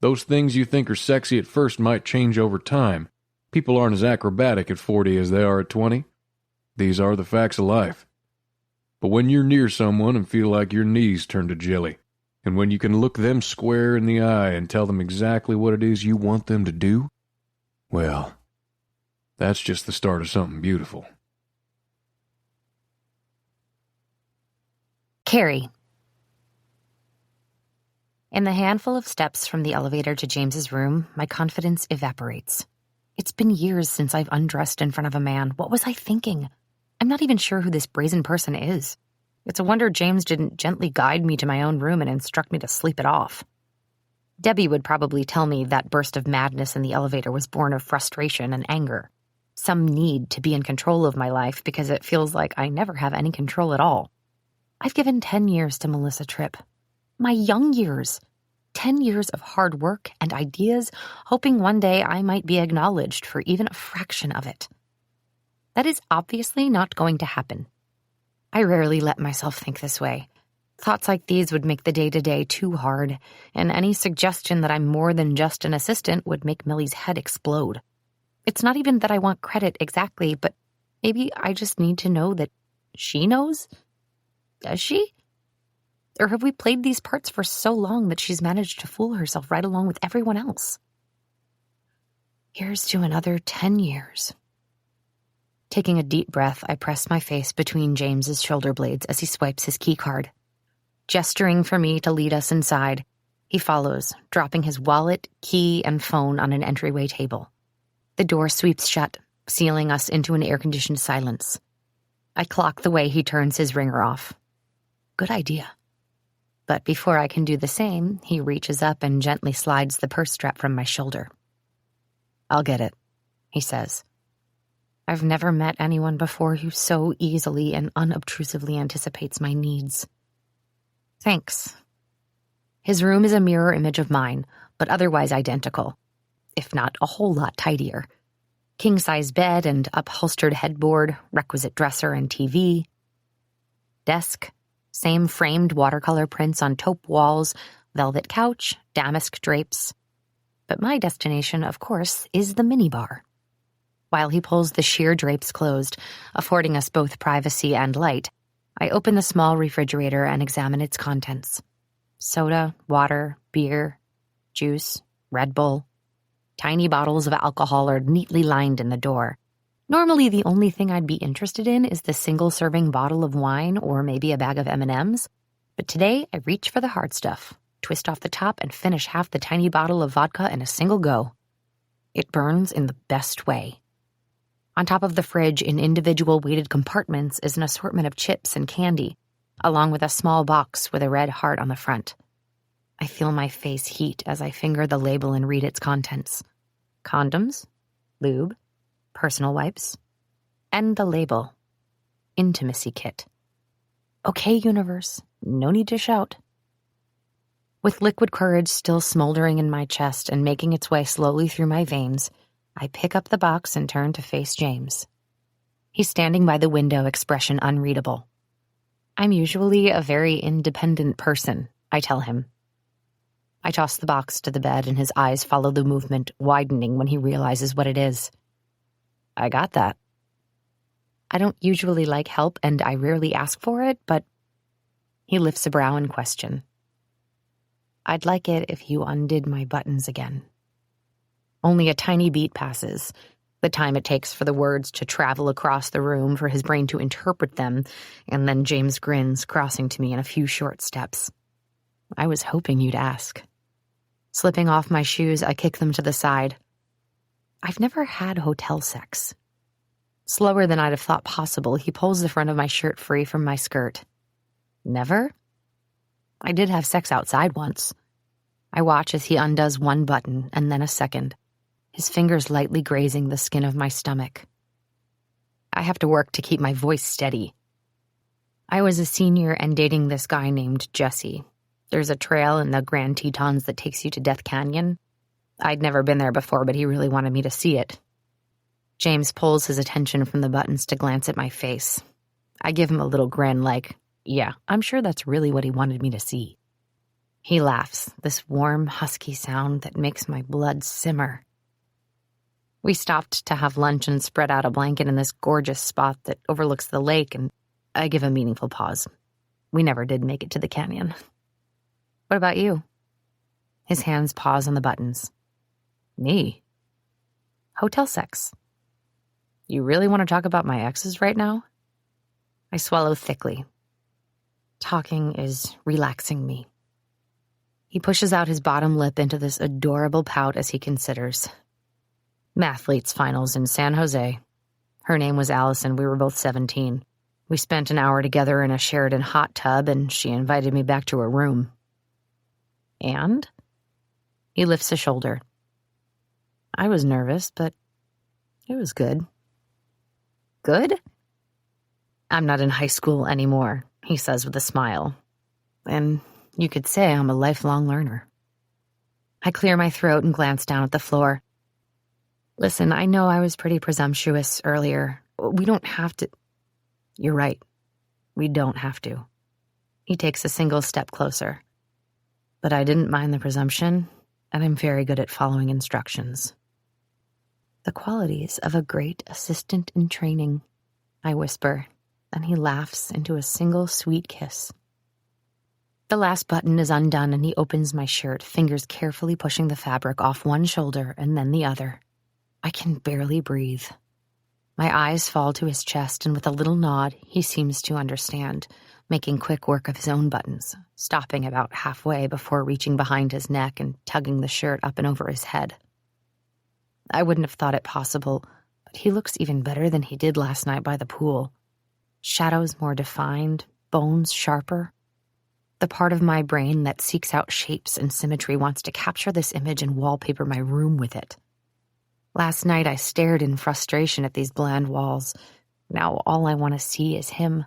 Speaker 1: Those things you think are sexy at first might change over time. People aren't as acrobatic at 40 as they are at 20. These are the facts of life. But when you're near someone and feel like your knees turn to jelly, and when you can look them square in the eye and tell them exactly what it is you want them to do, well, that's just the start of something beautiful.
Speaker 3: Carey. In the handful of steps from the elevator to James's room, my confidence evaporates. It's been years since I've undressed in front of a man. What was I thinking? I'm not even sure who this brazen person is. It's a wonder James didn't gently guide me to my own room and instruct me to sleep it off. Debbie would probably tell me that burst of madness in the elevator was born of frustration and anger. Some need to be in control of my life because it feels like I never have any control at all. I've given 10 years to Melissa Tripp. My young years. 10 years of hard work and ideas, hoping one day I might be acknowledged for even a fraction of it. That is obviously not going to happen. I rarely let myself think this way. Thoughts like these would make the day-to-day too hard, and any suggestion that I'm more than just an assistant would make Millie's head explode. It's not even that I want credit exactly, but maybe I just need to know that she knows? Does she? Or have we played these parts for so long that she's managed to fool herself right along with everyone else? Here's to another 10 years. Taking a deep breath, I press my face between James's shoulder blades as he swipes his key card. Gesturing for me to lead us inside, he follows, dropping his wallet, key, and phone on an entryway table. The door sweeps shut, sealing us into an air-conditioned silence. I clock the way he turns his ringer off. Good idea. But before I can do the same, he reaches up and gently slides the purse strap from my shoulder. "I'll get it," he says. I've never met anyone before who so easily and unobtrusively anticipates my needs. Thanks. His room is a mirror image of mine, but otherwise identical, if not a whole lot tidier. King-size bed and upholstered headboard, requisite dresser and TV. Desk, same framed watercolor prints on taupe walls, velvet couch, damask drapes. But my destination, of course, is the minibar. While he pulls the sheer drapes closed, affording us both privacy and light, I open the small refrigerator and examine its contents. Soda, water, beer, juice, Red Bull. Tiny bottles of alcohol are neatly lined in the door. Normally, the only thing I'd be interested in is the single-serving bottle of wine or maybe a bag of M&Ms. But today, I reach for the hard stuff, twist off the top, and finish half the tiny bottle of vodka in a single go. It burns in the best way. On top of the fridge, in individual weighted compartments, is an assortment of chips and candy, along with a small box with a red heart on the front. I feel my face heat as I finger the label and read its contents. Condoms, lube, personal wipes, and the label. Intimacy kit. Okay, universe, no need to shout. With liquid courage still smoldering in my chest and making its way slowly through my veins, I pick up the box and turn to face James. He's standing by the window, expression unreadable. I'm usually a very independent person, I tell him. I toss the box to the bed and his eyes follow the movement, widening when he realizes what it is. I got that. I don't usually like help and I rarely ask for it, but he lifts a brow in question. I'd like it if you undid my buttons again. Only a tiny beat passes, the time it takes for the words to travel across the room for his brain to interpret them, and then James grins, crossing to me in a few short steps. I was hoping you'd ask. Slipping off my shoes, I kick them to the side. I've never had hotel sex. Slower than I'd have thought possible, he pulls the front of my shirt free from my skirt. Never? I did have sex outside once. I watch as he undoes one button and then a second, his fingers lightly grazing the skin of my stomach. I have to work to keep my voice steady. I was a senior and dating this guy named Jesse. There's a trail in the Grand Tetons that takes you to Death Canyon. I'd never been there before, but he really wanted me to see it. James pulls his attention from the buttons to glance at my face. I give him a little grin like, yeah, I'm sure that's really what he wanted me to see. He laughs, this warm, husky sound that makes my blood simmer. We stopped to have lunch and spread out a blanket in this gorgeous spot that overlooks the lake, and I give a meaningful pause. We never did make it to the canyon. What about you? His hands pause on the buttons. Me? Hotel sex. You really want to talk about my exes right now? I swallow thickly. Talking is relaxing me. He pushes out his bottom lip into this adorable pout as he considers. Mathletes finals in San Jose. Her name was Allison. We were both 17. We spent an hour together in a Sheraton hot tub, and she invited me back to her room. And? He lifts a shoulder. I was nervous, but it was good. Good? I'm not in high school anymore, he says with a smile. And you could say I'm a lifelong learner. I clear my throat and glance down at the floor. Listen, I know I was pretty presumptuous earlier. We don't have to... You're right. We don't have to. He takes a single step closer. But I didn't mind the presumption, and I'm very good at following instructions. The qualities of a great assistant in training, I whisper, and he laughs into a single sweet kiss. The last button is undone and he opens my shirt, fingers carefully pushing the fabric off one shoulder and then the other. I can barely breathe. My eyes fall to his chest, and with a little nod, he seems to understand, making quick work of his own buttons, stopping about halfway before reaching behind his neck and tugging the shirt up and over his head. I wouldn't have thought it possible, but he looks even better than he did last night by the pool. Shadows more defined, bones sharper. The part of my brain that seeks out shapes and symmetry wants to capture this image and wallpaper my room with it. Last night I stared in frustration at these bland walls. Now all I want to see is him.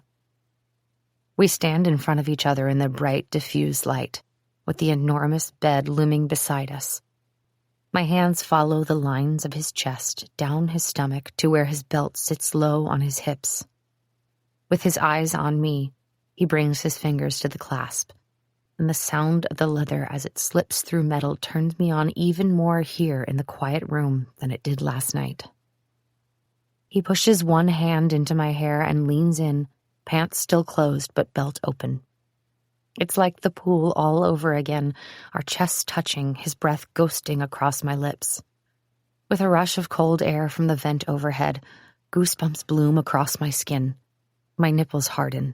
Speaker 3: We stand in front of each other in the bright, diffused light, with the enormous bed looming beside us. My hands follow the lines of his chest, down his stomach to where his belt sits low on his hips. With his eyes on me, he brings his fingers to the clasp, and the sound of the leather as it slips through metal turns me on even more here in the quiet room than it did last night. He pushes one hand into my hair and leans in, pants still closed but belt open. It's like the pool all over again, our chests touching, his breath ghosting across my lips. With a rush of cold air from the vent overhead, goosebumps bloom across my skin. My nipples harden.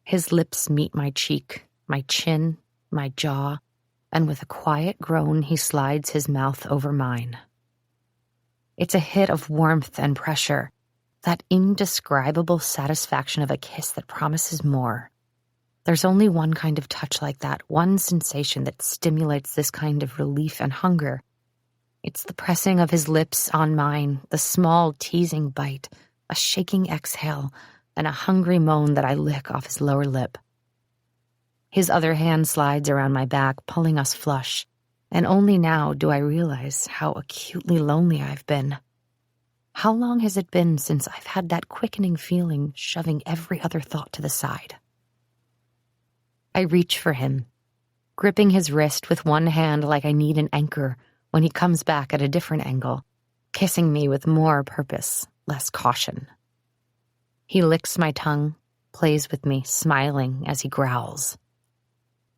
Speaker 3: His lips meet my cheek, my chin, my jaw, and with a quiet groan he slides his mouth over mine. It's a hit of warmth and pressure, that indescribable satisfaction of a kiss that promises more. There's only one kind of touch like that, one sensation that stimulates this kind of relief and hunger. It's the pressing of his lips on mine, the small teasing bite, a shaking exhale, and a hungry moan that I lick off his lower lip. His other hand slides around my back, pulling us flush, and only now do I realize how acutely lonely I've been. How long has it been since I've had that quickening feeling shoving every other thought to the side? I reach for him, gripping his wrist with one hand like I need an anchor when he comes back at a different angle, kissing me with more purpose, less caution. He licks my tongue, plays with me, smiling as he growls.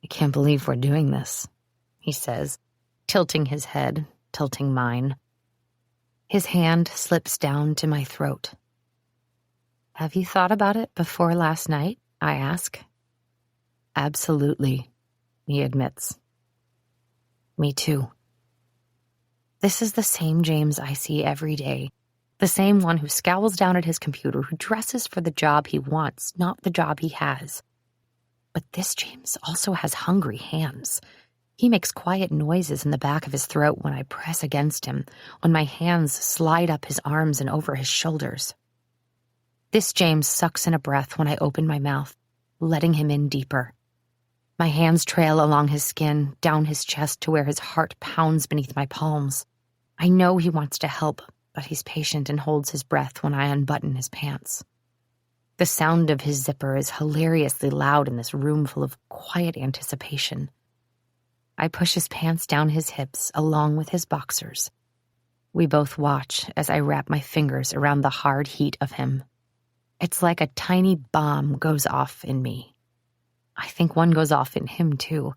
Speaker 3: "I can't believe we're doing this," he says, tilting his head, tilting mine. His hand slips down to my throat. "Have you thought about it before last night?" I ask. "Absolutely," he admits. "Me too." This is the same James I see every day, the same one who scowls down at his computer, who dresses for the job he wants, not the job he has. But this James also has hungry hands. He makes quiet noises in the back of his throat when I press against him, when my hands slide up his arms and over his shoulders. This James sucks in a breath when I open my mouth, letting him in deeper. My hands trail along his skin, down his chest to where his heart pounds beneath my palms. I know he wants to help, but he's patient and holds his breath when I unbutton his pants. The sound of his zipper is hilariously loud in this room full of quiet anticipation. I push his pants down his hips along with his boxers. We both watch as I wrap my fingers around the hard heat of him. It's like a tiny bomb goes off in me. I think one goes off in him, too.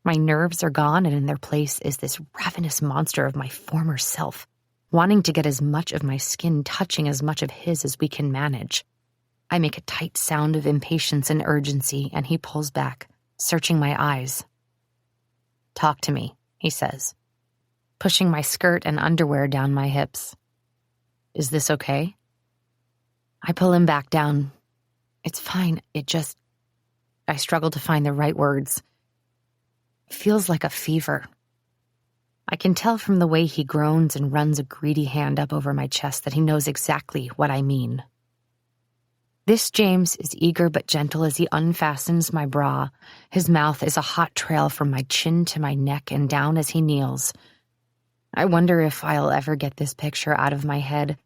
Speaker 3: My nerves are gone, and in their place is this ravenous monster of my former self, wanting to get as much of my skin touching as much of his as we can manage. I make a tight sound of impatience and urgency, and he pulls back, searching my eyes. "Talk to me," he says, pushing my skirt and underwear down my hips. "Is this okay?" I pull him back down. "It's fine, I struggle to find the right words. It feels like a fever." I can tell from the way he groans and runs a greedy hand up over my chest that he knows exactly what I mean. This James is eager but gentle as he unfastens my bra. His mouth is a hot trail from my chin to my neck and down as he kneels. I wonder if I'll ever get this picture out of my head.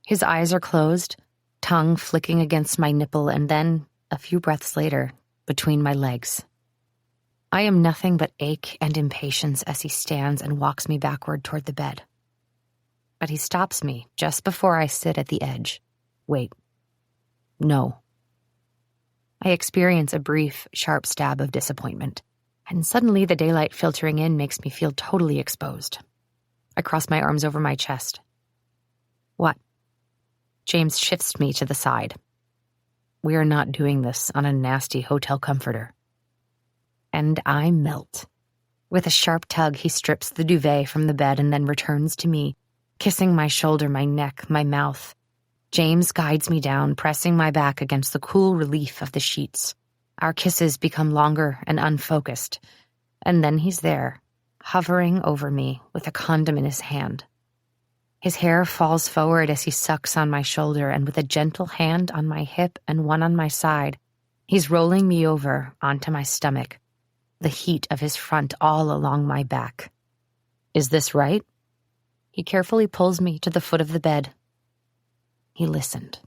Speaker 3: His eyes are closed, tongue flicking against my nipple, and then, a few breaths later, between my legs. I am nothing but ache and impatience as he stands and walks me backward toward the bed. But he stops me just before I sit at the edge. "Wait. No." I experience a brief, sharp stab of disappointment, and suddenly the daylight filtering in makes me feel totally exposed. I cross my arms over my chest. "What?" James shifts me to the side. "We are not doing this on a nasty hotel comforter." And I melt. With a sharp tug, he strips the duvet from the bed and then returns to me, kissing my shoulder, my neck, my mouth. James guides me down, pressing my back against the cool relief of the sheets. Our kisses become longer and unfocused, and then he's there, hovering over me with a condom in his hand. His hair falls forward as he sucks on my shoulder, and with a gentle hand on my hip and one on my side, He's rolling me over onto my stomach, the heat of his front all along my back. Is this right? He carefully pulls me to the foot of the bed. He listened.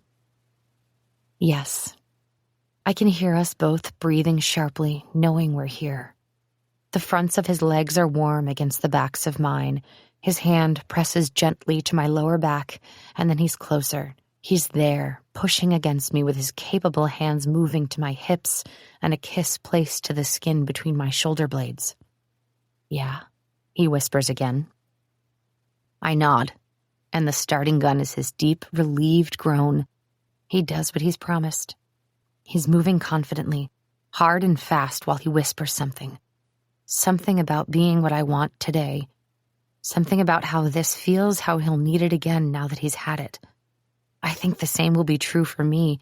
Speaker 3: Yes. I can hear us both breathing sharply, knowing we're here. The fronts of his legs are warm against the backs of mine. His hand presses gently to my lower back, and then he's closer. He's there, pushing against me with his capable hands moving to my hips and a kiss placed to the skin between my shoulder blades. Yeah, he whispers again. I nod, and the starting gun is his deep, relieved groan. He does what he's promised. He's moving confidently, hard and fast while he whispers something. Something about being what I want today. Something about how this feels, how he'll need it again now that he's had it. I think the same will be true for me,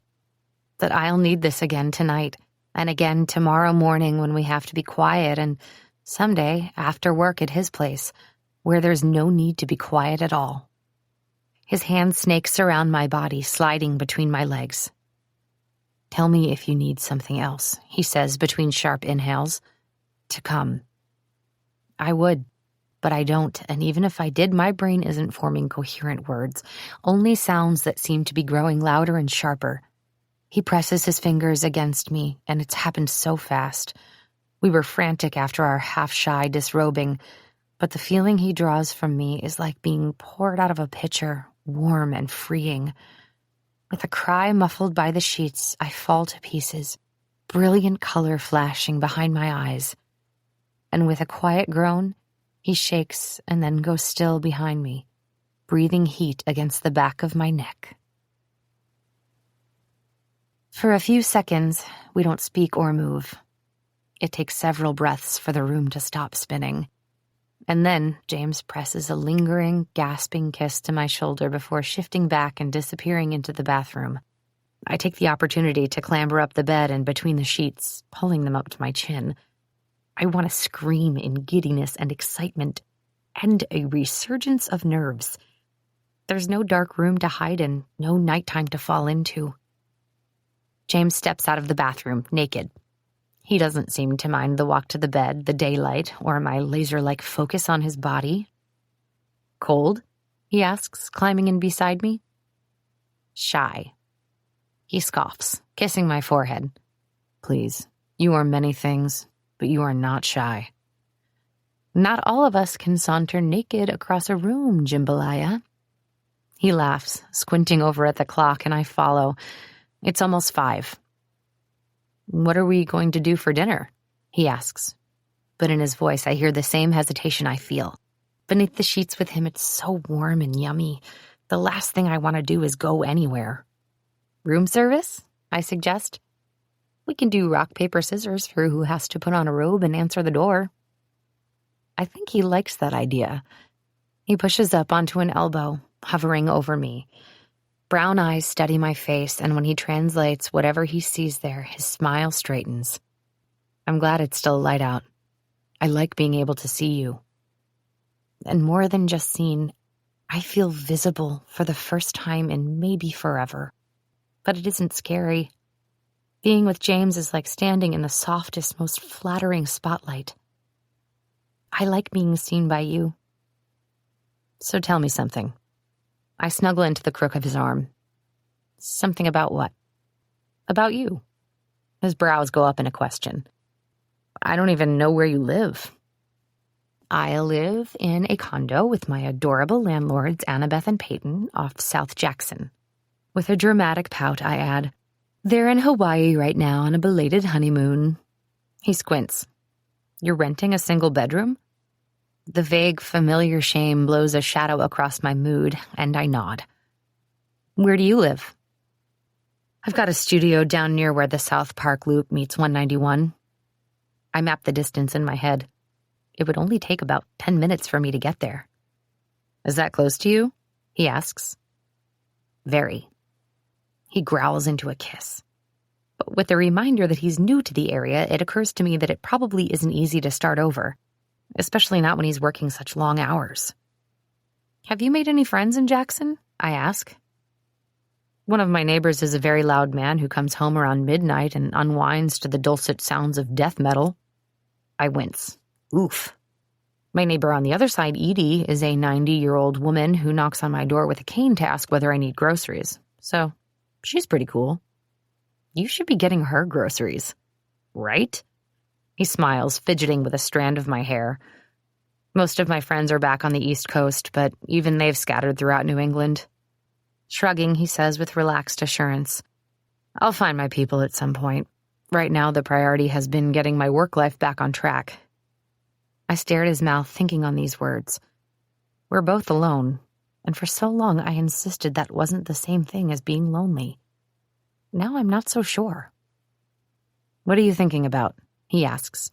Speaker 3: that I'll need this again tonight, and again tomorrow morning when we have to be quiet, and someday after work at his place, where there's no need to be quiet at all. His hand snakes around my body, sliding between my legs. Tell me if you need something else, he says between sharp inhales. To come. I would, but I don't, and even if I did, my brain isn't forming coherent words, only sounds that seem to be growing louder and sharper. He presses his fingers against me, and it's happened so fast. We were frantic after our half-shy disrobing, but the feeling he draws from me is like being poured out of a pitcher, warm and freeing. With a cry muffled by the sheets, I fall to pieces, brilliant color flashing behind my eyes. And with a quiet groan, he shakes and then goes still behind me, breathing heat against the back of my neck. For a few seconds, we don't speak or move. It takes several breaths for the room to stop spinning. And then James presses a lingering, gasping kiss to my shoulder before shifting back and disappearing into the bathroom. I take the opportunity to clamber up the bed and between the sheets, pulling them up to my chin. I want to scream in giddiness and excitement, and a resurgence of nerves. There's no dark room to hide in, no nighttime to fall into. James steps out of the bathroom, naked. He doesn't seem to mind the walk to the bed, the daylight, or my laser-like focus on his body. Cold? He asks, climbing in beside me. Shy. He scoffs, kissing my forehead. Please, you are many things, but you are not shy. Not all of us can saunter naked across a room, Jambalaya. He laughs, squinting over at the clock, and I follow. It's almost 5. What are we going to do for dinner? He asks. But in his voice, I hear the same hesitation I feel. Beneath the sheets with him, it's so warm and yummy. The last thing I want to do is go anywhere. Room service? I suggest. We can do rock, paper, scissors for who has to put on a robe and answer the door. I think he likes that idea. He pushes up onto an elbow, hovering over me. Brown eyes study my face, and when he translates whatever he sees there, his smile straightens. I'm glad it's still light out. I like being able to see you. And more than just seen, I feel visible for the first time in maybe forever. But it isn't scary. Being with James is like standing in the softest, most flattering spotlight. I like being seen by you. So tell me something. I snuggle into the crook of his arm. Something about what? About you. His brows go up in a question. I don't even know where you live. I live in a condo with my adorable landlords, Annabeth and Peyton, off South Jackson. With a dramatic pout, I add, they're in Hawaii right now on a belated honeymoon. He squints. You're renting a single bedroom? The vague, familiar shame blows a shadow across my mood, and I nod. Where do you live? I've got a studio down near where the South Park Loop meets 191. I map the distance in my head. It would only take about 10 minutes for me to get there. Is that close to you? He asks. Very. He growls into a kiss. But with the reminder that he's new to the area, it occurs to me that it probably isn't easy to start over, especially not when he's working such long hours. Have you made any friends in Jackson? I ask. One of my neighbors is a very loud man who comes home around midnight and unwinds to the dulcet sounds of death metal. I wince. Oof. My neighbor on the other side, Edie, is a 90-year-old woman who knocks on my door with a cane to ask whether I need groceries. So, she's pretty cool. You should be getting her groceries. Right? He smiles, fidgeting with a strand of my hair. Most of my friends are back on the East Coast, but even they've scattered throughout New England. Shrugging, he says with relaxed assurance, I'll find my people at some point. Right now, the priority has been getting my work life back on track. I stare at his mouth, thinking on these words. We're both alone, and for so long I insisted that wasn't the same thing as being lonely. Now I'm not so sure. What are you thinking about? He asks.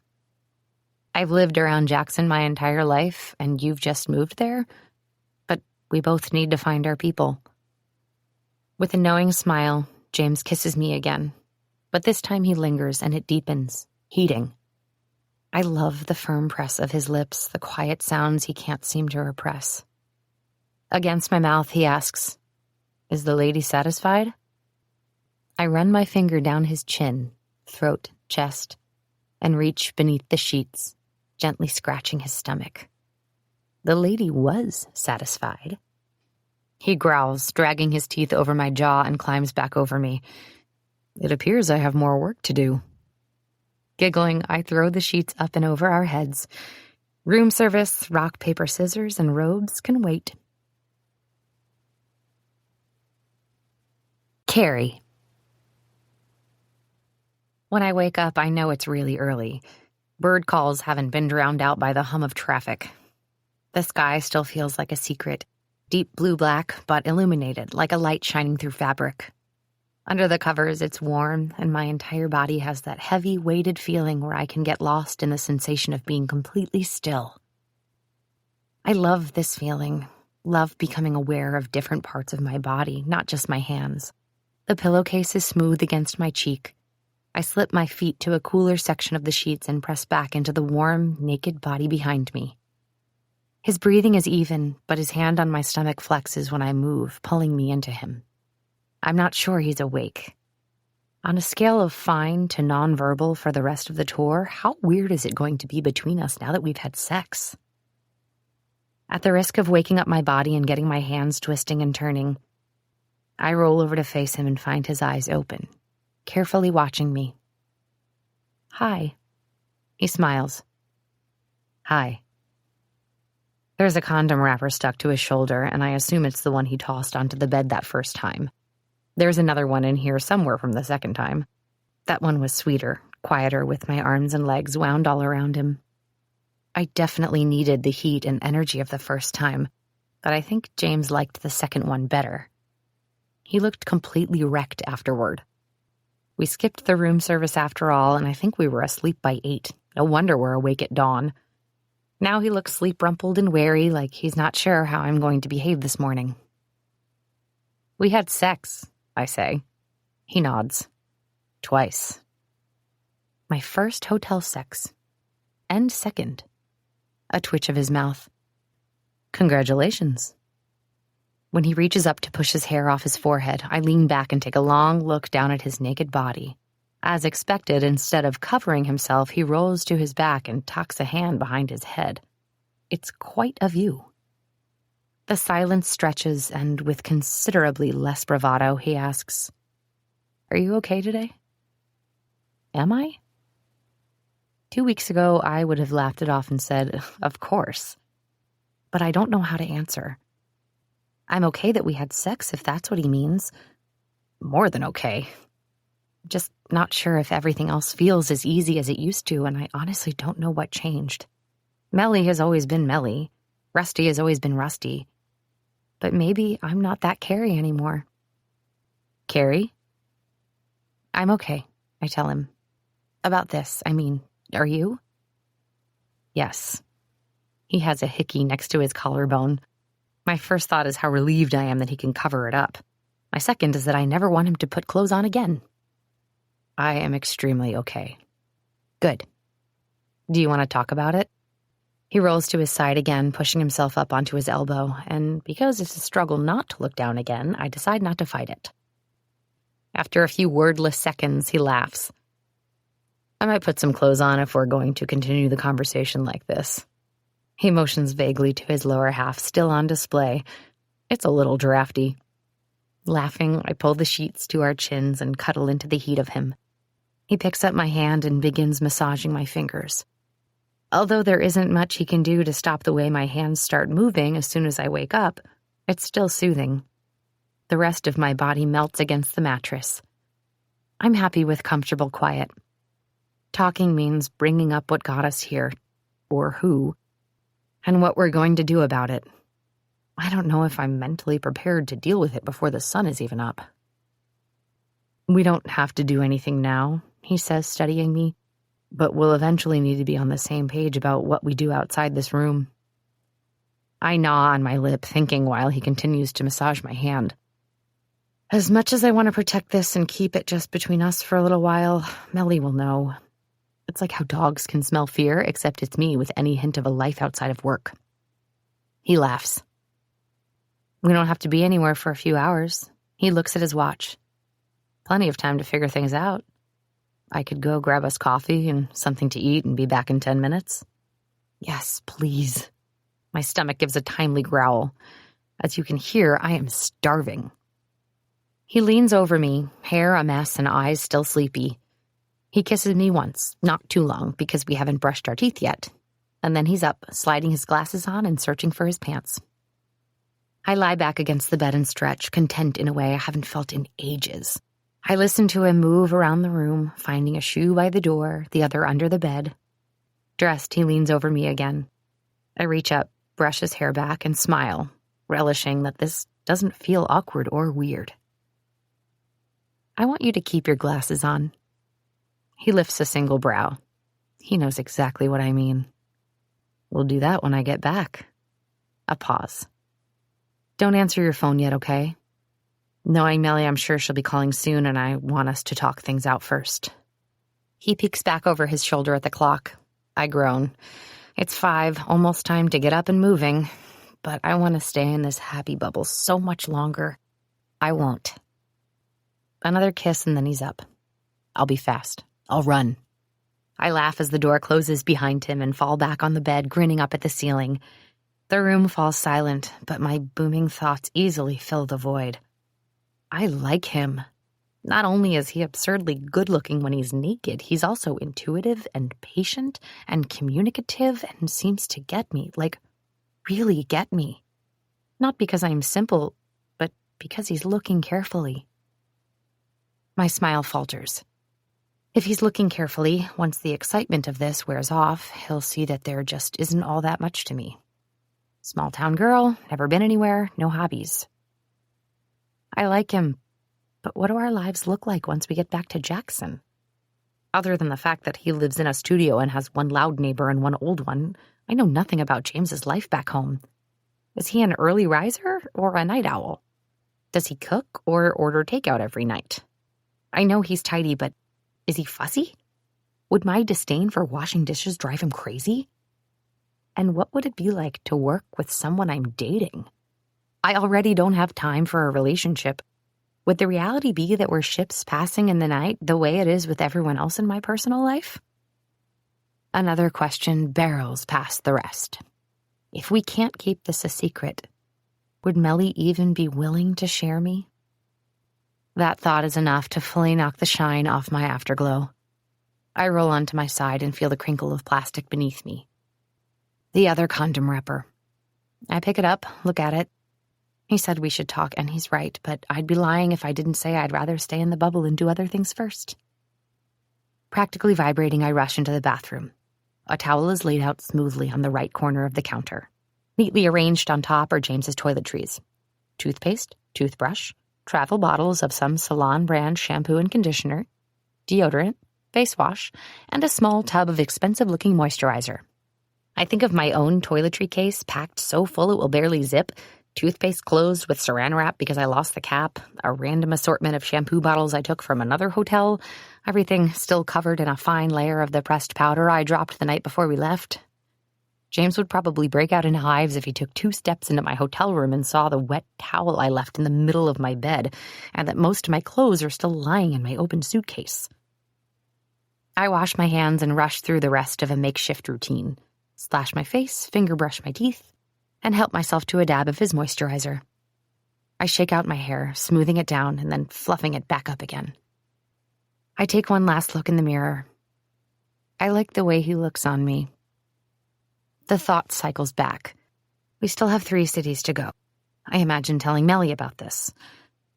Speaker 3: I've lived around Jackson my entire life, and you've just moved there? But we both need to find our people. With a knowing smile, James kisses me again. But this time he lingers, and it deepens, heating. I love the firm press of his lips, the quiet sounds he can't seem to repress. Against my mouth, he asks, Is the lady satisfied? I run my finger down his chin, throat, chest, and reach beneath the sheets, gently scratching his stomach. The lady was satisfied. He growls, dragging his teeth over my jaw, and climbs back over me. It appears I have more work to do. Giggling, I throw the sheets up and over our heads. Room service, rock, paper, scissors, and robes can wait. Carey. When I wake up, I know it's really early. Bird calls haven't been drowned out by the hum of traffic. The sky still feels like a secret, deep blue-black, but illuminated, like a light shining through fabric. Under the covers, it's warm, and my entire body has that heavy, weighted feeling where I can get lost in the sensation of being completely still. I love this feeling, love becoming aware of different parts of my body, not just my hands. The pillowcase is smooth against my cheek. I slip my feet to a cooler section of the sheets and press back into the warm, naked body behind me. His breathing is even, but his hand on my stomach flexes when I move, pulling me into him. I'm not sure he's awake. On a scale of fine to nonverbal for the rest of the tour, how weird is it going to be between us now that we've had sex? At the risk of waking up my body and getting my hands twisting and turning, I roll over to face him and find his eyes open, carefully watching me. Hi. He smiles. Hi. There's a condom wrapper stuck to his shoulder, and I assume it's the one he tossed onto the bed that first time. There's another one in here somewhere from the second time. That one was sweeter, quieter, with my arms and legs wound all around him. I definitely needed the heat and energy of the first time, but I think James liked the second one better. He looked completely wrecked afterward. We skipped the room service after all, and I think we were asleep by 8. No wonder we're awake at dawn. Now he looks sleep-rumpled and wary, like he's not sure how I'm going to behave this morning. We had sex, I say. He nods. Twice. My first hotel sex. And second. A twitch of his mouth. Congratulations. When he reaches up to push his hair off his forehead, I lean back and take a long look down at his naked body. As expected, instead of covering himself, he rolls to his back and tucks a hand behind his head. It's quite a view. The silence stretches, and with considerably less bravado, he asks, Are you okay today? Am I? 2 weeks ago, I would have laughed it off and said, Of course. But I don't know how to answer. I'm okay that we had sex, if that's what he means. More than okay. Just not sure if everything else feels as easy as it used to, and I honestly don't know what changed. Melly has always been Melly. Rusty has always been Rusty. But maybe I'm not that Carey anymore. Carey? I'm okay, I tell him. About this, I mean, are you? Yes. He has a hickey next to his collarbone. My first thought is how relieved I am that he can cover it up. My second is that I never want him to put clothes on again. I am extremely okay. Good. Do you want to talk about it? He rolls to his side again, pushing himself up onto his elbow, and because it's a struggle not to look down again, I decide not to fight it. After a few wordless seconds, he laughs. I might put some clothes on if we're going to continue the conversation like this. He motions vaguely to his lower half, still on display. It's a little drafty. Laughing, I pull the sheets to our chins and cuddle into the heat of him. He picks up my hand and begins massaging my fingers. Although there isn't much he can do to stop the way my hands start moving as soon as I wake up, it's still soothing. The rest of my body melts against the mattress. I'm happy with comfortable quiet. Talking means bringing up what got us here, or who, and what we're going to do about it. I don't know if I'm mentally prepared to deal with it before the sun is even up. We don't have to do anything now, he says, studying me, but we'll eventually need to be on the same page about what we do outside this room. I gnaw on my lip, thinking while he continues to massage my hand. As much as I want to protect this and keep it just between us for a little while, Melly will know. It's like how dogs can smell fear, except it's me with any hint of a life outside of work. He laughs. We don't have to be anywhere for a few hours. He looks at his watch. Plenty of time to figure things out. I could go grab us coffee and something to eat and be back in 10 minutes. Yes, please. My stomach gives a timely growl. As you can hear, I am starving. He leans over me, hair a mess and eyes still sleepy. He kisses me once, not too long because we haven't brushed our teeth yet. And then he's up, sliding his glasses on and searching for his pants. I lie back against the bed and stretch, content in a way I haven't felt in ages. I listen to him move around the room, finding a shoe by the door, the other under the bed. Dressed, he leans over me again. I reach up, brush his hair back, and smile, relishing that this doesn't feel awkward or weird. I want you to keep your glasses on. He lifts a single brow. He knows exactly what I mean. We'll do that when I get back. A pause. Don't answer your phone yet, okay? Knowing Melly, I'm sure she'll be calling soon, and I want us to talk things out first. He peeks back over his shoulder at the clock. I groan. It's 5, almost time to get up and moving, but I want to stay in this happy bubble so much longer. I won't. Another kiss and then he's up. I'll be fast. I'll run. I laugh as the door closes behind him and fall back on the bed, grinning up at the ceiling. The room falls silent, but my booming thoughts easily fill the void. I like him. Not only is he absurdly good-looking when he's naked, he's also intuitive and patient and communicative and seems to get me, like, really get me. Not because I'm simple, but because he's looking carefully. My smile falters. If he's looking carefully, once the excitement of this wears off, he'll see that there just isn't all that much to me. Small-town girl, never been anywhere, no hobbies. I like him, but what do our lives look like once we get back to Jackson? Other than the fact that he lives in a studio and has one loud neighbor and one old one, I know nothing about James's life back home. Is he an early riser or a night owl? Does he cook or order takeout every night? I know he's tidy, but is he fussy? Would my disdain for washing dishes drive him crazy? And what would it be like to work with someone I'm dating? I already don't have time for a relationship. Would the reality be that we're ships passing in the night the way it is with everyone else in my personal life? Another question barrels past the rest. If we can't keep this a secret, would Melly even be willing to share me? That thought is enough to fully knock the shine off my afterglow. I roll onto my side and feel the crinkle of plastic beneath me. The other condom wrapper. I pick it up, look at it. He said we should talk, and he's right, but I'd be lying if I didn't say I'd rather stay in the bubble and do other things first. Practically vibrating, I rush into the bathroom. A towel is laid out smoothly on the right corner of the counter. Neatly arranged on top are James's toiletries. Toothpaste, toothbrush, travel bottles of some salon brand shampoo and conditioner, deodorant, face wash, and a small tub of expensive-looking moisturizer. I think of my own toiletry case packed so full it will barely zip, toothpaste closed with saran wrap because I lost the cap, a random assortment of shampoo bottles I took from another hotel, everything still covered in a fine layer of the pressed powder I dropped the night before we left. James would probably break out in hives if he took 2 steps into my hotel room and saw the wet towel I left in the middle of my bed, and that most of my clothes are still lying in my open suitcase. I wash my hands and rush through the rest of a makeshift routine. Slash my face, finger brush my teeth, and help myself to a dab of his moisturizer. I shake out my hair, smoothing it down and then fluffing it back up again. I take one last look in the mirror. I like the way he looks on me. The thought cycles back. We still have 3 cities to go. I imagine telling Melly about this.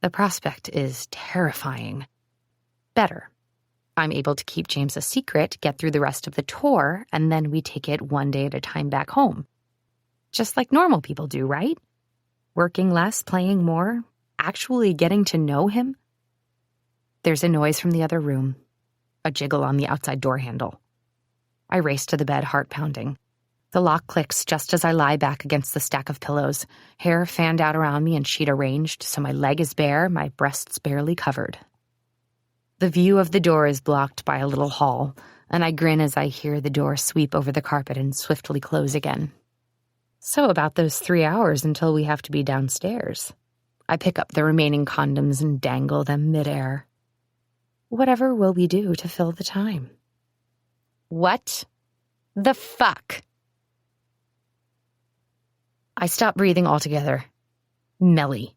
Speaker 3: The prospect is terrifying. Better. I'm able to keep James a secret, get through the rest of the tour, and then we take it one day at a time back home. Just like normal people do, right? Working less, playing more, actually getting to know him. There's a noise from the other room, a jiggle on the outside door handle. I race to the bed, heart pounding. The lock clicks just as I lie back against the stack of pillows, hair fanned out around me and sheet arranged so my leg is bare, my breasts barely covered. The view of the door is blocked by a little hall, and I grin as I hear the door sweep over the carpet and swiftly close again. So about those 3 hours until we have to be downstairs. I pick up the remaining condoms and dangle them midair. Whatever will we do to fill the time? What the fuck? I stop breathing altogether. Melly.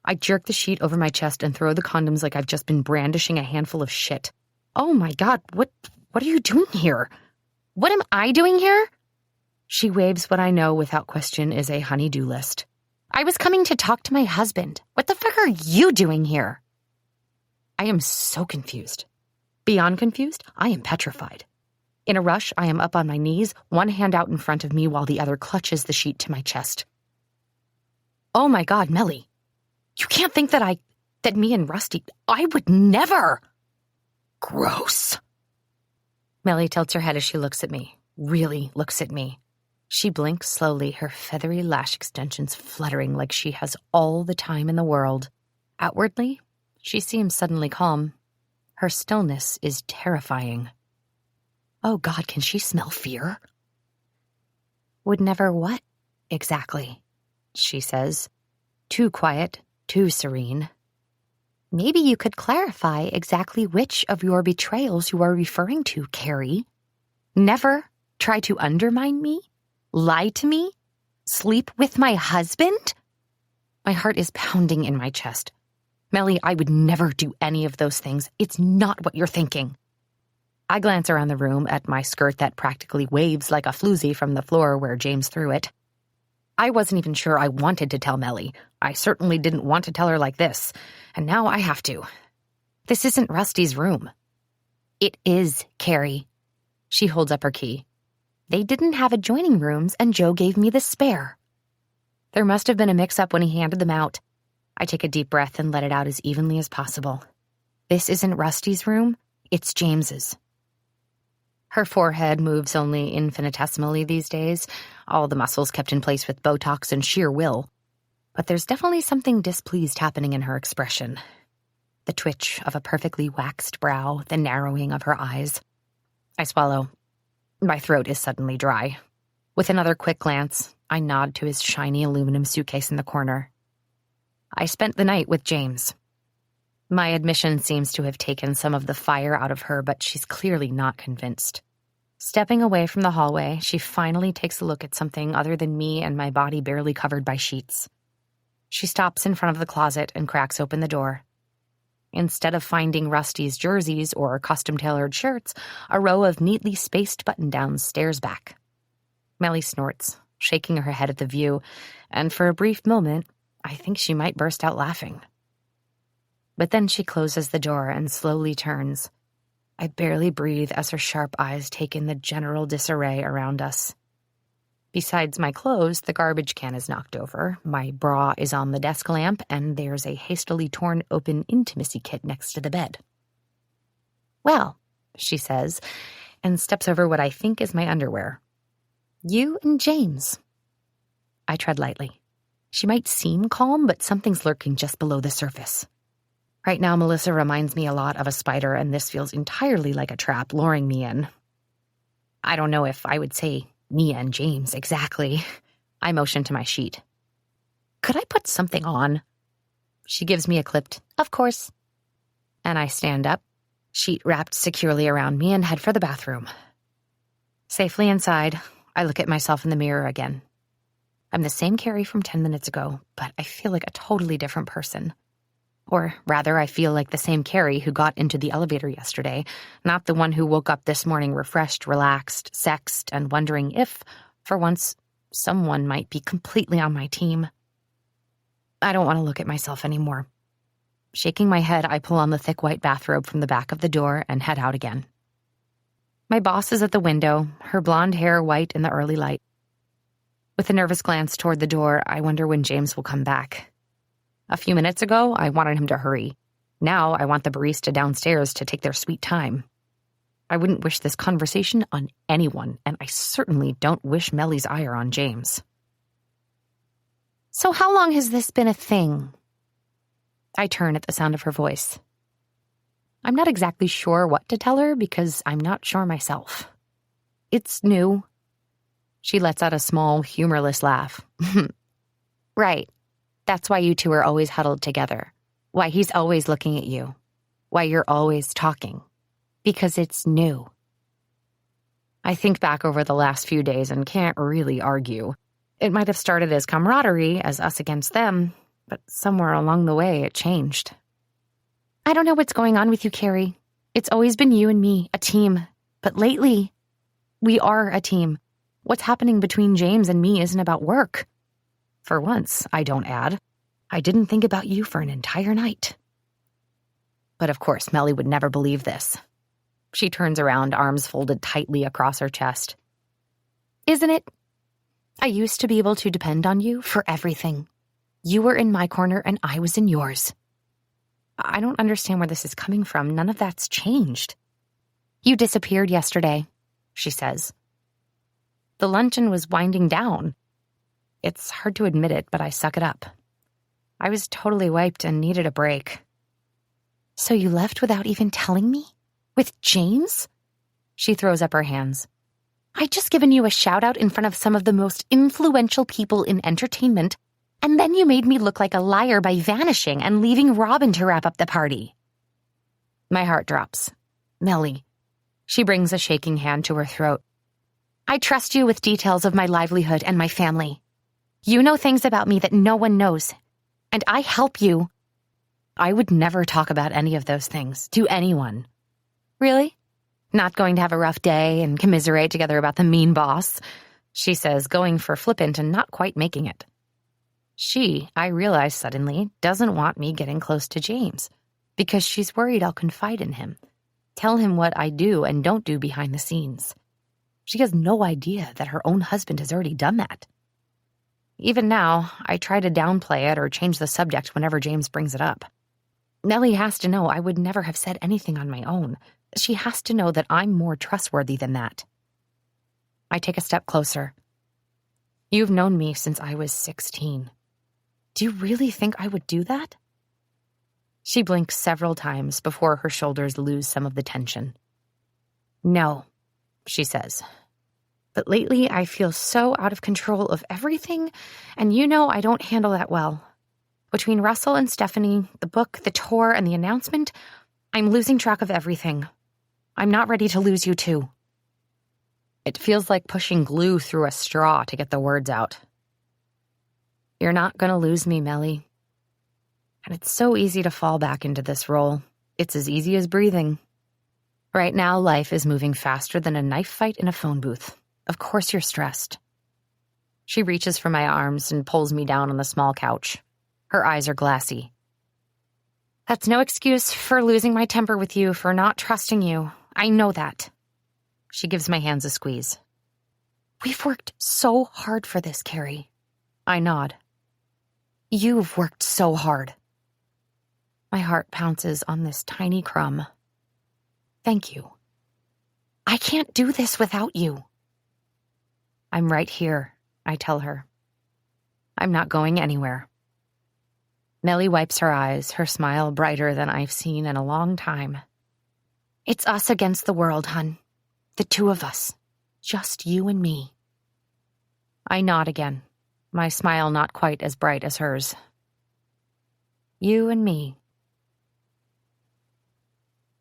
Speaker 3: I jerk the sheet over my chest and throw the condoms like I've just been brandishing a handful of shit. Oh my God, what are you doing here? What am I doing here? She waves what I know without question is a honey-do list. I was coming to talk to my husband. What the fuck are you doing here? I am so confused. Beyond confused, I am petrified. In a rush, I am up on my knees, one hand out in front of me while the other clutches the sheet to my chest. Oh my God, Melly. You can't think that me and Rusty, I would never. Gross. Melly tilts her head as she looks at me, really looks at me. She blinks slowly, her feathery lash extensions fluttering like she has all the time in the world. Outwardly, she seems suddenly calm. Her stillness is terrifying. Oh God, can she smell fear? Would never what, exactly, she says. Too quiet, too serene. Maybe you could clarify exactly which of your betrayals you are referring to, Carey. Never try to undermine me? Lie to me? Sleep with my husband? My heart is pounding in my chest. Melly, I would never do any of those things. It's not what you're thinking. I glance around the room at my skirt that practically waves like a floozy from the floor where James threw it. I wasn't even sure I wanted to tell Melly. I certainly didn't want to tell her like this, and now I have to. This isn't Rusty's room. It is, Carey. She holds up her key. They didn't have adjoining rooms, and Joe gave me the spare. There must have been a mix-up when he handed them out. I take a deep breath and let it out as evenly as possible. This isn't Rusty's room, it's James's. Her forehead moves only infinitesimally these days, all the muscles kept in place with Botox and sheer will. But there's definitely something displeased happening in her expression. The twitch of a perfectly waxed brow, the narrowing of her eyes. I swallow. My throat is suddenly dry. With another quick glance, I nod to his shiny aluminum suitcase in the corner. I spent the night with James. My admission seems to have taken some of the fire out of her, but she's clearly not convinced. Stepping away from the hallway, she finally takes a look at something other than me and my body barely covered by sheets. She stops in front of the closet and cracks open the door. Instead of finding Rusty's jerseys or custom-tailored shirts, a row of neatly spaced button-downs stares back. Melly snorts, shaking her head at the view, and for a brief moment, I think she might burst out laughing. But then she closes the door and slowly turns. I barely breathe as her sharp eyes take in the general disarray around us. Besides my clothes, the garbage can is knocked over, my bra is on the desk lamp, and there's a hastily torn open intimacy kit next to the bed. Well, she says, and steps over what I think is my underwear. You and James. I tread lightly. She might seem calm, but something's lurking just below the surface. Right now, Melissa reminds me a lot of a spider, and this feels entirely like a trap luring me in. I don't know if I would say Me and James, exactly. I motion to my sheet. Could I put something on? She gives me a clipped, of course. And I stand up, sheet wrapped securely around me, and head for the bathroom. Safely inside, I look at myself in the mirror again. I'm the same Carey from 10 minutes ago, but I feel like a totally different person. Or rather, I feel like the same Carey who got into the elevator yesterday, not the one who woke up this morning refreshed, relaxed, sexed, and wondering if, for once, someone might be completely on my team. I don't want to look at myself anymore. Shaking my head, I pull on the thick white bathrobe from the back of the door and head out again. My boss is at the window, her blonde hair white in the early light. With a nervous glance toward the door, I wonder when James will come back. A few minutes ago, I wanted him to hurry. Now I want the barista downstairs to take their sweet time. I wouldn't wish this conversation on anyone, and I certainly don't wish Melly's ire on James. So how long has this been a thing? I turn at the sound of her voice. I'm not exactly sure what to tell her because I'm not sure myself. It's new. She lets out a small, humorless laugh. Right. That's why you two are always huddled together. Why he's always looking at you. Why you're always talking. Because it's new. I think back over the last few days and can't really argue. It might have started as camaraderie, as us against them, but somewhere along the way it changed. I don't know what's going on with you, Carey. It's always been you and me, a team. But lately, we are a team. What's happening between James and me isn't about work. For once, I don't add. I didn't think about you for an entire night. But of course, Melly would never believe this. She turns around, arms folded tightly across her chest. Isn't it? I used to be able to depend on you for everything. You were in my corner and I was in yours. I don't understand where this is coming from. None of that's changed. You disappeared yesterday, she says. The luncheon was winding down. It's hard to admit it, but I suck it up. I was totally wiped and needed a break. So you left without even telling me? With James? She throws up her hands. I'd just given you a shout-out in front of some of the most influential people in entertainment, and then you made me look like a liar by vanishing and leaving Robin to wrap up the party. My heart drops. Melly. She brings a shaking hand to her throat. I trust you with details of my livelihood and my family. You know things about me that no one knows, and I help you. I would never talk about any of those things to anyone. Really? Not going to have a rough day and commiserate together about the mean boss, she says, going for flippant and not quite making it. She, I realize suddenly, doesn't want me getting close to James because she's worried I'll confide in him, tell him what I do and don't do behind the scenes. She has no idea that her own husband has already done that. Even now, I try to downplay it or change the subject whenever James brings it up. Nellie has to know I would never have said anything on my own. She has to know that I'm more trustworthy than that. I take a step closer. You've known me since I was 16. Do you really think I would do that? She blinks several times before her shoulders lose some of the tension. No, she says. But lately I feel so out of control of everything, and you know I don't handle that well. Between Russell and Stephanie, the book, the tour, and the announcement, I'm losing track of everything. I'm not ready to lose you too. It feels like pushing glue through a straw to get the words out. You're not going to lose me, Melly. And it's so easy to fall back into this role. It's as easy as breathing. Right now, life is moving faster than a knife fight in a phone booth. Of course you're stressed. She reaches for my arms and pulls me down on the small couch. Her eyes are glassy. That's no excuse for losing my temper with you, for not trusting you. I know that. She gives my hands a squeeze. We've worked so hard for this, Carey. I nod. You've worked so hard. My heart pounces on this tiny crumb. Thank you. I can't do this without you. I'm right here, I tell her. I'm not going anywhere. Melly wipes her eyes, her smile brighter than I've seen in a long time. It's us against the world, hun. The two of us. Just you and me. I nod again, my smile not quite as bright as hers. You and me.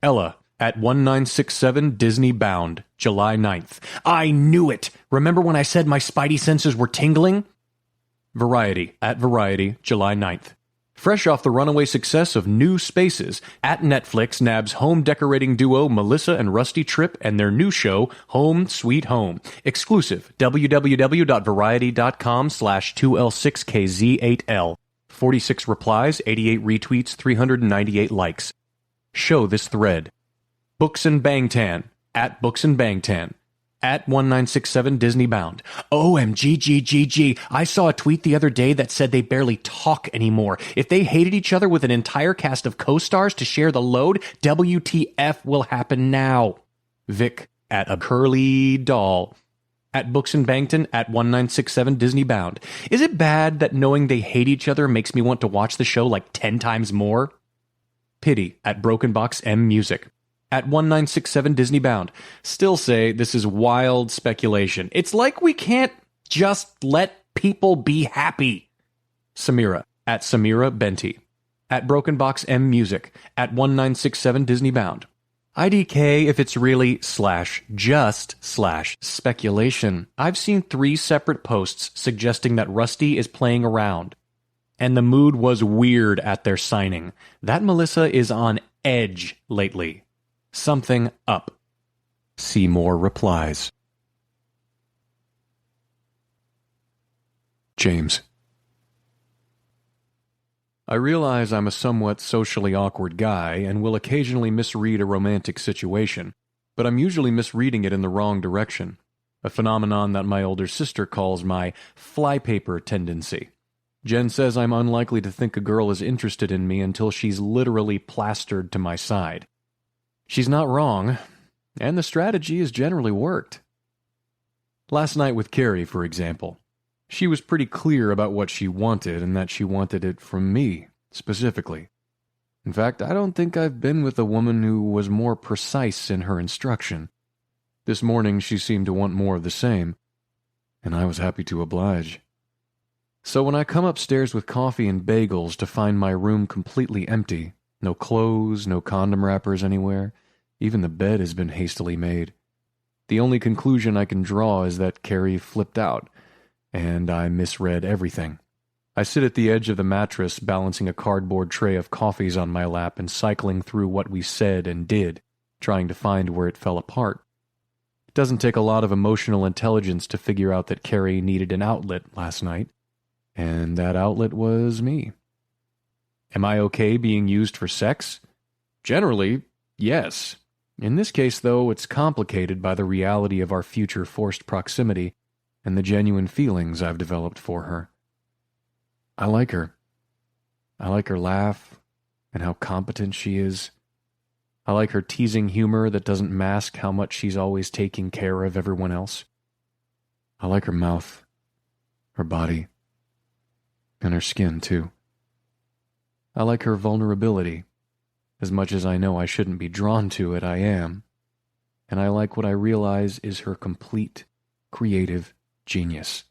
Speaker 1: Ella, at 1967 Disney Bound, July 9th. I knew it! Remember when I said my spidey senses were tingling? Variety, at Variety, July 9th. Fresh off the runaway success of New Spaces, at Netflix nabs home decorating duo Melissa and Rusty Tripp and their new show, Home Sweet Home. Exclusive, www.variety.com/2L6KZ8L. 46 replies, 88 retweets, 398 likes. Show this thread. Books and Bangtan, at Books and Bangtan. At 1967 Disney Bound. OMGGGG. I saw a tweet the other day that said they barely talk anymore. If they hated each other with an entire cast of co-stars to share the load, WTF will happen now. Vic, at a curly doll. At Books and Bangtan, at 1967 Disney Bound. Is it bad that knowing they hate each other makes me want to watch the show like 10 times more? Pity, at Broken Box M Music. At 1967 Disney Bound. Still say this is wild speculation. It's like we can't just let people be happy. Samira, at Samira Benti. At Broken Box M Music. At 1967 Disney Bound. IDK if it's really /just/ speculation. I've seen 3 separate posts suggesting that Rusty is playing around. And the mood was weird at their signing. That Melissa is on edge lately. Something up. See more replies. James. I realize I'm a somewhat socially awkward guy and will occasionally misread a romantic situation, but I'm usually misreading it in the wrong direction, a phenomenon that my older sister calls my flypaper tendency. Jen says I'm unlikely to think a girl is interested in me until she's literally plastered to my side. She's not wrong, and the strategy has generally worked. Last night with Carey, for example, she was pretty clear about what she wanted and that she wanted it from me, specifically. In fact, I don't think I've been with a woman who was more precise in her instruction. This morning she seemed to want more of the same, and I was happy to oblige. So when I come upstairs with coffee and bagels to find my room completely empty, no clothes, no condom wrappers anywhere. Even the bed has been hastily made. The only conclusion I can draw is that Carey flipped out, and I misread everything. I sit at the edge of the mattress, balancing a cardboard tray of coffees on my lap and cycling through what we said and did, trying to find where it fell apart. It doesn't take a lot of emotional intelligence to figure out that Carey needed an outlet last night, and that outlet was me. Am I okay being used for sex? Generally, yes. In this case, though, it's complicated by the reality of our future forced proximity and the genuine feelings I've developed for her. I like her. I like her laugh and how competent she is. I like her teasing humor that doesn't mask how much she's always taking care of everyone else. I like her mouth, her body, and her skin, too. I like her vulnerability. As much as I know I shouldn't be drawn to it, I am. And I like what I realize is her complete, creative genius.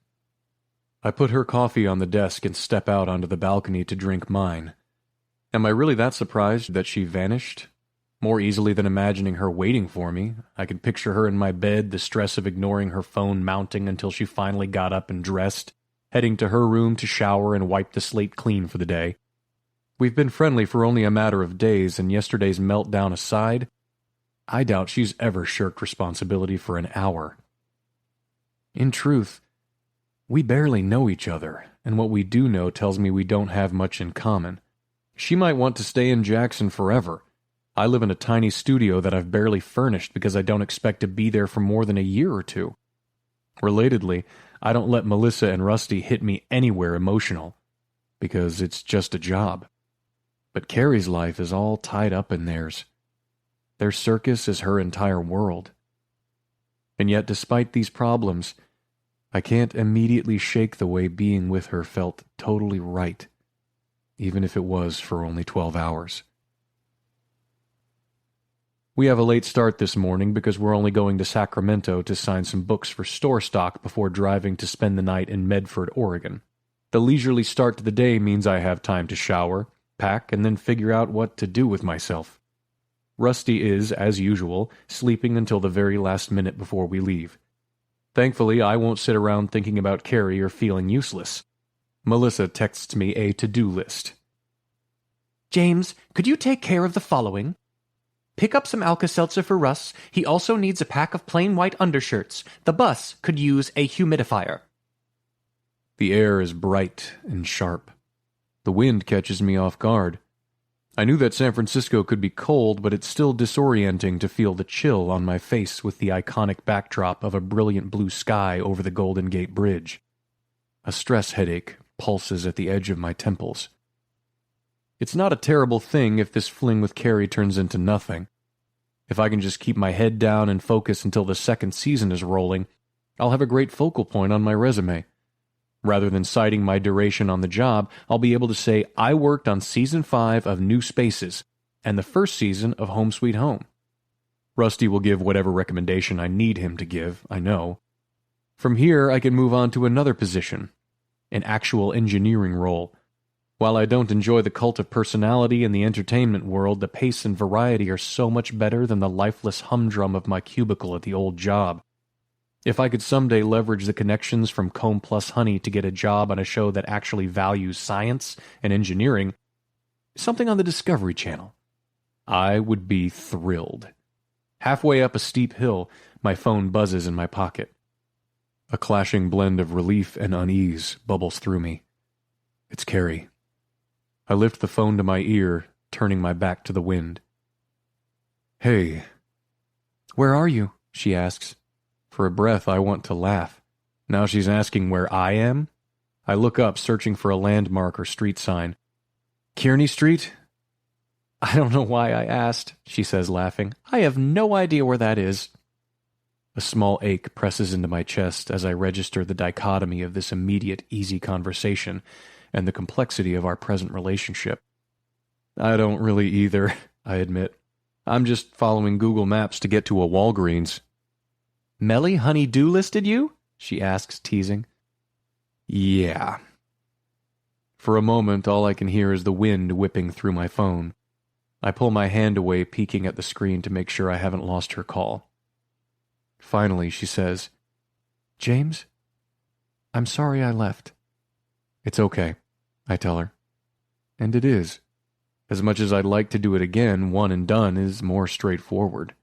Speaker 1: I put her coffee on the desk and step out onto the balcony to drink mine. Am I really that surprised that she vanished? More easily than imagining her waiting for me. I could picture her in my bed, the stress of ignoring her phone mounting until she finally got up and dressed, heading to her room to shower and wipe the slate clean for the day. We've been friendly for only a matter of days, and yesterday's meltdown aside, I doubt she's ever shirked responsibility for an hour. In truth, we barely know each other, and what we do know tells me we don't have much in common. She might want to stay in Jackson forever. I live in a tiny studio that I've barely furnished because I don't expect to be there for more than a year or 2. Relatedly, I don't let Melissa and Rusty hit me anywhere emotional, because it's just a job. But Carey's life is all tied up in theirs. Their circus is her entire world. And yet, despite these problems, I can't immediately shake the way being with her felt totally right, even if it was for only 12 hours. We have a late start this morning because we're only going to Sacramento to sign some books for store stock before driving to spend the night in Medford, Oregon. The leisurely start to the day means I have time to shower, pack, and then figure out what to do with myself. Rusty is, as usual, sleeping until the very last minute before we leave. Thankfully, I won't sit around thinking about Carey or feeling useless. Melissa texts me a to-do list.
Speaker 4: James, could you take care of the following? Pick up some Alka-Seltzer for Russ. He also needs a pack of plain white undershirts. The bus could use a humidifier.
Speaker 1: The air is bright and sharp. The wind catches me off guard. I knew that San Francisco could be cold, but it's still disorienting to feel the chill on my face with the iconic backdrop of a brilliant blue sky over the Golden Gate Bridge. A stress headache pulses at the edge of my temples. It's not a terrible thing if this fling with Carey turns into nothing. If I can just keep my head down and focus until the second season is rolling, I'll have a great focal point on my resume. Rather than citing my duration on the job, I'll be able to say I worked on Season 5 of New Spaces and the first season of Home Sweet Home. Rusty will give whatever recommendation I need him to give, I know. From here, I can move on to another position, an actual engineering role. While I don't enjoy the cult of personality in the entertainment world, the pace and variety are so much better than the lifeless humdrum of my cubicle at the old job. If I could someday leverage the connections from Comb Plus Honey to get a job on a show that actually values science and engineering, something on the Discovery Channel, I would be thrilled. Halfway up a steep hill, my phone buzzes in my pocket. A clashing blend of relief and unease bubbles through me. It's Carey. I lift the phone to my ear, turning my back to the wind. Hey.
Speaker 4: Where are you?
Speaker 1: She asks. For a breath, I want to laugh. Now she's asking where I am? I look up, searching for a landmark or street sign. Kearney Street?
Speaker 4: I don't know why I asked, she says, laughing. I have no idea where that is.
Speaker 1: A small ache presses into my chest as I register the dichotomy of this immediate, easy conversation and the complexity of our present relationship. I don't really either, I admit. I'm just following Google Maps to get to a Walgreens.
Speaker 4: Melly Honey-Do listed you? She asks, teasing.
Speaker 1: Yeah. For a moment, all I can hear is the wind whipping through my phone. I pull my hand away, peeking at the screen to make sure I haven't lost her call. Finally, she says, James, I'm sorry I left. It's okay, I tell her. And it is. As much as I'd like to do it again, one and done is more straightforward.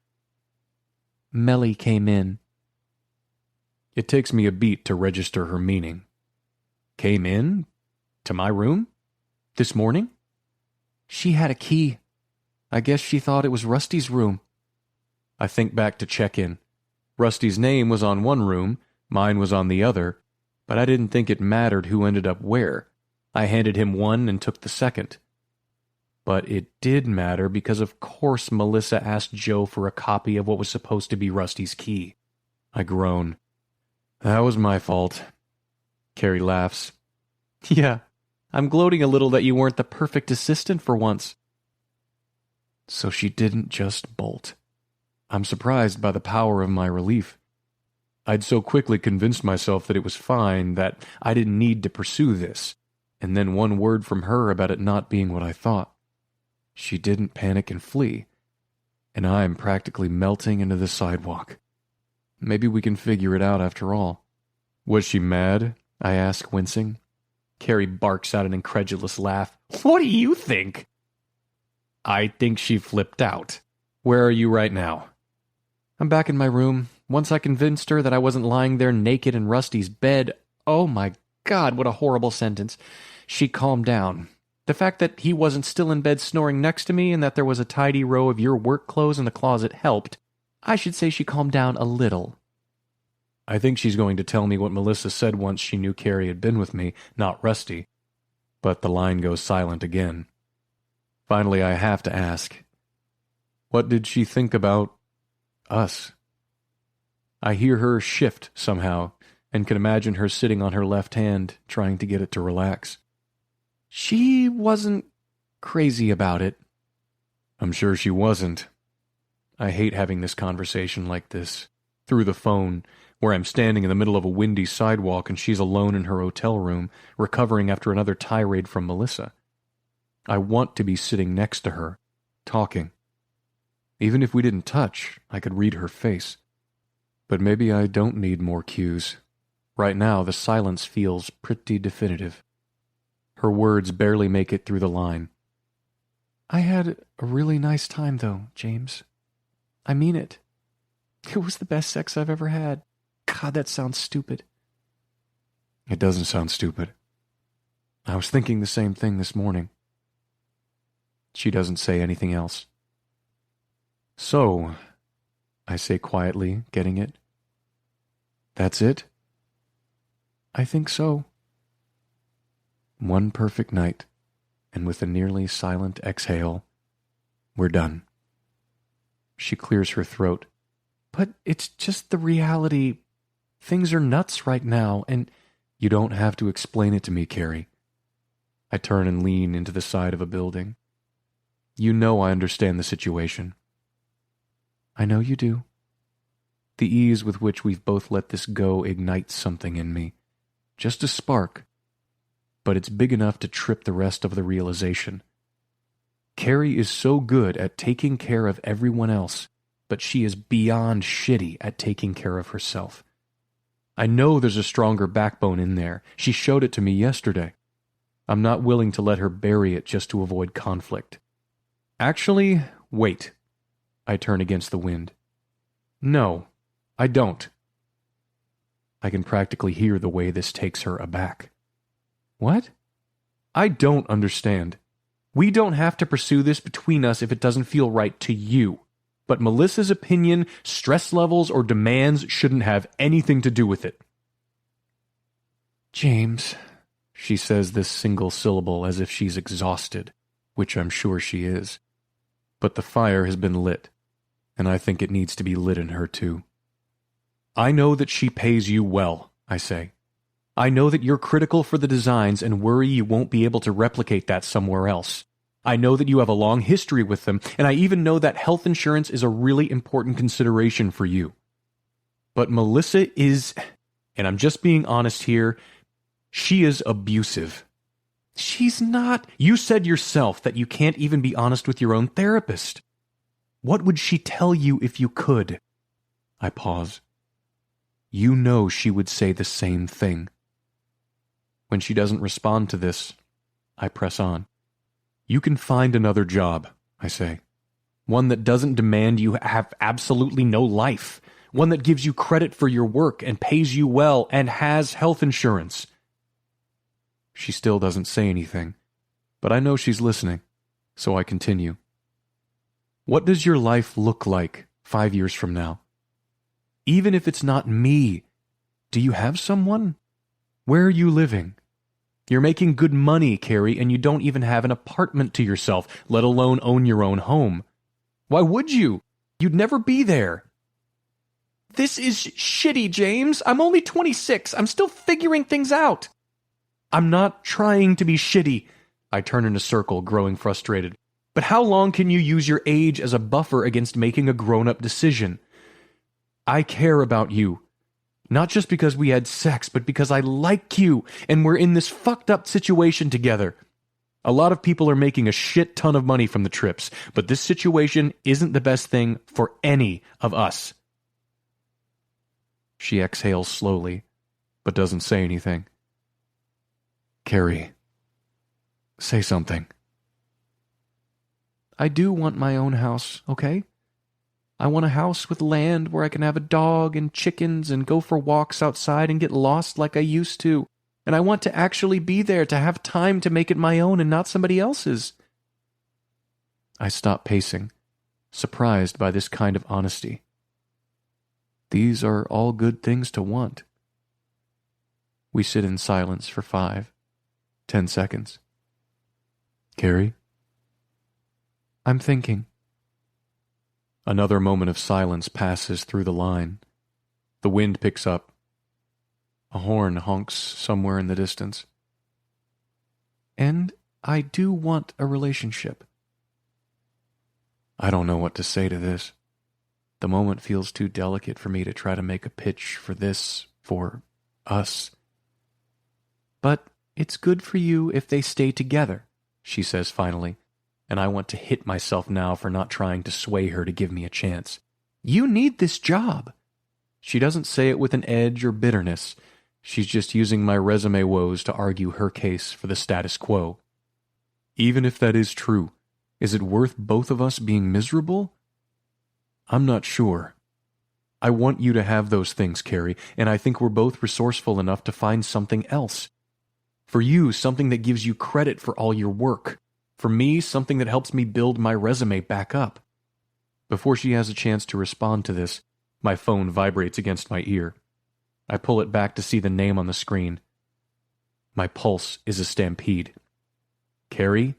Speaker 4: Melly came in.
Speaker 1: It takes me a beat to register her meaning. Came in? To my room? This morning?
Speaker 4: She had a key. I guess she thought it was Rusty's room.
Speaker 1: I think back to check in. Rusty's name was on one room, mine was on the other, but I didn't think it mattered who ended up where. I handed him one and took the second. But it did matter because of course Melissa asked Joe for a copy of what was supposed to be Rusty's key. I groan. That was my fault. Carey laughs.
Speaker 4: Yeah, I'm gloating a little that you weren't the perfect assistant for once.
Speaker 1: So she didn't just bolt. I'm surprised by the power of my relief. I'd so quickly convinced myself that it was fine, that I didn't need to pursue this, and then one word from her about it not being what I thought. She didn't panic and flee, and I'm practically melting into the sidewalk. Maybe we can figure it out after all. Was she mad? I ask, wincing.
Speaker 4: Carey barks out an incredulous laugh. What do you think?
Speaker 1: I think she flipped out. Where are you right now?
Speaker 4: I'm back in my room. Once I convinced her that I wasn't lying there naked in Rusty's bed, oh my God, what a horrible sentence, she calmed down. The fact that he wasn't still in bed snoring next to me and that there was a tidy row of your work clothes in the closet helped. I should say she calmed down a little.
Speaker 1: I think she's going to tell me what Melissa said once she knew Carey had been with me, not Rusty. But the line goes silent again. Finally, I have to ask, what did she think about us? I hear her shift somehow, and can imagine her sitting on her left hand, trying to get it to relax.
Speaker 4: She wasn't crazy about it.
Speaker 1: I'm sure she wasn't. I hate having this conversation like this, through the phone, where I'm standing in the middle of a windy sidewalk and she's alone in her hotel room, recovering after another tirade from Melissa. I want to be sitting next to her, talking. Even if we didn't touch, I could read her face. But maybe I don't need more cues. Right now, the silence feels pretty definitive. Her words barely make it through the line. I had a really nice time, though, James. I mean it. It was the best sex I've ever had. God, that sounds stupid. It doesn't sound stupid. I was thinking the same thing this morning. She doesn't say anything else. So, I say quietly, getting it. That's it? I think so. One perfect night, and with a nearly silent exhale, we're done. She clears her throat. But it's just the reality. Things are nuts right now, and you don't have to explain it to me, Carey. I turn and lean into the side of a building. You know I understand the situation. I know you do. The ease with which we've both let this go ignites something in me. Just a spark. But it's big enough to trip the rest of the realization. Carey is so good at taking care of everyone else, but she is beyond shitty at taking care of herself. I know there's a stronger backbone in there. She showed it to me yesterday. I'm not willing to let her bury it just to avoid conflict. Actually, wait. I turn against the wind. No, I don't. I can practically hear the way this takes her aback. What? I don't understand. We don't have to pursue this between us if it doesn't feel right to you. But Melissa's opinion, stress levels, or demands shouldn't have anything to do with it. James, she says this single syllable as if she's exhausted, which I'm sure she is. But the fire has been lit, and I think it needs to be lit in her too. I know that she pays you well, I say. I know that you're critical for the designs and worry you won't be able to replicate that somewhere else. I know that you have a long history with them, and I even know that health insurance is a really important consideration for you. But Melissa is, and I'm just being honest here, she is abusive. She's not. You said yourself that you can't even be honest with your own therapist. What would she tell you if you could? I pause. You know she would say the same thing. When she doesn't respond to this, I press on. You can find another job, I say. One that doesn't demand you have absolutely no life. One that gives you credit for your work and pays you well and has health insurance. She still doesn't say anything, but I know she's listening, so I continue. What does your life look like 5 years from now? Even if it's not me, do you have someone? Where are you living? You're making good money, Carey, and you don't even have an apartment to yourself, let alone own your own home. Why would you? You'd never be there. This is shitty, James. I'm only 26. I'm still figuring things out. I'm not trying to be shitty. I turn in a circle, growing frustrated. But how long can you use your age as a buffer against making a grown-up decision? I care about you. Not just because we had sex, but because I like you, and we're in this fucked up situation together. A lot of people are making a shit ton of money from the trips, but this situation isn't the best thing for any of us. She exhales slowly, but doesn't say anything. Carey, say something. I do want my own house, okay? I want a house with land where I can have a dog and chickens and go for walks outside and get lost like I used to. And I want to actually be there to have time to make it my own and not somebody else's. I stop pacing, surprised by this kind of honesty. These are all good things to want. We sit in silence for 5-10 seconds. Carey? I'm thinking. Another moment of silence passes through the line. The wind picks up. A horn honks somewhere in the distance. And I do want a relationship. I don't know what to say to this.
Speaker 4: The moment feels too delicate for me to try to make a pitch for this, for us. But it's good for you if they stay together, she says finally, and I want to hit myself now for not trying to sway her to give me a chance. You need this job. She doesn't say it with an edge or bitterness. She's just using my resume woes to argue her case for the status quo. Even if that is true, is it worth both of us being miserable? I'm not sure. I want you to have those things, Carey, and I think we're both resourceful enough to find something else. For you, something that gives you credit for all your work. For me, something that helps me build my resume back up. Before she has a chance to respond to this, my phone vibrates against my ear. I pull it back to see the name on the screen. My pulse is a stampede. Carey,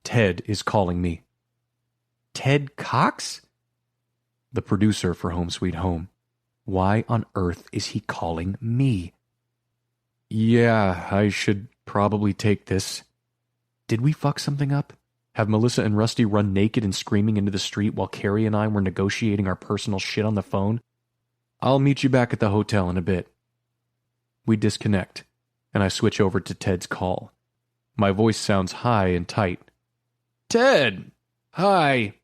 Speaker 4: Ted is calling me. Ted Cox? The producer for Home Sweet Home. Why on earth is he calling me? Yeah, I should probably take this. Did we fuck something up? Have Melissa and Rusty run naked and screaming into the street while Carey and I were negotiating our personal shit on the phone? I'll meet you back at the hotel in a bit. We disconnect, and I switch over to Ted's call. My voice sounds high and tight. Ted! Hi!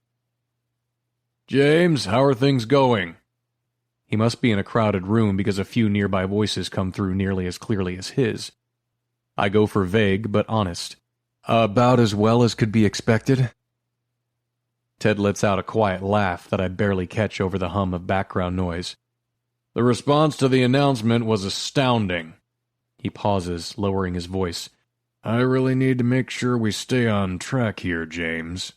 Speaker 4: James, how are things going? He must be in a crowded room because a few nearby voices come through nearly as clearly as his. I go for vague but honest. About as well as could be expected. Ted lets out a quiet laugh that I barely catch over the hum of background noise. The response to the announcement was astounding. He pauses, lowering his voice. I really need to make sure we stay on track here, James.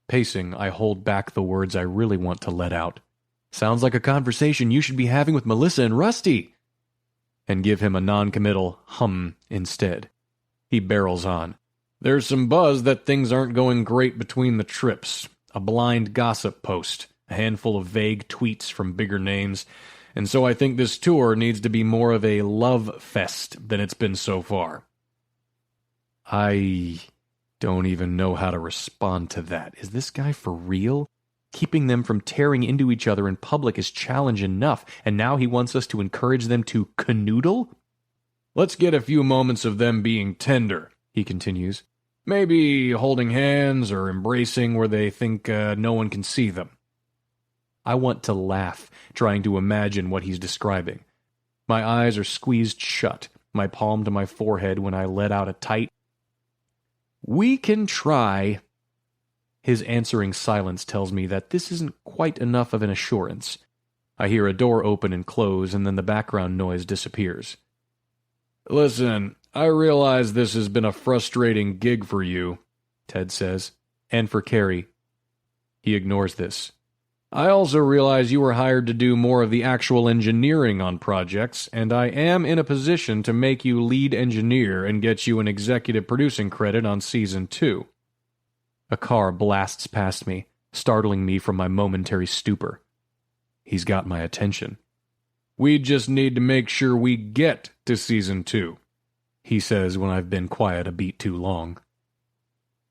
Speaker 4: Pacing, I hold back the words I really want to let out. Sounds like a conversation you should be having with Melissa and Rusty. And give him a non-committal hum instead. He barrels on. There's some buzz that things aren't going great between the Tripps. A blind gossip post, a handful of vague tweets from bigger names, and so I think this tour needs to be more of a love fest than it's been so far. I don't even know how to respond to that. Is this guy for real? Keeping them from tearing into each other in public is challenge enough, and now he wants us to encourage them to canoodle? Let's get a few moments of them being tender, he continues. Maybe holding hands or embracing where they think no one can see them. I want to laugh, trying to imagine what he's describing. My eyes are squeezed shut, my palm to my forehead when I let out a tight, "We can try." His answering silence tells me that this isn't quite enough of an assurance. I hear a door open and close, and then the background noise disappears. Listen, I realize this has been a frustrating gig for you, Ted says, and for Carey. He ignores this. I also realize you were hired to do more of the actual engineering on projects, and I am in a position to make you lead engineer and get you an executive producing credit on Season 2. A car blasts past me, startling me from my momentary stupor. He's got my attention. We just need to make sure we get to Season 2, he says when I've been quiet a beat too long.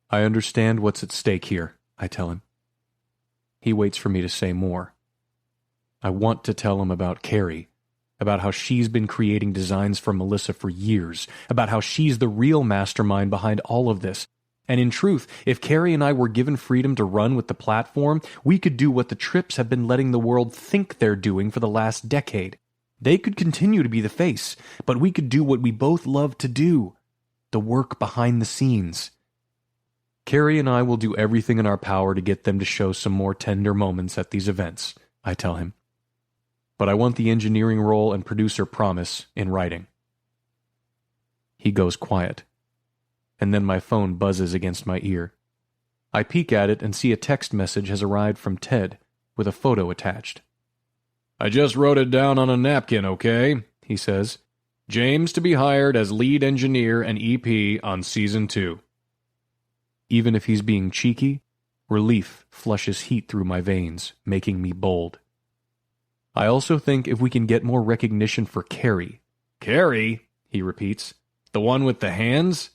Speaker 4: I understand what's at stake here, I tell him. He waits for me to say more. I want to tell him about Carey, about how she's been creating designs for Melissa for years, about how she's the real mastermind behind all of this. And in truth, if Carey and I were given freedom to run with the platform, we could do what the Tripps have been letting the world think they're doing for the last decade. They could continue to be the face, but we could do what we both love to do, the work behind the scenes. Carey and I will do everything in our power to get them to show some more tender moments at these events, I tell him. But I want the engineering role and producer promise in writing. He goes quiet. And then my phone buzzes against my ear. I peek at it and see a text message has arrived from Ted, with a photo attached. I just wrote it down on a napkin, okay? He says. James to be hired as lead engineer and EP on Season 2. Even if he's being cheeky, relief flushes heat through my veins, making me bold. I also think if we can get more recognition for Carey. Carey? He repeats. The one with the hands?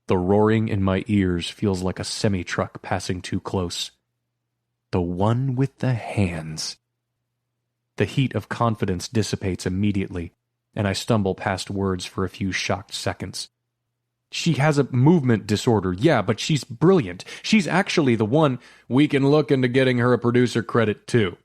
Speaker 4: The roaring in my ears feels like a semi-truck passing too close.
Speaker 1: The one with the hands. The heat of confidence dissipates immediately, and I stumble past words for a few shocked seconds. She has a movement disorder, yeah, but she's brilliant. She's actually the one. We can look into getting her a producer credit, too.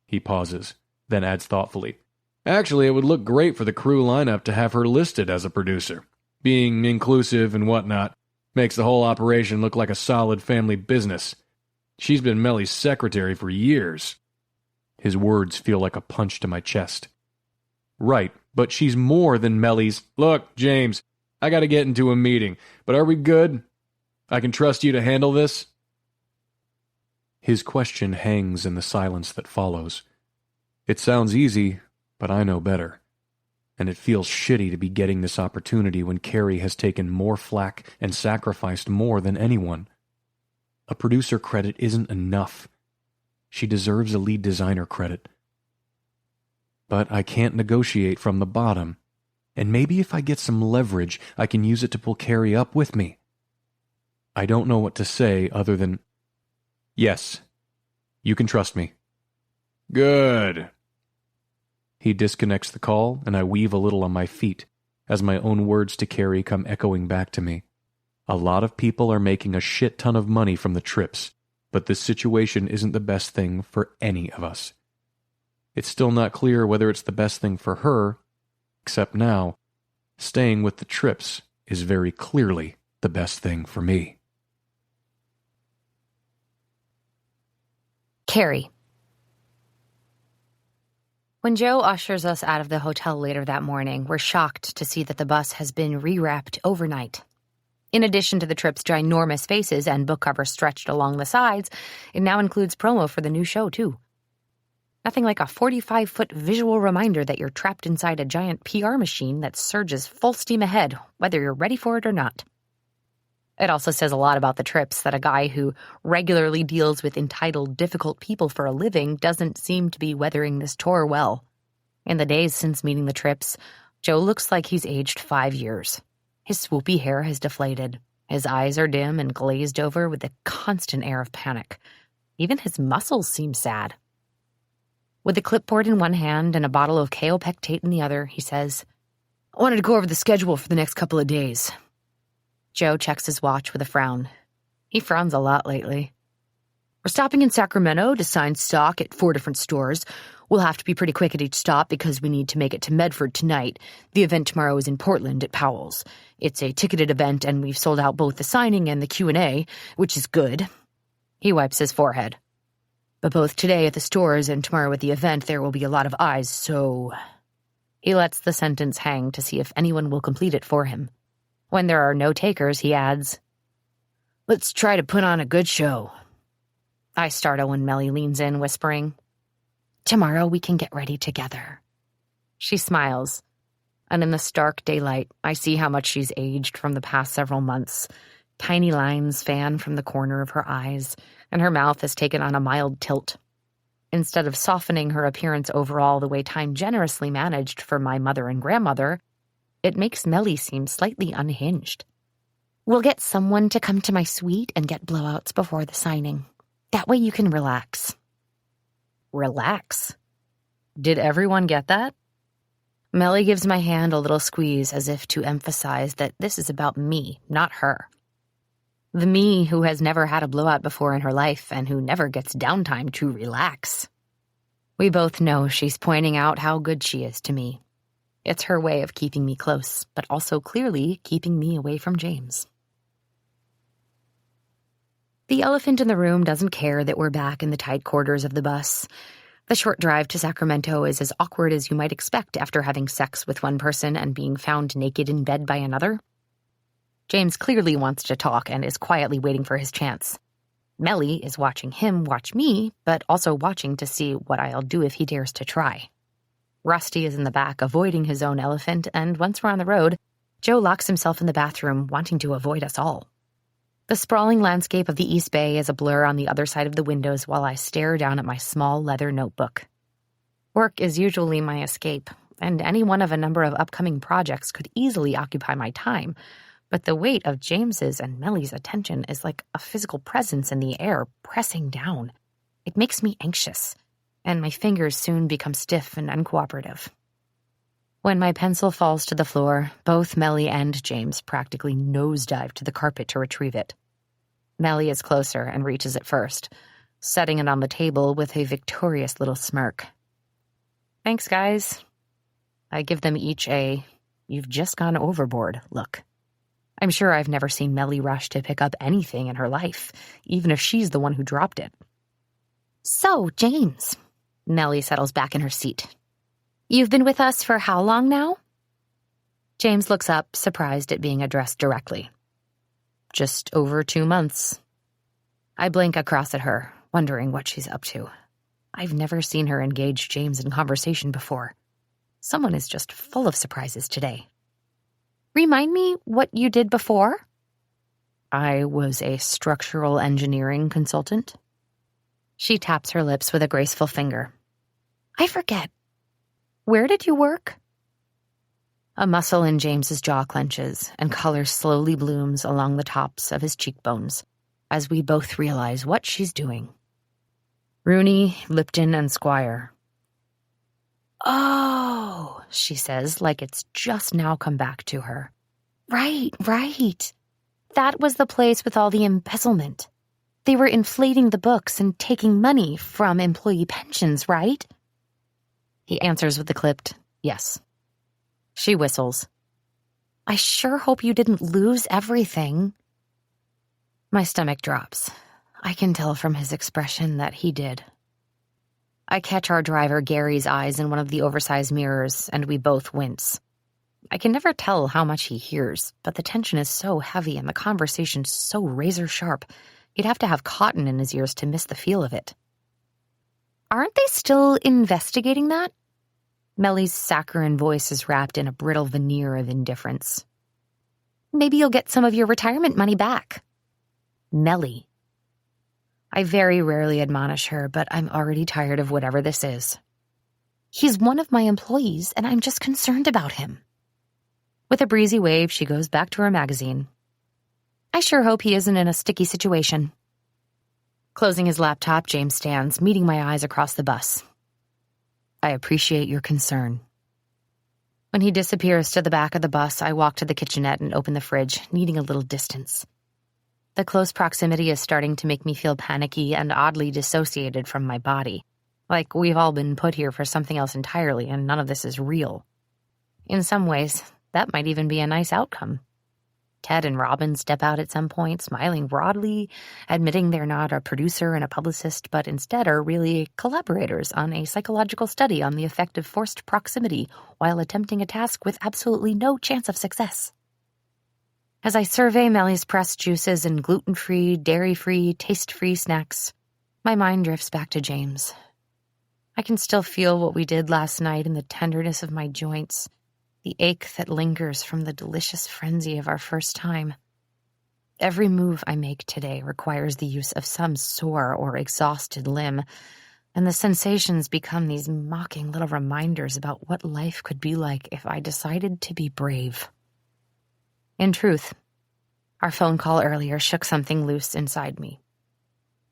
Speaker 1: He pauses, then adds thoughtfully. Actually, it would look great for the crew lineup to have her listed as a producer. Being inclusive and whatnot makes the whole operation look like a solid family business. She's been Melly's secretary for years. His words feel like a punch to my chest. Right, but she's more than Melly's. Look, James, I gotta get into a meeting, but are we good? I can trust you to handle this? His question hangs in the silence that follows. It sounds easy, but I know better. And it feels shitty to be getting this opportunity when Carey has taken more flack and sacrificed more than anyone. A producer credit isn't enough. She deserves a lead designer credit. But I can't negotiate from the bottom, and maybe if I get some leverage, I can use it to pull Carey up with me. I don't know what to say other than, yes, you can trust me. Good. He disconnects the call, and I weave a little on my feet as my own words to Carey come echoing back to me. A lot of people are making a shit ton of money from the trips, but this situation isn't the best thing for any of us. It's still not clear whether it's the best thing for her, except now, staying with the trips is very clearly the best thing for me.
Speaker 3: Carey. When Joe ushers us out of the hotel later that morning, we're shocked to see that the bus has been rewrapped overnight. In addition to the trip's ginormous faces and book covers stretched along the sides, it now includes promo for the new show, too. Nothing like a 45-foot visual reminder that you're trapped inside a giant PR machine that surges full steam ahead, whether you're ready for it or not. It also says a lot about the trips that a guy who regularly deals with entitled, difficult people for a living doesn't seem to be weathering this tour well. In the days since meeting the trips, Joe looks like he's aged 5 years. His swoopy hair has deflated. His eyes are dim and glazed over with a constant air of panic. Even his muscles seem sad. With a clipboard in one hand and a bottle of kaopectate in the other, he says, I wanted to go over the schedule for the next couple of days. Joe checks his watch with a frown. He frowns a lot lately. We're stopping in Sacramento to sign stock at 4 different stores. We'll have to be pretty quick at each stop because we need to make it to Medford tonight. The event tomorrow is in Portland at Powell's. It's a ticketed event, and we've sold out both the signing and the Q&A, which is good. He wipes his forehead. But both today at the stores and tomorrow at the event, there will be a lot of eyes, so... He lets the sentence hang to see if anyone will complete it for him. When there are no takers, he adds, Let's try to put on a good show. I startle when Melly leans in, whispering, Tomorrow we can get ready together. She smiles, and in the stark daylight, I see how much she's aged from the past several months. Tiny lines fan from the corner of her eyes, and her mouth has taken on a mild tilt. Instead of softening her appearance overall the way time generously managed for my mother and grandmother, it makes Melly seem slightly unhinged. We'll get someone to come to my suite and get blowouts before the signing. That way you can relax. Relax? Did everyone get that? Melly gives my hand a little squeeze as if to emphasize that this is about me, not her. The me who has never had a blowout before in her life and who never gets downtime to relax. We both know she's pointing out how good she is to me. It's her way of keeping me close, but also clearly keeping me away from James. The elephant in the room doesn't care that we're back in the tight quarters of the bus. The short drive to Sacramento is as awkward as you might expect after having sex with one person and being found naked in bed by another. James clearly wants to talk and is quietly waiting for his chance. Melly is watching him watch me, but also watching to see what I'll do if he dares to try. Rusty is in the back, avoiding his own elephant, and once we're on the road, Joe locks himself in the bathroom, wanting to avoid us all. The sprawling landscape of the East Bay is a blur on the other side of the windows while I stare down at my small leather notebook. Work is usually my escape, and any one of a number of upcoming projects could easily occupy my time, but the weight of James's and Melly's attention is like a physical presence in the air pressing down. It makes me anxious, and my fingers soon become stiff and uncooperative. When my pencil falls to the floor, both Melly and James practically nosedive to the carpet to retrieve it. Melly is closer and reaches it first, setting it on the table with a victorious little smirk. Thanks, guys. I give them each a "you've just gone overboard" look. I'm sure I've never seen Melly rush to pick up anything in her life, even if she's the one who dropped it. So, James, Melly settles back in her seat. You've been with us for how long now? James looks up, surprised at being addressed directly. Just over 2 months. I blink across at her, wondering what she's up to. I've never seen her engage James in conversation before. Someone is just full of surprises today. Remind me what you did before? I was a structural engineering consultant. She taps her lips with a graceful finger. I forget. Where did you work? A muscle in James's jaw clenches, and color slowly blooms along the tops of his cheekbones, as we both realize what she's doing. Rooney, Lipton, and Squire. Oh, she says, like it's just now come back to her. Right. That was the place with all the embezzlement. They were inflating the books and taking money from employee pensions, right? He answers with a clipped yes. She whistles. I sure hope you didn't lose everything. My stomach drops. I can tell from his expression that he did. I catch our driver Gary's eyes in one of the oversized mirrors, and we both wince. I can never tell how much he hears, but the tension is so heavy and the conversation so razor sharp, he'd have to have cotton in his ears to miss the feel of it. Aren't they still investigating that? Melly's saccharine voice is wrapped in a brittle veneer of indifference. Maybe you'll get some of your retirement money back. Melly. I very rarely admonish her, but I'm already tired of whatever this is. He's one of my employees, and I'm just concerned about him. With a breezy wave, she goes back to her magazine. I sure hope he isn't in a sticky situation. Closing his laptop, James stands, meeting my eyes across the bus. I appreciate your concern. When he disappears to the back of the bus, I walk to the kitchenette and open the fridge, needing a little distance. The close proximity is starting to make me feel panicky and oddly dissociated from my body, like we've all been put here for something else entirely and none of this is real. In some ways, that might even be a nice outcome. Ted and Robin step out at some point, smiling broadly, admitting they're not a producer and a publicist, but instead are really collaborators on a psychological study on the effect of forced proximity while attempting a task with absolutely no chance of success. As I survey Melly's pressed juices and gluten-free, dairy-free, taste-free snacks, my mind drifts back to James. I can still feel what we did last night in the tenderness of my joints, the ache that lingers from the delicious frenzy of our first time. Every move I make today requires the use of some sore or exhausted limb, and the sensations become these mocking little reminders about what life could be like if I decided to be brave. In truth, our phone call earlier shook something loose inside me.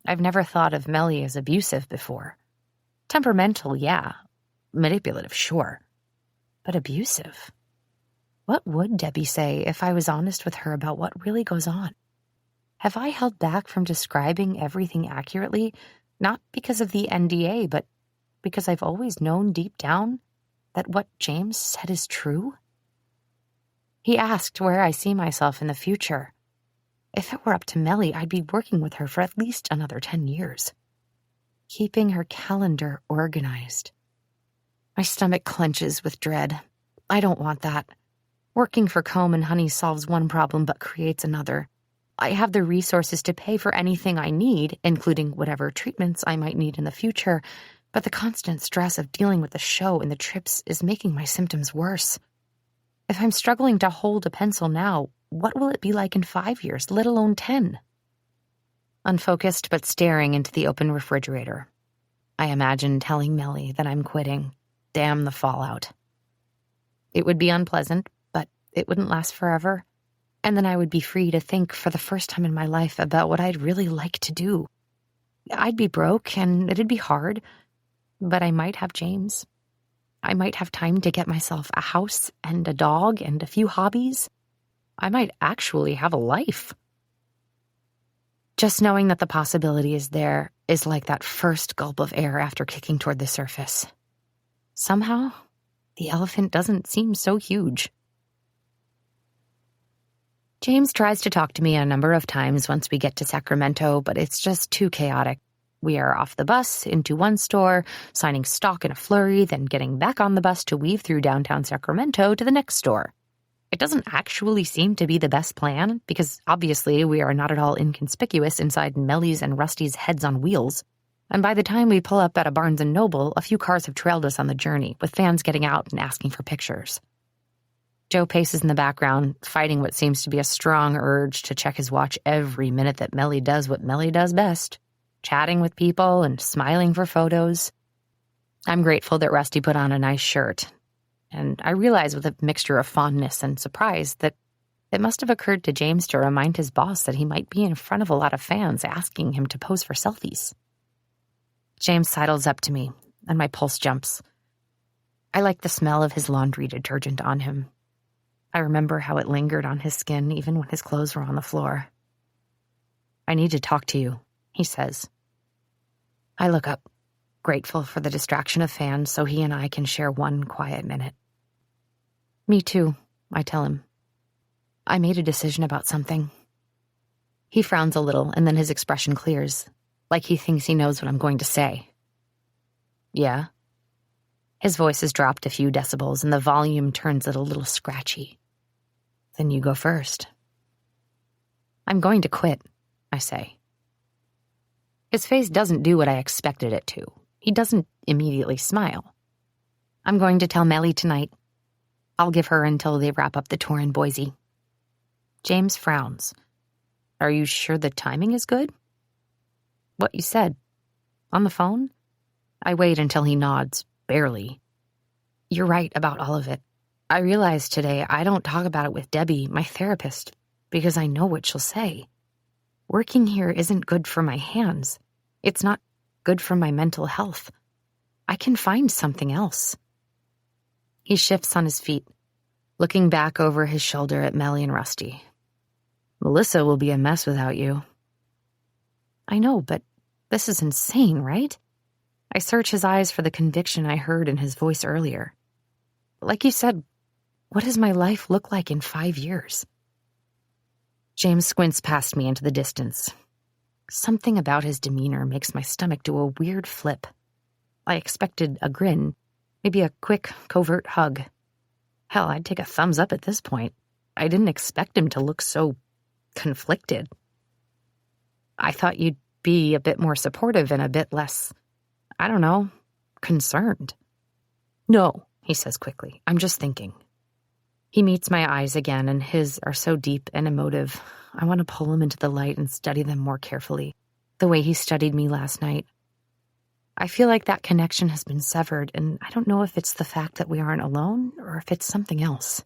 Speaker 3: I've never thought of Melly as abusive before. Temperamental, yeah. Manipulative, sure. But abusive? What would Debbie say if I was honest with her about what really goes on? Have I held back from describing everything accurately, not because of the NDA, but because I've always known deep down that what James said is true? He asked where I see myself in the future. If it were up to Melly, I'd be working with her for at least another 10 years. Keeping her calendar organized. My stomach clenches with dread. I don't want that. Working for Comb and Honey solves one problem but creates another. I have the resources to pay for anything I need, including whatever treatments I might need in the future, but the constant stress of dealing with the show and the trips is making my symptoms worse. If I'm struggling to hold a pencil now, what will it be like in 5 years, let alone 10? Unfocused but staring into the open refrigerator, I imagine telling Melly that I'm quitting. Damn the fallout. It would be unpleasant, but it wouldn't last forever, and then I would be free to think for the first time in my life about what I'd really like to do. I'd be broke and it'd be hard, but I might have James. I might have time to get myself a house and a dog and a few hobbies. I might actually have a life. Just knowing that the possibility is there is like that first gulp of air after kicking toward the surface. Somehow, the elephant doesn't seem so huge. James tries to talk to me a number of times once we get to Sacramento, but it's just too chaotic. We are off the bus, into one store, signing stock in a flurry, then getting back on the bus to weave through downtown Sacramento to the next store. It doesn't actually seem to be the best plan, because obviously we are not at all inconspicuous inside Melly's and Rusty's heads on wheels. And by the time we pull up at a Barnes & Noble, a few cars have trailed us on the journey, with fans getting out and asking for pictures. Joe paces in the background, fighting what seems to be a strong urge to check his watch every minute that Melly does what Melly does best, chatting with people and smiling for photos. I'm grateful that Rusty put on a nice shirt, and I realize with a mixture of fondness and surprise that it must have occurred to James to remind his boss that he might be in front of a lot of fans asking him to pose for selfies. James sidles up to me, and my pulse jumps. I like the smell of his laundry detergent on him. I remember how it lingered on his skin even when his clothes were on the floor. "I need to talk to you," he says. I look up, grateful for the distraction of fans so he and I can share one quiet minute. "Me too," I tell him. "I made a decision about something." He frowns a little, and then his expression clears, like he thinks he knows what I'm going to say. "Yeah?" His voice has dropped a few decibels, and the volume turns it a little scratchy. "Then you go first." "I'm going to quit," I say. His face doesn't do what I expected it to. He doesn't immediately smile. "I'm going to tell Melly tonight. I'll give her until they wrap up the tour in Boise." James frowns. "Are you sure the timing is good?" "What you said. On the phone?" I wait until he nods, barely. "You're right about all of it. I realized today I don't talk about it with Debbie, my therapist, because I know what she'll say. Working here isn't good for my hands. It's not good for my mental health. I can find something else." He shifts on his feet, looking back over his shoulder at Melly and Rusty. "Melissa will be a mess without you." I know, but this is insane, right? I search his eyes for the conviction I heard in his voice earlier. Like you said, what does my life look like in 5 years? James squints past me into the distance. Something about his demeanor makes my stomach do a weird flip. I expected a grin, maybe a quick, covert hug. Hell, I'd take a thumbs up at this point. I didn't expect him to look so conflicted. I thought you'd be a bit more supportive and a bit less, I don't know, concerned. "No," he says quickly. "I'm just thinking." He meets my eyes again, and his are so deep and emotive. I want to pull him into the light and study them more carefully, the way he studied me last night. I feel like that connection has been severed, and I don't know if it's the fact that we aren't alone or if it's something else.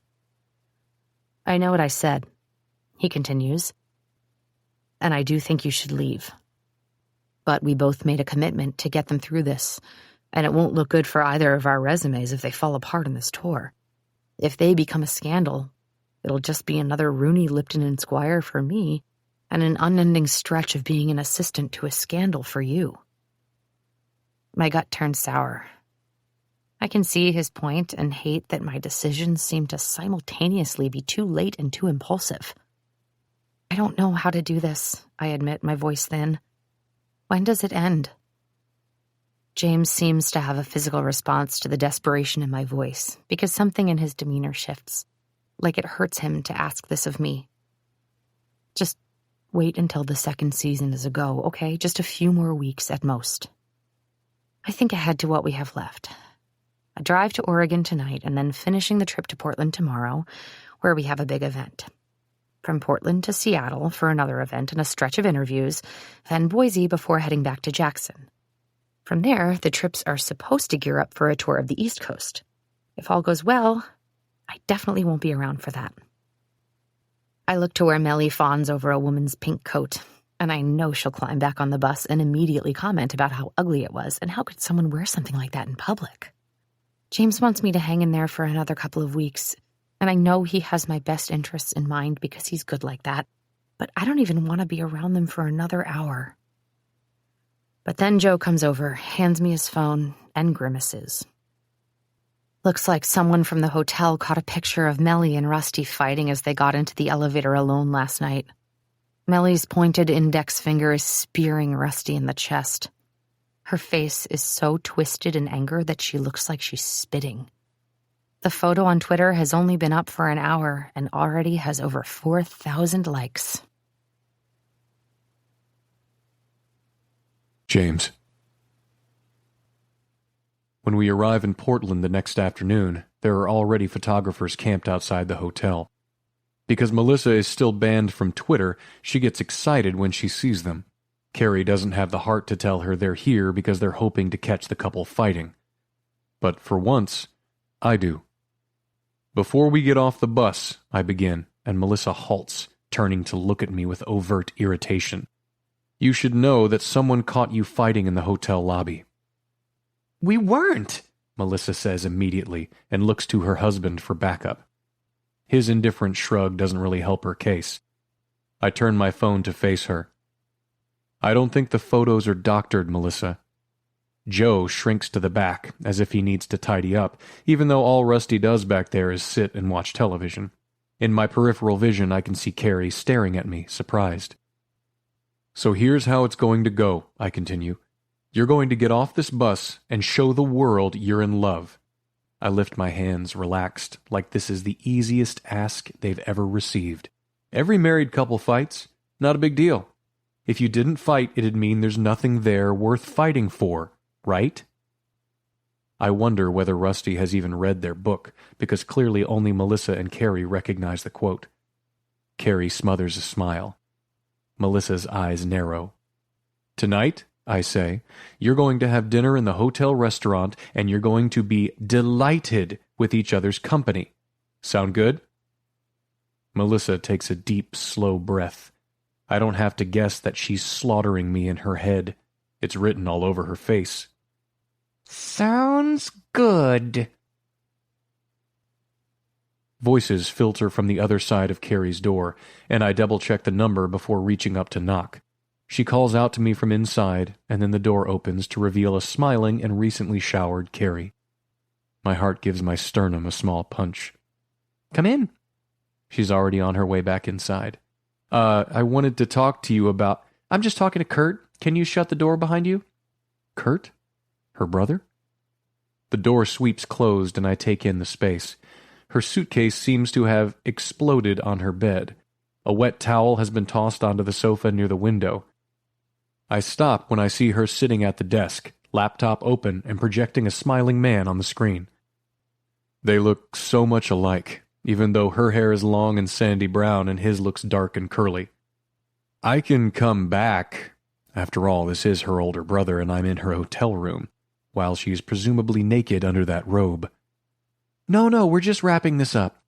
Speaker 3: "I know what I said," he continues, "and I do think you should leave. But we both made a commitment to get them through this, and it won't look good for either of our resumes if they fall apart in this tour. If they become a scandal, it'll just be another Rooney, Lipton, and Squire for me, and an unending stretch of being an assistant to a scandal for you." My gut turns sour. I can see his point and hate that my decisions seem to simultaneously be too late and too impulsive. "I don't know how to do this," I admit, my voice thin. "When does it end?" James seems to have a physical response to the desperation in my voice, because something in his demeanor shifts, like it hurts him to ask this of me. "Just wait until the second season is a go, okay? Just a few more weeks at most." I think ahead to what we have left. A drive to Oregon tonight, and then finishing the trip to Portland tomorrow, where we have a big event. From Portland to Seattle for another event and a stretch of interviews, then Boise before heading back to Jackson. From there, the trips are supposed to gear up for a tour of the East Coast. If all goes well, I definitely won't be around for that. I look to where Melly fawns over a woman's pink coat. And I know she'll climb back on the bus and immediately comment about how ugly it was and how could someone wear something like that in public. James wants me to hang in there for another couple of weeks, and I know he has my best interests in mind because he's good like that, but I don't even want to be around them for another hour. But then Joe comes over, hands me his phone, and grimaces. Looks like someone from the hotel caught a picture of Melly and Rusty fighting as they got into the elevator alone last night. Melly's pointed index finger is spearing Rusty in the chest. Her face is so twisted in anger that she looks like she's spitting. The photo on Twitter has only been up for an hour and already has over 4,000 likes.
Speaker 1: James. When we arrive in Portland the next afternoon, there are already photographers camped outside the hotel. Because Melissa is still banned from Twitter, she gets excited when she sees them. Carey doesn't have the heart to tell her they're here because they're hoping to catch the couple fighting. But for once, I do. Before we get off the bus, I begin, and Melissa halts, turning to look at me with overt irritation. You should know that someone caught you fighting in the hotel lobby. We weren't, Melissa says immediately, and looks to her husband for backup. His indifferent shrug doesn't really help her case. I turn my phone to face her. I don't think the photos are doctored, Melissa. Joe shrinks to the back, as if he needs to tidy up, even though all Rusty does back there is sit and watch television. In my peripheral vision, I can see Carey staring at me, surprised. So here's how it's going to go, I continue. You're going to get off this bus and show the world you're in love. I lift my hands, relaxed, like this is the easiest ask they've ever received. Every married couple fights. Not a big deal. If you didn't fight, it'd mean there's nothing there worth fighting for, right? I wonder whether Rusty has even read their book, because clearly only Melissa and Carey recognize the quote. Carey smothers a smile. Melissa's eyes narrow. Tonight, I say, you're going to have dinner in the hotel restaurant, and you're going to be delighted with each other's company. Sound good? Melissa takes a deep, slow breath. I don't have to guess that she's slaughtering me in her head. It's written all over her face. Sounds good. Voices filter from the other side of Carey's door, and I double-check the number before reaching up to knock. She calls out to me from inside, and then the door opens to reveal a smiling and recently showered Carey. My heart gives my sternum a small punch. Come in. She's already on her way back inside. I wanted to talk to you about... I'm just talking to Kurt. Can you shut the door behind you? Kurt? Her brother? The door sweeps closed and I take in the space. Her suitcase seems to have exploded on her bed. A wet towel has been tossed onto the sofa near the window. I stop when I see her sitting at the desk, laptop open and projecting a smiling man on the screen. They look so much alike, even though her hair is long and sandy brown and his looks dark and curly. I can come back. After all, this is her older brother and I'm in her hotel room, while she's presumably naked under that robe. No, we're just wrapping this up.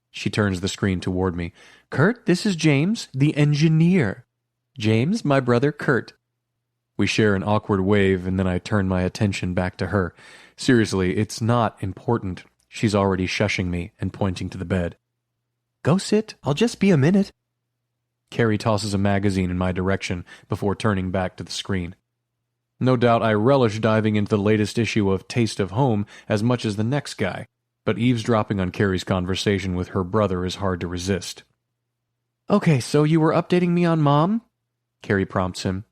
Speaker 1: She turns the screen toward me. Kurt, this is James, the engineer. James, my brother Kurt. We share an awkward wave, and then I turn my attention back to her. Seriously, it's not important. She's already shushing me and pointing to the bed. Go sit. I'll just be a minute. Carey tosses a magazine in my direction before turning back to the screen. No doubt I relish diving into the latest issue of Taste of Home as much as the next guy, but eavesdropping on Carey's conversation with her brother is hard to resist. Okay, so you were updating me on Mom? Carey prompts him.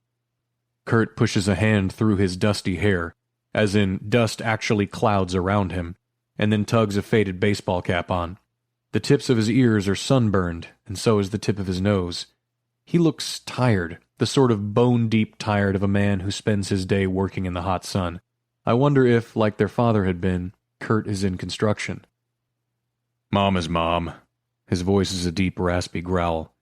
Speaker 1: Kurt pushes a hand through his dusty hair, as in dust actually clouds around him, and then tugs a faded baseball cap on. The tips of his ears are sunburned, and so is the tip of his nose. He looks tired, the sort of bone-deep tired of a man who spends his day working in the hot sun. I wonder if, like their father had been, Kurt is in construction. Mom is Mom. His voice is a deep, raspy growl.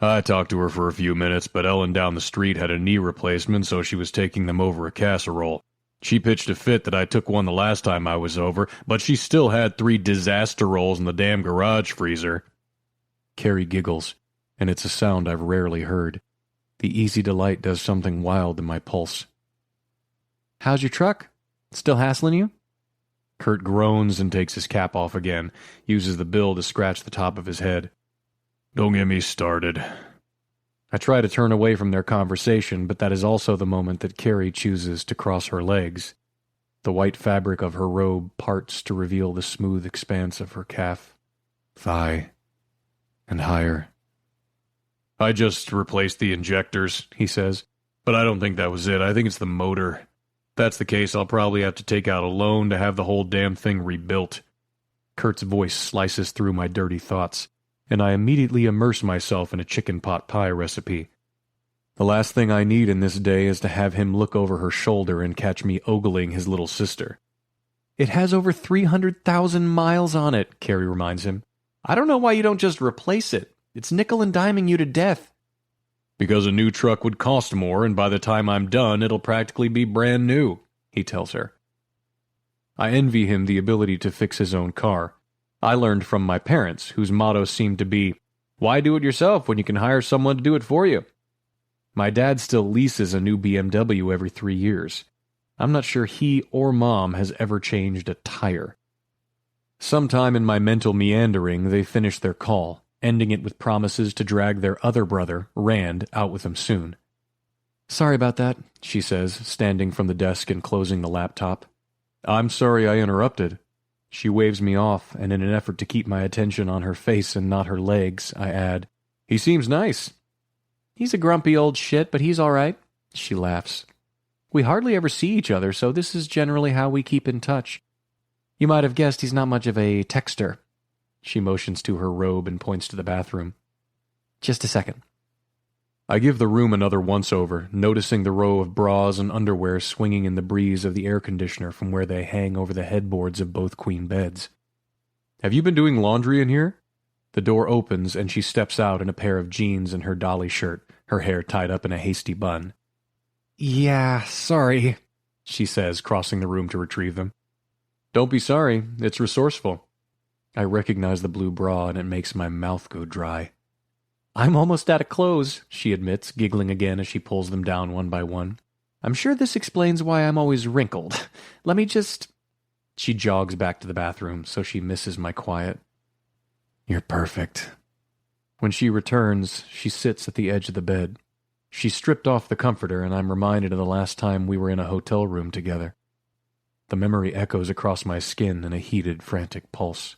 Speaker 1: I talked to her for a few minutes, but Ellen down the street had a knee replacement, so she was taking them over a casserole. She pitched a fit that I took one the last time I was over, but she still had 3 disaster rolls in the damn garage freezer. Carey giggles, and it's a sound I've rarely heard. The easy delight does something wild to my pulse. How's your truck? Still hassling you? Kurt groans and takes his cap off again, uses the bill to scratch the top of his head. Don't get me started. I try to turn away from their conversation, but that is also the moment that Carey chooses to cross her legs. The white fabric of her robe parts to reveal the smooth expanse of her calf, thigh, and higher. I just replaced the injectors, he says, but I don't think that was it. I think it's the motor. If that's the case, I'll probably have to take out a loan to have the whole damn thing rebuilt. Kurt's voice slices through my dirty thoughts, and I immediately immerse myself in a chicken pot pie recipe. The last thing I need in this day is to have him look over her shoulder and catch me ogling his little sister. It has over 300,000 miles on it, Carey reminds him. I don't know why you don't just replace it. It's nickel and diming you to death. Because a new truck would cost more, and by the time I'm done, it'll practically be brand new, he tells her. I envy him the ability to fix his own car. I learned from my parents, whose motto seemed to be, why do it yourself when you can hire someone to do it for you? My dad still leases a new BMW every 3 years. I'm not sure he or Mom has ever changed a tire. Sometime in my mental meandering, they finish their call, ending it with promises to drag their other brother, Rand, out with them soon. Sorry about that, she says, standing from the desk and closing the laptop. I'm sorry I interrupted. She waves me off, and in an effort to keep my attention on her face and not her legs, I add, He seems nice. He's a grumpy old shit, but he's all right. She laughs. We hardly ever see each other, so this is generally how we keep in touch. You might have guessed he's not much of a texter. She motions to her robe and points to the bathroom. Just a second. I give the room another once-over, noticing the row of bras and underwear swinging in the breeze of the air conditioner from where they hang over the headboards of both queen beds. Have you been doing laundry in here? The door opens and she steps out in a pair of jeans and her dolly shirt, her hair tied up in a hasty bun. Yeah, sorry, she says, crossing the room to retrieve them. Don't be sorry, it's resourceful. I recognize the blue bra and it makes my mouth go dry. I'm almost out of clothes, she admits, giggling again as she pulls them down one by one. I'm sure this explains why I'm always wrinkled. Let me just... She jogs back to the bathroom, so she misses my quiet. You're perfect. When she returns, she sits at the edge of the bed. She stripped off the comforter, and I'm reminded of the last time we were in a hotel room together. The memory echoes across my skin in a heated, frantic pulse.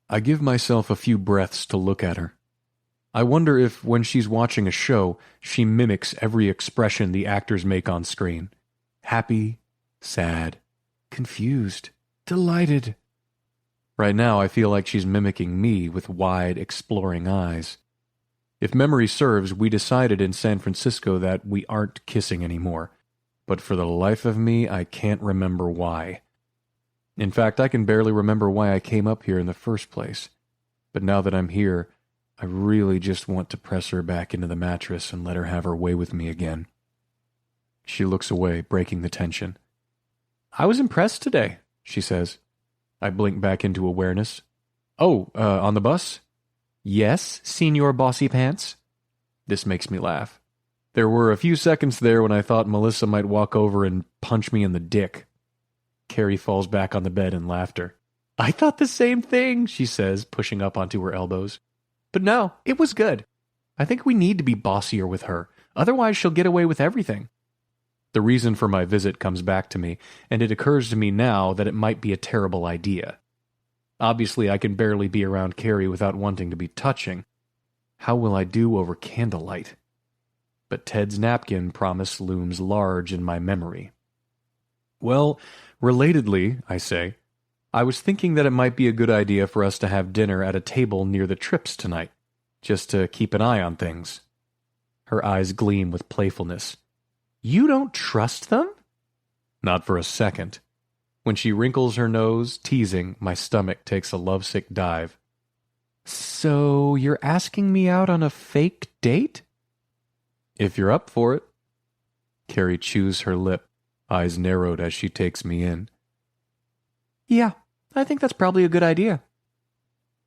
Speaker 1: I give myself a few breaths to look at her. I wonder if, when she's watching a show, she mimics every expression the actors make on screen. Happy, sad, confused, delighted. Right now, I feel like she's mimicking me with wide, exploring eyes. If memory serves, we decided in San Francisco that we aren't kissing anymore. But for the life of me, I can't remember why. In fact, I can barely remember why I came up here in the first place. But now that I'm here, I really just want to press her back into the mattress and let her have her way with me again. She looks away, breaking the tension. I was impressed today, she says. I blink back into awareness. Oh, on the bus? Yes, Senor Bossy Pants. This makes me laugh. There were a few seconds there when I thought Melissa might walk over and punch me in the dick. Carey falls back on the bed in laughter. I thought the same thing, she says, pushing up onto her elbows. But no, it was good. I think we need to be bossier with her. Otherwise she'll get away with everything. The reason for my visit comes back to me, and it occurs to me now that it might be a terrible idea. Obviously, I can barely be around Carey without wanting to be touching. How will I do over candlelight? But Ted's napkin promise looms large in my memory. Well, relatedly, I say, I was thinking that it might be a good idea for us to have dinner at a table near the Tripps tonight, just to keep an eye on things. Her eyes gleam with playfulness. You don't trust them? Not for a second. When she wrinkles her nose, teasing, my stomach takes a lovesick dive. So you're asking me out on a fake date? If you're up for it. Carey chews her lip, eyes narrowed as she takes me in. Yeah, I think that's probably a good idea.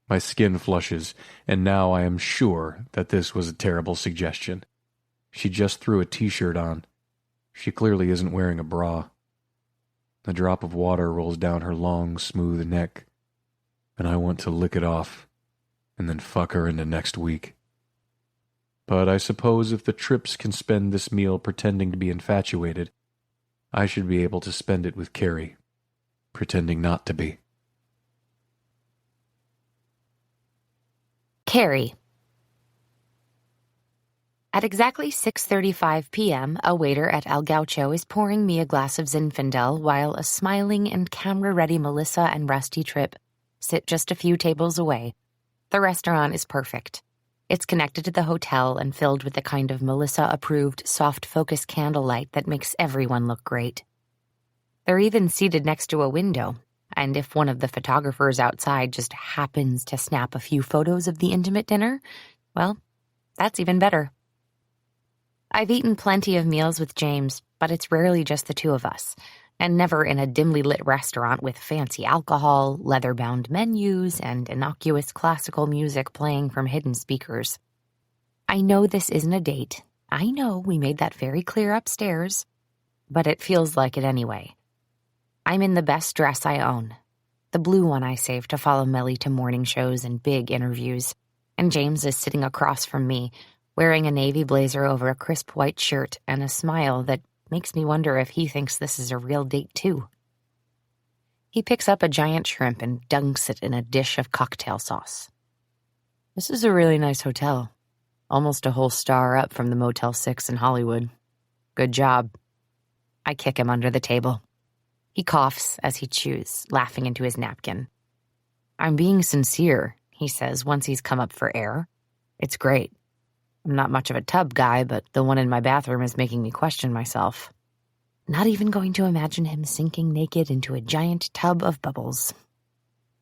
Speaker 1: My skin flushes, and now I am sure that this was a terrible suggestion. She just threw a t-shirt on. She clearly isn't wearing a bra. A drop of water rolls down her long, smooth neck, and I want to lick it off and then fuck her into next week. But I suppose if the Tripps can spend this meal pretending to be infatuated, I should be able to spend it with Carey, pretending not to be.
Speaker 3: Carey. At exactly 6:35 p.m., a waiter at El Gaucho is pouring me a glass of Zinfandel while a smiling and camera-ready Melissa and Rusty Tripp sit just a few tables away. The restaurant is perfect. It's connected to the hotel and filled with the kind of Melissa-approved soft-focus candlelight that makes everyone look great. They're even seated next to a window, and if one of the photographers outside just happens to snap a few photos of the intimate dinner, well, that's even better. I've eaten plenty of meals with James, but it's rarely just the two of us, and never in a dimly lit restaurant with fancy alcohol, leather-bound menus, and innocuous classical music playing from hidden speakers. I know this isn't a date. I know we made that very clear upstairs, but it feels like it anyway. I'm in the best dress I own, the blue one I saved to follow Melly to morning shows and big interviews, and James is sitting across from me, wearing a navy blazer over a crisp white shirt and a smile that makes me wonder if he thinks this is a real date too. He picks up a giant shrimp and dunks it in a dish of cocktail sauce. This is a really nice hotel. Almost a whole star up from the Motel 6 in Hollywood. Good job. I kick him under the table. He coughs as he chews, laughing into his napkin. I'm being sincere, he says once he's come up for air. It's great. I'm not much of a tub guy, but the one in my bathroom is making me question myself. Not even going to imagine him sinking naked into a giant tub of bubbles.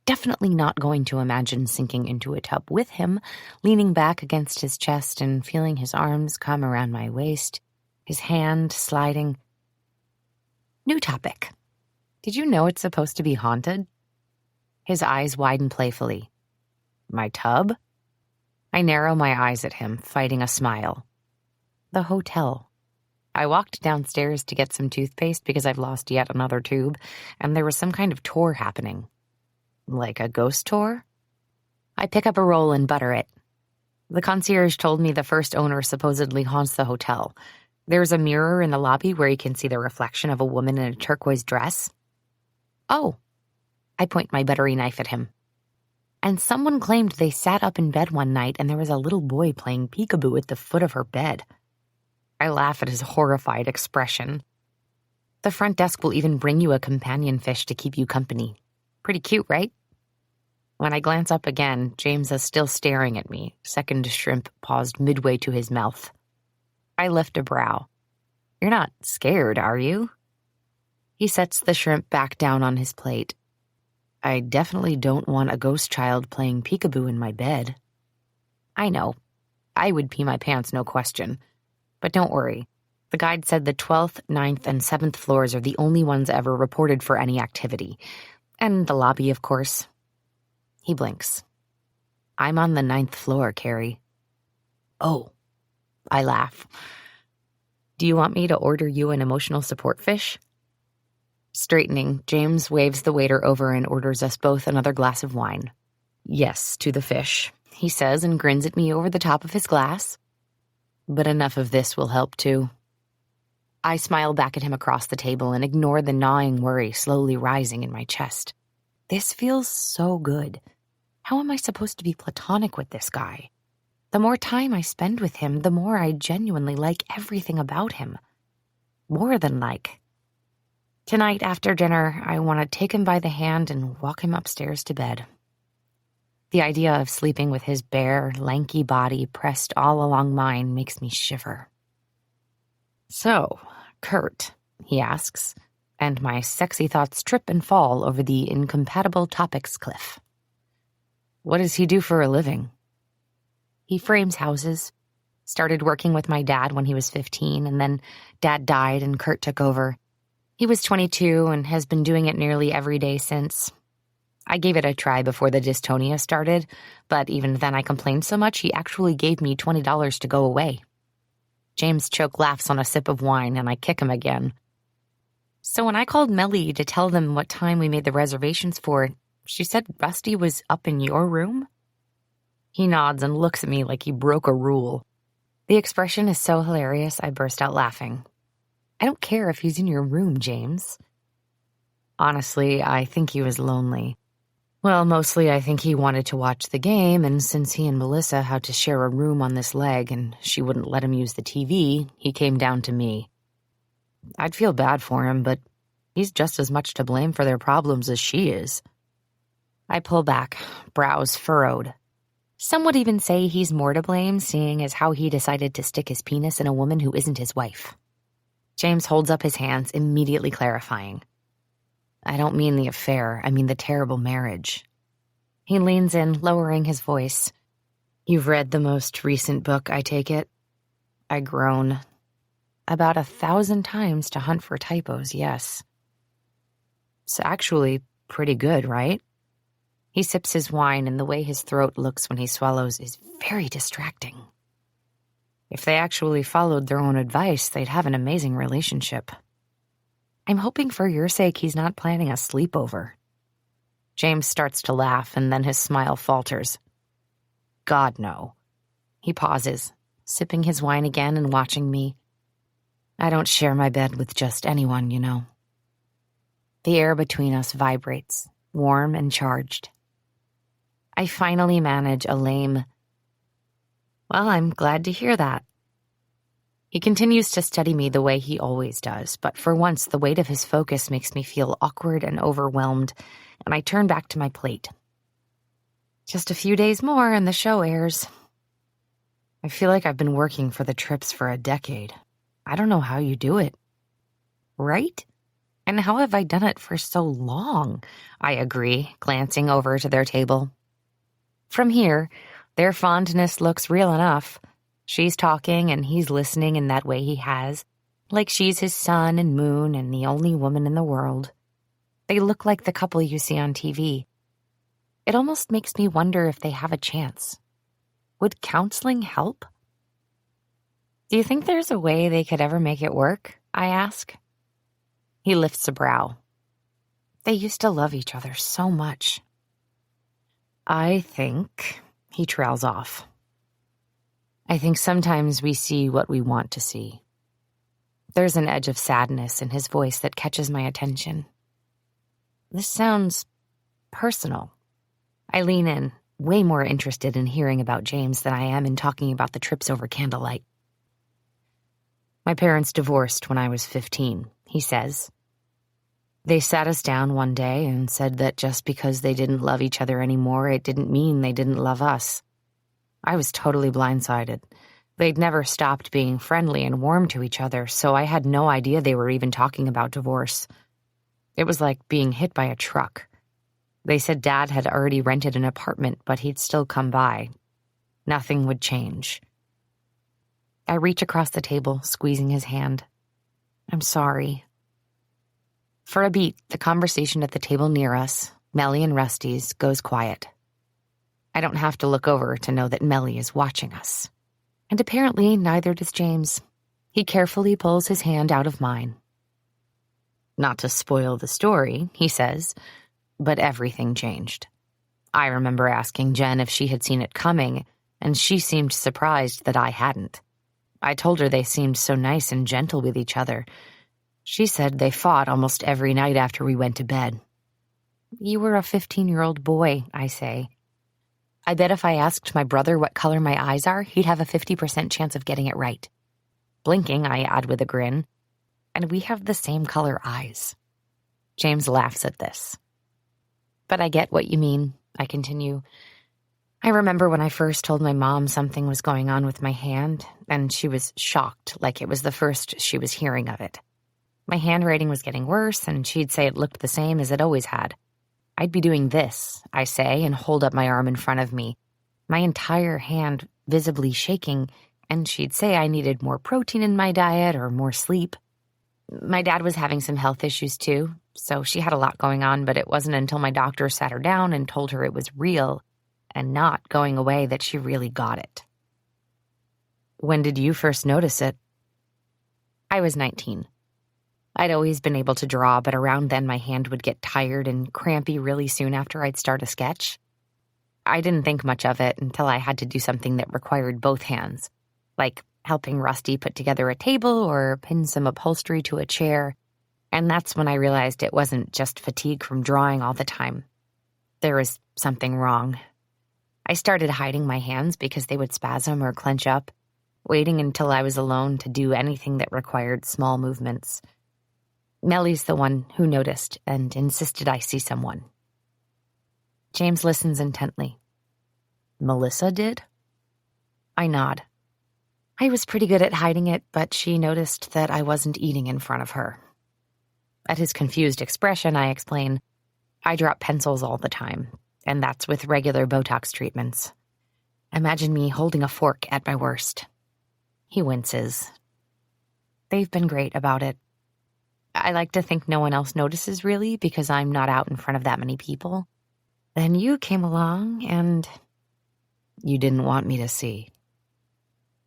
Speaker 3: Definitely not going to imagine sinking into a tub with him, leaning back against his chest and feeling his arms come around my waist, his hand sliding. New topic. Did you know it's supposed to be haunted? His eyes widen playfully. My tub? I narrow my eyes at him, fighting a smile. The hotel. I walked downstairs to get some toothpaste because I've lost yet another tube, and there was some kind of tour happening. Like a ghost tour? I pick up a roll and butter it. The concierge told me the first owner supposedly haunts the hotel. There's a mirror in the lobby where you can see the reflection of a woman in a turquoise dress. Oh. I point my buttery knife at him. And someone claimed they sat up in bed one night and there was a little boy playing peekaboo at the foot of her bed. I laugh at his horrified expression. The front desk will even bring you a companion fish to keep you company. Pretty cute, right? When I glance up again, James is still staring at me, second shrimp paused midway to his mouth. I lift a brow. You're not scared, are you? He sets the shrimp back down on his plate. I definitely don't want a ghost child playing peekaboo in my bed. I know. I would pee my pants, no question. But don't worry. The guide said the 12th, 9th, and 7th floors are the only ones ever reported for any activity. And the lobby, of course. He blinks. I'm on the 9th floor, Carey. Oh. I laugh. Do you want me to order you an emotional support fish? Straightening, James waves the waiter over and orders us both another glass of wine. Yes, to the fish, he says and grins at me over the top of his glass. But enough of this will help too. I smile back at him across the table and ignore the gnawing worry slowly rising in my chest. This feels so good. How am I supposed to be platonic with this guy? The more time I spend with him, the more I genuinely like everything about him. More than like. Tonight after dinner, I want to take him by the hand and walk him upstairs to bed. The idea of sleeping with his bare, lanky body pressed all along mine makes me shiver. So, Kurt, he asks, and my sexy thoughts trip and fall over the incompatible topics cliff. What does he do for a living? He frames houses. Started working with my dad when he was 15, and then Dad died and Kurt took over. He was 22 and has been doing it nearly every day since. I gave it a try before the dystonia started, but even then I complained so much he actually gave me $20 to go away. James choke laughs on a sip of wine, and I kick him again. So when I called Melly to tell them what time we made the reservations for, she said Rusty was up in your room? He nods and looks at me like he broke a rule. The expression is so hilarious, I burst out laughing. I don't care if he's in your room, James. Honestly, I think he was lonely. Well, mostly I think he wanted to watch the game, and since he and Melissa had to share a room on this leg and she wouldn't let him use the TV, he came down to me. I'd feel bad for him, but he's just as much to blame for their problems as she is. I pull back, brows furrowed. Some would even say he's more to blame, seeing as how he decided to stick his penis in a woman who isn't his wife. James holds up his hands, immediately clarifying. I don't mean the affair, I mean the terrible marriage. He leans in, lowering his voice. You've read the most recent book, I take it? I groan. About 1,000 times to hunt for typos, yes. It's actually pretty good, right? He sips his wine, and the way his throat looks when he swallows is very distracting. If they actually followed their own advice, they'd have an amazing relationship. I'm hoping for your sake he's not planning a sleepover. James starts to laugh, and then his smile falters. God, no. He pauses, sipping his wine again and watching me. I don't share my bed with just anyone, you know. The air between us vibrates, warm and charged. I finally manage a lame, well, I'm glad to hear that. He continues to study me the way he always does, but for once the weight of his focus makes me feel awkward and overwhelmed, and I turn back to my plate. Just a few days more and the show airs. I feel like I've been working for the Tripps for a decade. I don't know how you do it. Right? And how have I done it for so long? I agree, glancing over to their table. From here, their fondness looks real enough. She's talking and he's listening in that way he has, like she's his sun and moon and the only woman in the world. They look like the couple you see on TV. It almost makes me wonder if they have a chance. Would counseling help? Do you think there's a way they could ever make it work? I ask. He lifts a brow. They used to love each other so much. I think, he trails off. I think sometimes we see what we want to see. There's an edge of sadness in his voice that catches my attention. This sounds personal. I lean in, way more interested in hearing about James than I am in talking about the Tripps over candlelight. My parents divorced when I was 15, he says. They sat us down one day and said that just because they didn't love each other anymore, it didn't mean they didn't love us. I was totally blindsided. They'd never stopped being friendly and warm to each other, so I had no idea they were even talking about divorce. It was like being hit by a truck. They said Dad had already rented an apartment, but he'd still come by. Nothing would change. I reach across the table, squeezing his hand. I'm sorry. For a beat, the conversation at the table near us, Melly and Rusty's, goes quiet. I don't have to look over to know that Melly is watching us. And apparently neither does James. He carefully pulls his hand out of mine. Not to spoil the story, he says, but everything changed. I remember asking Jen if she had seen it coming, and she seemed surprised that I hadn't. I told her they seemed so nice and gentle with each other. She said they fought almost every night after we went to bed. You were a 15-year-old boy, I say. I bet if I asked my brother what color my eyes are, he'd have a 50% chance of getting it right. Blinking, I add with a grin. And we have the same color eyes. James laughs at this. But I get what you mean, I continue. I remember when I first told my mom something was going on with my hand, and she was shocked, like it was the first she was hearing of it. My handwriting was getting worse, and she'd say it looked the same as it always had. I'd be doing this, I say, and hold up my arm in front of me, my entire hand visibly shaking, and she'd say I needed more protein in my diet or more sleep. My dad was having some health issues too, so she had a lot going on, but it wasn't until my doctor sat her down and told her it was real and not going away that she really got it. When did you first notice it? I was 19. I'd always been able to draw, but around then my hand would get tired and crampy really soon after I'd start a sketch. I didn't think much of it until I had to do something that required both hands, like helping Rusty put together a table or pin some upholstery to a chair, and that's when I realized it wasn't just fatigue from drawing all the time. There was something wrong. I started hiding my hands because they would spasm or clench up, waiting until I was alone to do anything that required small movements. Mellie's the one who noticed and insisted I see someone. James listens intently. Melissa did? I nod. I was pretty good at hiding it, but she noticed that I wasn't eating in front of her. At his confused expression, I explain, I drop pencils all the time, and that's with regular Botox treatments. Imagine me holding a fork at my worst. He winces. They've been great about it. I like to think no one else notices really because I'm not out in front of that many people. Then you came along and you didn't want me to see.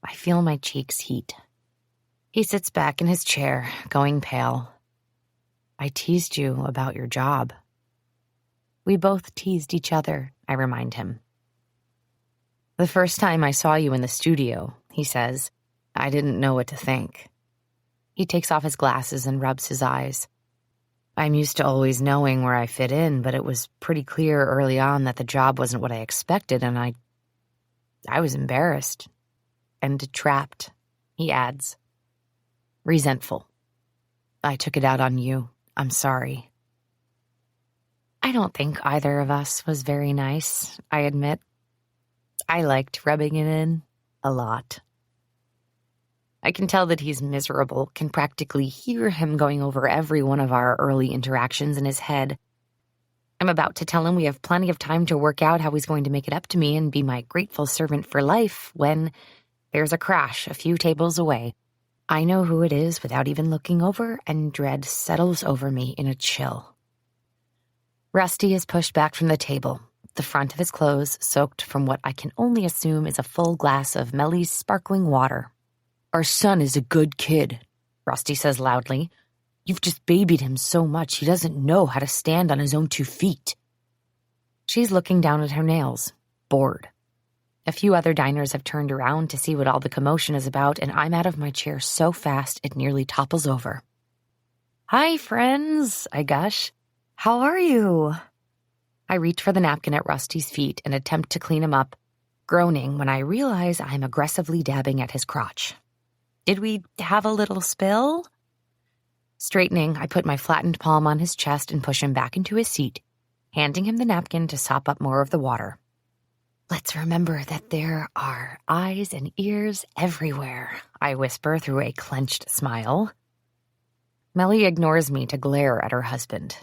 Speaker 3: I feel my cheeks heat. He sits back in his chair, going pale. I teased you about your job. We both teased each other, I remind him. The first time I saw you in the studio, he says, I didn't know what to think. He takes off his glasses and rubs his eyes. I'm used to always knowing where I fit in, but it was pretty clear early on that the job wasn't what I expected, and I was embarrassed and trapped, he adds. Resentful. I took it out on you. I'm sorry. I don't think either of us was very nice, I admit. I liked rubbing it in a lot. I can tell that he's miserable, can practically hear him going over every one of our early interactions in his head. I'm about to tell him we have plenty of time to work out how he's going to make it up to me and be my grateful servant for life when there's a crash a few tables away. I know who it is without even looking over, and dread settles over me in a chill. Rusty is pushed back from the table, the front of his clothes soaked from what I can only assume is a full glass of Mellie's sparkling water. Our son is a good kid, Rusty says loudly. You've just babied him so much he doesn't know how to stand on his own 2 feet. She's looking down at her nails, bored. A few other diners have turned around to see what all the commotion is about, and I'm out of my chair so fast it nearly topples over. Hi, friends, I gush. How are you? I reach for the napkin at Rusty's feet and attempt to clean him up, groaning when I realize I'm aggressively dabbing at his crotch. Did we have a little spill? Straightening, I put my flattened palm on his chest and push him back into his seat, handing him the napkin to sop up more of the water. Let's remember that there are eyes and ears everywhere, I whisper through a clenched smile. Mellie ignores me to glare at her husband.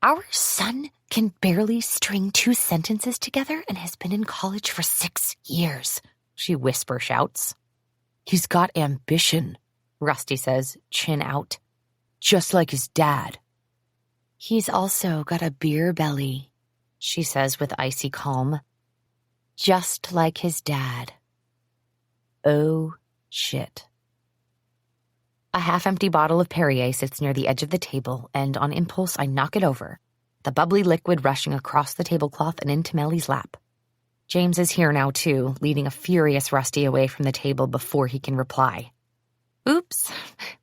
Speaker 3: Our son can barely string 2 sentences together and has been in college for 6 years, she whisper shouts. He's got ambition, Rusty says, chin out. Just like his dad. He's also got a beer belly, she says with icy calm. Just like his dad. Oh, shit. A half-empty bottle of Perrier sits near the edge of the table, and on impulse I knock it over, the bubbly liquid rushing across the tablecloth and into Mellie's lap. James is here now, too, leading a furious Rusty away from the table before he can reply. Oops,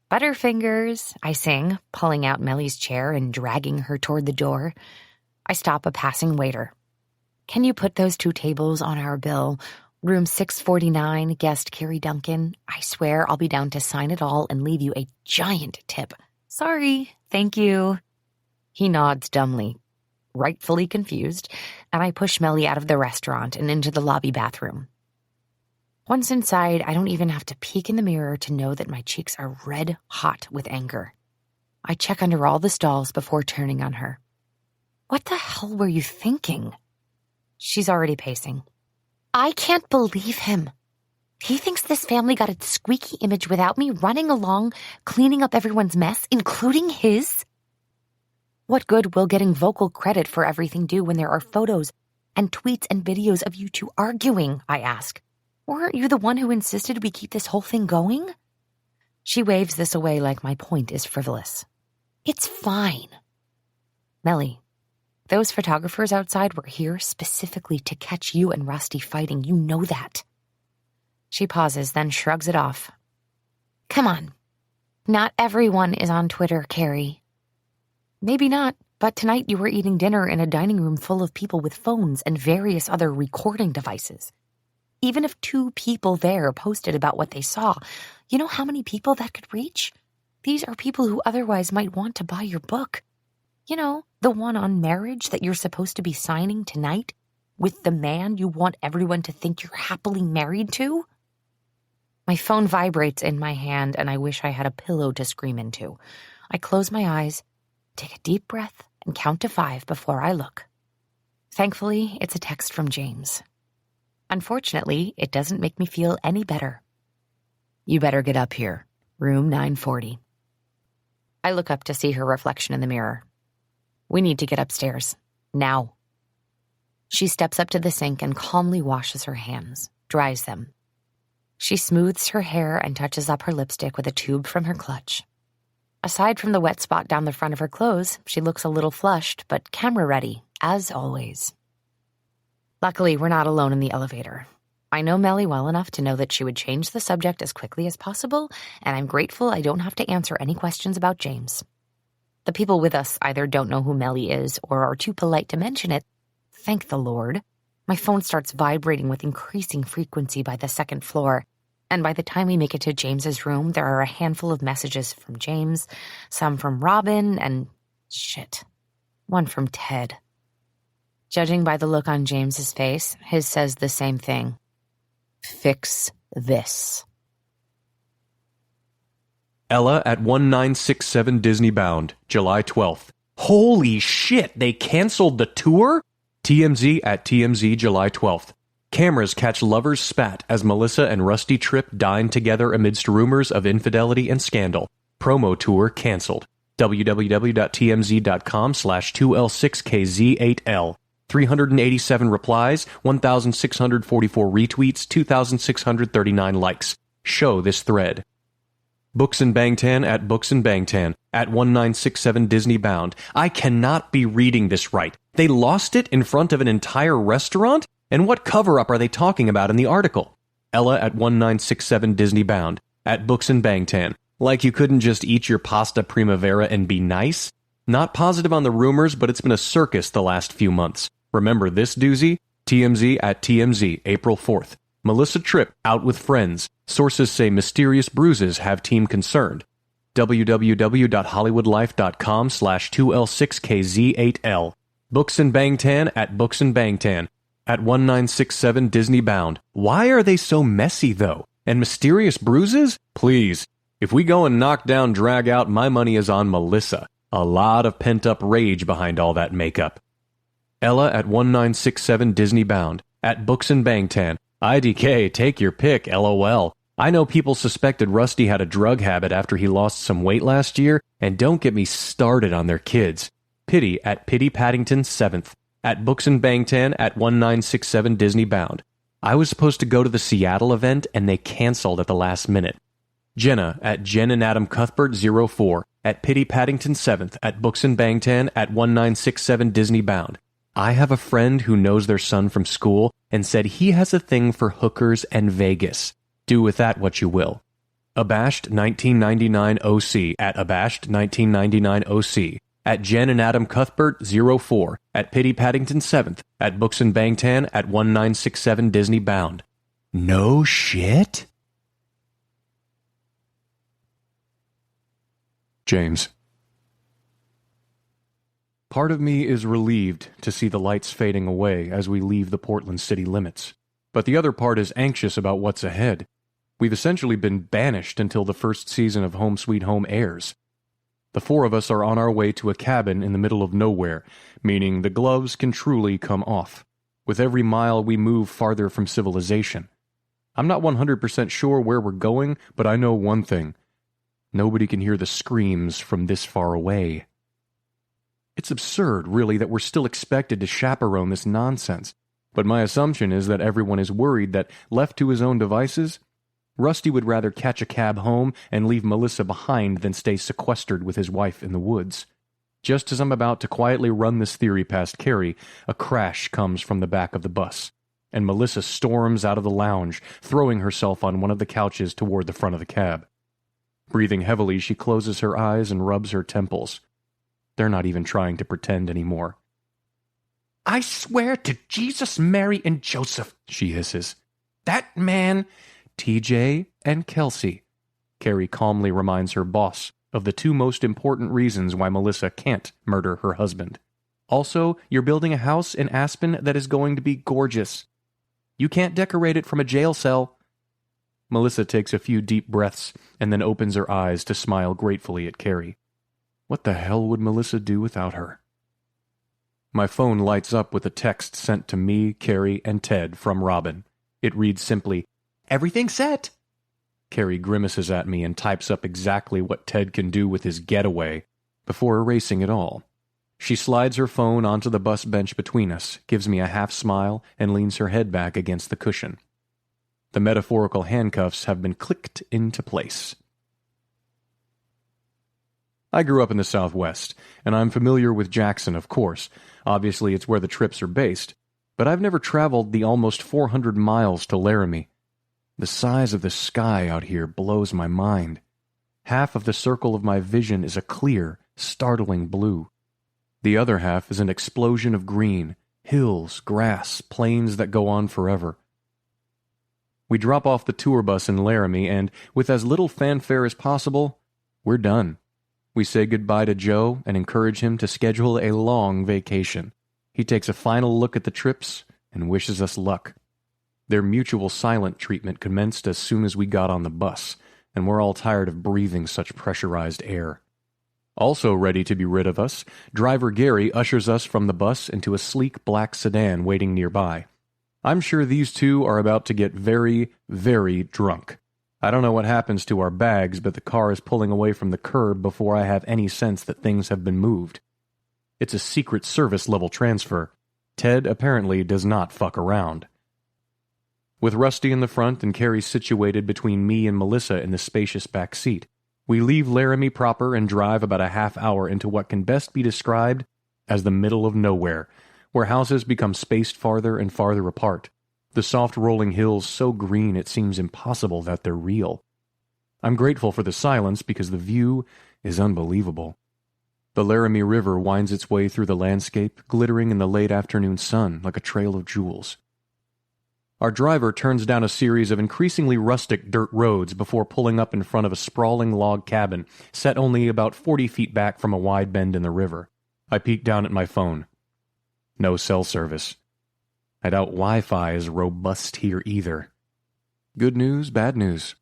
Speaker 3: Butterfingers, I sing, pulling out Mellie's chair and dragging her toward the door. I stop a passing waiter. Can you put those 2 tables on our bill? Room 649, guest Carey Duncan. I swear I'll be down to sign it all and leave you a giant tip. Sorry, thank you. He nods dumbly, rightfully confused, and I push Mellie out of the restaurant and into the lobby bathroom. Once inside, I don't even have to peek in the mirror to know that my cheeks are red hot with anger. I check under all the stalls before turning on her. What the hell were you thinking? She's already pacing. I can't believe him. He thinks this family got its squeaky image without me running along, cleaning up everyone's mess, including his. What good will getting vocal credit for everything do when there are photos and tweets and videos of you 2 arguing, I ask. Weren't you the one who insisted we keep this whole thing going? She waves this away like my point is frivolous. It's fine. Melly, those photographers outside were here specifically to catch you and Rusty fighting. You know that. She pauses, then shrugs it off. Come on. Not everyone is on Twitter, Carey. Maybe not, but tonight you were eating dinner in a dining room full of people with phones and various other recording devices. Even if 2 people there posted about what they saw, you know how many people that could reach? These are people who otherwise might want to buy your book. You know, the one on marriage that you're supposed to be signing tonight with the man you want everyone to think you're happily married to? My phone vibrates in my hand and I wish I had a pillow to scream into. I close my eyes, take a deep breath, and count to 5 before I look. Thankfully, it's a text from James. Unfortunately, it doesn't make me feel any better. You better get up here. Room 940. I look up to see her reflection in the mirror. We need to get upstairs. Now. She steps up to the sink and calmly washes her hands, dries them. She smooths her hair and touches up her lipstick with a tube from her clutch. Aside from the wet spot down the front of her clothes, she looks a little flushed, but camera-ready, as always. Luckily, we're not alone in the elevator. I know Melly well enough to know that she would change the subject as quickly as possible, and I'm grateful I don't have to answer any questions about James. The people with us either don't know who Melly is or are too polite to mention it. Thank the Lord. My phone starts vibrating with increasing frequency by the 2nd floor, and by the time we make it to James's room, there are a handful of messages from James, some from Robin, and one from Ted. Judging by the look on James's face, his says the same thing. Fix this.
Speaker 2: Ella at 1967 Disney Bound, July 12th. Holy shit, they canceled the tour? TMZ at TMZ, July 12th. Cameras catch lovers spat as Melissa and Rusty Tripp dine together amidst rumors of infidelity and scandal. Promo tour canceled. www.tmz.com/2L6KZ8L. 387 replies, 1,644 retweets, 2,639 likes. Show this thread. Books and Bangtan at Books and Bangtan at 1967 Disney Bound. I cannot be reading this right. They lost it in front of an entire restaurant? And what cover-up are they talking about in the article? Ella at 1967 Disney Bound at Books and Bangtan. Like you couldn't just eat your pasta primavera and be nice? Not positive on the rumors, but it's been a circus the last few months. Remember this doozy? TMZ at TMZ, April 4th. Melissa Tripp out with friends. Sources say mysterious bruises have team concerned. www.hollywoodlife.com/2L6KZ8L. Books and Bangtan at Books and Bangtan at 1967 Disney Bound. Why are they so messy, though? And mysterious bruises? Please. If we go and knock down, drag out, my money is on Melissa. A lot of pent-up rage behind all that makeup. Ella at 1967 Disney Bound at Books and Bangtan. IDK, take your pick, LOL. I know people suspected Rusty had a drug habit after he lost some weight last year, and don't get me started on their kids. Pity at Pity Paddington 7th. At Books and Bangtan at 1967 Disney Bound. I was supposed to go to the Seattle event, and they canceled at the last minute. Jenna at Jen and Adam Cuthbert 04. At Pity Paddington 7th. At Books and Bangtan at 1967 Disney Bound. I have a friend who knows their son from school and said he has a thing for hookers and Vegas. Do with that what you will. Abashed 1999 OC at Abashed 1999 OC. At Jen and Adam Cuthbert 04. At Pity Paddington 7th. At Books and Bangtan at 1967 Disney Bound. No shit? James. Part of me is relieved to see the lights fading away as we leave the Portland city limits. But the other part is anxious about what's ahead. We've essentially been banished until the first season of Home Sweet Home airs. The 4 of us are on our way to a cabin in the middle of nowhere, meaning the gloves can truly come off. With every mile we move farther from civilization. I'm not 100% sure where we're going, but I know one thing. Nobody can hear the screams from this far away. It's absurd, really, that we're still expected to chaperone this nonsense, but my assumption is that everyone is worried that, left to his own devices,
Speaker 1: Rusty would rather catch a cab home and leave Melissa behind than stay sequestered with his wife in the woods. Just as I'm about to quietly run this theory past Carey, a crash comes from the back of the bus, and Melissa storms out of the lounge, throwing herself on one of the couches toward the front of the cab. Breathing heavily, she closes her eyes and rubs her temples. They're not even trying to pretend anymore. "I swear to Jesus, Mary, and Joseph," she hisses. "That man—" "TJ and Kelsey," Carey calmly reminds her boss of the two most important reasons why Melissa can't murder her husband. "Also, you're building a house in Aspen that is going to be gorgeous. You can't decorate it from a jail cell." Melissa takes a few deep breaths and then opens her eyes to smile gratefully at Carey. What the hell would Melissa do without her? My phone lights up with a text sent to me, Carey, and Ted from Robin. It reads simply, "Everything set." Carey grimaces at me and types up exactly what Ted can do with his getaway before erasing it all. She slides her phone onto the bus bench between us, gives me a half smile, and leans her head back against the cushion. The metaphorical handcuffs have been clicked into place. I grew up in the Southwest, and I'm familiar with Jackson, of course. Obviously, it's where the Tripps are based. But I've never traveled the almost 400 miles to Laramie. The size of the sky out here blows my mind. Half of the circle of my vision is a clear, startling blue. The other half is an explosion of green, hills, grass, plains that go on forever. We drop off the tour bus in Laramie, and, with as little fanfare as possible, we're done. We say goodbye to Joe and encourage him to schedule a long vacation. He takes a final look at the Tripps and wishes us luck. Their mutual silent treatment commenced as soon as we got on the bus, and we're all tired of breathing such pressurized air. Also ready to be rid of us, driver Gary ushers us from the bus into a sleek black sedan waiting nearby. I'm sure these two are about to get very, very drunk. I don't know what happens to our bags, but the car is pulling away from the curb before I have any sense that things have been moved. It's a Secret Service level transfer. Ted apparently does not fuck around. With Rusty in the front and Carey situated between me and Melissa in the spacious back seat, we leave Laramie proper and drive about a half hour into what can best be described as the middle of nowhere, where houses become spaced farther and farther apart, the soft rolling hills so green it seems impossible that they're real. I'm grateful for the silence because the view is unbelievable. The Laramie River winds its way through the landscape, glittering in the late afternoon sun like a trail of jewels. Our driver turns down a series of increasingly rustic dirt roads before pulling up in front of a sprawling log cabin set only about 40 feet back from a wide bend in the river. I peek down at my phone. No cell service. I doubt Wi-Fi is robust here either. Good news, bad news.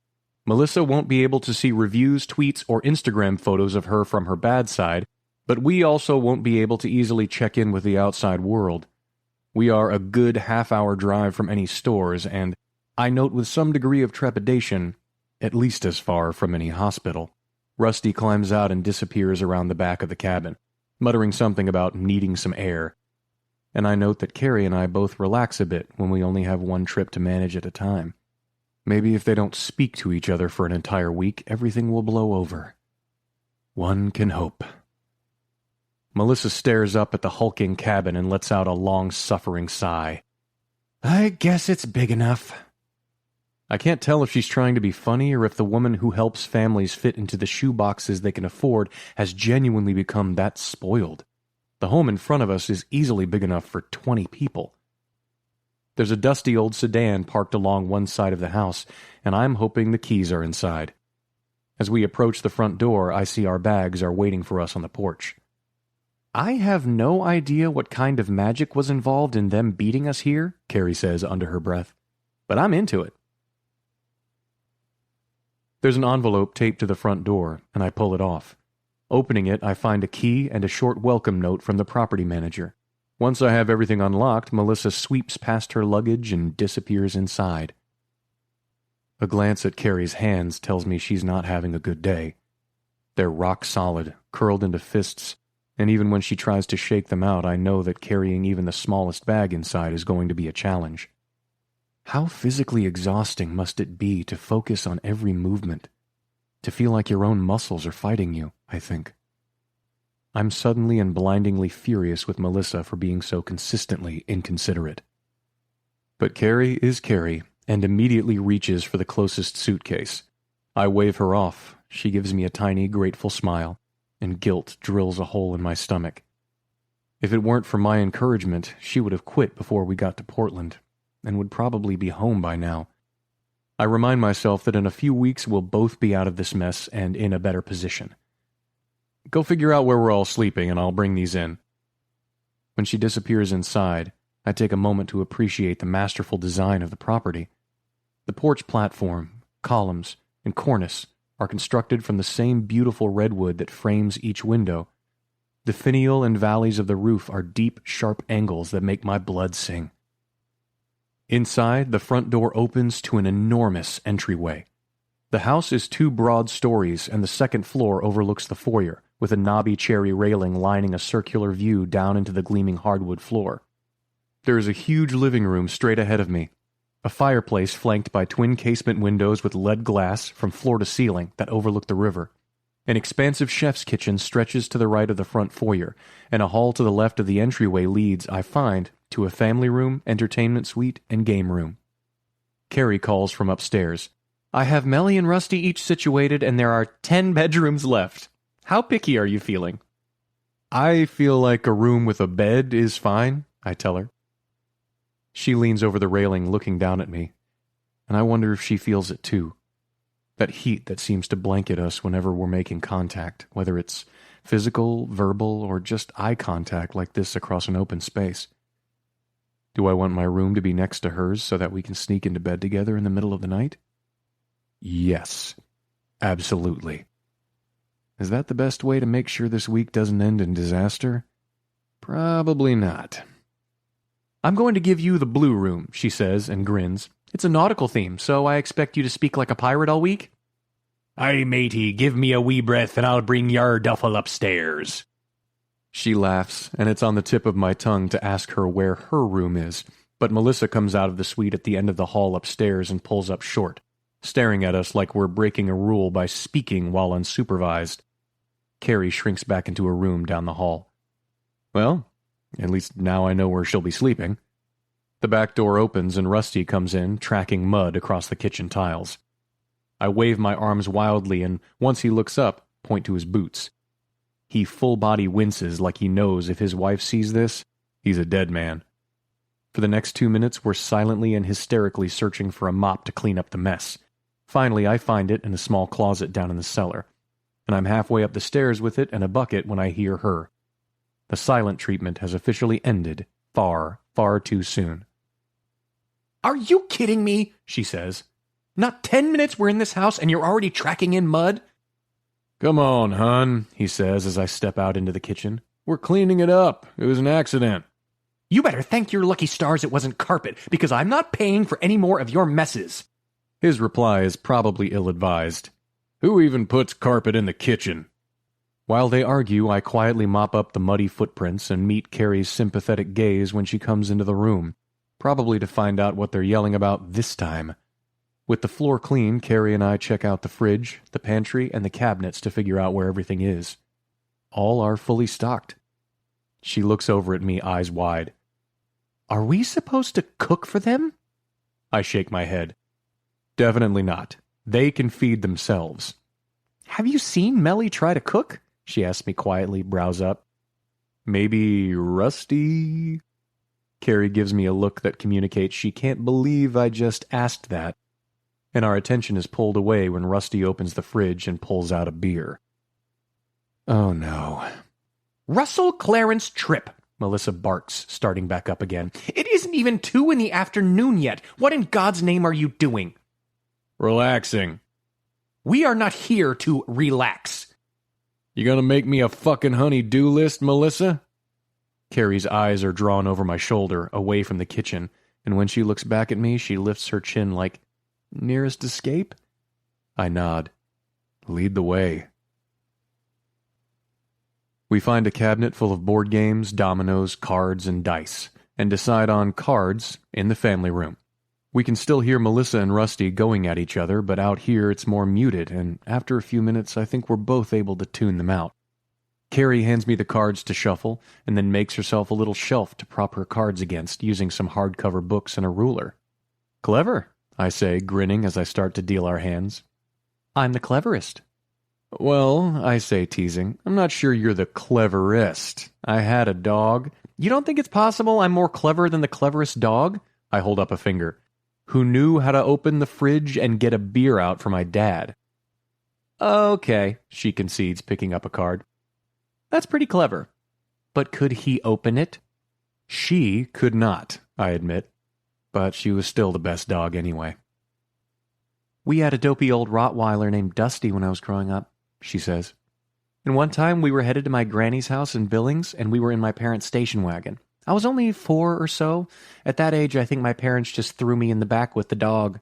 Speaker 1: Melissa won't be able to see reviews, tweets, or Instagram photos of her from her bad side, but we also won't be able to easily check in with the outside world. We are a good half-hour drive from any stores, and, I note with some degree of trepidation, at least as far from any hospital. Rusty climbs out and disappears around the back of the cabin, muttering something about needing some air. And I note that Carey and I both relax a bit when we only have one trip to manage at a time. Maybe if they don't speak to each other for an entire week, everything will blow over. One can hope. Melissa stares up at the hulking cabin and lets out a long-suffering sigh. I guess it's big enough. I can't tell if she's trying to be funny or if the woman who helps families fit into the shoe boxes they can afford has genuinely become that spoiled. The home in front of us is easily big enough for 20 people. There's a dusty old sedan parked along one side of the house, and I'm hoping the keys are inside. As we approach the front door, I see our bags are waiting for us on the porch. I have no idea what kind of magic was involved in them beating us here, Carey says under her breath, but I'm into it. There's an envelope taped to the front door, and I pull it off. Opening it, I find a key and a short welcome note from the property manager. Once I have everything unlocked, Melissa sweeps past her luggage and disappears inside. A glance at Carey's hands tells me she's not having a good day. They're rock solid, curled into fists, and even when she tries to shake them out, I know that carrying even the smallest bag inside is going to be a challenge.
Speaker 4: How physically exhausting must it be to focus on every movement, to feel like your own muscles are fighting you, I think. I'm suddenly and blindingly furious with Melissa for being so consistently inconsiderate. But Carey is Carey, and immediately reaches for the closest suitcase. I wave her off. She gives me a tiny, grateful smile, and guilt drills a hole in my stomach. If it weren't for my encouragement, she would have quit before we got to Portland, and would probably be home by now. I remind myself that in a few weeks we'll both be out of this mess and in a better position. Go figure out where we're all sleeping, and I'll bring these in. When she disappears inside, I take a moment to appreciate the masterful design of the property. The porch platform, columns, and cornice are constructed from the same beautiful redwood that frames each window. The finial and valleys of the roof are deep, sharp angles that make my blood sing. Inside, the front door opens to an enormous entryway. The house is 2 broad stories, and the second floor overlooks the foyer, with a knobby cherry railing lining a circular view down into the gleaming hardwood floor. There is a huge living room straight ahead of me, a fireplace flanked by twin casement windows with lead glass from floor to ceiling that overlook the river. An expansive chef's kitchen stretches to the right of the front foyer, and a hall to the left of the entryway leads, I find, to a family room, entertainment suite, and game room. Carey calls from upstairs. I have Melly and Rusty each situated, and there are 10 bedrooms left. How picky are you feeling? I feel like a room with a bed is fine, I tell her. She leans over the railing looking down at me, and I wonder if she feels it too. That heat that seems to blanket us whenever we're making contact, whether it's physical, verbal, or just eye contact like this across an open space. Do I want my room to be next to hers so that we can sneak into bed together in the middle of the night? Yes, absolutely. Is that the best way to make sure this week doesn't end in disaster? Probably not. I'm going to give you the blue room, she says and grins. It's a nautical theme, so I expect you to speak like a pirate all week? Aye, matey, give me a wee breath and I'll bring yar duffel upstairs. She laughs, and it's on the tip of my tongue to ask her where her room is, but Melissa comes out of the suite at the end of the hall upstairs and pulls up short, staring at us like we're breaking a rule by speaking while unsupervised. Carey shrinks back into a room down the hall. Well, at least now I know where she'll be sleeping. The back door opens and Rusty comes in, tracking mud across the kitchen tiles. I wave my arms wildly, and once he looks up, point to his boots. He full-body winces like he knows if his wife sees this, he's a dead man. For the next 2 minutes, we're silently and hysterically searching for a mop to clean up the mess. Finally, I find it in a small closet down in the cellar, and I'm halfway up the stairs with it and a bucket when I hear her. The silent treatment has officially ended far, far too soon. Are you kidding me? She says. Not 10 minutes we're in this house and you're already tracking in mud? Come on, hon, he says as I step out into the kitchen. We're cleaning it up. It was an accident. You better thank your lucky stars it wasn't carpet, because I'm not paying for any more of your messes. His reply is probably ill-advised. Who even puts carpet in the kitchen? While they argue, I quietly mop up the muddy footprints and meet Carey's sympathetic gaze when she comes into the room, probably to find out what they're yelling about this time. With the floor clean, Carey and I check out the fridge, the pantry, and the cabinets to figure out where everything is. All are fully stocked. She looks over at me, eyes wide. Are we supposed to cook for them? I shake my head. Definitely not. They can feed themselves. Have you seen Melly try to cook? She asks me quietly, brows up. Maybe Rusty? Carey gives me a look that communicates she can't believe I just asked that, and our attention is pulled away when Rusty opens the fridge and pulls out a beer. Oh no. Russell Clarence Tripp, Melissa barks, starting back up again. It isn't even 2 in the afternoon yet. What in God's name are you doing? Relaxing. We are not here to relax. You gonna make me a fucking honey-do list, Melissa? Carey's eyes are drawn over my shoulder, away from the kitchen, and when she looks back at me, she lifts her chin like, nearest escape? I nod. Lead the way. We find a cabinet full of board games, dominoes, cards, and dice, and decide on cards in the family room.
Speaker 2: We can still hear Melissa and Rusty going at each other, but out here it's more muted, and after a few minutes I think we're both able to tune them out. Carey hands me the cards to shuffle, and then makes herself a little shelf to prop her cards against, using some hardcover books and a ruler. "Clever," I say, grinning as I start to deal our hands.
Speaker 1: "I'm the cleverest."
Speaker 2: "Well," I say, teasing, "I'm not sure you're the cleverest. I had a dog."
Speaker 1: "You don't think it's possible I'm more clever than the cleverest dog?" I hold up a finger. "Who knew how to open the fridge and get a beer out for my dad."
Speaker 2: "Okay," she concedes, picking up a card.
Speaker 1: "That's pretty clever. But could he open it?"
Speaker 2: She could not, I admit, but she was still the best dog anyway.
Speaker 1: "We had a dopey old Rottweiler named Dusty when I was growing up," she says. "And one time we were headed to my granny's house in Billings, and we were in my parents' station wagon. I was only 4 or so. At that age, I think my parents just threw me in the back with the dog.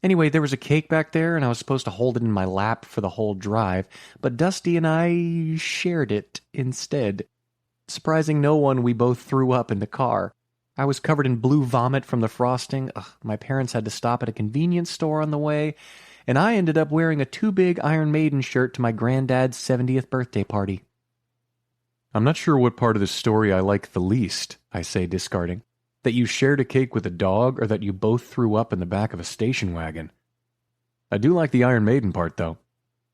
Speaker 1: Anyway, there was a cake back there, and I was supposed to hold it in my lap for the whole drive, but Dusty and I shared it instead. Surprising no one, we both threw up in the car. I was covered in blue vomit from the frosting. My parents had to stop at a convenience store on the way, and I ended up wearing a too big Iron Maiden shirt to my granddad's 70th birthday party."
Speaker 2: "I'm not sure what part of the story I like the least," I say, discarding. "That you shared a cake with a dog, or that you both threw up in the back of a station wagon? I do like the Iron Maiden part, though."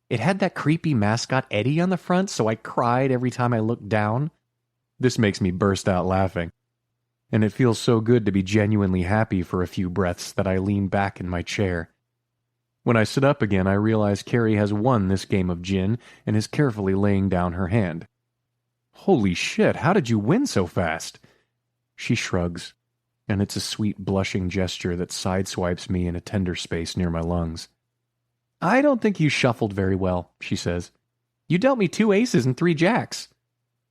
Speaker 1: "It had that creepy mascot Eddie on the front, so I cried every time I looked down."
Speaker 2: This makes me burst out laughing, and it feels so good to be genuinely happy for a few breaths that I lean back in my chair. When I sit up again, I realize Carey has won this game of gin and is carefully laying down her hand. "Holy shit, how did you win so fast?" She shrugs, and it's a sweet blushing gesture that sideswipes me in a tender space near my lungs.
Speaker 1: "I don't think you shuffled very well," she says. "You dealt me 2 aces and 3 jacks."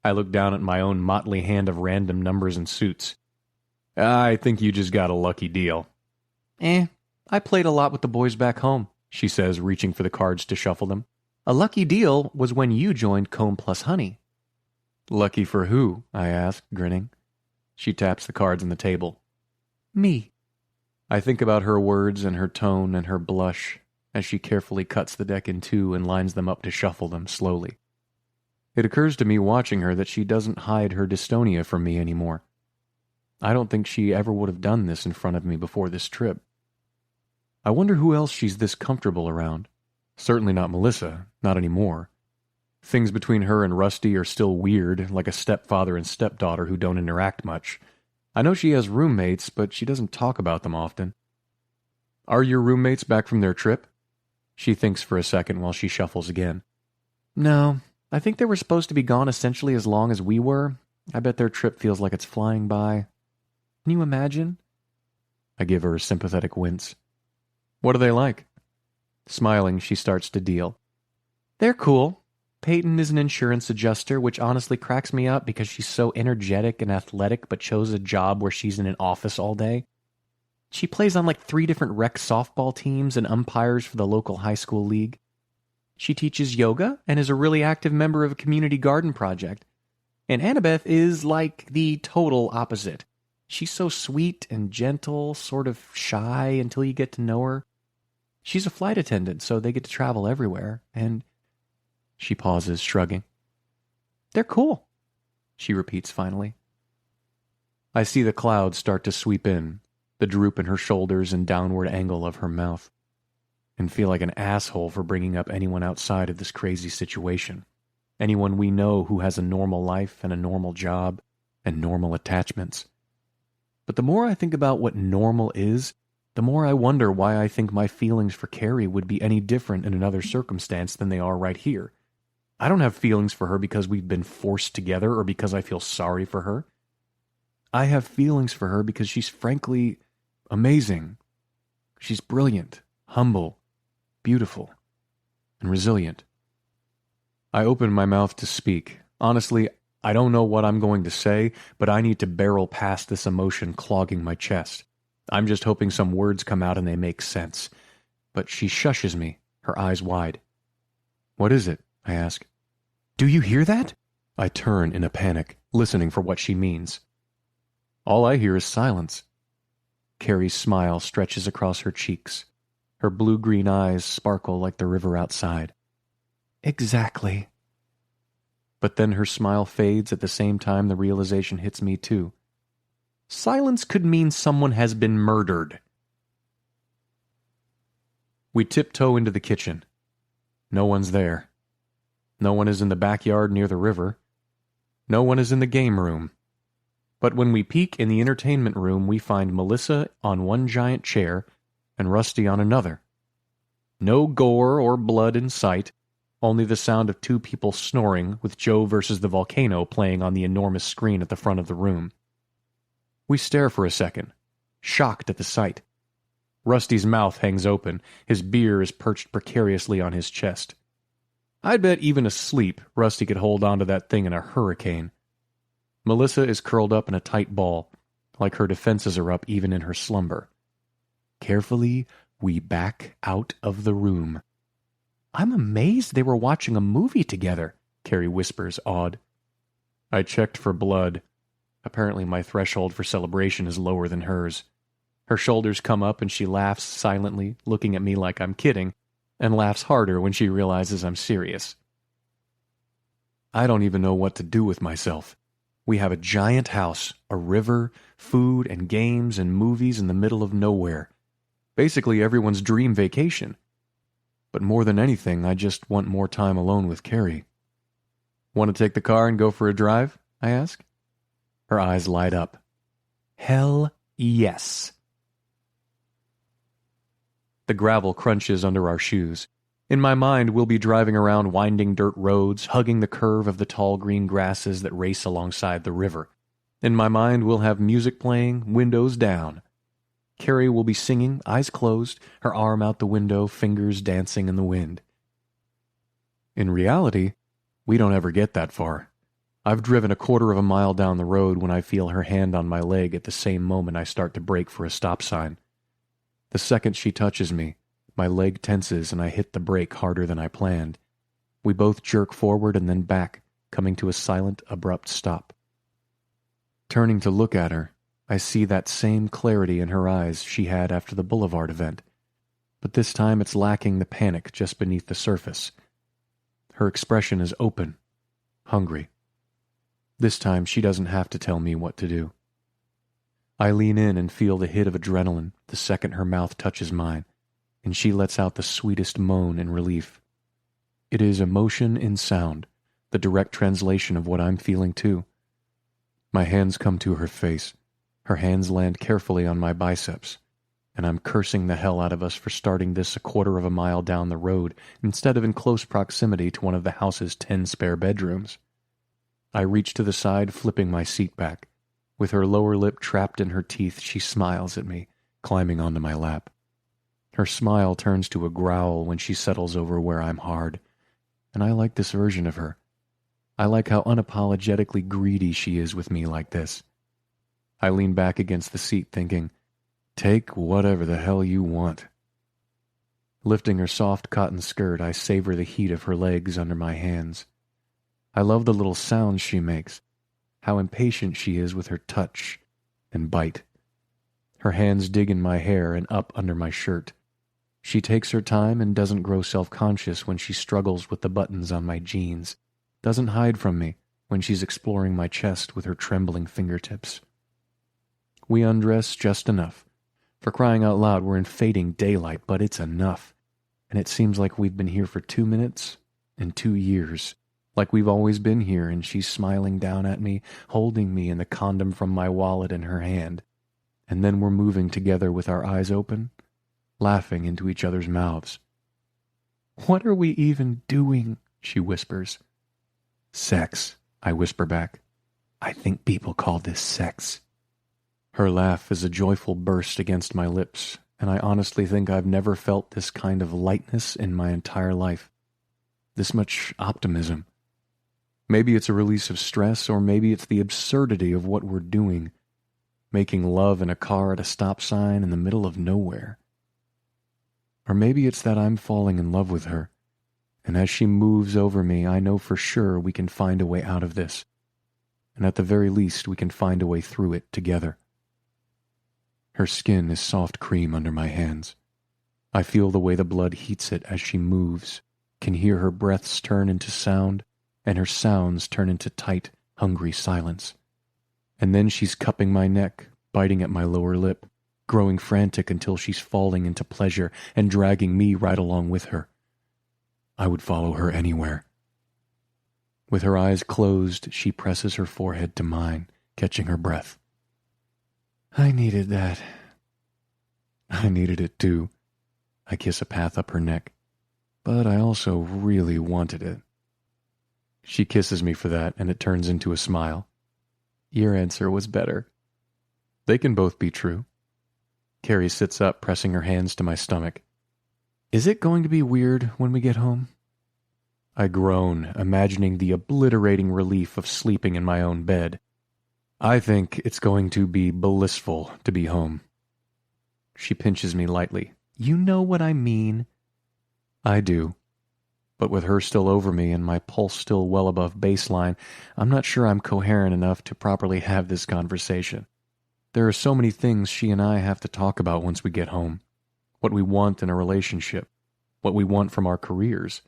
Speaker 2: I look down at my own motley hand of random numbers and suits. "I think you just got a lucky deal."
Speaker 1: I played a lot with the boys back home," she says, reaching for the cards to shuffle them. "A lucky deal was when you joined Comb Plus Honey."
Speaker 2: "Lucky for who?" I ask, grinning. She taps the cards on the table.
Speaker 1: "Me."
Speaker 2: I think about her words and her tone and her blush as she carefully cuts the deck in 2 and lines them up to shuffle them slowly. It occurs to me watching her that she doesn't hide her dystonia from me anymore. I don't think she ever would have done this in front of me before this trip. I wonder who else she's this comfortable around. Certainly not Melissa, not anymore. Things between her and Rusty are still weird, like a stepfather and stepdaughter who don't interact much. I know she has roommates, but she doesn't talk about them often. "Are your roommates back from their trip?" She thinks for a second while she shuffles again.
Speaker 1: "No, I think they were supposed to be gone essentially as long as we were. I bet their trip feels like it's flying by. Can you imagine?"
Speaker 2: I give her a sympathetic wince. "What are they like?" Smiling, she starts to deal.
Speaker 1: "They're cool. Peyton is an insurance adjuster, which honestly cracks me up because she's so energetic and athletic but chose a job where she's in an office all day. She plays on like 3 different rec softball teams and umpires for the local high school league. She teaches yoga and is a really active member of a community garden project. And Annabeth is like the total opposite. She's so sweet and gentle, sort of shy until you get to know her. She's a flight attendant, so they get to travel everywhere, and..." She pauses, shrugging. "They're cool," she repeats finally.
Speaker 2: I see the clouds start to sweep in, the droop in her shoulders and downward angle of her mouth, and feel like an asshole for bringing up anyone outside of this crazy situation. Anyone we know who has a normal life and a normal job and normal attachments. But the more I think about what normal is, the more I wonder why I think my feelings for Carey would be any different in another circumstance than they are right here. I don't have feelings for her because we've been forced together or because I feel sorry for her. I have feelings for her because she's frankly amazing. She's brilliant, humble, beautiful, and resilient. I open my mouth to speak. Honestly, I don't know what I'm going to say, but I need to barrel past this emotion clogging my chest. I'm just hoping some words come out and they make sense. But she shushes me, her eyes wide. "What is it?" I ask. "Do you hear that?" I turn in a panic, listening for what she means. All I hear is silence.
Speaker 1: Carey's smile stretches across her cheeks. Her blue-green eyes sparkle like the river outside. Exactly. But then her smile fades at the same time the realization hits me too. Silence could mean someone has been murdered. We tiptoe into the kitchen. No one's there. No one is in the backyard near the river. No one is in the game room. But when we peek in the entertainment room, we find Melissa on one giant chair and Rusty on another. No gore or blood in sight, only the sound of two people snoring with Joe versus the volcano playing on the enormous screen at the front of the room. We stare for a second, shocked at the sight. Rusty's mouth hangs open, his beer is perched precariously on his chest. I'd bet even asleep, Rusty could hold on to that thing in a hurricane. Melissa is curled up in a tight ball, like her defenses are up even in her slumber. Carefully, we back out of the room. I'm amazed they were watching a movie together, Carey whispers, awed. I checked for blood. Apparently my threshold for celebration is lower than hers. Her shoulders come up and she laughs silently, looking at me like I'm kidding, and laughs harder when she realizes I'm serious. I don't even know what to do with myself. We have a giant house, a river, food and games and movies in the middle of nowhere. Basically everyone's dream vacation. But more than anything, I just want more time alone with Carey. Want to take the car and go for a drive? I ask. Her eyes light up. Hell yes. The gravel crunches under our shoes. In my mind, we'll be driving around winding dirt roads, hugging the curve of the tall green grasses that race alongside the river. In my mind, we'll have music playing, windows down. Carey will be singing, eyes closed, her arm out the window, fingers dancing in the wind. In reality, we don't ever get that far. I've driven 1/4 of a mile down the road when I feel her hand on my leg at the same moment I start to brake for a stop sign. The second she touches me, my leg tenses and I hit the brake harder than I planned. We both jerk forward and then back, coming to a silent, abrupt stop. Turning to look at her, I see that same clarity in her eyes she had after the Boulevard event, but this time it's lacking the panic just beneath the surface. Her expression is open, hungry. This time she doesn't have to tell me what to do. I lean in and feel the hit of adrenaline the second her mouth touches mine, and she lets out the sweetest moan in relief. It is emotion in sound, the direct translation of what I'm feeling too. My hands come to her face. Her hands land carefully on my biceps, and I'm cursing the hell out of us for starting this 1/4 of a mile down the road instead of in close proximity to one of the house's 10 spare bedrooms. I reach to the side, flipping my seat back. With her lower lip trapped in her teeth, she smiles at me, climbing onto my lap. Her smile turns to a growl when she settles over where I'm hard, and I like this version of her. I like how unapologetically greedy she is with me like this. I lean back against the seat thinking, take whatever the hell you want. Lifting her soft cotton skirt, I savor the heat of her legs under my hands. I love the little sounds she makes, how impatient she is with her touch and bite. Her hands dig in my hair and up under my shirt. She takes her time and doesn't grow self-conscious when she struggles with the buttons on my jeans, doesn't hide from me when she's exploring my chest with her trembling fingertips. We undress just enough. For crying out loud, we're in fading daylight, but it's enough. And it seems like we've been here for 2 minutes and 2 years. Like we've always been here, and she's smiling down at me, holding me and the condom from my wallet in her hand. And then we're moving together with our eyes open, laughing into each other's mouths. What are we even doing? She whispers. Sex, I whisper back. I think people call this sex. Her laugh is a joyful burst against my lips, and I honestly think I've never felt this kind of lightness in my entire life. This much optimism. Maybe it's a release of stress, or maybe it's the absurdity of what we're doing, making love in a car at a stop sign in the middle of nowhere. Or maybe it's that I'm falling in love with her, and as she moves over me, I know for sure we can find a way out of this, and at the very least we can find a way through it together.
Speaker 4: Her skin is soft cream under my hands. I feel the way the blood heats it as she moves, can hear her breaths turn into sound, and her sounds turn into tight, hungry silence. And then she's cupping my neck, biting at my lower lip, growing frantic until she's falling into pleasure and dragging me right along with her. I would follow her anywhere. With her eyes closed, she presses her forehead to mine, catching her breath. I needed that. I needed it too. I kiss a path up her neck, but I also really wanted it. She kisses me for that, and it turns into a smile. Your answer was better. They can both be true. Carey sits up, pressing her hands to my stomach. Is it going to be weird when we get home? I groan, imagining the obliterating relief of sleeping in my own bed. I think it's going to be blissful to be home. She pinches me lightly. You know what I mean. I do. But with her still over me and my pulse still well above baseline, I'm not sure I'm coherent enough to properly have this conversation. There are so many things she and I have to talk about once we get home. What we want in a relationship. What we want from our careers.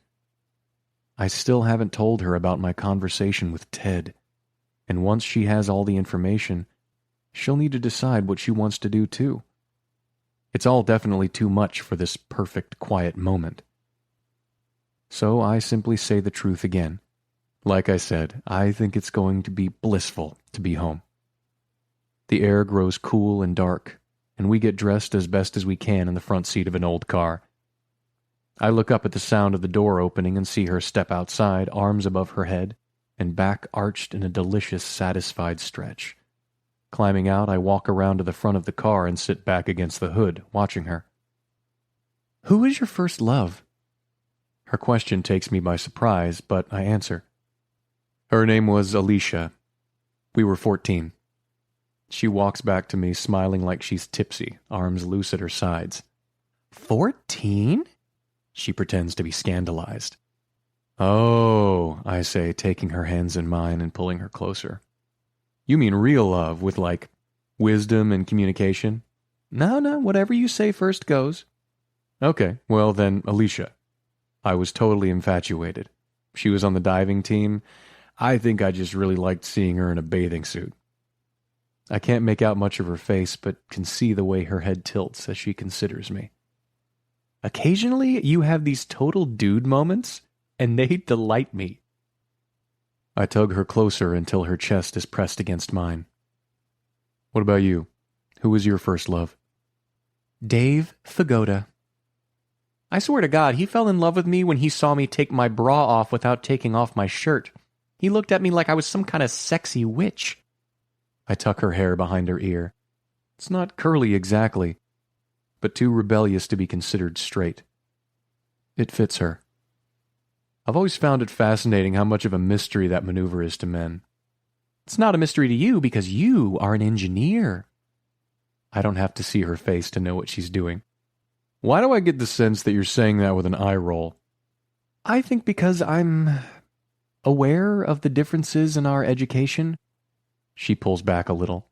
Speaker 4: I still haven't told her about my conversation with Ted. And once she has all the information, she'll need to decide what she wants to do too. It's all definitely too much for this perfect, quiet moment. So I simply say the truth again. Like I said, I think it's going to be blissful to be home. The air grows cool and dark, and we get dressed as best as we can in the front seat of an old car. I look up at the sound of the door opening and see her step outside, arms above her head, and back arched in a delicious, satisfied stretch. Climbing out, I walk around to the front of the car and sit back against the hood, watching her. Who was your first love? Her question takes me by surprise, but I answer. Her name was Alicia. We were 14. She walks back to me, smiling like she's tipsy, arms loose at her sides. 14? She pretends to be scandalized. Oh, I say, taking her hands in mine and pulling her closer. You mean real love with, like, wisdom and communication? No, whatever you say first goes. Okay, well then, Alicia. I was totally infatuated. She was on the diving team. I think I just really liked seeing her in a bathing suit. I can't make out much of her face, but can see the way her head tilts as she considers me. Occasionally, you have these total dude moments, and they delight me. I tug her closer until her chest is pressed against mine. What about you? Who was your first love? Dave Fagoda. I swear to God, he fell in love with me when he saw me take my bra off without taking off my shirt. He looked at me like I was some kind of sexy witch. I tuck her hair behind her ear. It's not curly exactly, but too rebellious to be considered straight. It fits her. I've always found it fascinating how much of a mystery that maneuver is to men. It's not a mystery to you because you are an engineer. I don't have to see her face to know what she's doing. Why do I get the sense that you're saying that with an eye roll? I think because I'm aware of the differences in our education. She pulls back a little.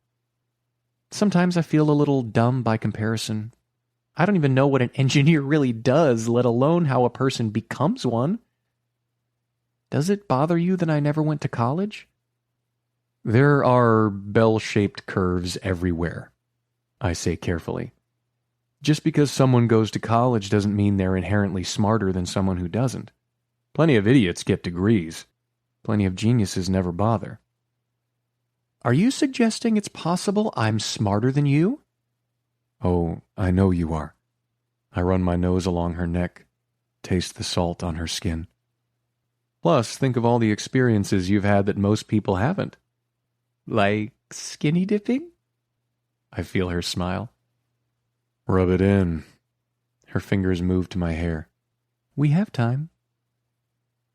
Speaker 4: Sometimes I feel a little dumb by comparison. I don't even know what an engineer really does, let alone how a person becomes one. Does it bother you that I never went to college? There are bell-shaped curves everywhere, I say carefully. Just because someone goes to college doesn't mean they're inherently smarter than someone who doesn't. Plenty of idiots get degrees. Plenty of geniuses never bother. Are you suggesting it's possible I'm smarter than you? Oh, I know you are. I run my nose along her neck, taste the salt on her skin. Plus, think of all the experiences you've had that most people haven't. Like skinny dipping? I feel her smile. Rub it in. Her fingers move to my hair. We have time.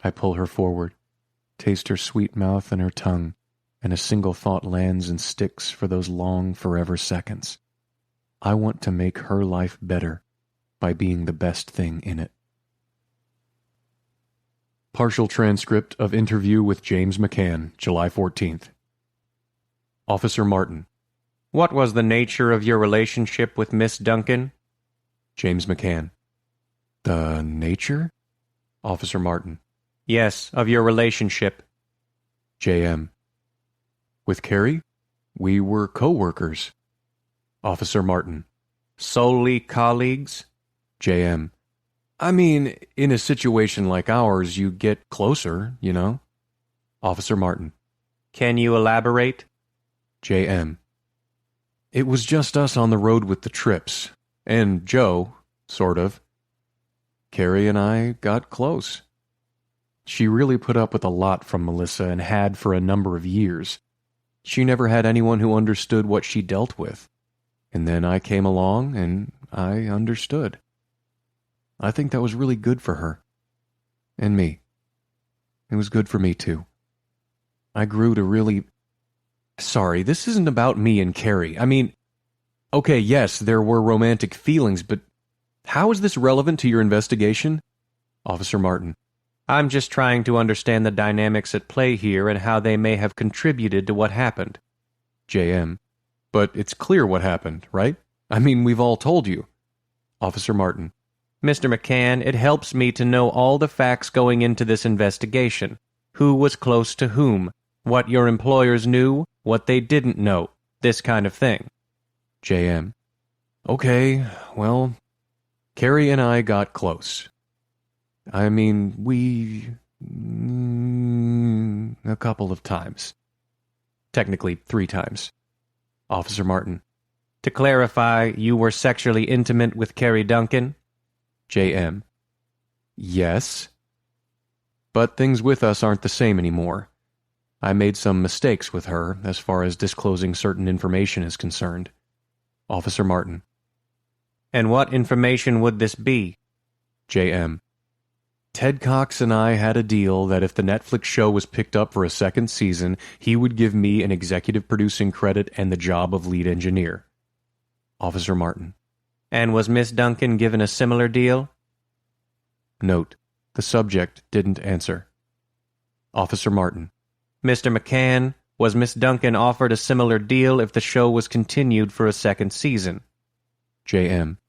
Speaker 4: I pull her forward, taste her sweet mouth and her tongue, and a single thought lands and sticks for those long, forever seconds. I want to make her life better by being the best thing in it. Partial transcript of interview with James McCann, July 14th. Officer Martin.
Speaker 2: What was the nature of your relationship with Miss Duncan?
Speaker 1: James McCann. The nature? Officer Martin.
Speaker 2: Yes, of your relationship.
Speaker 1: J.M. With Carey? We were co-workers. Officer Martin.
Speaker 2: Solely colleagues?
Speaker 1: J.M. I mean, in a situation like ours, you get closer, you know? Officer Martin.
Speaker 2: Can you elaborate?
Speaker 1: J.M. It was just us on the road with the Tripps. And Joe, sort of. Carey and I got close. She really put up with a lot from Melissa and had for a number of years. She never had anyone who understood what she dealt with. And then I came along and I understood. I think that was really good for her. And me. It was good for me, too. I grew to really... Sorry, this isn't about me and Carey. I mean, okay, yes, there were romantic feelings, but how is this relevant to your investigation? Officer Martin.
Speaker 2: I'm just trying to understand the dynamics at play here and how they may have contributed to what happened.
Speaker 1: J.M. But it's clear what happened, right? I mean, we've all told you. Officer Martin.
Speaker 2: Mr. McCann, it helps me to know all the facts going into this investigation. Who was close to whom? What your employers knew? What they didn't know? This kind of thing.
Speaker 1: J.M. Okay, well, Carey and I got close. I mean, a couple of times. Technically, 3 times. Officer Martin.
Speaker 2: To clarify, you were sexually intimate with Carey Duncan?
Speaker 1: J.M. Yes. But things with us aren't the same anymore. I made some mistakes with her as far as disclosing certain information is concerned. Officer Martin.
Speaker 2: And what information would this be?
Speaker 1: J.M. Ted Cox and I had a deal that if the Netflix show was picked up for a 2nd season, he would give me an executive producing credit and the job of lead engineer. Officer Martin.
Speaker 2: And was Miss Duncan given a similar deal?
Speaker 1: Note: the subject didn't answer. Officer Martin.
Speaker 2: Mr. McCann, was Miss Duncan offered a similar deal if the show was continued for a 2nd season?
Speaker 1: J.M.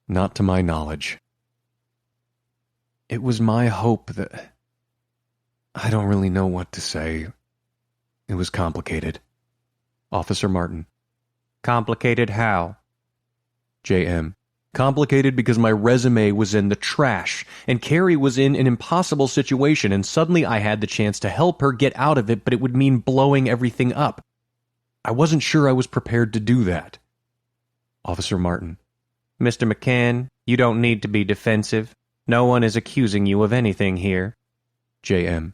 Speaker 1: Not to my knowledge. It was my hope that... I don't really know what to say. It was complicated. Officer Martin.
Speaker 2: Complicated how?
Speaker 1: J.M. Complicated because my resume was in the trash, and Carey was in an impossible situation, and suddenly I had the chance to help her get out of it, but it would mean blowing everything up. I wasn't sure I was prepared to do that. Officer Martin.
Speaker 2: Mr. McCann, you don't need to be defensive. No one is accusing you of anything here.
Speaker 1: J.M.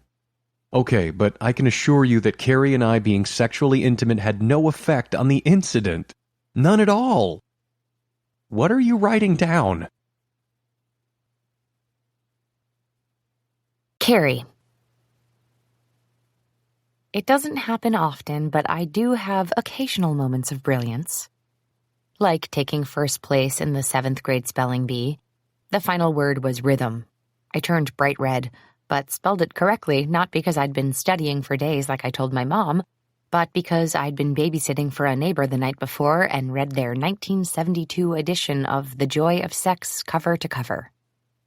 Speaker 1: Okay, but I can assure you that Carey and I being sexually intimate had no effect on the incident. None at all. What are you writing down?
Speaker 3: Carey. It doesn't happen often, but I do have occasional moments of brilliance. Like taking first place in the 7th grade spelling bee. The final word was rhythm. I turned bright red, but spelled it correctly, not because I'd been studying for days like I told my mom, but because I'd been babysitting for a neighbor the night before and read their 1972 edition of The Joy of Sex cover to cover.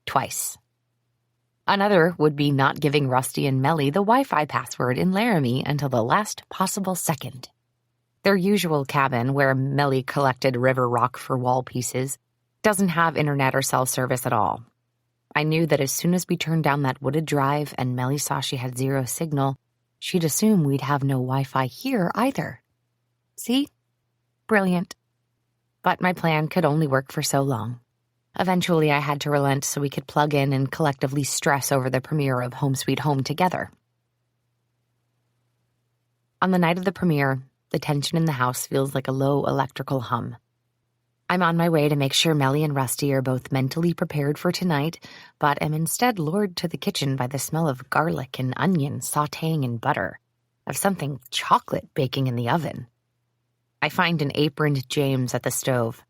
Speaker 3: Twice. Another would be not giving Rusty and Melly the Wi-Fi password in Laramie until the last possible second. Their usual cabin, where Melly collected river rock for wall pieces, doesn't have internet or cell service at all. I knew that as soon as we turned down that wooded drive and Melly saw she had 0 signal, she'd assume we'd have no Wi-Fi here either. See? Brilliant. But my plan could only work for so long. Eventually, I had to relent so we could plug in and collectively stress over the premiere of Home Sweet Home together. On the night of the premiere, the tension in the house feels like a low electrical hum. I'm on my way to make sure Melly and Rusty are both mentally prepared for tonight, but am instead lured to the kitchen by the smell of garlic and onion sautéing in butter, of something chocolate baking in the oven. I find an aproned James at the stove,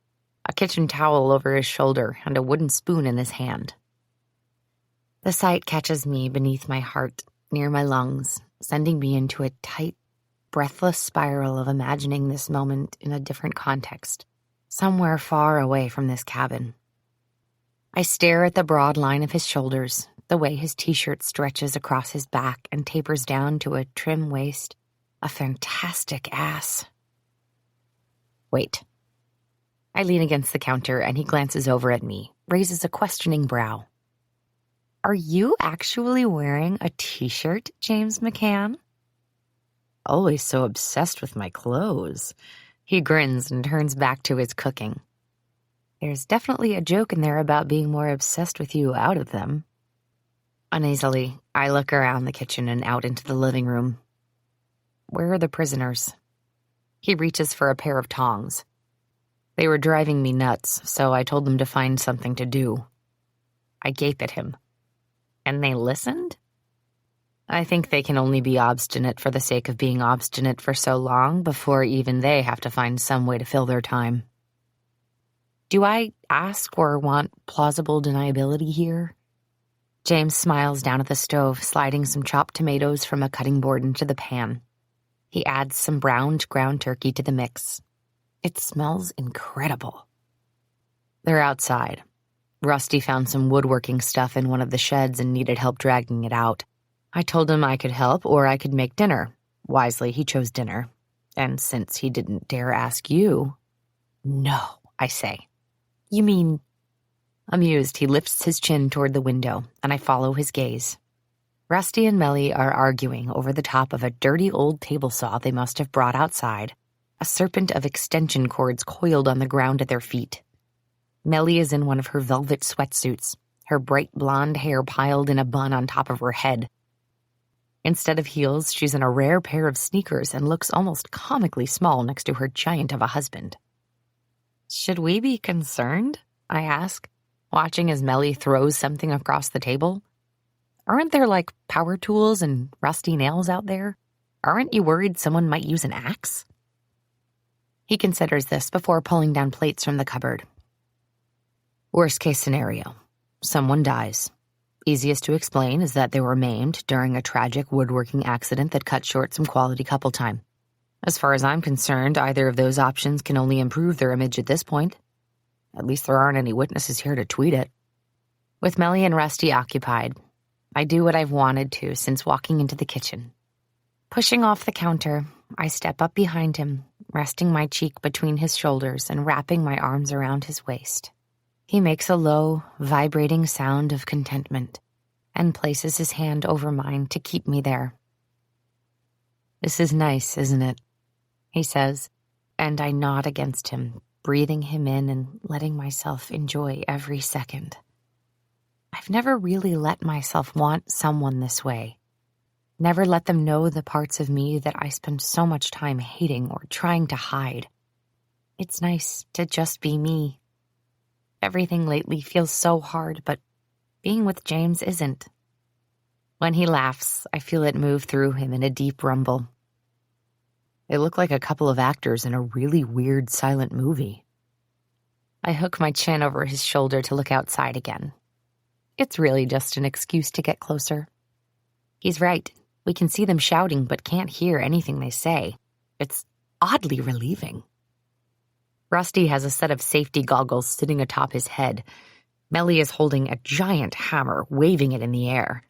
Speaker 3: a kitchen towel over his shoulder and a wooden spoon in his hand. The sight catches me beneath my heart, near my lungs, sending me into a tight, breathless spiral of imagining this moment in a different context, somewhere far away from this cabin. I stare at the broad line of his shoulders, the way his t-shirt stretches across his back and tapers down to a trim waist, a fantastic ass. Wait. I lean against the counter and he glances over at me, raises a questioning brow. Are you actually wearing a t-shirt, James McCann? Always so obsessed with my clothes. He grins and turns back to his cooking. There's definitely a joke in there about being more obsessed with you out of them. Uneasily, I look around the kitchen and out into the living room. Where are the prisoners? He reaches for a pair of tongs. They were driving me nuts, so I told them to find something to do. I gape at him. And they listened? I think they can only be obstinate for the sake of being obstinate for so long before even they have to find some way to fill their time. Do I ask or want plausible deniability here? James smiles down at the stove, sliding some chopped tomatoes from a cutting board into the pan. He adds some browned ground turkey to the mix. It smells incredible. They're outside. Rusty found some woodworking stuff in one of the sheds and needed help dragging it out. I told him I could help or I could make dinner. Wisely, he chose dinner. And since he didn't dare ask you... No, I say. You mean... Amused, he lifts his chin toward the window, and I follow his gaze. Rusty and Melly are arguing over the top of a dirty old table saw they must have brought outside, a serpent of extension cords coiled on the ground at their feet. Melly is in one of her velvet sweatsuits, her bright blonde hair piled in a bun on top of her head. Instead of heels, she's in a rare pair of sneakers and looks almost comically small next to her giant of a husband. Should we be concerned? I ask, watching as Melly throws something across the table. Aren't there, power tools and rusty nails out there? Aren't you worried someone might use an axe? He considers this before pulling down plates from the cupboard. Worst case scenario. Someone dies. Easiest to explain is that they were maimed during a tragic woodworking accident that cut short some quality couple time. As far as I'm concerned, either of those options can only improve their image at this point. At least there aren't any witnesses here to tweet it. With Melly and Rusty occupied, I do what I've wanted to since walking into the kitchen. Pushing off the counter, I step up behind him, resting my cheek between his shoulders and wrapping my arms around his waist. He makes a low, vibrating sound of contentment and places his hand over mine to keep me there. This is nice, isn't it? He says, and I nod against him, breathing him in and letting myself enjoy every second. I've never really let myself want someone this way. Never let them know the parts of me that I spend so much time hating or trying to hide. It's nice to just be me. Everything lately feels so hard, but being with James isn't. When he laughs, I feel it move through him in a deep rumble. They look like a couple of actors in a really weird silent movie. I hook my chin over his shoulder to look outside again. It's really just an excuse to get closer. He's right. We can see them shouting but can't hear anything they say. It's oddly relieving. Rusty has a set of safety goggles sitting atop his head. Melly is holding a giant hammer, waving it in the air.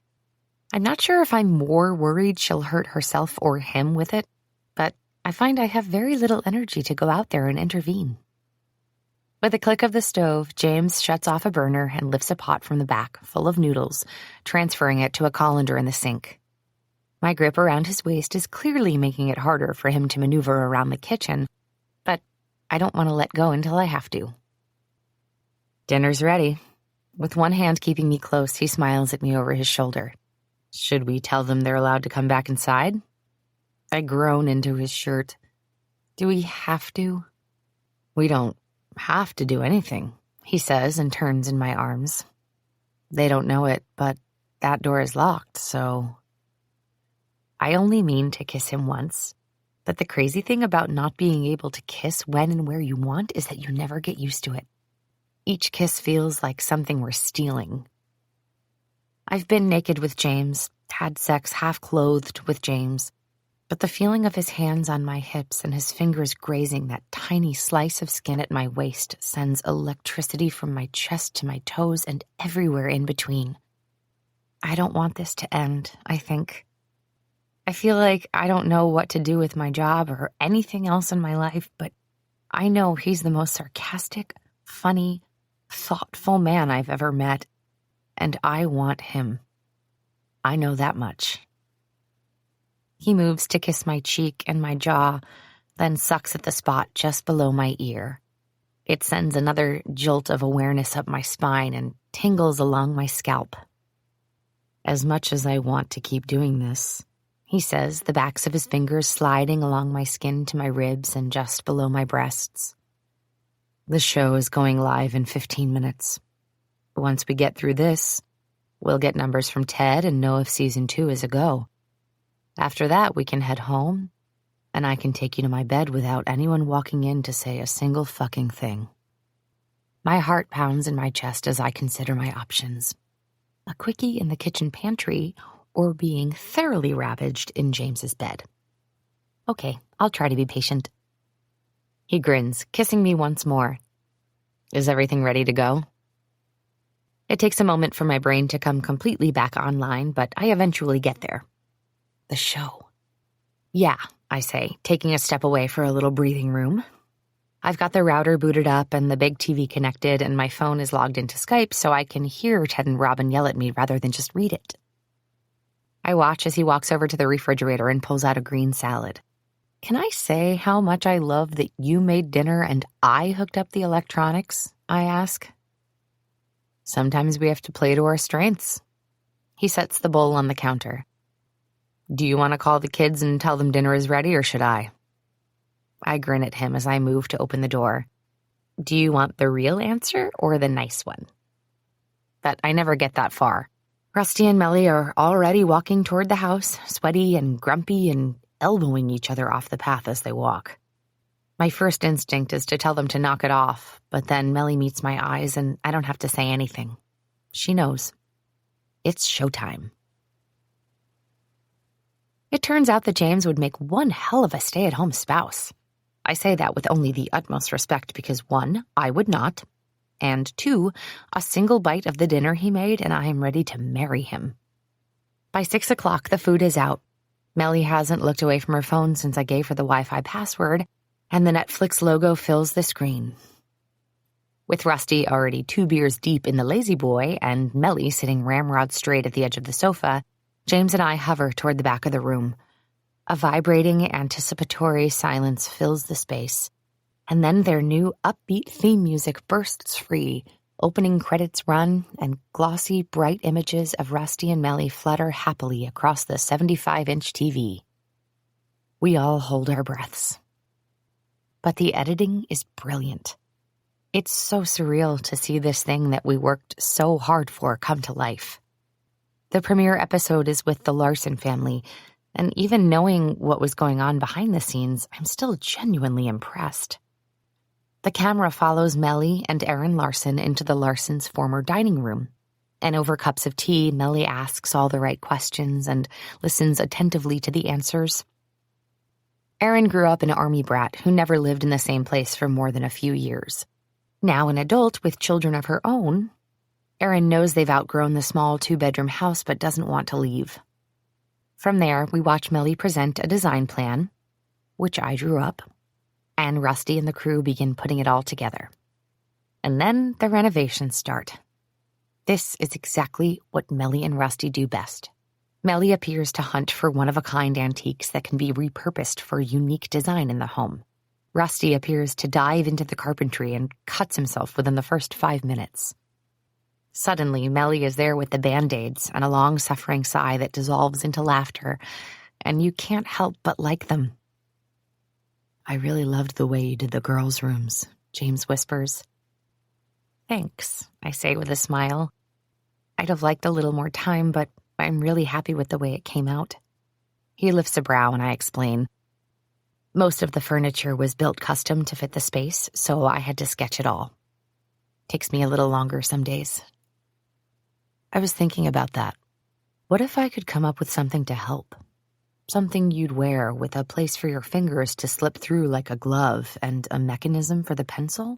Speaker 3: I'm not sure if I'm more worried she'll hurt herself or him with it, but I find I have very little energy to go out there and intervene. With a click of the stove, James shuts off a burner and lifts a pot from the back, full of noodles, transferring it to a colander in the sink. My grip around his waist is clearly making it harder for him to maneuver around the kitchen, but I don't want to let go until I have to. Dinner's ready. With one hand keeping me close, he smiles at me over his shoulder. Should we tell them they're allowed to come back inside? I groan into his shirt. Do we have to? We don't have to do anything, he says and turns in my arms. They don't know it, but that door is locked, so... I only mean to kiss him once. But the crazy thing about not being able to kiss when and where you want is that you never get used to it. Each kiss feels like something we're stealing. I've been naked with James, had sex half-clothed with James, but the feeling of his hands on my hips and his fingers grazing that tiny slice of skin at my waist sends electricity from my chest to my toes and everywhere in between. I don't want this to end, I think. I feel like I don't know what to do with my job or anything else in my life, but I know he's the most sarcastic, funny, thoughtful man I've ever met, and I want him. I know that much. He moves to kiss my cheek and my jaw, then sucks at the spot just below my ear. It sends another jolt of awareness up my spine and tingles along my scalp. As much as I want to keep doing this, he says, the backs of his fingers sliding along my skin to my ribs and just below my breasts. The show is going live in 15 minutes. Once we get through this, we'll get numbers from Ted and know if season 2 is a go. After that, we can head home, and I can take you to my bed without anyone walking in to say a single fucking thing. My heart pounds in my chest as I consider my options. A quickie in the kitchen pantry, or being thoroughly ravaged in James's bed. Okay, I'll try to be patient. He grins, kissing me once more. Is everything ready to go? It takes a moment for my brain to come completely back online, but I eventually get there. The show. Yeah, I say, taking a step away for a little breathing room. I've got the router booted up and the big TV connected, and my phone is logged into Skype so I can hear Ted and Robin yell at me rather than just read it. I watch as he walks over to the refrigerator and pulls out a green salad. Can I say how much I love that you made dinner and I hooked up the electronics? I ask. Sometimes we have to play to our strengths. He sets the bowl on the counter. Do you want to call the kids and tell them dinner is ready, or should I? I grin at him as I move to open the door. Do you want the real answer or the nice one? But I never get that far. Rusty and Melly are already walking toward the house, sweaty and grumpy and elbowing each other off the path as they walk. My first instinct is to tell them to knock it off, but then Melly meets my eyes and I don't have to say anything. She knows. It's showtime. It turns out that James would make one hell of a stay-at-home spouse. I say that with only the utmost respect because 1, I would not, and 2, a single bite of the dinner he made and I am ready to marry him. By 6 o'clock, the food is out. Melly hasn't looked away from her phone since I gave her the Wi-Fi password, and the Netflix logo fills the screen. With Rusty already 2 beers deep in the lazy boy and Melly sitting ramrod straight at the edge of the sofa, James and I hover toward the back of the room. A vibrating, anticipatory silence fills the space, and then their new upbeat theme music bursts free. Opening credits run, and glossy, bright images of Rusty and Melly flutter happily across the 75-inch TV. We all hold our breaths. But the editing is brilliant. It's so surreal to see this thing that we worked so hard for come to life. The premiere episode is with the Larson family, and even knowing what was going on behind the scenes, I'm still genuinely impressed. The camera follows Melly and Aaron Larson into the Larsons' former dining room, and over cups of tea, Melly asks all the right questions and listens attentively to the answers. Aaron grew up an army brat who never lived in the same place for more than a few years. Now an adult with children of her own, Erin knows they've outgrown the small 2-bedroom house but doesn't want to leave. From there, we watch Melly present a design plan, which I drew up, and Rusty and the crew begin putting it all together. And then the renovations start. This is exactly what Melly and Rusty do best. Melly appears to hunt for one-of-a-kind antiques that can be repurposed for unique design in the home. Rusty appears to dive into the carpentry and cuts himself within the first 5 minutes. Suddenly, Melly is there with the Band-Aids and a long-suffering sigh that dissolves into laughter, and you can't help but like them. I really loved the way you did the girls' rooms, James whispers. Thanks, I say with a smile. I'd have liked a little more time, but I'm really happy with the way it came out. He lifts a brow and I explain. Most of the furniture was built custom to fit the space, so I had to sketch it all. Takes me a little longer some days. I was thinking about that. What if I could come up with something to help? Something you'd wear with a place for your fingers to slip through like a glove and a mechanism for the pencil.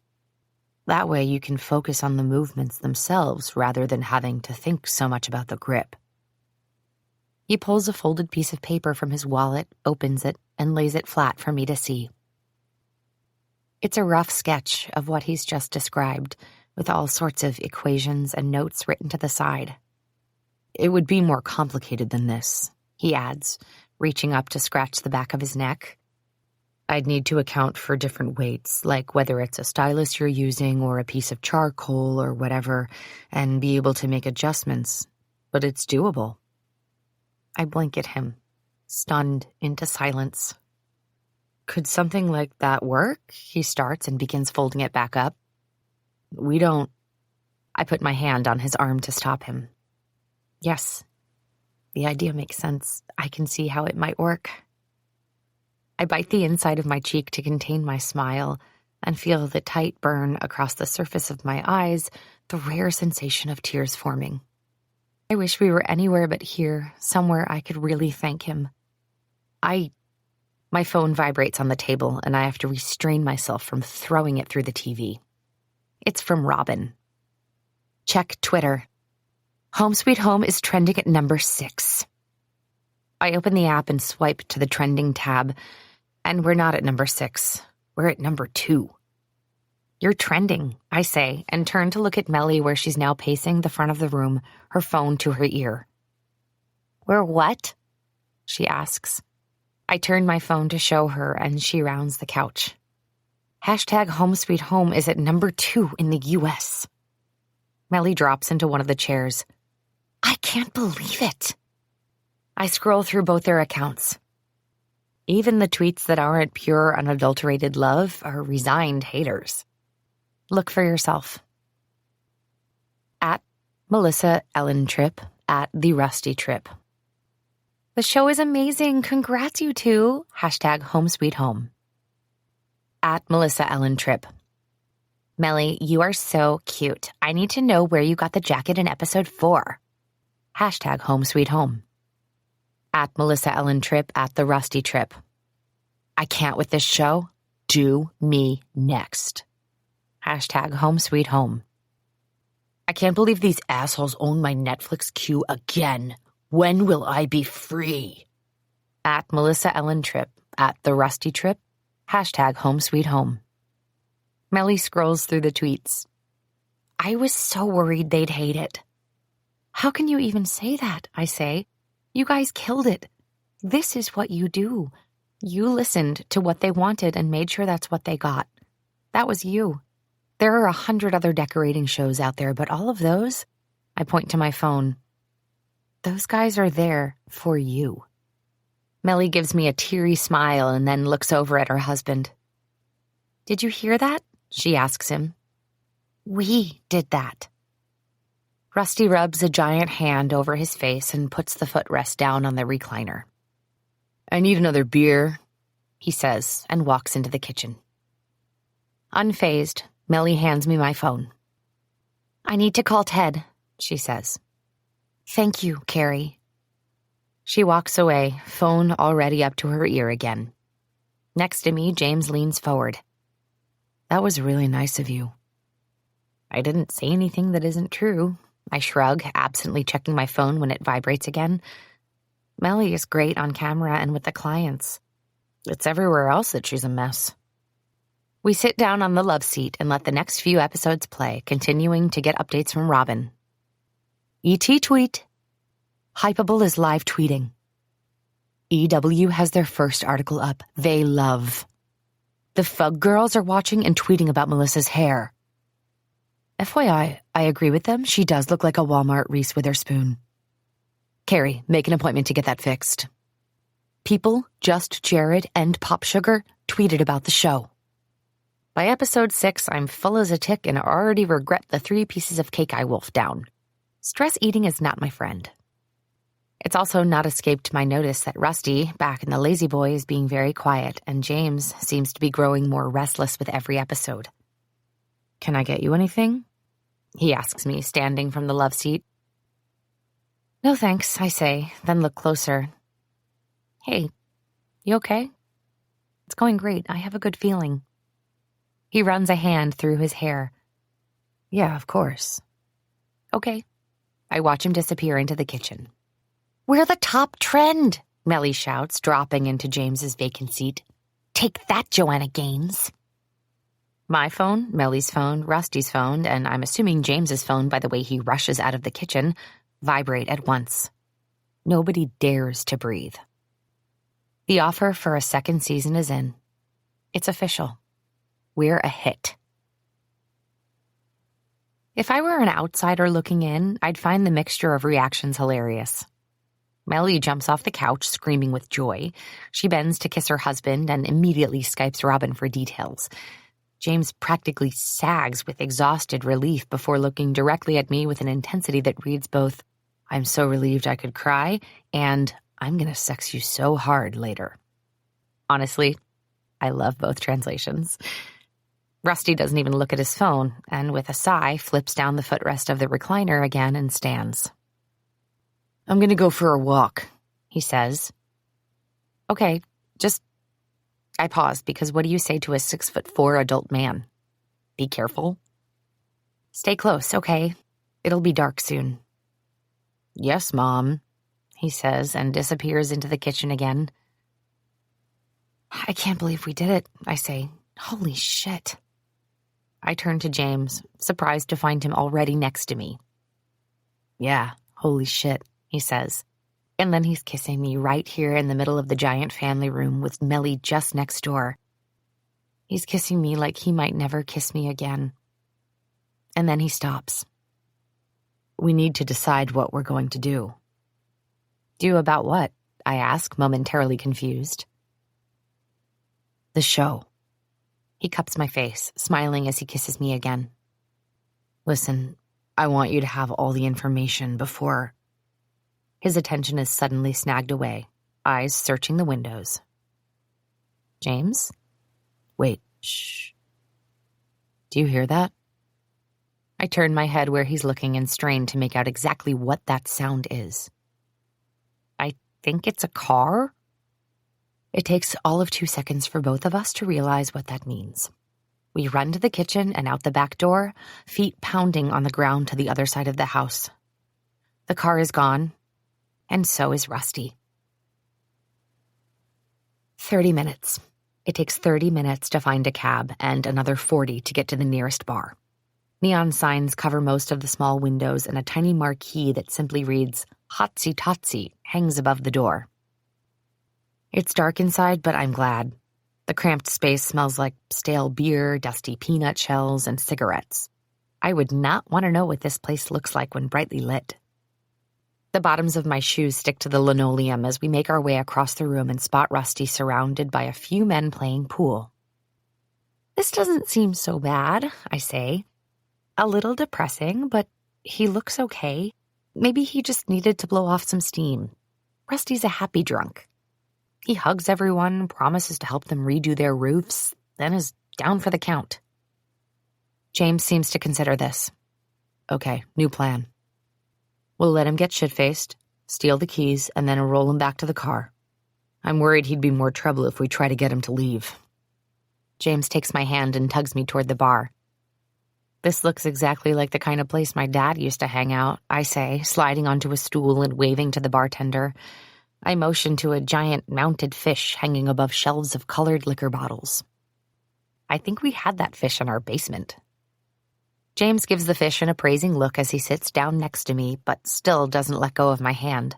Speaker 3: That way you can focus on the movements themselves rather than having to think so much about the grip. He pulls a folded piece of paper from his wallet, opens it, and lays it flat for me to see. It's a rough sketch of what he's just described, with all sorts of equations and notes written to the side. It would be more complicated than this, he adds, reaching up to scratch the back of his neck. I'd need to account for different weights, like whether it's a stylus you're using or a piece of charcoal or whatever, and be able to make adjustments. But it's doable. I blink at him, stunned into silence. Could something like that work? He starts and begins folding it back up. We don't. I put my hand on his arm to stop him. Yes, the idea makes sense. I can see how it might work. I bite the inside of my cheek to contain my smile and feel the tight burn across the surface of my eyes, the rare sensation of tears forming. I wish we were anywhere but here, somewhere I could really thank him. My phone vibrates on the table, and I have to restrain myself from throwing it through the TV. It's from Robin. Check Twitter. Home Sweet Home is trending at number 6. I open the app and swipe to the trending tab, and we're not at number 6. We're at number 2. You're trending, I say, and turn to look at Melly where she's now pacing the front of the room, her phone to her ear. We're what? She asks. I turn my phone to show her, and she rounds the couch. Hashtag Home Sweet Home is at number 2 in the U.S. Melly drops into one of the chairs. I can't believe it. I scroll through both their accounts. Even the tweets that aren't pure, unadulterated love are resigned haters. Look for yourself. At Melissa Ellen Tripp, at the Rusty Tripp. The show is amazing. Congrats, you two. Hashtag Home Sweet Home. At Melissa Ellen Tripp. Melly, you are so cute. I need to know where you got the jacket in episode 4. Hashtag Home Sweet Home. At Melissa Ellen Tripp, at the Rusty Tripp. I can't with this show. Do me next. Hashtag Home Sweet Home. I can't believe these assholes own my Netflix queue again. When will I be free? At Melissa Ellen Tripp, at the Rusty Tripp. Hashtag Home Sweet Home. Melly scrolls through the tweets. I was so worried they'd hate it. How can you even say that? I say. You guys killed it. This is what you do. You listened to what they wanted and made sure that's what they got. That was you. There are 100 other decorating shows out there, but all of those, I point to my phone. Those guys are there for you. Melly gives me a teary smile and then looks over at her husband. Did you hear that? She asks him. We did that. Rusty rubs a giant hand over his face and puts the footrest down on the recliner. I need another beer, he says, and walks into the kitchen. Unfazed, Melly hands me my phone. I need to call Ted, she says. Thank you, Carey. She walks away, phone already up to her ear again. Next to me, James leans forward. That was really nice of you. I didn't say anything that isn't true. I shrug, absently checking my phone when it vibrates again. Melly is great on camera and with the clients. It's everywhere else that she's a mess. We sit down on the love seat and let the next few episodes play, continuing to get updates from Robin. ET tweet. Hypable is live tweeting. EW has their first article up. They love. The Fug girls are watching and tweeting about Melissa's hair. FYI, I agree with them. She does look like a Walmart Reese Witherspoon. Carey, make an appointment to get that fixed. People, just Jared and Pop Sugar, tweeted about the show. By episode 6, I'm full as a tick and already regret the 3 pieces of cake I wolfed down. Stress eating is not my friend. It's also not escaped my notice that Rusty, back in the Lazy Boy, is being very quiet, and James seems to be growing more restless with every episode. Can I get you anything? He asks me, standing from the love seat. No thanks, I say, then look closer. Hey, you okay? It's going great. I have a good feeling. He runs a hand through his hair. Yeah, of course. Okay. I watch him disappear into the kitchen. We're the top trend, Melly shouts, dropping into James's vacant seat. Take that, Joanna Gaines. My phone, Melly's phone, Rusty's phone, and I'm assuming James's phone by the way he rushes out of the kitchen, vibrate at once. Nobody dares to breathe. The offer for a second season is in. It's official. We're a hit. If I were an outsider looking in, I'd find the mixture of reactions hilarious. Melly jumps off the couch, screaming with joy. She bends to kiss her husband and immediately Skypes Robin for details. James practically sags with exhausted relief before looking directly at me with an intensity that reads both, I'm so relieved I could cry, and I'm gonna sex you so hard later. Honestly, I love both translations. Rusty doesn't even look at his phone, and with a sigh, flips down the footrest of the recliner again and stands. I'm gonna go for a walk, he says. Okay, I pause because what do you say to a 6'4" adult man? Be careful. Stay close, okay? It'll be dark soon. Yes, Mom, he says and disappears into the kitchen again. I can't believe we did it, I say. Holy shit. I turn to James, surprised to find him already next to me. Yeah, holy shit, he says. And then he's kissing me right here in the middle of the giant family room with Melly just next door. He's kissing me like he might never kiss me again. And then he stops. We need to decide what we're going to do. Do about what? I ask, momentarily confused. The show. He cups my face, smiling as he kisses me again. Listen, I want you to have all the information before... His attention is suddenly snagged away, eyes searching the windows. James? Wait, shh. Do you hear that? I turn my head where he's looking and strain to make out exactly what that sound is. I think it's a car? It takes all of 2 seconds for both of us to realize what that means. We run to the kitchen and out the back door, feet pounding on the ground to the other side of the house. The car is gone. And so is Rusty. 30 minutes. It takes 30 minutes to find a cab and another 40 to get to the nearest bar. Neon signs cover most of the small windows and a tiny marquee that simply reads, Hotsy Totsy, hangs above the door. It's dark inside, but I'm glad. The cramped space smells like stale beer, dusty peanut shells, and cigarettes. I would not want to know what this place looks like when brightly lit. The bottoms of my shoes stick to the linoleum as we make our way across the room and spot Rusty surrounded by a few men playing pool. This doesn't seem so bad, I say. A little depressing, but he looks okay. Maybe he just needed to blow off some steam. Rusty's a happy drunk. He hugs everyone, promises to help them redo their roofs, then is down for the count. James seems to consider this. Okay, new plan. We'll let him get shit-faced, steal the keys, and then roll him back to the car. I'm worried he'd be more trouble if we try to get him to leave. James takes my hand and tugs me toward the bar. This looks exactly like the kind of place my dad used to hang out, I say, sliding onto a stool and waving to the bartender. I motion to a giant mounted fish hanging above shelves of colored liquor bottles. I think we had that fish in our basement. James gives the fish an appraising look as he sits down next to me, but still doesn't let go of my hand.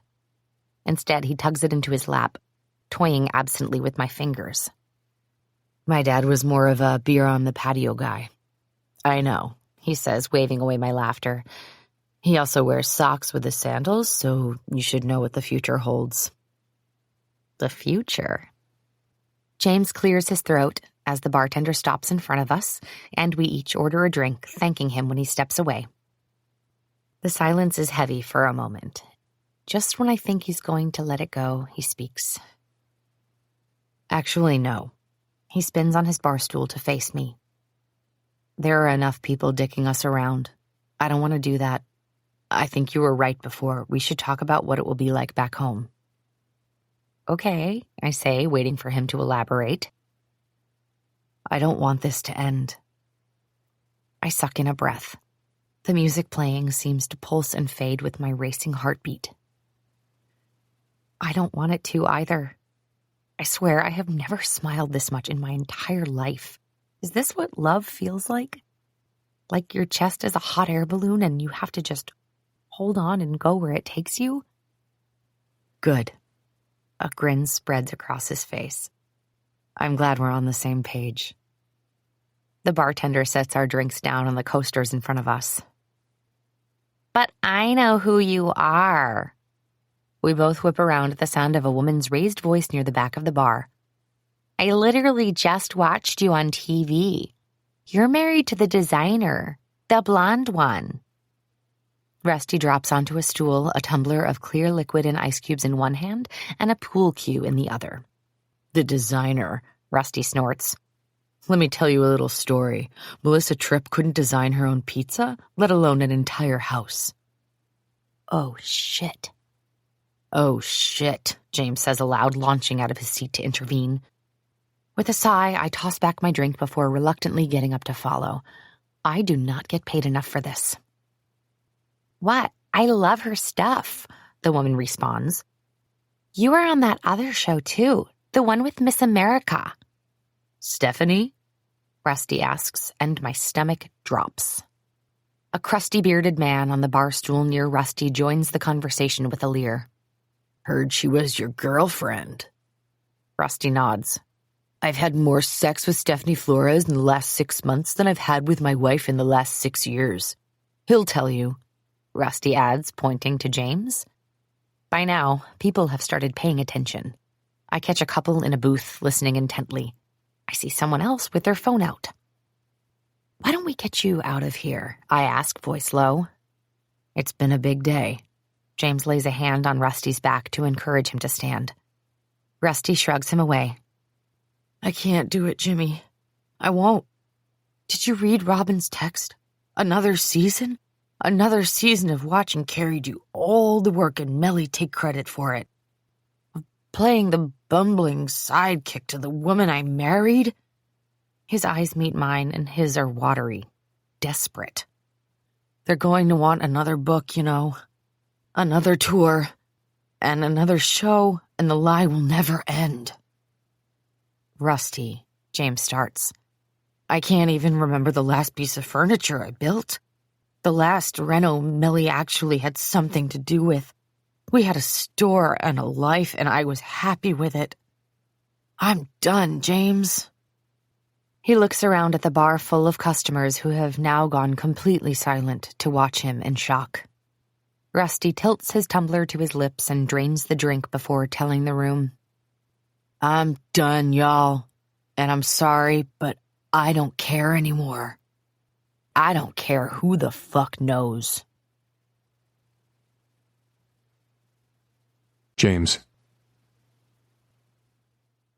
Speaker 3: Instead, he tugs it into his lap, toying absently with my fingers. My dad was more of a beer-on-the-patio guy. I know, he says, waving away my laughter. He also wears socks with his sandals, so you should know what the future holds. The future? James clears his throat as the bartender stops in front of us, and we each order a drink, thanking him when he steps away. The silence is heavy for a moment. Just when I think he's going to let it go, he speaks. Actually, no. He spins on his bar stool to face me. There are enough people dicking us around. I don't want to do that. I think you were right before. We should talk about what it will be like back home. Okay, I say, waiting for him to elaborate. I don't want this to end. I suck in a breath. The music playing seems to pulse and fade with my racing heartbeat. I don't want it to either. I swear I have never smiled this much in my entire life. Is this what love feels like? Like your chest is a hot air balloon and you have to just hold on and go where it takes you? Good. A grin spreads across his face. I'm glad we're on the same page. The bartender sets our drinks down on the coasters in front of us. But I know who you are. We both whip around at the sound of a woman's raised voice near the back of the bar. I literally just watched you on TV. You're married to the designer, the blonde one. Rusty drops onto a stool, a tumbler of clear liquid and ice cubes in one hand and a pool cue in the other. The designer, Rusty snorts. Let me tell you a little story. Melissa Tripp couldn't design her own pizza, let alone an entire house. Oh, shit. Oh, shit, James says aloud, launching out of his seat to intervene. With a sigh, I toss back my drink before reluctantly getting up to follow. I do not get paid enough for this. What? I love her stuff, the woman responds. You were on that other show, too, the one with Miss America. Stephanie? Rusty asks, and my stomach drops. A crusty bearded man on the bar stool near Rusty joins the conversation with a leer. Heard she was your girlfriend. Rusty nods. I've had more sex with Stephanie Flores in the last 6 months than I've had with my wife in the last 6 years. He'll tell you, Rusty adds, pointing to James. By now, people have started paying attention. I catch a couple in a booth listening intently. I see someone else with their phone out. Why don't we get you out of here? I ask, voice low. It's been a big day. James lays a hand on Rusty's back to encourage him to stand. Rusty shrugs him away. I can't do it, Jimmy. I won't. Did you read Robin's text? Another season? Another season of watching Carey do all the work and Melly take credit for it. Of playing the bumbling sidekick to the woman I married? His eyes meet mine and his are watery, desperate. They're going to want another book, you know. Another tour. And another show, and the lie will never end. Rusty, James starts. I can't even remember the last piece of furniture I built. The last reno Millie actually had something to do with. We had a store and a life, and I was happy with it. I'm done, James. He looks around at the bar full of customers who have now gone completely silent to watch him in shock. Rusty tilts his tumbler to his lips and drains the drink before telling the room, I'm done, y'all, and I'm sorry, but I don't care anymore. I don't care who the fuck knows.
Speaker 1: James.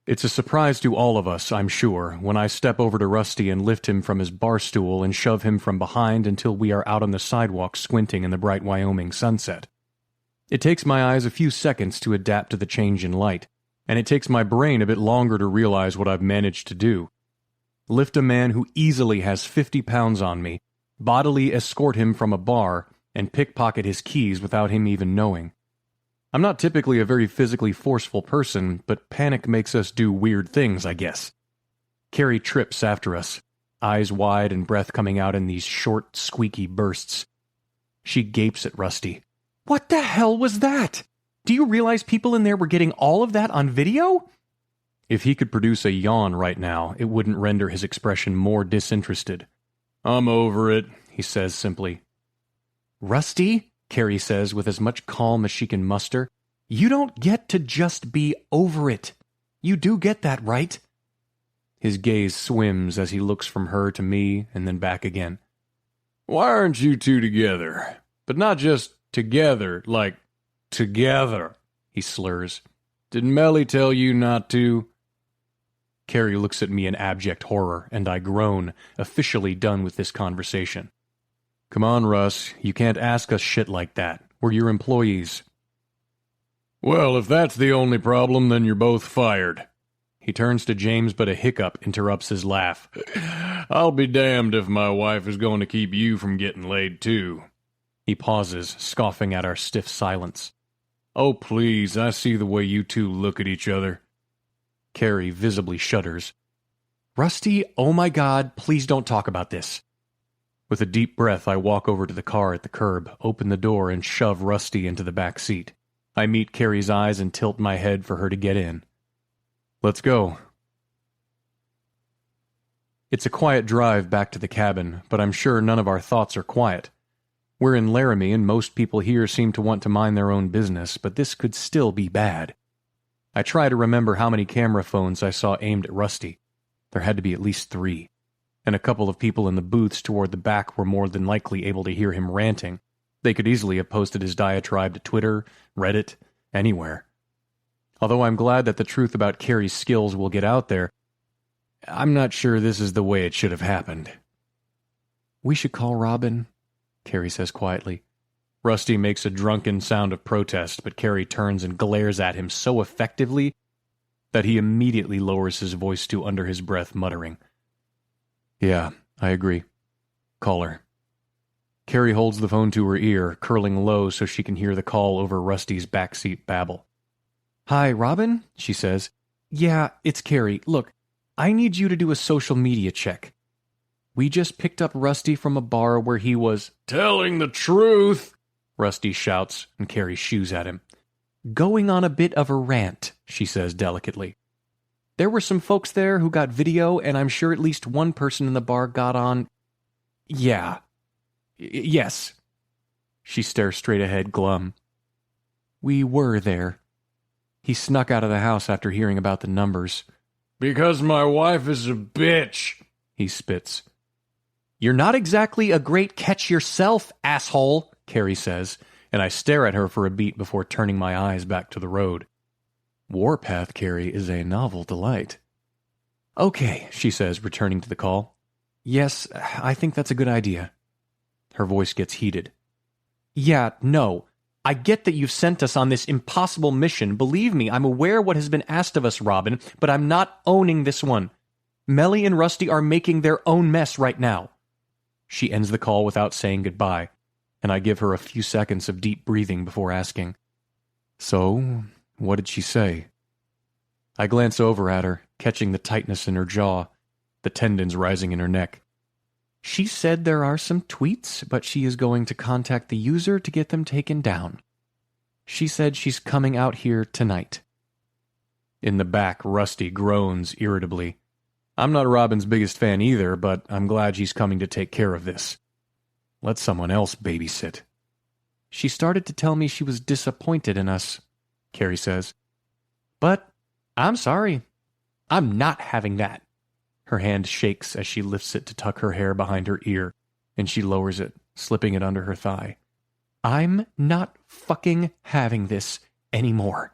Speaker 1: It's a surprise to all of us, I'm sure, when I step over to Rusty and lift him from his bar stool and shove him from behind until we are out on the sidewalk squinting in the bright Wyoming sunset. It takes my eyes a few seconds to adapt to the change in light, and it takes my brain a bit longer to realize what I've managed to do. Lift a man who easily has 50 pounds on me, bodily escort him from a bar, and pickpocket his keys without him even knowing. I'm not typically a very physically forceful person, but panic makes us do weird things, I guess. Carey trips after us, eyes wide and breath coming out in these short, squeaky bursts. She gapes at Rusty. What the hell was that? Do you realize people in there were getting all of that on video? If he could produce a yawn right now, it wouldn't render his expression more disinterested. I'm over it, he says simply. Rusty? Carey says with as much calm as she can muster. You don't get to just be over it. You do get that, right? His gaze swims as he looks from her to me and then back again. Why aren't you two together? But not just together, like together, he slurs. Did Melly tell you not to? Carey looks at me in abject horror, and I groan, officially done with this conversation. Come on, Russ, you can't ask us shit like that. We're your employees.
Speaker 2: Well, if that's the only problem, then you're both fired. He turns to James, but a hiccup interrupts his laugh. I'll be damned if my wife is going to keep you from getting laid, too. He pauses, scoffing at our stiff silence. Oh, please, I see the way you two look at each other. Carey visibly shudders.
Speaker 1: Rusty, oh my God, please don't talk about this.
Speaker 2: With a deep breath, I walk over to the car at the curb, open the door, and shove Rusty into the back seat. I meet Carey's eyes and tilt my head for her to get in. Let's go. It's a quiet drive back to the cabin, but I'm sure none of our thoughts are quiet. We're in Laramie, and most people here seem to want to mind their own business, but this could still be bad. I try to remember how many camera phones I saw aimed at Rusty. There had to be at least 3. And a couple of people in the booths toward the back were more than likely able to hear him ranting. They could easily have posted his diatribe to Twitter, Reddit, anywhere. Although I'm glad that the truth about Carey's skills will get out there, I'm not sure this is the way it should have happened.
Speaker 1: We should call Robin, Carey says quietly.
Speaker 2: Rusty makes a drunken sound of protest, but Carey turns and glares at him so effectively that he immediately lowers his voice to under his breath, muttering, Yeah, I agree. Call her. Carey holds the phone to her ear, curling low so she can hear the call over Rusty's backseat babble.
Speaker 1: Hi, Robin, she says. Yeah, it's Carey. Look, I need you to do a social media check. We just picked up Rusty from a bar where he was
Speaker 2: telling the truth, Rusty shouts, and Carey shoos at him.
Speaker 1: Going on a bit of a rant, she says delicately. There were some folks there who got video, and I'm sure at least one person in the bar got on. Yeah. Yes.
Speaker 2: She stares straight ahead, glum.
Speaker 1: We were there. He snuck out of the house after hearing about the numbers.
Speaker 2: Because my wife is a bitch, he spits.
Speaker 1: You're not exactly a great catch yourself, asshole, Carey says, and I stare at her for a beat before turning my eyes back to the road.
Speaker 2: Warpath Carey is a novel delight.
Speaker 1: Okay, she says, returning to the call. Yes, I think that's a good idea.
Speaker 2: Her voice gets heated.
Speaker 1: Yeah, no. I get that you've sent us on this impossible mission. Believe me, I'm aware what has been asked of us, Robin, but I'm not owning this one. Melly and Rusty are making their own mess right now.
Speaker 2: She ends the call without saying goodbye, and I give her a few seconds of deep breathing before asking, So, what did she say? I glance over at her, catching the tightness in her jaw, the tendons rising in her neck.
Speaker 1: She said there are some tweets, but she is going to contact the user to get them taken down. She said she's coming out here tonight.
Speaker 2: In the back, Rusty groans irritably. I'm not Robin's biggest fan either, but I'm glad she's coming to take care of this. Let someone else babysit.
Speaker 1: She started to tell me she was disappointed in us, Carey says. But I'm sorry. I'm not having that.
Speaker 2: Her hand shakes as she lifts it to tuck her hair behind her ear, and she lowers it, slipping it under her thigh.
Speaker 1: I'm not fucking having this anymore.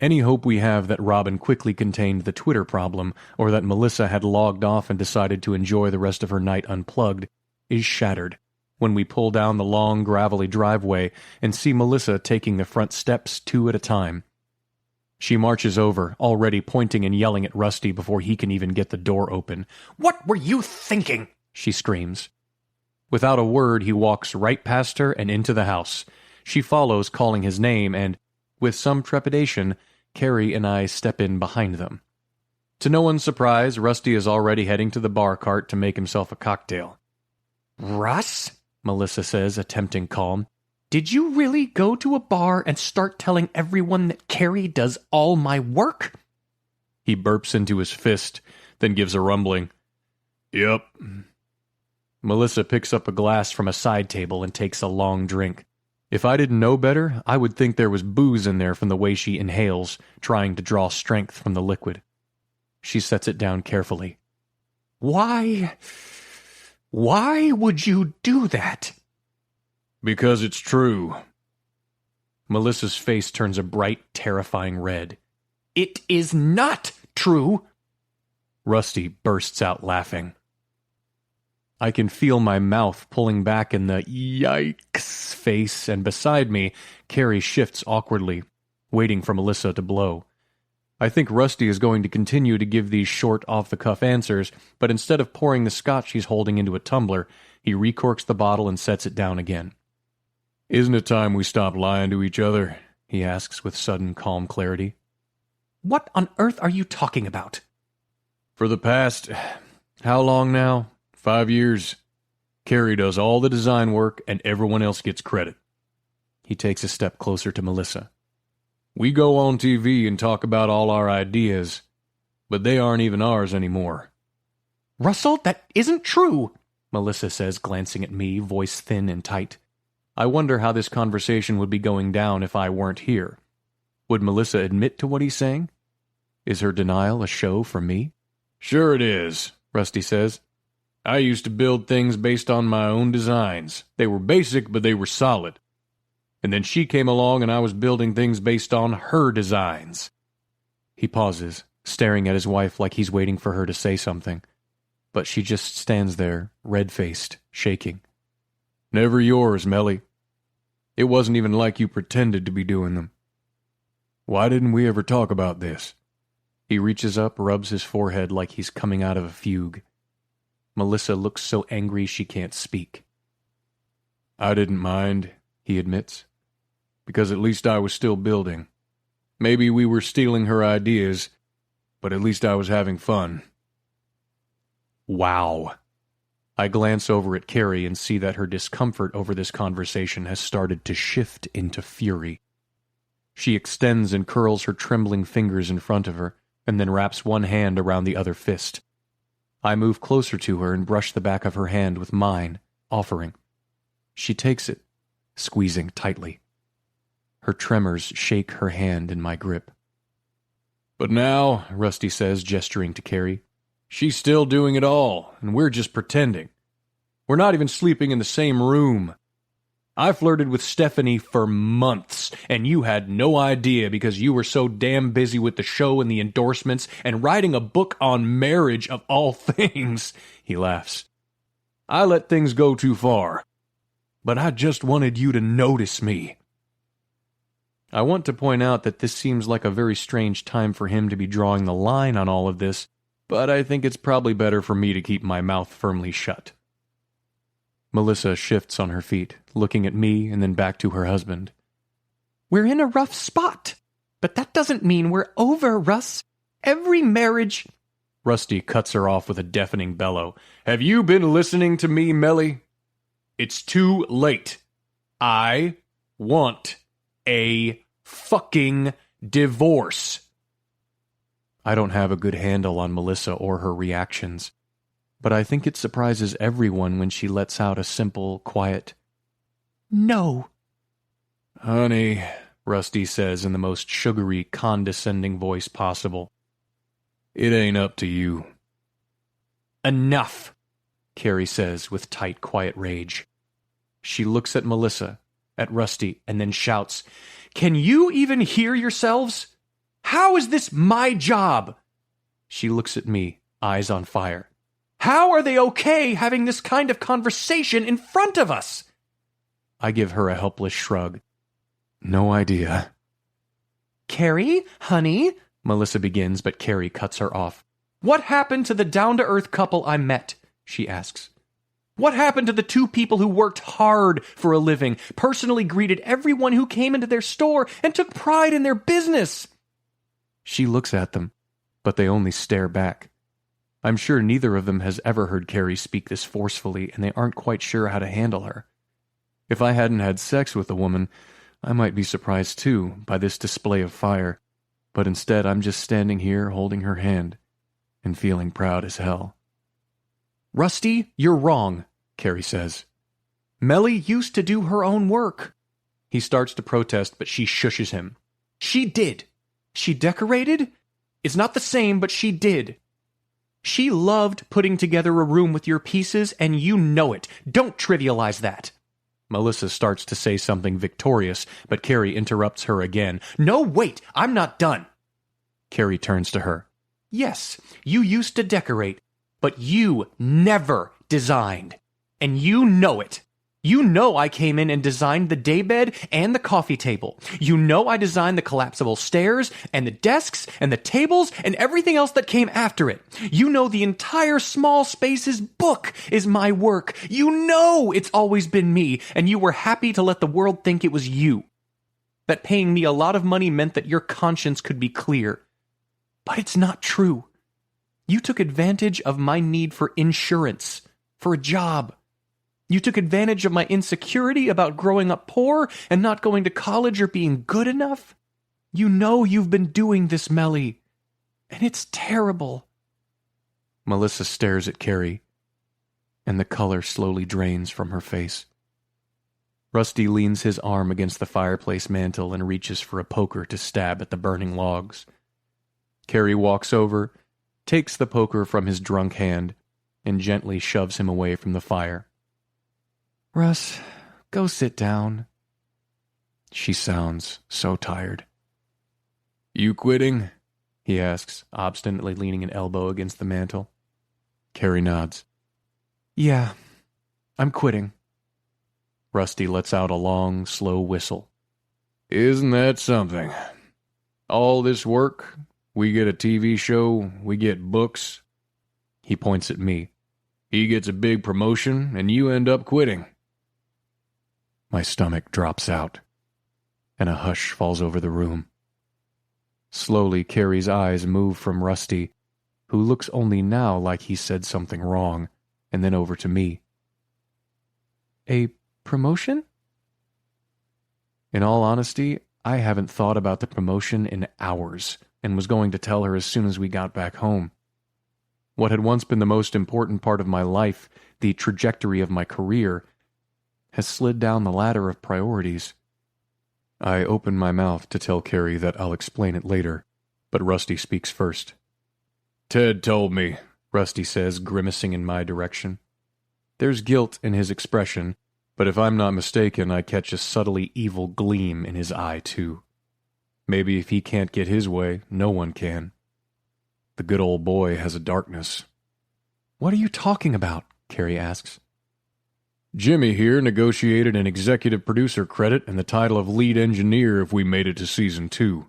Speaker 2: Any hope we have that Robin quickly contained the Twitter problem, or that Melissa had logged off and decided to enjoy the rest of her night unplugged, is shattered when we pull down the long, gravelly driveway and see Melissa taking the front steps 2 at a time. She marches over, already pointing and yelling at Rusty before he can even get the door open.
Speaker 1: What were you thinking? She screams.
Speaker 2: Without a word, he walks right past her and into the house. She follows, calling his name, and, with some trepidation, Carey and I step in behind them. To no one's surprise, Rusty is already heading to the bar cart to make himself a cocktail.
Speaker 1: Russ, Melissa says, attempting calm. Did you really go to a bar and start telling everyone that Carey does all my work?
Speaker 2: He burps into his fist, then gives a rumbling. Yep. Melissa picks up a glass from a side table and takes a long drink. If I didn't know better, I would think there was booze in there from the way she inhales, trying to draw strength from the liquid. She sets it down carefully.
Speaker 1: Why would you do that?
Speaker 2: Because it's true. Melissa's face turns a bright, terrifying red.
Speaker 1: It is not true.
Speaker 2: Rusty bursts out laughing.
Speaker 1: I can feel my mouth pulling back in the yikes face, and beside me, Carey shifts awkwardly, waiting for Melissa to blow. I think Rusty is going to continue to give these short, off-the-cuff answers, but instead of pouring the scotch he's holding into a tumbler, he recorks the bottle and sets it down again. "Isn't it time we stopped lying to each other?" he asks with sudden calm clarity.
Speaker 4: "What on earth are you talking about?"
Speaker 1: "For the past, how long now? 5 years. Carey does all the design work and everyone else gets credit." He takes a step closer to Melissa. "We go on TV and talk about all our ideas, but they aren't even ours anymore."
Speaker 4: "Russell, that isn't true," Melissa says, glancing at me, voice thin and tight.
Speaker 1: I wonder how this conversation would be going down if I weren't here. Would Melissa admit to what he's saying? Is her denial a show for me? "Sure it is," Rusty says. "I used to build things based on my own designs. They were basic, but they were solid. And then she came along and I was building things based on her designs." He pauses, staring at his wife like he's waiting for her to say something. But she just stands there, red-faced, shaking. "Never yours, Melly. It wasn't even like you pretended to be doing them. Why didn't we ever talk about this?" He reaches up, rubs his forehead like he's coming out of a fugue. Melissa looks so angry she can't speak. "I didn't mind," he admits, "because at least I was still building. Maybe we were stealing her ideas, but at least I was having fun." Wow. I glance over at Carey and see that her discomfort over this conversation has started to shift into fury. She extends and curls her trembling fingers in front of her, and then wraps one hand around the other fist. I move closer to her and brush the back of her hand with mine, offering. She takes it, squeezing tightly. Her tremors shake her hand in my grip. "But now," Rusty says, gesturing to Carey, "she's still doing it all, and we're just pretending. We're not even sleeping in the same room. I flirted with Stephanie for months, and you had no idea because you were so damn busy with the show and the endorsements and writing a book on marriage of all things." He laughs. "I let things go too far, but I just wanted you to notice me." I want to point out that this seems like a very strange time for him to be drawing the line on all of this, but I think it's probably better for me to keep my mouth firmly shut. Melissa shifts on her feet, looking at me and then back to her husband.
Speaker 4: "We're in a rough spot, but that doesn't mean we're over, Russ. Every marriage—"
Speaker 1: Rusty cuts her off with a deafening bellow. "Have you been listening to me, Melly? It's too late. I want a fucking divorce." I don't have a good handle on Melissa or her reactions, but I think it surprises everyone when she lets out a simple, quiet, "No." "Honey," Rusty says in the most sugary, condescending voice possible, "it ain't up to you."
Speaker 4: "Enough,"
Speaker 1: Carey says with tight, quiet rage. She looks at Melissa, at Rusty, and then shouts, "Can you even hear yourselves? How is this my job?" She looks at me, eyes on fire. "How are they okay having this kind of conversation in front of us?" I give her a helpless shrug. "No idea."
Speaker 4: "Carey, honey,"
Speaker 1: Melissa begins, but Carey cuts her off.
Speaker 4: "What happened to the down-to-earth couple I met?" she asks. "What happened to the two people who worked hard for a living, personally greeted everyone who came into their store, and took pride in their business?"
Speaker 1: She looks at them, but they only stare back. I'm sure neither of them has ever heard Carey speak this forcefully, and they aren't quite sure how to handle her. If I hadn't had sex with the woman, I might be surprised too by this display of fire, but instead I'm just standing here holding her hand and feeling proud as hell.
Speaker 4: "Rusty, you're wrong," Carey says. "Melly used to do her own work."
Speaker 1: He starts to protest, but she shushes him.
Speaker 4: "She did. She decorated? It's not the same, but she did. She loved putting together a room with your pieces, and you know it. Don't trivialize that."
Speaker 1: Melissa starts to say something victorious, but Carey interrupts her again.
Speaker 4: "No, wait, I'm not done."
Speaker 1: Carey turns to her.
Speaker 4: "Yes, you used to decorate, but you never
Speaker 1: designed. And you know it. You know I came in and designed the daybed and the coffee table. You know I designed the collapsible stairs and the desks and the tables and everything else that came after it. You know the entire Small Spaces book is my work. You know it's always been me, and you were happy to let the world think it was you. That paying me a lot of money meant that your conscience could be clear. But it's not true. You took advantage of my need for insurance, for a job. You took advantage of my insecurity about growing up poor and not going to college or being good enough. You know you've been doing this, Melly, and it's terrible.
Speaker 4: Melissa stares at Carey, and the color slowly drains from her face. Rusty leans his arm against the fireplace mantel and reaches for a poker to stab at the burning logs. Carey walks over, takes the poker from his drunk hand, and gently shoves him away from the fire.
Speaker 1: Russ, go sit down.
Speaker 4: She sounds so tired. You quitting? He asks, obstinately leaning an elbow against the mantel. Carey nods.
Speaker 1: Yeah, I'm quitting.
Speaker 4: Rusty lets out a long, slow whistle.
Speaker 2: Isn't that something? All this work, we get a TV show, we get books.
Speaker 4: He points at me.
Speaker 2: He gets a big promotion, and you end up quitting.
Speaker 4: My stomach drops out, and a hush falls over the room. Slowly, Carey's eyes move from Rusty, who looks only now like he said something wrong, and then over to me.
Speaker 1: A promotion?
Speaker 4: In all honesty, I haven't thought about the promotion in hours, and was going to tell her as soon as we got back home. What had once been the most important part of my life, the trajectory of my career, has slid down the ladder of priorities. I open my mouth to tell Carey that I'll explain it later, but Rusty speaks first.
Speaker 2: Ted told me,
Speaker 4: Rusty says, grimacing in my direction. There's guilt in his expression, but if I'm not mistaken, I catch a subtly evil gleam in his eye, too. Maybe if he can't get his way, no one can. The good old boy has a darkness.
Speaker 1: What are you talking about? Carey asks.
Speaker 2: Jimmy here negotiated an executive producer credit and the title of lead engineer if we made it to season 2.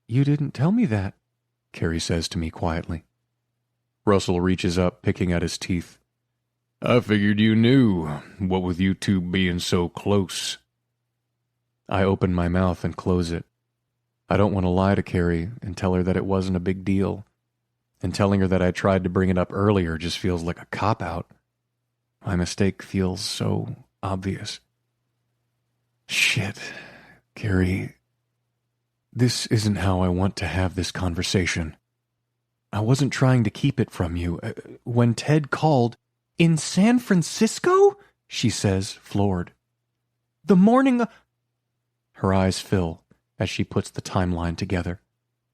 Speaker 1: You didn't tell me that,
Speaker 4: Carey says to me quietly. Russell reaches up, picking at his teeth.
Speaker 2: I figured you knew, what with you two being so close.
Speaker 4: I open my mouth and close it. I don't want to lie to Carey and tell her that it wasn't a big deal. And telling her that I tried to bring it up earlier just feels like a cop-out. My mistake feels so obvious. Shit, Carey. This isn't how I want to have this conversation. I wasn't trying to keep it from you. When Ted called,
Speaker 1: "In San Francisco?"
Speaker 4: she says, floored.
Speaker 1: "The morning..."
Speaker 4: Her eyes fill as she puts the timeline together.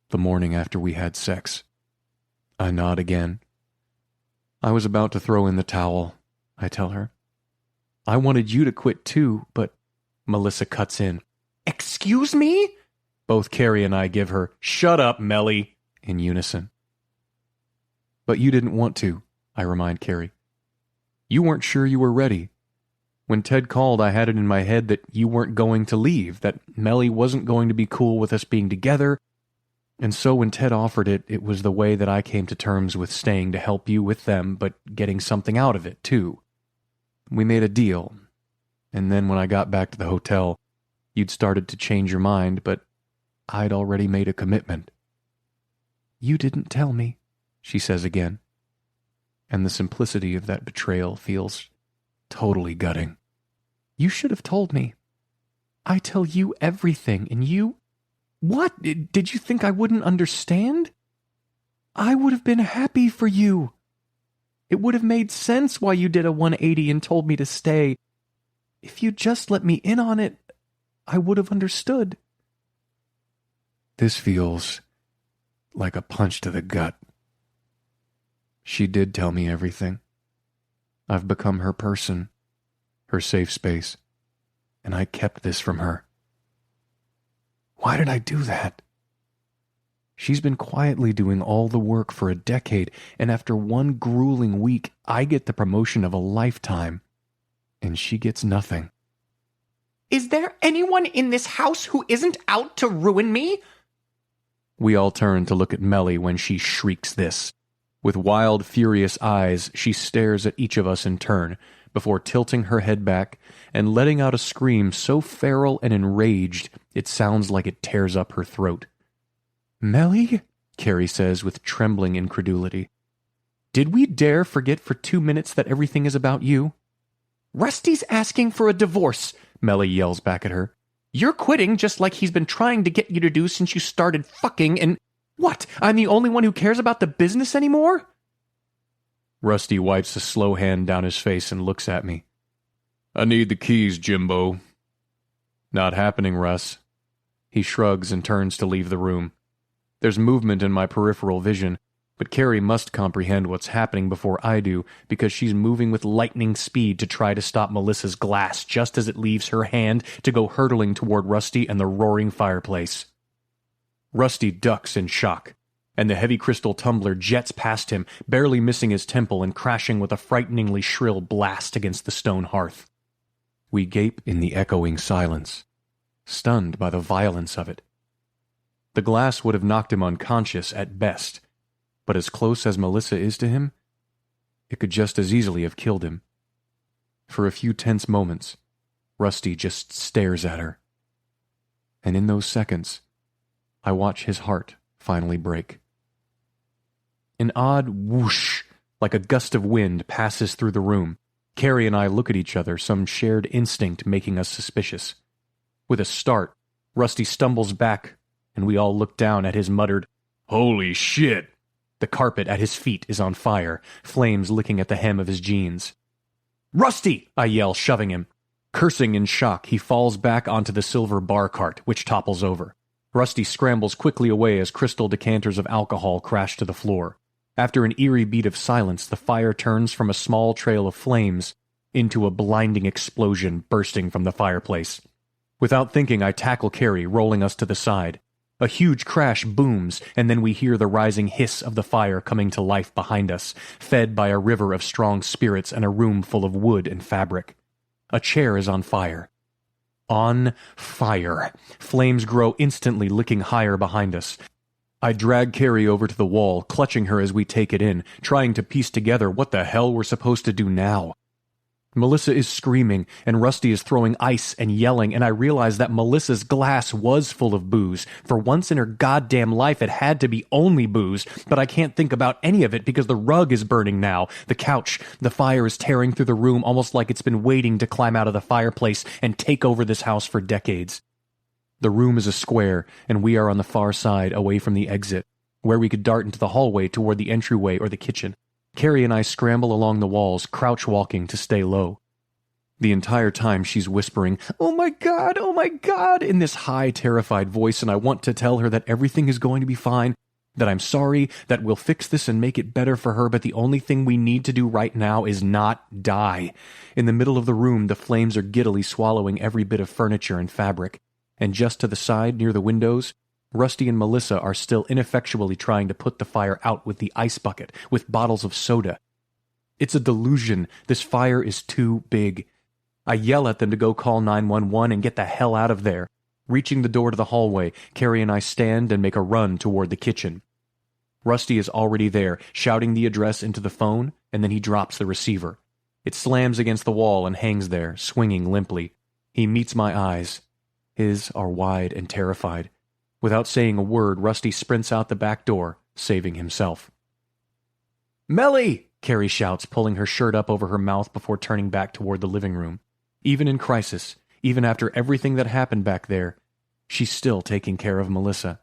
Speaker 4: The morning after we had sex. I nod again. I was about to throw in the towel, I tell her. I wanted you to quit too, but Melissa cuts in.
Speaker 1: "Excuse me?"
Speaker 4: Both Carey and I give her, "Shut up, Melly," in unison. But you didn't want to, I remind Carey. You weren't sure you were ready. When Ted called, I had it in my head that you weren't going to leave, that Melly wasn't going to be cool with us being together. And so when Ted offered it, it was the way that I came to terms with staying to help you with them, but getting something out of it, too. We made a deal. And then when I got back to the hotel, you'd started to change your mind, but I'd already made a commitment.
Speaker 1: You didn't tell me, she says again.
Speaker 4: And the simplicity of that betrayal feels totally gutting.
Speaker 1: You should have told me. I tell you everything, and you... What? Did you think I wouldn't understand? I would have been happy for you. It would have made sense why you did a 180 and told me to stay. If you'd just let me in on it, I would have understood.
Speaker 4: This feels like a punch to the gut. She did tell me everything. I've become her person, her safe space, and I kept this from her. Why did I do that? She's been quietly doing all the work for a decade, and after one grueling week, I get the promotion of a lifetime. And she gets nothing.
Speaker 1: Is there anyone in this house who isn't out to ruin me?
Speaker 4: We all turn to look at Melly when she shrieks this. With wild, furious eyes, she stares at each of us in turn, before tilting her head back and letting out a scream so feral and enraged it sounds like it tears up her throat. "Melly?" Carey says with trembling incredulity. "Did we dare forget for 2 minutes that everything is about you?"
Speaker 1: "Rusty's asking for a divorce," Melly yells back at her. "You're quitting just like he's been trying to get you to do since you started fucking, and what? I'm the only one who cares about the business anymore?"
Speaker 4: Rusty wipes a slow hand down his face and looks at me. "I need the keys, Jimbo." "Not happening, Russ." He shrugs and turns to leave the room. There's movement in my peripheral vision, but Carey must comprehend what's happening before I do, because she's moving with lightning speed to try to stop Melissa's glass just as it leaves her hand to go hurtling toward Rusty and the roaring fireplace. Rusty ducks in shock, and the heavy crystal tumbler jets past him, barely missing his temple and crashing with a frighteningly shrill blast against the stone hearth. We gape in the echoing silence, stunned by the violence of it. The glass would have knocked him unconscious at best, but as close as Melissa is to him, it could just as easily have killed him. For a few tense moments, Rusty just stares at her. And in those seconds, I watch his heart finally break. An odd whoosh, like a gust of wind, passes through the room. Carey and I look at each other, some shared instinct making us suspicious. With a start, Rusty stumbles back, and we all look down at his muttered, "Holy shit!" The carpet at his feet is on fire, flames licking at the hem of his jeans. "Rusty!" I yell, shoving him. Cursing in shock, he falls back onto the silver bar cart, which topples over. Rusty scrambles quickly away as crystal decanters of alcohol crash to the floor. After an eerie beat of silence, the fire turns from a small trail of flames into a blinding explosion bursting from the fireplace. Without thinking, I tackle Carey, rolling us to the side. A huge crash booms, and then we hear the rising hiss of the fire coming to life behind us, fed by a river of strong spirits and a room full of wood and fabric. A chair is on fire. On fire. Flames grow instantly, licking higher behind us. I drag Carey over to the wall, clutching her as we take it in, trying to piece together what the hell we're supposed to do now. Melissa is screaming, and Rusty is throwing ice and yelling, and I realize that Melissa's glass was full of booze. For once in her goddamn life, it had to be only booze, but I can't think about any of it because the rug is burning now. The couch, the fire is tearing through the room almost like it's been waiting to climb out of the fireplace and take over this house for decades. The room is a square, and we are on the far side, away from the exit, where we could dart into the hallway toward the entryway or the kitchen. Carey and I scramble along the walls, crouch-walking to stay low. The entire time she's whispering, oh my God, in this high, terrified voice, and I want to tell her that everything is going to be fine, that I'm sorry, that we'll fix this and make it better for her, but the only thing we need to do right now is not die. In the middle of the room, the flames are giddily swallowing every bit of furniture and fabric, and just to the side, near the windows, Rusty and Melissa are still ineffectually trying to put the fire out with the ice bucket, with bottles of soda. It's a delusion. This fire is too big. I yell at them to go call 911 and get the hell out of there. Reaching the door to the hallway, Carey and I stand and make a run toward the kitchen. Rusty is already there, shouting the address into the phone, and then he drops the receiver. It slams against the wall and hangs there, swinging limply. He meets my eyes. His are wide and terrified. Without saying a word, Rusty sprints out the back door, saving himself. "Melly!" Carey shouts, pulling her shirt up over her mouth before turning back toward the living room. Even in crisis, even after everything that happened back there, she's still taking care of Melissa.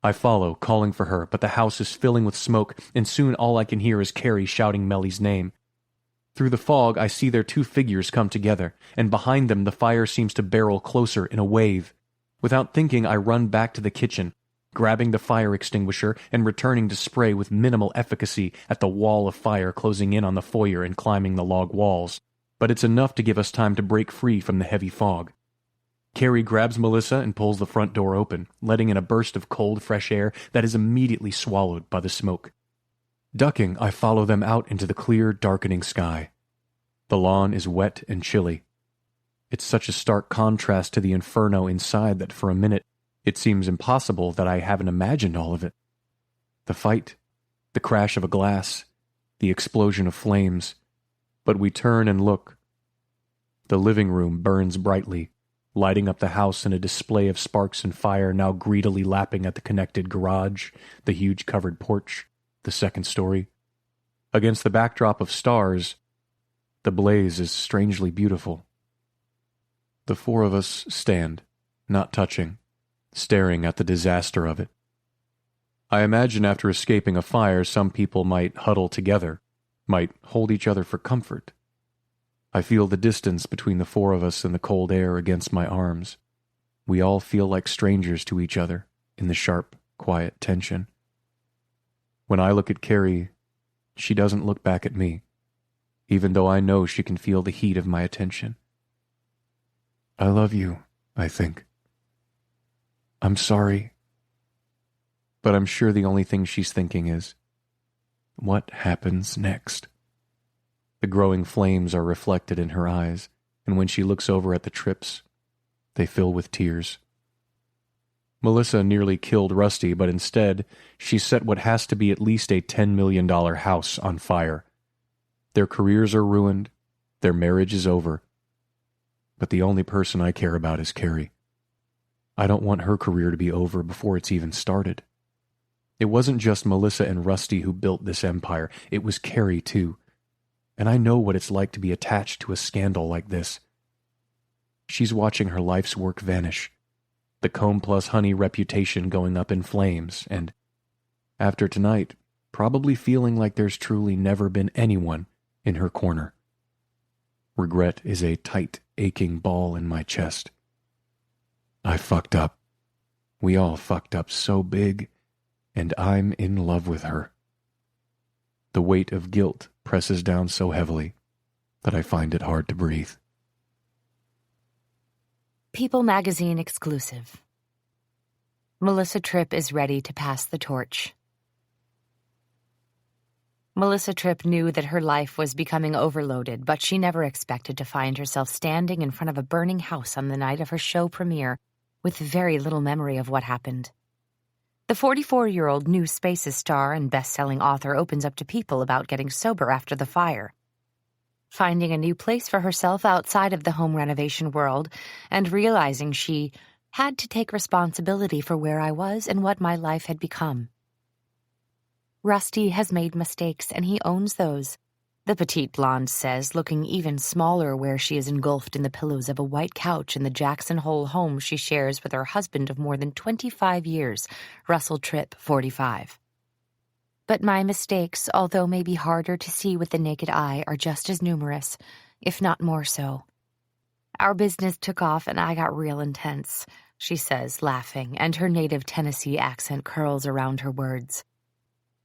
Speaker 4: I follow, calling for her, but the house is filling with smoke, and soon all I can hear is Carey shouting Melly's name. Through the fog, I see their two figures come together, and behind them the fire seems to barrel closer in a wave. Without thinking, I run back to the kitchen, grabbing the fire extinguisher and returning to spray with minimal efficacy at the wall of fire closing in on the foyer and climbing the log walls. But it's enough to give us time to break free from the heavy fog.
Speaker 1: Carey grabs Melissa and pulls the front door open, letting in a burst of cold, fresh air that is immediately swallowed by the smoke. Ducking, I follow them out into the clear, darkening sky. The lawn is wet and chilly. It's such a stark contrast to the inferno inside that for a minute it seems impossible that I haven't imagined all of it. The fight, the crash of a glass, the explosion of flames. But we turn and look. The living room burns brightly, lighting up the house in a display of sparks and fire now greedily lapping at the connected garage, the huge covered porch, the second story. Against the backdrop of stars, the blaze is strangely beautiful. The four of us stand, not touching, staring at the disaster of it. I imagine after escaping a fire, some people might huddle together, might hold each other for comfort. I feel the distance between the four of us and the cold air against my arms. We all feel like strangers to each other in the sharp, quiet tension. When I look at Carey, she doesn't look back at me, even though I know she can feel the heat of my attention. I love you, I think. I'm sorry. But I'm sure the only thing she's thinking is, what happens next? The growing flames are reflected in her eyes, and when she looks over at the Tripps, they fill with tears. Melissa nearly killed Rusty, but instead, she set what has to be at least a $10 million house on fire. Their careers are ruined, their marriage is over. But the only person I care about is Carey. I don't want her career to be over before it's even started. It wasn't just Melissa and Rusty who built this empire, it was Carey too. And I know what it's like to be attached to a scandal like this. She's watching her life's work vanish, the Comb Plus Honey reputation going up in flames, and, after tonight, probably feeling like there's truly never been anyone in her corner. Regret is a tight, aching ball in my chest. I fucked up. We all fucked up so big, and I'm in love with her. The weight of guilt presses down so heavily that I find it hard to breathe.
Speaker 3: People Magazine exclusive. Melissa Tripp is ready to pass the torch. Melissa Tripp knew that her life was becoming overloaded, but she never expected to find herself standing in front of a burning house on the night of her show premiere with very little memory of what happened. The 44-year-old New Spaces star and best-selling author opens up to people about getting sober after the fire, finding a new place for herself outside of the home renovation world, and realizing she had to take responsibility for where I was and what my life had become. Rusty has made mistakes, and he owns those, the petite blonde says, looking even smaller where she is engulfed in the pillows of a white couch in the Jackson Hole home she shares with her husband of more than 25 years, Russell Tripp, 45. But my mistakes, although maybe harder to see with the naked eye, are just as numerous, if not more so. Our business took off and I got real intense, she says, laughing, and her native Tennessee accent curls around her words.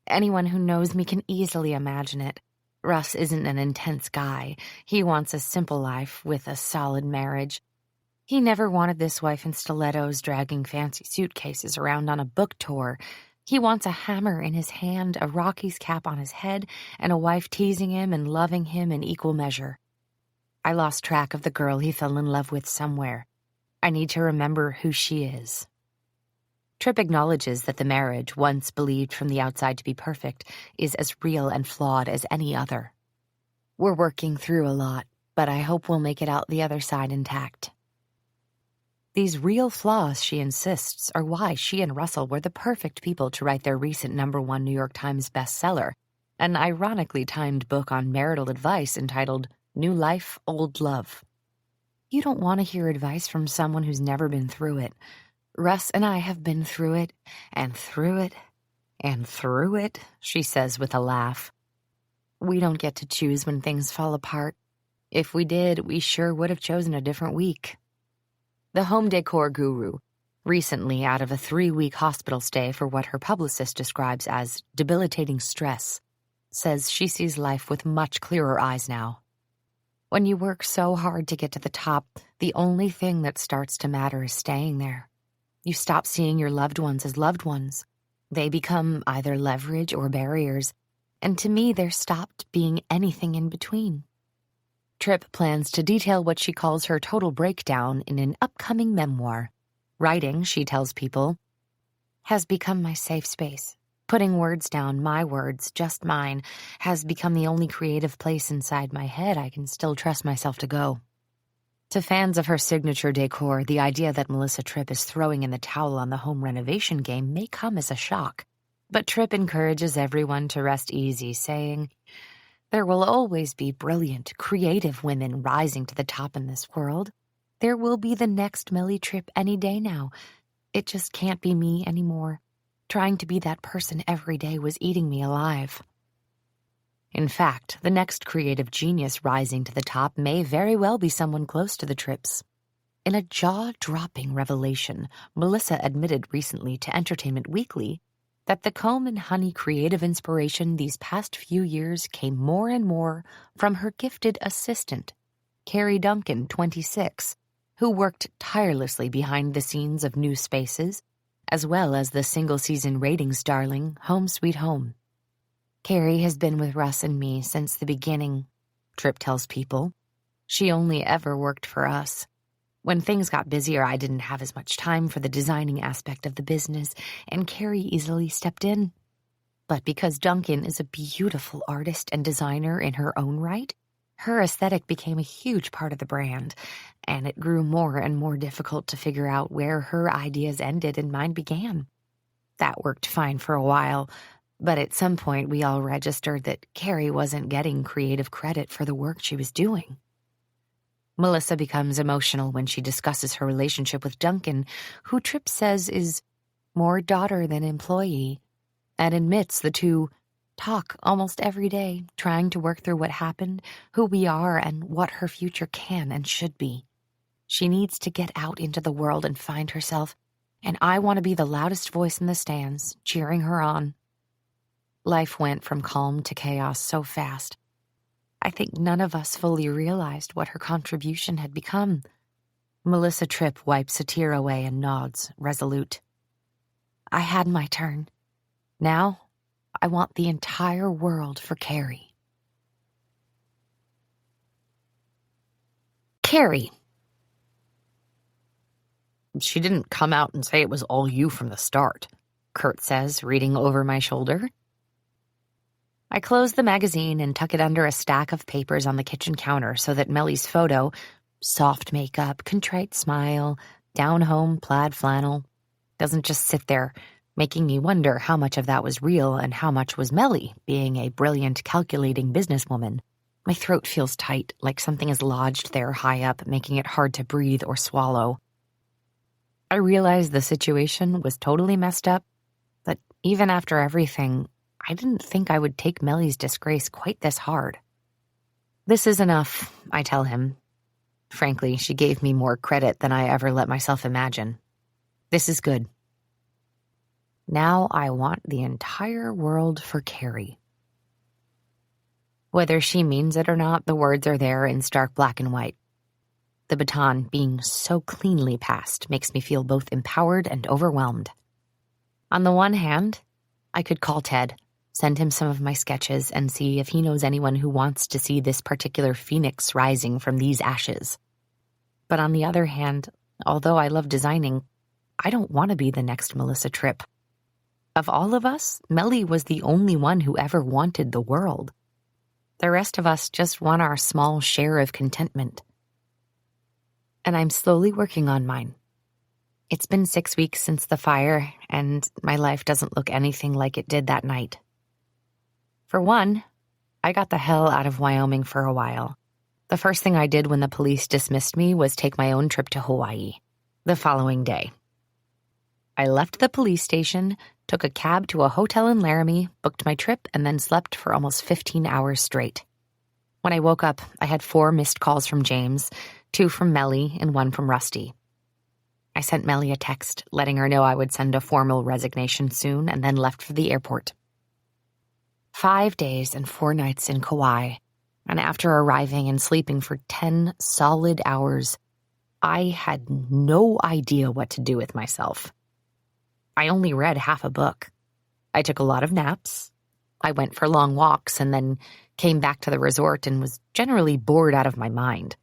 Speaker 3: Anyone who knows me can easily imagine it. Russ isn't an intense guy. He wants a simple life with a solid marriage. He never wanted this wife in stilettos dragging fancy suitcases around on a book tour. He wants a hammer in his hand, a Rockies cap on his head, and a wife teasing him and loving him in equal measure. I lost track of the girl he fell in love with somewhere. I need to remember who she is. Tripp acknowledges that the marriage, once believed from the outside to be perfect, is as real and flawed as any other. We're working through a lot, but I hope we'll make it out the other side intact. These real flaws, she insists, are why she and Russell were the perfect people to write their recent #1 New York Times bestseller, an ironically timed book on marital advice entitled New Life, Old Love. You don't want to hear advice from someone who's never been through it. Russ and I have been through it, and through it, and through it, she says with a laugh. We don't get to choose when things fall apart. If we did, we sure would have chosen a different week. The home decor guru, recently out of a 3-week hospital stay for what her publicist describes as debilitating stress, says she sees life with much clearer eyes now. When you work so hard to get to the top, the only thing that starts to matter is staying there. You stop seeing your loved ones as loved ones. They become either leverage or barriers, and to me, there stopped being anything in between. Tripp plans to detail what she calls her total breakdown in an upcoming memoir. Writing, she tells people, has become my safe space. Putting words down, my words, just mine, has become the only creative place inside my head I can still trust myself to go. To fans of her signature decor, the idea that Melissa Tripp is throwing in the towel on the home renovation game may come as a shock. But Tripp encourages everyone to rest easy, saying, there will always be brilliant, creative women rising to the top in this world. There will be the next Melly Tripp any day now. It just can't be me anymore. Trying to be that person every day was eating me alive. In fact, the next creative genius rising to the top may very well be someone close to the Tripps. In a jaw-dropping revelation, Melissa admitted recently to Entertainment Weekly that the comb and honey creative inspiration these past few years came more and more from her gifted assistant, Carey Duncan, 26, who worked tirelessly behind the scenes of New Spaces, as well as the single-season ratings darling Home Sweet Home. Carey has been with Russ and me since the beginning, Tripp tells People. She only ever worked for us. When things got busier, I didn't have as much time for the designing aspect of the business, and Carey easily stepped in. But because Duncan is a beautiful artist and designer in her own right, her aesthetic became a huge part of the brand, and it grew more and more difficult to figure out where her ideas ended and mine began. That worked fine for a while, but at some point we all registered that Carey wasn't getting creative credit for the work she was doing. Melissa becomes emotional when she discusses her relationship with Duncan, who Tripp says is more daughter than employee, and admits the two talk almost every day, trying to work through what happened, who we are, and what her future can and should be. She needs to get out into the world and find herself, and I want to be the loudest voice in the stands, cheering her on. Life went from calm to chaos so fast. I think none of us fully realized what her contribution had become. Melissa Tripp wipes a tear away and nods, resolute. I had my turn. Now, I want the entire world for Carey. Carey. She didn't come out and say it was all you from the start, Kurt says, reading over my shoulder. I close the magazine and tuck it under a stack of papers on the kitchen counter so that Melly's photo, soft makeup, contrite smile, down-home plaid flannel, doesn't just sit there, making me wonder how much of that was real and how much was Melly, being a brilliant, calculating businesswoman. My throat feels tight, like something is lodged there high up, making it hard to breathe or swallow. I realize the situation was totally messed up, but even after everything, I didn't think I would take Melly's disgrace quite this hard. This is enough, I tell him. Frankly, she gave me more credit than I ever let myself imagine. This is good. Now I want the entire world for Carey. Whether she means it or not, the words are there in stark black and white. The baton being so cleanly passed makes me feel both empowered and overwhelmed. On the one hand, I could call Ted, send him some of my sketches, and see if he knows anyone who wants to see this particular phoenix rising from these ashes. But on the other hand, although I love designing, I don't want to be the next Melissa Tripp. Of all of us, Melly was the only one who ever wanted the world. The rest of us just want our small share of contentment. And I'm slowly working on mine. It's been 6 weeks since the fire, and my life doesn't look anything like it did that night. For one, I got the hell out of Wyoming for a while. The first thing I did when the police dismissed me was take my own trip to Hawaii, the following day. I left the police station, took a cab to a hotel in Laramie, booked my trip, and then slept for almost 15 hours straight. When I woke up, I had 4 missed calls from James, 2 from Melly, and 1 from Rusty. I sent Melly a text, letting her know I would send a formal resignation soon, and then left for the airport. 5 days and 4 nights in Kauai. And after arriving and sleeping for 10 solid hours, I had no idea what to do with myself. I only read half a book. I took a lot of naps. I went for long walks and then came back to the resort and was generally bored out of my mind.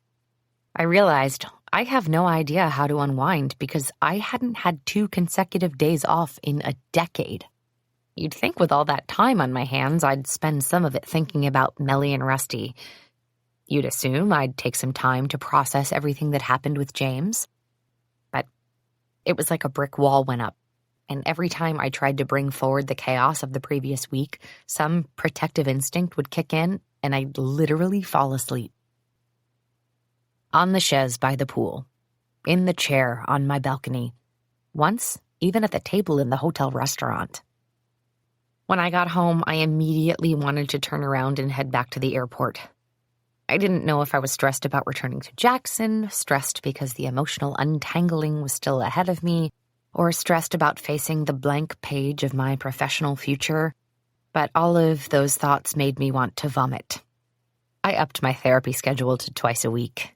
Speaker 3: I realized I have no idea how to unwind because I hadn't had 2 consecutive days off in a decade. You'd think with all that time on my hands, I'd spend some of it thinking about Melly and Rusty. You'd assume I'd take some time to process everything that happened with James. But it was like a brick wall went up, and every time I tried to bring forward the chaos of the previous week, some protective instinct would kick in, and I'd literally fall asleep. On the chaise by the pool, in the chair on my balcony, once even at the table in the hotel restaurant. When I got home, I immediately wanted to turn around and head back to the airport. I didn't know if I was stressed about returning to Jackson, stressed because the emotional untangling was still ahead of me, or stressed about facing the blank page of my professional future, but all of those thoughts made me want to vomit. I upped my therapy schedule to twice a week.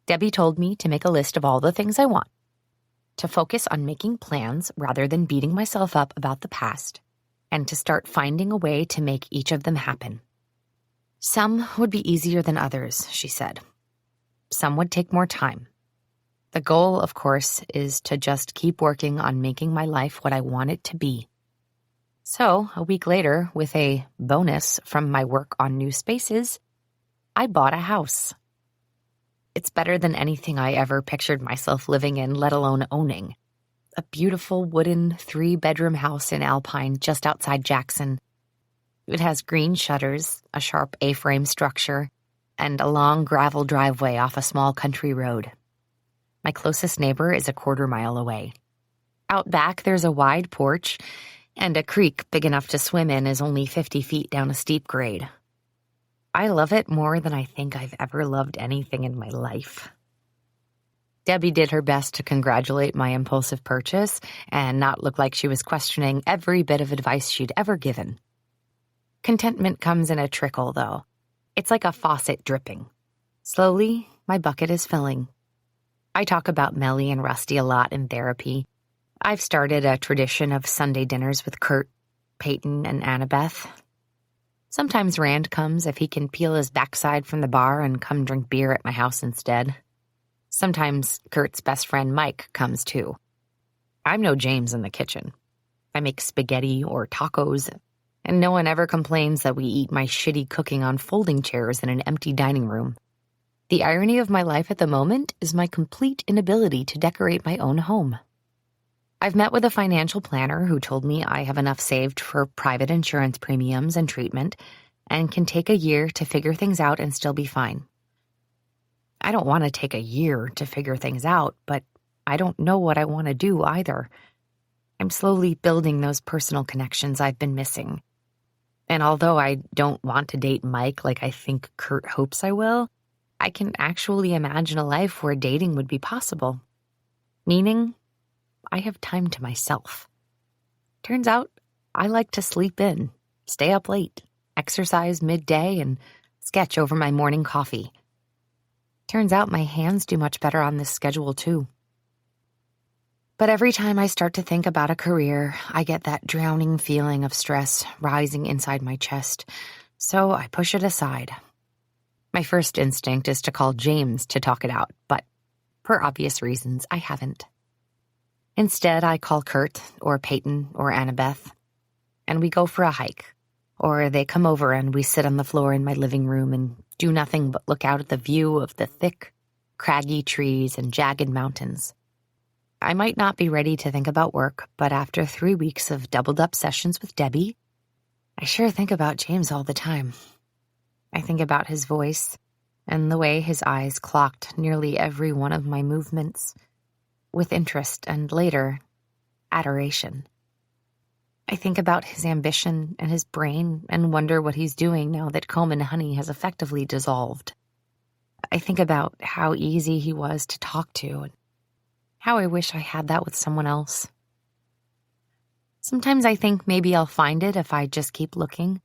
Speaker 3: Debbie told me to make a list of all the things I want, to focus on making plans rather than beating myself up about the past, and to start finding a way to make each of them happen. Some would be easier than others, she said. Some would take more time. The goal, of course, is to just keep working on making my life what I want it to be. So, a week later, with a bonus from my work on new spaces, I bought a house. It's better than anything I ever pictured myself living in, let alone owning. A beautiful wooden 3-bedroom house in Alpine just outside Jackson. It has green shutters, a sharp A-frame structure, and a long gravel driveway off a small country road. My closest neighbor is a 1/4 mile away. Out back, there's a wide porch, and a creek big enough to swim in is only 50 feet down a steep grade. I love it more than I think I've ever loved anything in my life. Debbie did her best to congratulate my impulsive purchase and not look like she was questioning every bit of advice she'd ever given. Contentment comes in a trickle, though. It's like a faucet dripping. Slowly, my bucket is filling. I talk about Melly and Rusty a lot in therapy. I've started a tradition of Sunday dinners with Kurt, Peyton, and Annabeth. Sometimes Rand comes if he can peel his backside from the bar and come drink beer at my house instead. Sometimes Kurt's best friend Mike comes too. I'm no James in the kitchen. I make spaghetti or tacos, and no one ever complains that we eat my shitty cooking on folding chairs in an empty dining room. The irony of my life at the moment is my complete inability to decorate my own home. I've met with a financial planner who told me I have enough saved for private insurance premiums and treatment and can take a year to figure things out and still be fine. I don't want to take a year to figure things out, but I don't know what I want to do either. I'm slowly building those personal connections I've been missing. And although I don't want to date Mike like I think Kurt hopes I will, I can actually imagine a life where dating would be possible. Meaning, I have time to myself. Turns out, I like to sleep in, stay up late, exercise midday, and sketch over my morning coffee. Turns out my hands do much better on this schedule, too. But every time I start to think about a career, I get that drowning feeling of stress rising inside my chest, so I push it aside. My first instinct is to call James to talk it out, but for obvious reasons, I haven't. Instead, I call Kurt or Peyton or Annabeth, and we go for a hike, or they come over and we sit on the floor in my living room and do nothing but look out at the view of the thick, craggy trees and jagged mountains. I might not be ready to think about work, but after 3 weeks of doubled-up sessions with Debbie, I sure think about James all the time. I think about his voice and the way his eyes clocked nearly every one of my movements, with interest and later, adoration. I think about his ambition and his brain and wonder what he's doing now that Comb and Honey has effectively dissolved. I think about how easy he was to talk to and how I wish I had that with someone else. Sometimes I think maybe I'll find it if I just keep looking,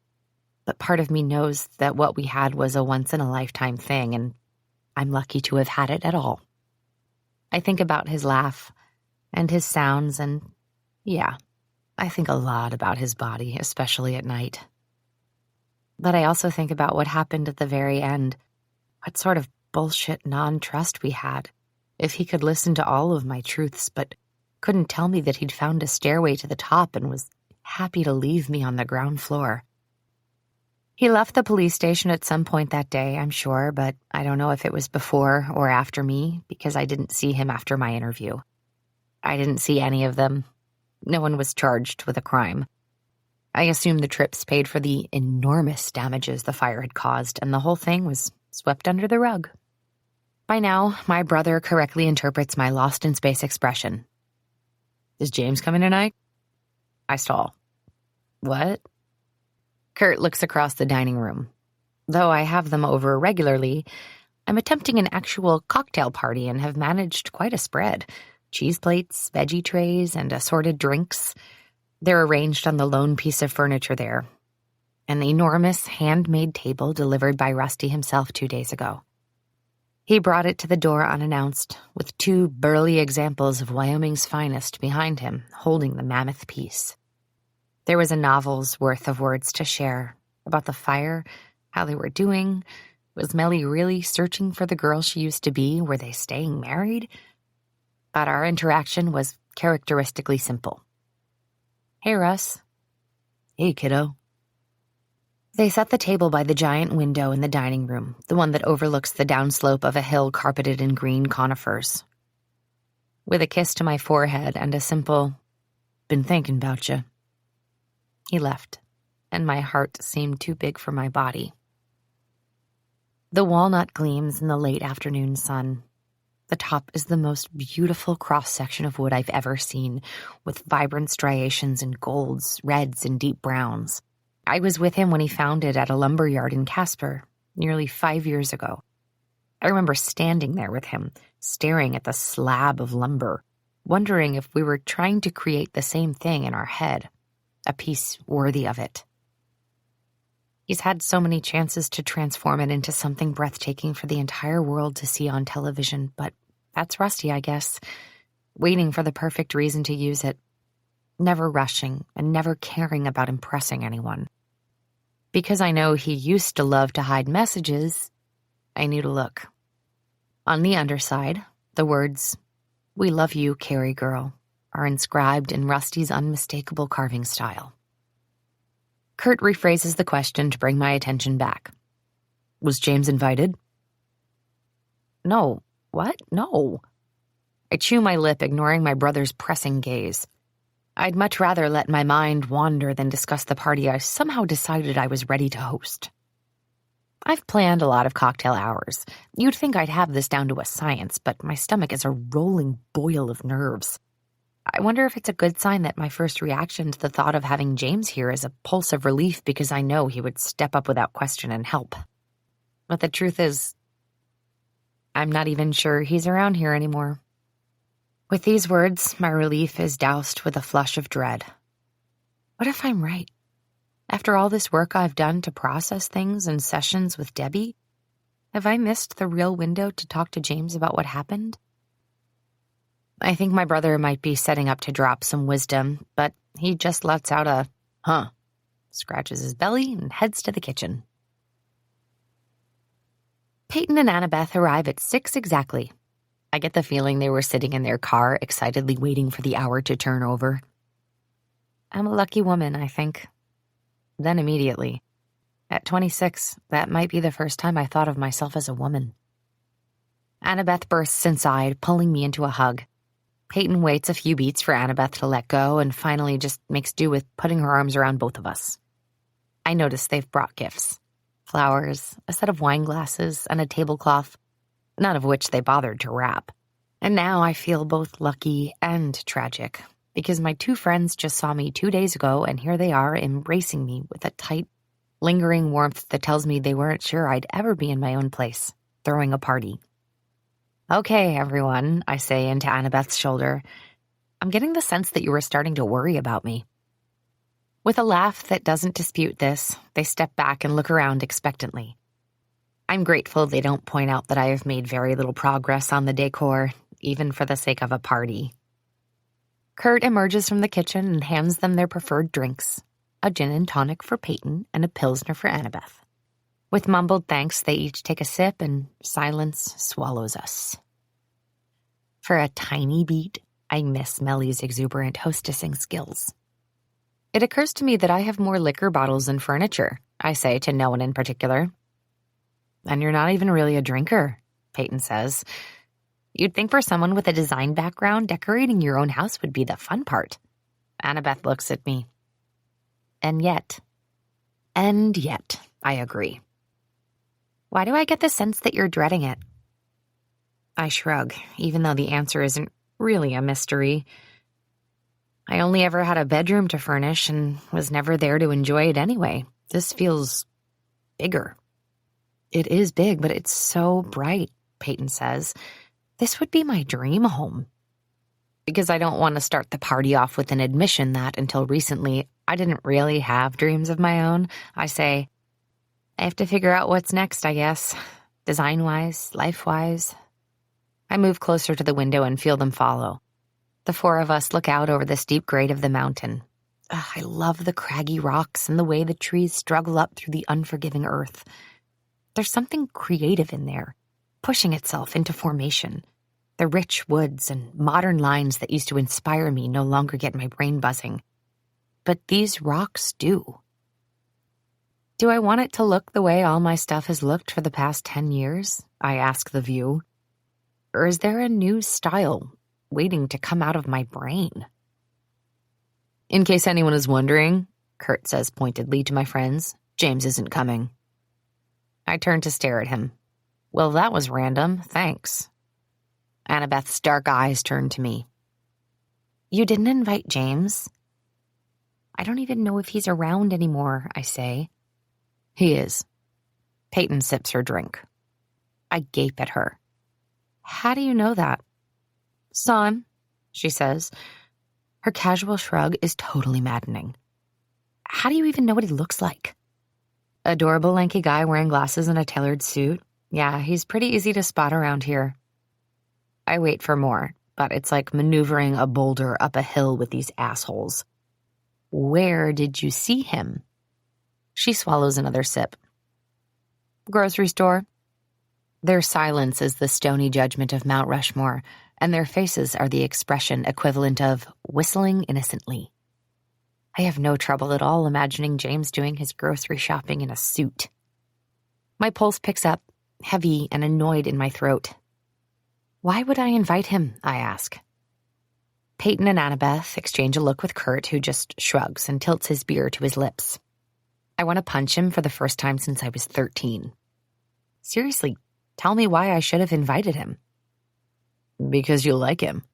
Speaker 3: but part of me knows that what we had was a once-in-a-lifetime thing, and I'm lucky to have had it at all. I think about his laugh and his sounds, and yeah, I think a lot about his body, especially at night. But I also think about what happened at the very end, what sort of bullshit non-trust we had. If he could listen to all of my truths, but couldn't tell me that he'd found a stairway to the top and was happy to leave me on the ground floor. He left the police station at some point that day, I'm sure, but I don't know if it was before or after me, because I didn't see him after my interview. I didn't see any of them. No one was charged with a crime. I assume the Tripps paid for the enormous damages the fire had caused, and the whole thing was swept under the rug. By now, my brother correctly interprets my lost in space expression. Is James coming tonight? I stall. What? Kurt looks across the dining room. Though I have them over regularly, I'm attempting an actual cocktail party and have managed quite a spread. Cheese plates, veggie trays, and assorted drinks. They're arranged on the lone piece of furniture there. An enormous handmade table delivered by Rusty himself 2 days ago. He brought it to the door unannounced, with 2 burly examples of Wyoming's finest behind him, holding the mammoth piece. There was a novel's worth of words to share about the fire, how they were doing. Was Melly really searching for the girl she used to be? Were they staying married? But our interaction was characteristically simple. Hey, Russ. Hey, kiddo. They set the table by the giant window in the dining room, the one that overlooks the downslope of a hill carpeted in green conifers. With a kiss to my forehead and a simple, "Been thinking about you," he left, and my heart seemed too big for my body. The walnut gleams in the late afternoon sun. The top is the most beautiful cross-section of wood I've ever seen, with vibrant striations in golds, reds, and deep browns. I was with him when he found it at a lumber yard in Casper, nearly 5 years ago. I remember standing there with him, staring at the slab of lumber, wondering if we were trying to create the same thing in our head, a piece worthy of it. He's had so many chances to transform it into something breathtaking for the entire world to see on television, but that's Rusty, I guess, waiting for the perfect reason to use it, never rushing and never caring about impressing anyone. Because I know he used to love to hide messages, I knew to look. On the underside, the words, "We love you, Carey girl," are inscribed in Rusty's unmistakable carving style. Kurt rephrases the question to bring my attention back. Was James invited? No. What? No. I chew my lip, ignoring my brother's pressing gaze. I'd much rather let my mind wander than discuss the party I somehow decided I was ready to host. I've planned a lot of cocktail hours. You'd think I'd have this down to a science, but my stomach is a rolling boil of nerves. I wonder if it's a good sign that my first reaction to the thought of having James here is a pulse of relief because I know he would step up without question and help. But the truth is, I'm not even sure he's around here anymore. With these words, my relief is doused with a flush of dread. What if I'm right? After all this work I've done to process things in sessions with Debbie, have I missed the real window to talk to James about what happened? I think my brother might be setting up to drop some wisdom, but he just lets out a, "Huh," scratches his belly, and heads to the kitchen. Peyton and Annabeth arrive at 6 exactly. I get the feeling they were sitting in their car, excitedly waiting for the hour to turn over. I'm a lucky woman, I think. Then immediately, at 26, that might be the first time I thought of myself as a woman. Annabeth bursts inside, pulling me into a hug. Peyton waits a few beats for Annabeth to let go and finally just makes do with putting her arms around both of us. I notice they've brought gifts. Flowers, a set of wine glasses, and a tablecloth, none of which they bothered to wrap. And now I feel both lucky and tragic, because my 2 friends just saw me 2 days ago, and here they are embracing me with a tight, lingering warmth that tells me they weren't sure I'd ever be in my own place, throwing a party. "Okay, everyone," I say into Annabeth's shoulder. "I'm getting the sense that you were starting to worry about me." With a laugh that doesn't dispute this, they step back and look around expectantly. I'm grateful they don't point out that I have made very little progress on the decor, even for the sake of a party. Kurt emerges from the kitchen and hands them their preferred drinks, a gin and tonic for Peyton and a Pilsner for Annabeth. With mumbled thanks, they each take a sip and silence swallows us. For a tiny beat, I miss Mellie's exuberant hostessing skills. It occurs to me that I have more liquor bottles than furniture, I say to no one in particular. And you're not even really a drinker, Peyton says. You'd think for someone with a design background, decorating your own house would be the fun part. Annabeth looks at me. And yet, I agree. Why do I get the sense that you're dreading it? I shrug, even though the answer isn't really a mystery. I only ever had a bedroom to furnish and was never there to enjoy it anyway. This feels bigger. It is big, but it's so bright, Peyton says. This would be my dream home. Because I don't want to start the party off with an admission that, until recently, I didn't really have dreams of my own, I say, I have to figure out what's next, I guess. Design-wise, life-wise. I move closer to the window and feel them follow. The four of us look out over the steep grade of the mountain. I love the craggy rocks and the way the trees struggle up through the unforgiving earth. There's something creative in there, pushing itself into formation. The rich woods and modern lines that used to inspire me no longer get my brain buzzing. But these rocks do. Do I want it to look the way all my stuff has looked for the past 10 years? I ask the view. Or is there a new style waiting to come out of my brain? In case anyone is wondering, Kurt says pointedly to my friends, James isn't coming. I turn to stare at him. Well, that was random, thanks. Annabeth's dark eyes turn to me. You didn't invite James? I don't even know if he's around anymore, I say. He is. Peyton sips her drink. I gape at her. How do you know that? Saw him, she says. Her casual shrug is totally maddening. How do you even know what he looks like? Adorable lanky guy wearing glasses and a tailored suit. Yeah, he's pretty easy to spot around here. I wait for more, but it's like maneuvering a boulder up a hill with these assholes. Where did you see him? She swallows another sip. Grocery store. Their silence is the stony judgment of Mount Rushmore, and their faces are the expression equivalent of whistling innocently. I have no trouble at all imagining James doing his grocery shopping in a suit. My pulse picks up, heavy and annoyed in my throat. Why would I invite him? I ask. Peyton and Annabeth exchange a look with Kurt, who just shrugs and tilts his beer to his lips. I want to punch him for the first time since I was 13. Seriously, tell me why I should have invited him. Because you like him.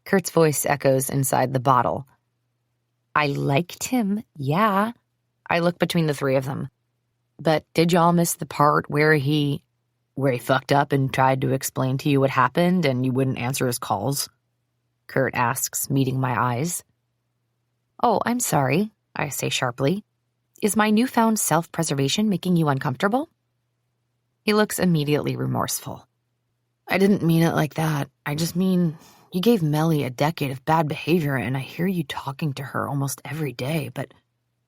Speaker 3: Kurt's voice echoes inside the bottle. I liked him, yeah. I look between the three of them. But did y'all miss the part where he fucked up and tried to explain to you what happened and you wouldn't answer his calls? Kurt asks, meeting my eyes. Oh, I'm sorry, I say sharply. Is my newfound self-preservation making you uncomfortable? He looks immediately remorseful. I didn't mean it like that. I just mean, you gave Mellie a decade of bad behavior and I hear you talking to her almost every day, but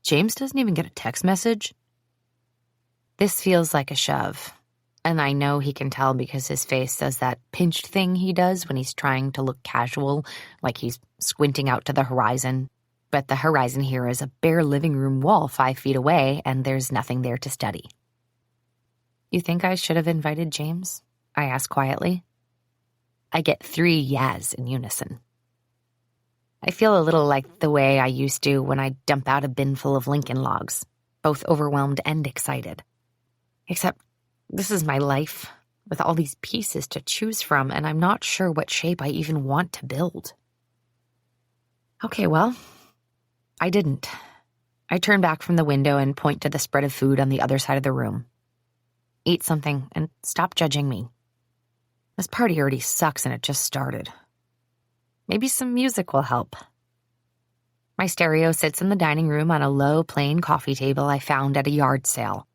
Speaker 3: James doesn't even get a text message? This feels like a shove, and I know he can tell because his face does that pinched thing he does when he's trying to look casual, like he's squinting out to the horizon. But the horizon here is a bare living room wall 5 feet away, and there's nothing there to study. You think I should have invited James? I ask quietly. I get 3 yeahs in unison. I feel a little like the way I used to when I dump out a bin full of Lincoln logs, both overwhelmed and excited. Except this is my life, with all these pieces to choose from, and I'm not sure what shape I even want to build. Okay, well, I didn't. I turn back from the window and point to the spread of food on the other side of the room. Eat something and stop judging me. This party already sucks and it just started. Maybe some music will help. My stereo sits in the dining room on a low, plain coffee table I found at a yard sale.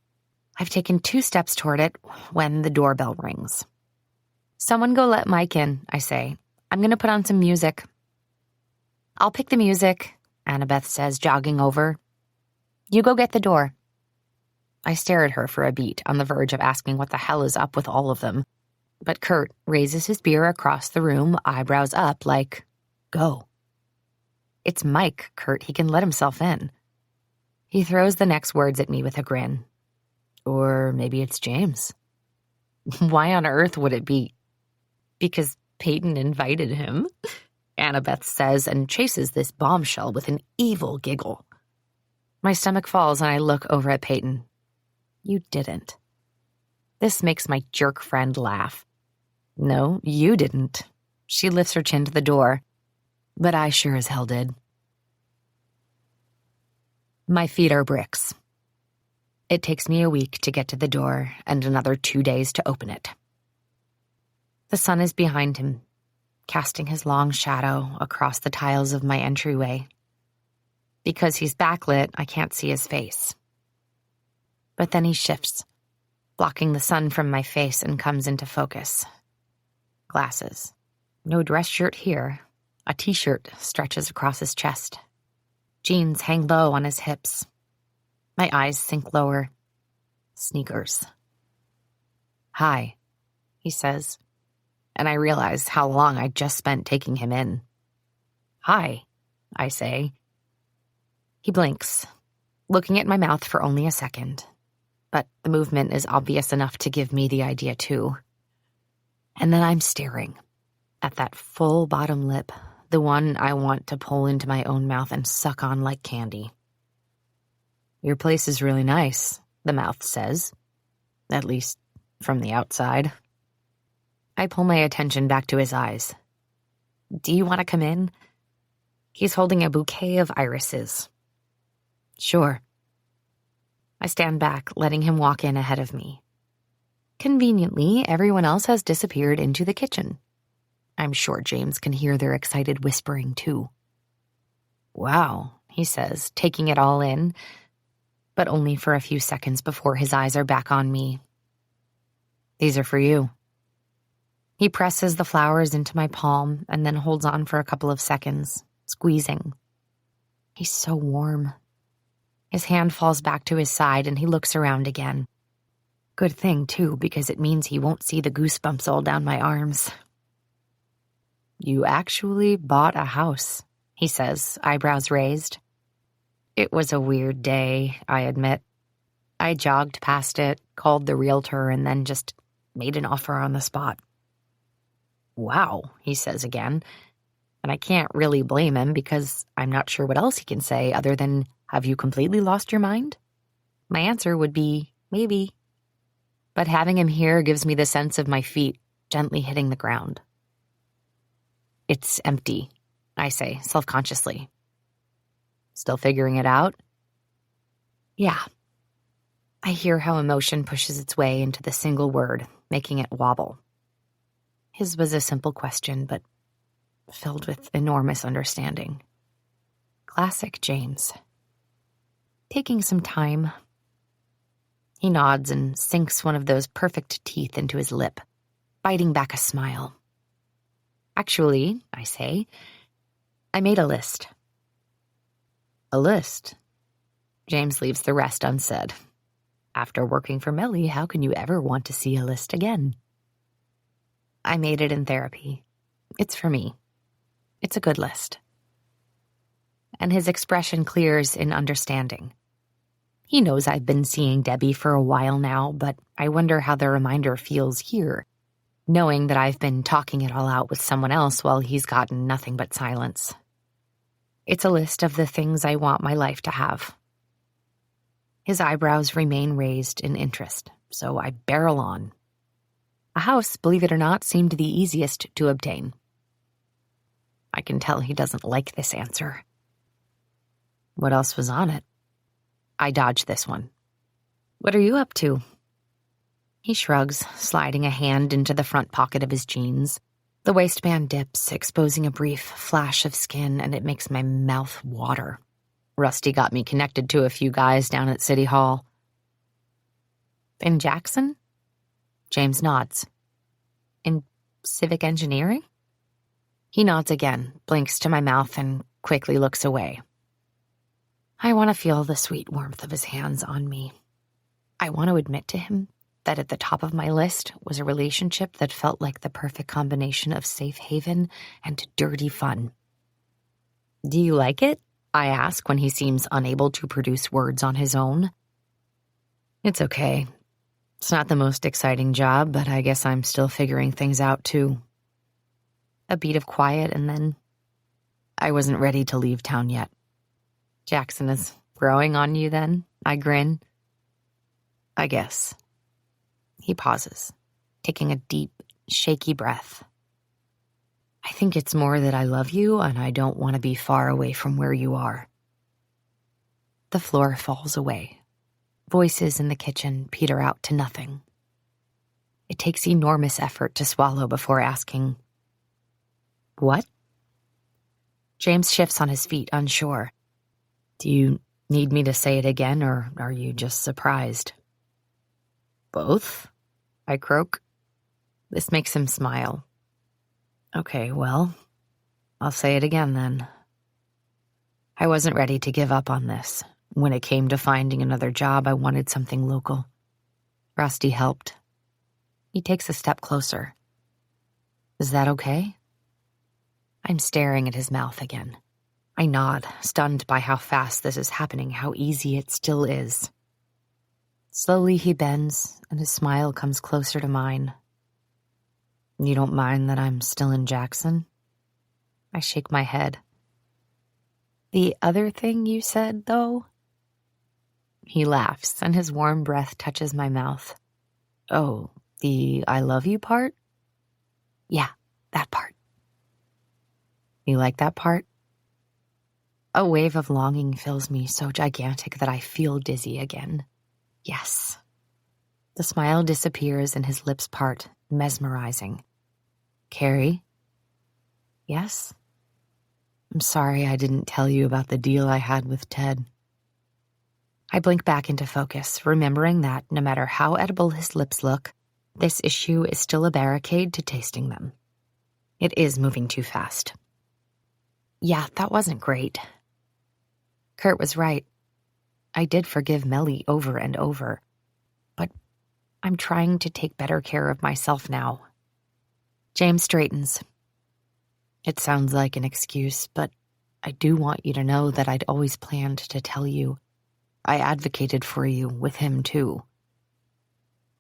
Speaker 3: I've taken 2 steps toward it when the doorbell rings. "Someone go let Mike in," I say. "I'm going to put on some music." "I'll pick the music," Annabeth says, jogging over. "You go get the door." I stare at her for a beat, on the verge of asking what the hell is up with all of them. But Kurt raises his beer across the room, eyebrows up, like, "Go." "It's Mike, Kurt. He can let himself in." He throws the next words at me with a grin. "Or maybe it's James." "Why on earth would it be?" "Because Peyton invited him," Annabeth says, and chases this bombshell with an evil giggle. My stomach falls and I look over at Peyton. "You didn't." This makes my jerk friend laugh. "No, you didn't." She lifts her chin to the door. "But I sure as hell did." My feet are bricks. It takes me a week to get to the door and another 2 days to open it. The sun is behind him, casting his long shadow across the tiles of my entryway. Because he's backlit, I can't see his face. But then he shifts, blocking the sun from my face, and comes into focus. Glasses. No dress shirt here. A t-shirt stretches across his chest. Jeans hang low on his hips. My eyes sink lower. Sneakers. "Hi," he says, and I realize how long I just spent taking him in. "Hi," I say. He blinks, looking at my mouth for only a second, but the movement is obvious enough to give me the idea too. And then I'm staring at that full bottom lip, the one I want to pull into my own mouth and suck on like candy. "Your place is really nice," the mouth says, at least from the outside. I pull my attention back to his eyes. "Do you want to come in?" He's holding a bouquet of irises. "Sure." I stand back, letting him walk in ahead of me. Conveniently, everyone else has disappeared into the kitchen. I'm sure James can hear their excited whispering, too. "Wow," he says, taking it all in, but only for a few seconds before his eyes are back on me. "These are for you." He presses the flowers into my palm and then holds on for a couple of seconds, squeezing. He's so warm. His hand falls back to his side and he looks around again. Good thing, too, because it means he won't see the goosebumps all down my arms. "You actually bought a house," he says, eyebrows raised. It was a weird day, I admit. I jogged past it, called the realtor, and then just made an offer on the spot. "Wow," he says again, and I can't really blame him because I'm not sure what else he can say other than, "Have you completely lost your mind?" My answer would be, maybe. But having him here gives me the sense of my feet gently hitting the ground. "It's empty," I say, self-consciously. "Still figuring it out?" "Yeah." I hear how emotion pushes its way into the single word, making it wobble. His was a simple question, but filled with enormous understanding. Classic James. "Taking some time." He nods and sinks one of those perfect teeth into his lip, biting back a smile. "Actually," I say, "I made a list." "A list?" James leaves the rest unsaid. After working for Melly, how can you ever want to see a list again? "I made it in therapy. It's for me. It's a good list." And his expression clears in understanding. He knows I've been seeing Debbie for a while now, but I wonder how the reminder feels here, knowing that I've been talking it all out with someone else while he's gotten nothing but silence. It's a list of the things I want my life to have. His eyebrows remain raised in interest, so I barrel on. A house, believe it or not, seemed the easiest to obtain. I can tell he doesn't like this answer. "What else was on it?" I dodge this one. "What are you up to?" He shrugs, sliding a hand into the front pocket of his jeans, The waistband dips, exposing a brief flash of skin, and it makes my mouth water. Rusty got me connected to a few guys down at City Hall. In Jackson? James nods. In civic engineering? He nods again, blinks to my mouth, and quickly looks away. I want to feel the sweet warmth of his hands on me. I want to admit to him that at the top of my list was a relationship that felt like the perfect combination of safe haven and dirty fun. Do you like it? I ask when he seems unable to produce words on his own. It's okay. It's not the most exciting job, but I guess I'm still figuring things out too. A beat of quiet, and then I wasn't ready to leave town yet. Jackson is growing on you then? I grin. I guess. He pauses, taking a deep, shaky breath. I think it's more that I love you and I don't want to be far away from where you are. The floor falls away. Voices in the kitchen peter out to nothing. It takes enormous effort to swallow before asking, "What?" James shifts on his feet, unsure. Do you need me to say it again, or are you just surprised? Both, I croak. This makes him smile. Okay, well, I'll say it again then. I wasn't ready to give up on this. When it came to finding another job, I wanted something local. Rusty helped. He takes a step closer. Is that okay? I'm staring at his mouth again. I nod, stunned by how fast this is happening, how easy it still is. Slowly he bends, and his smile comes closer to mine. You don't mind that I'm still in Jackson? I shake my head. The other thing you said, though? He laughs, and his warm breath touches my mouth. Oh, the I love you part? Yeah, that part. You like that part? A wave of longing fills me so gigantic that I feel dizzy again. Yes. The smile disappears and his lips part, mesmerizing. Carey? Yes? I'm sorry I didn't tell you about the deal I had with Ted. I blink back into focus, remembering that no matter how edible his lips look, this issue is still a barricade to tasting them. It is moving too fast. Yeah, that wasn't great. Kurt was right. I did forgive Melly over and over, but I'm trying to take better care of myself now. James straightens. It sounds like an excuse, but I do want you to know that I'd always planned to tell you. I advocated for you with him, too.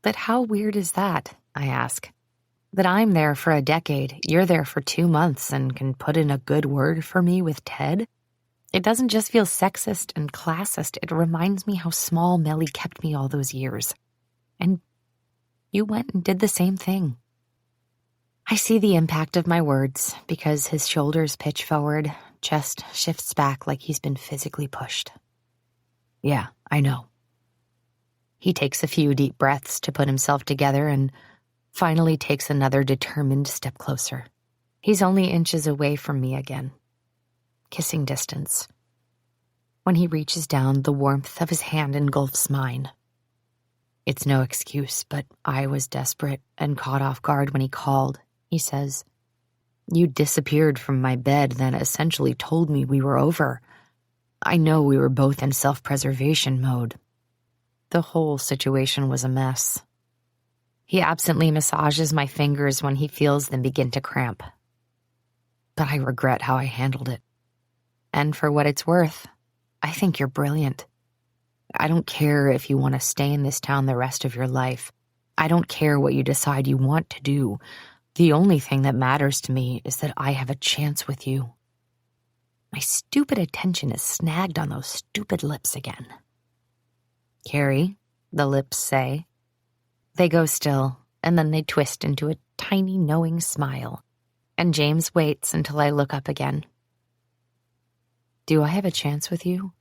Speaker 3: But how weird is that, I ask? That I'm there for a decade, you're there for 2 months, and can put in a good word for me with Ted? It doesn't just feel sexist and classist, it reminds me how small Melly kept me all those years. And you went and did the same thing. I see the impact of my words, because his shoulders pitch forward, chest shifts back like he's been physically pushed. Yeah, I know. He takes a few deep breaths to put himself together and finally takes another determined step closer. He's only inches away from me again. Kissing distance. When he reaches down, the warmth of his hand engulfs mine. It's no excuse, but I was desperate and caught off guard when he called. He says, You disappeared from my bed, then essentially told me we were over. I know we were both in self-preservation mode. The whole situation was a mess. He absently massages my fingers when he feels them begin to cramp. But I regret how I handled it. And for what it's worth, I think you're brilliant. I don't care if you want to stay in this town the rest of your life. I don't care what you decide you want to do. The only thing that matters to me is that I have a chance with you. My stupid attention is snagged on those stupid lips again. Carey, the lips say. They go still, and then they twist into a tiny knowing smile, and James waits until I look up again. Do I have a chance with you?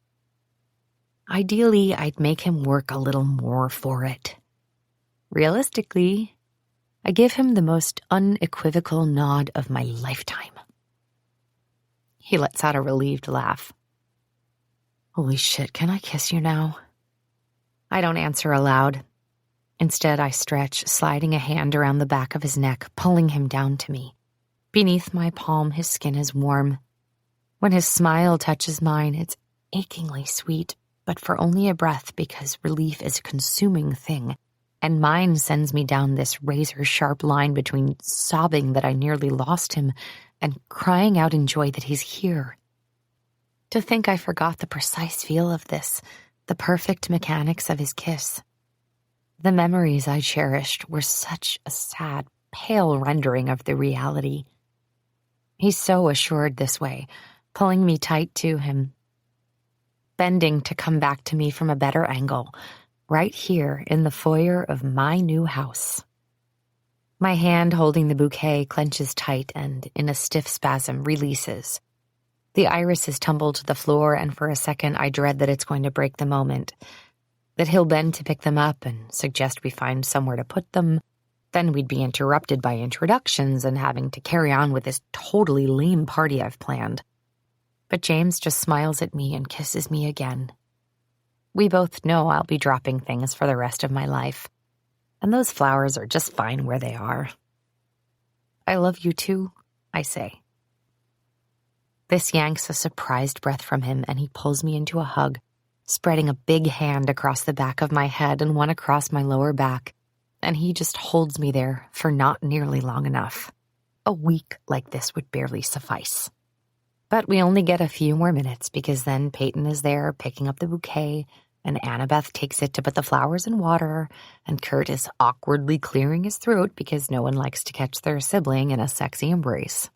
Speaker 3: Ideally, I'd make him work a little more for it. Realistically, I give him the most unequivocal nod of my lifetime. He lets out a relieved laugh. Holy shit, can I kiss you now? I don't answer aloud. Instead, I stretch, sliding a hand around the back of his neck, pulling him down to me. Beneath my palm, his skin is warm. When his smile touches mine, it's achingly sweet, but for only a breath because relief is a consuming thing, and mine sends me down this razor-sharp line between sobbing that I nearly lost him and crying out in joy that he's here. To think I forgot the precise feel of this, the perfect mechanics of his kiss. The memories I cherished were such a sad, pale rendering of the reality. He's so assured this way, pulling me tight to him, bending to come back to me from a better angle, right here in the foyer of my new house. My hand holding the bouquet clenches tight and, in a stiff spasm, releases. The irises tumble to the floor, and for a second I dread that it's going to break the moment, that he'll bend to pick them up and suggest we find somewhere to put them. Then we'd be interrupted by introductions and having to carry on with this totally lame party I've planned. But James just smiles at me and kisses me again. We both know I'll be dropping things for the rest of my life, and those flowers are just fine where they are. I love you too, I say. This yanks a surprised breath from him, and he pulls me into a hug, spreading a big hand across the back of my head and one across my lower back, and he just holds me there for not nearly long enough. A week like this would barely suffice. But we only get a few more minutes because then Peyton is there picking up the bouquet, and Annabeth takes it to put the flowers in water, and Kurt is awkwardly clearing his throat because no one likes to catch their sibling in a sexy embrace.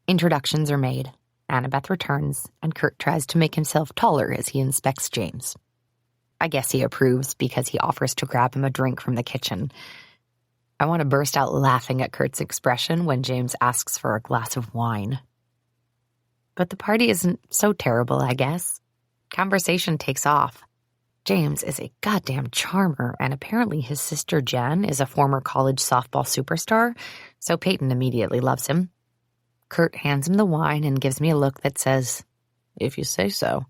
Speaker 3: Introductions are made, Annabeth returns, and Kurt tries to make himself taller as he inspects James. I guess he approves because he offers to grab him a drink from the kitchen. I want to burst out laughing at Kurt's expression when James asks for a glass of wine. But the party isn't so terrible, I guess. Conversation takes off. James is a goddamn charmer, and apparently his sister Jen is a former college softball superstar, so Peyton immediately loves him. Kurt hands him the wine and gives me a look that says, "If you say so."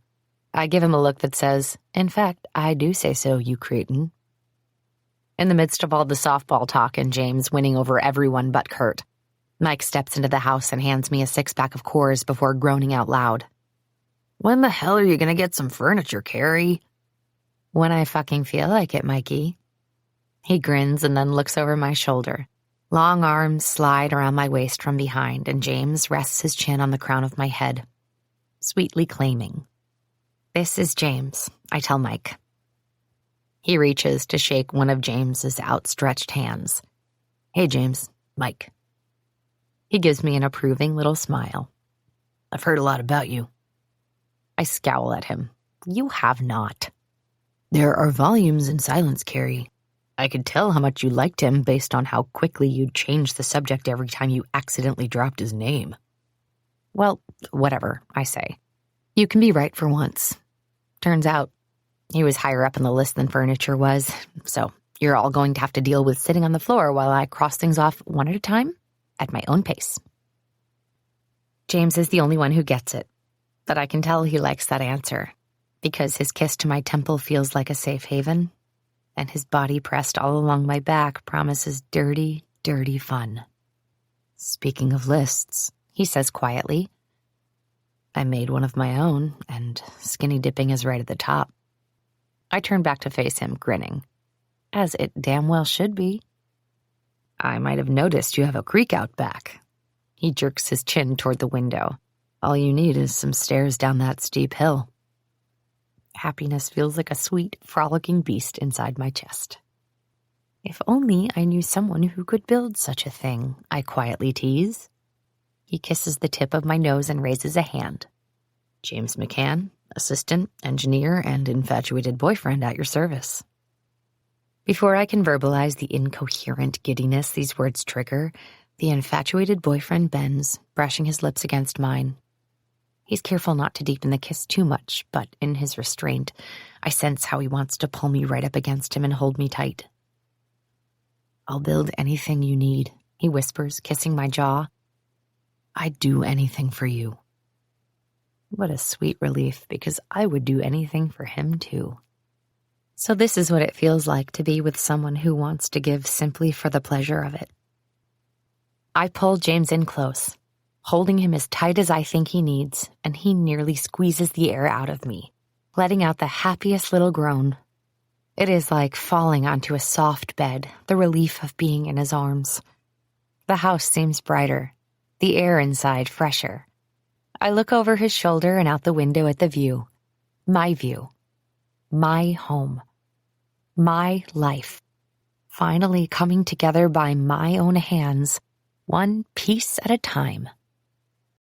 Speaker 3: I give him a look that says, "In fact, I do say so, you cretin." In the midst of all the softball talk and James winning over everyone but Kurt, Mike steps into the house and hands me a 6-pack of Coors before groaning out loud. "When the hell are you gonna get some furniture, Carey?" "When I fucking feel like it, Mikey." He grins and then looks over my shoulder. Long arms slide around my waist from behind, and James rests his chin on the crown of my head, sweetly claiming. "This is James," I tell Mike. He reaches to shake one of James's outstretched hands. "Hey, James, Mike." He gives me an approving little smile. "I've heard a lot about you." I scowl at him. "You have not." "There are volumes in silence, Carey. I could tell how much you liked him based on how quickly you'd change the subject every time you accidentally dropped his name." "Well, whatever," I say. "You can be right for once. Turns out, he was higher up in the list than furniture was, so you're all going to have to deal with sitting on the floor while I cross things off one at a time at my own pace." James is the only one who gets it, but I can tell he likes that answer, because his kiss to my temple feels like a safe haven, and his body pressed all along my back promises dirty, dirty fun. "Speaking of lists," he says quietly, "I made one of my own, and skinny dipping is right at the top." I turn back to face him, grinning, as it damn well should be. "I might have noticed you have a creak out back." He jerks his chin toward the window. "All you need is some stairs down that steep hill." Happiness feels like a sweet, frolicking beast inside my chest. If only I knew someone who could build such a thing, I quietly tease. He kisses the tip of my nose and raises a hand. "James McCann, assistant, engineer, and infatuated boyfriend at your service." Before I can verbalize the incoherent giddiness these words trigger, the infatuated boyfriend bends, brushing his lips against mine. He's careful not to deepen the kiss too much, but in his restraint, I sense how he wants to pull me right up against him and hold me tight. I'll build anything you need, he whispers, kissing my jaw. I'd do anything for you. What a sweet relief, because I would do anything for him too. So this is what it feels like to be with someone who wants to give simply for the pleasure of it. I pull James in close, holding him as tight as I think he needs, and he nearly squeezes the air out of me, letting out the happiest little groan. It is like falling onto a soft bed, the relief of being in his arms. The house seems brighter, the air inside fresher. I look over his shoulder and out the window at the view. My view. My home. My life. Finally coming together by my own hands, one piece at a time.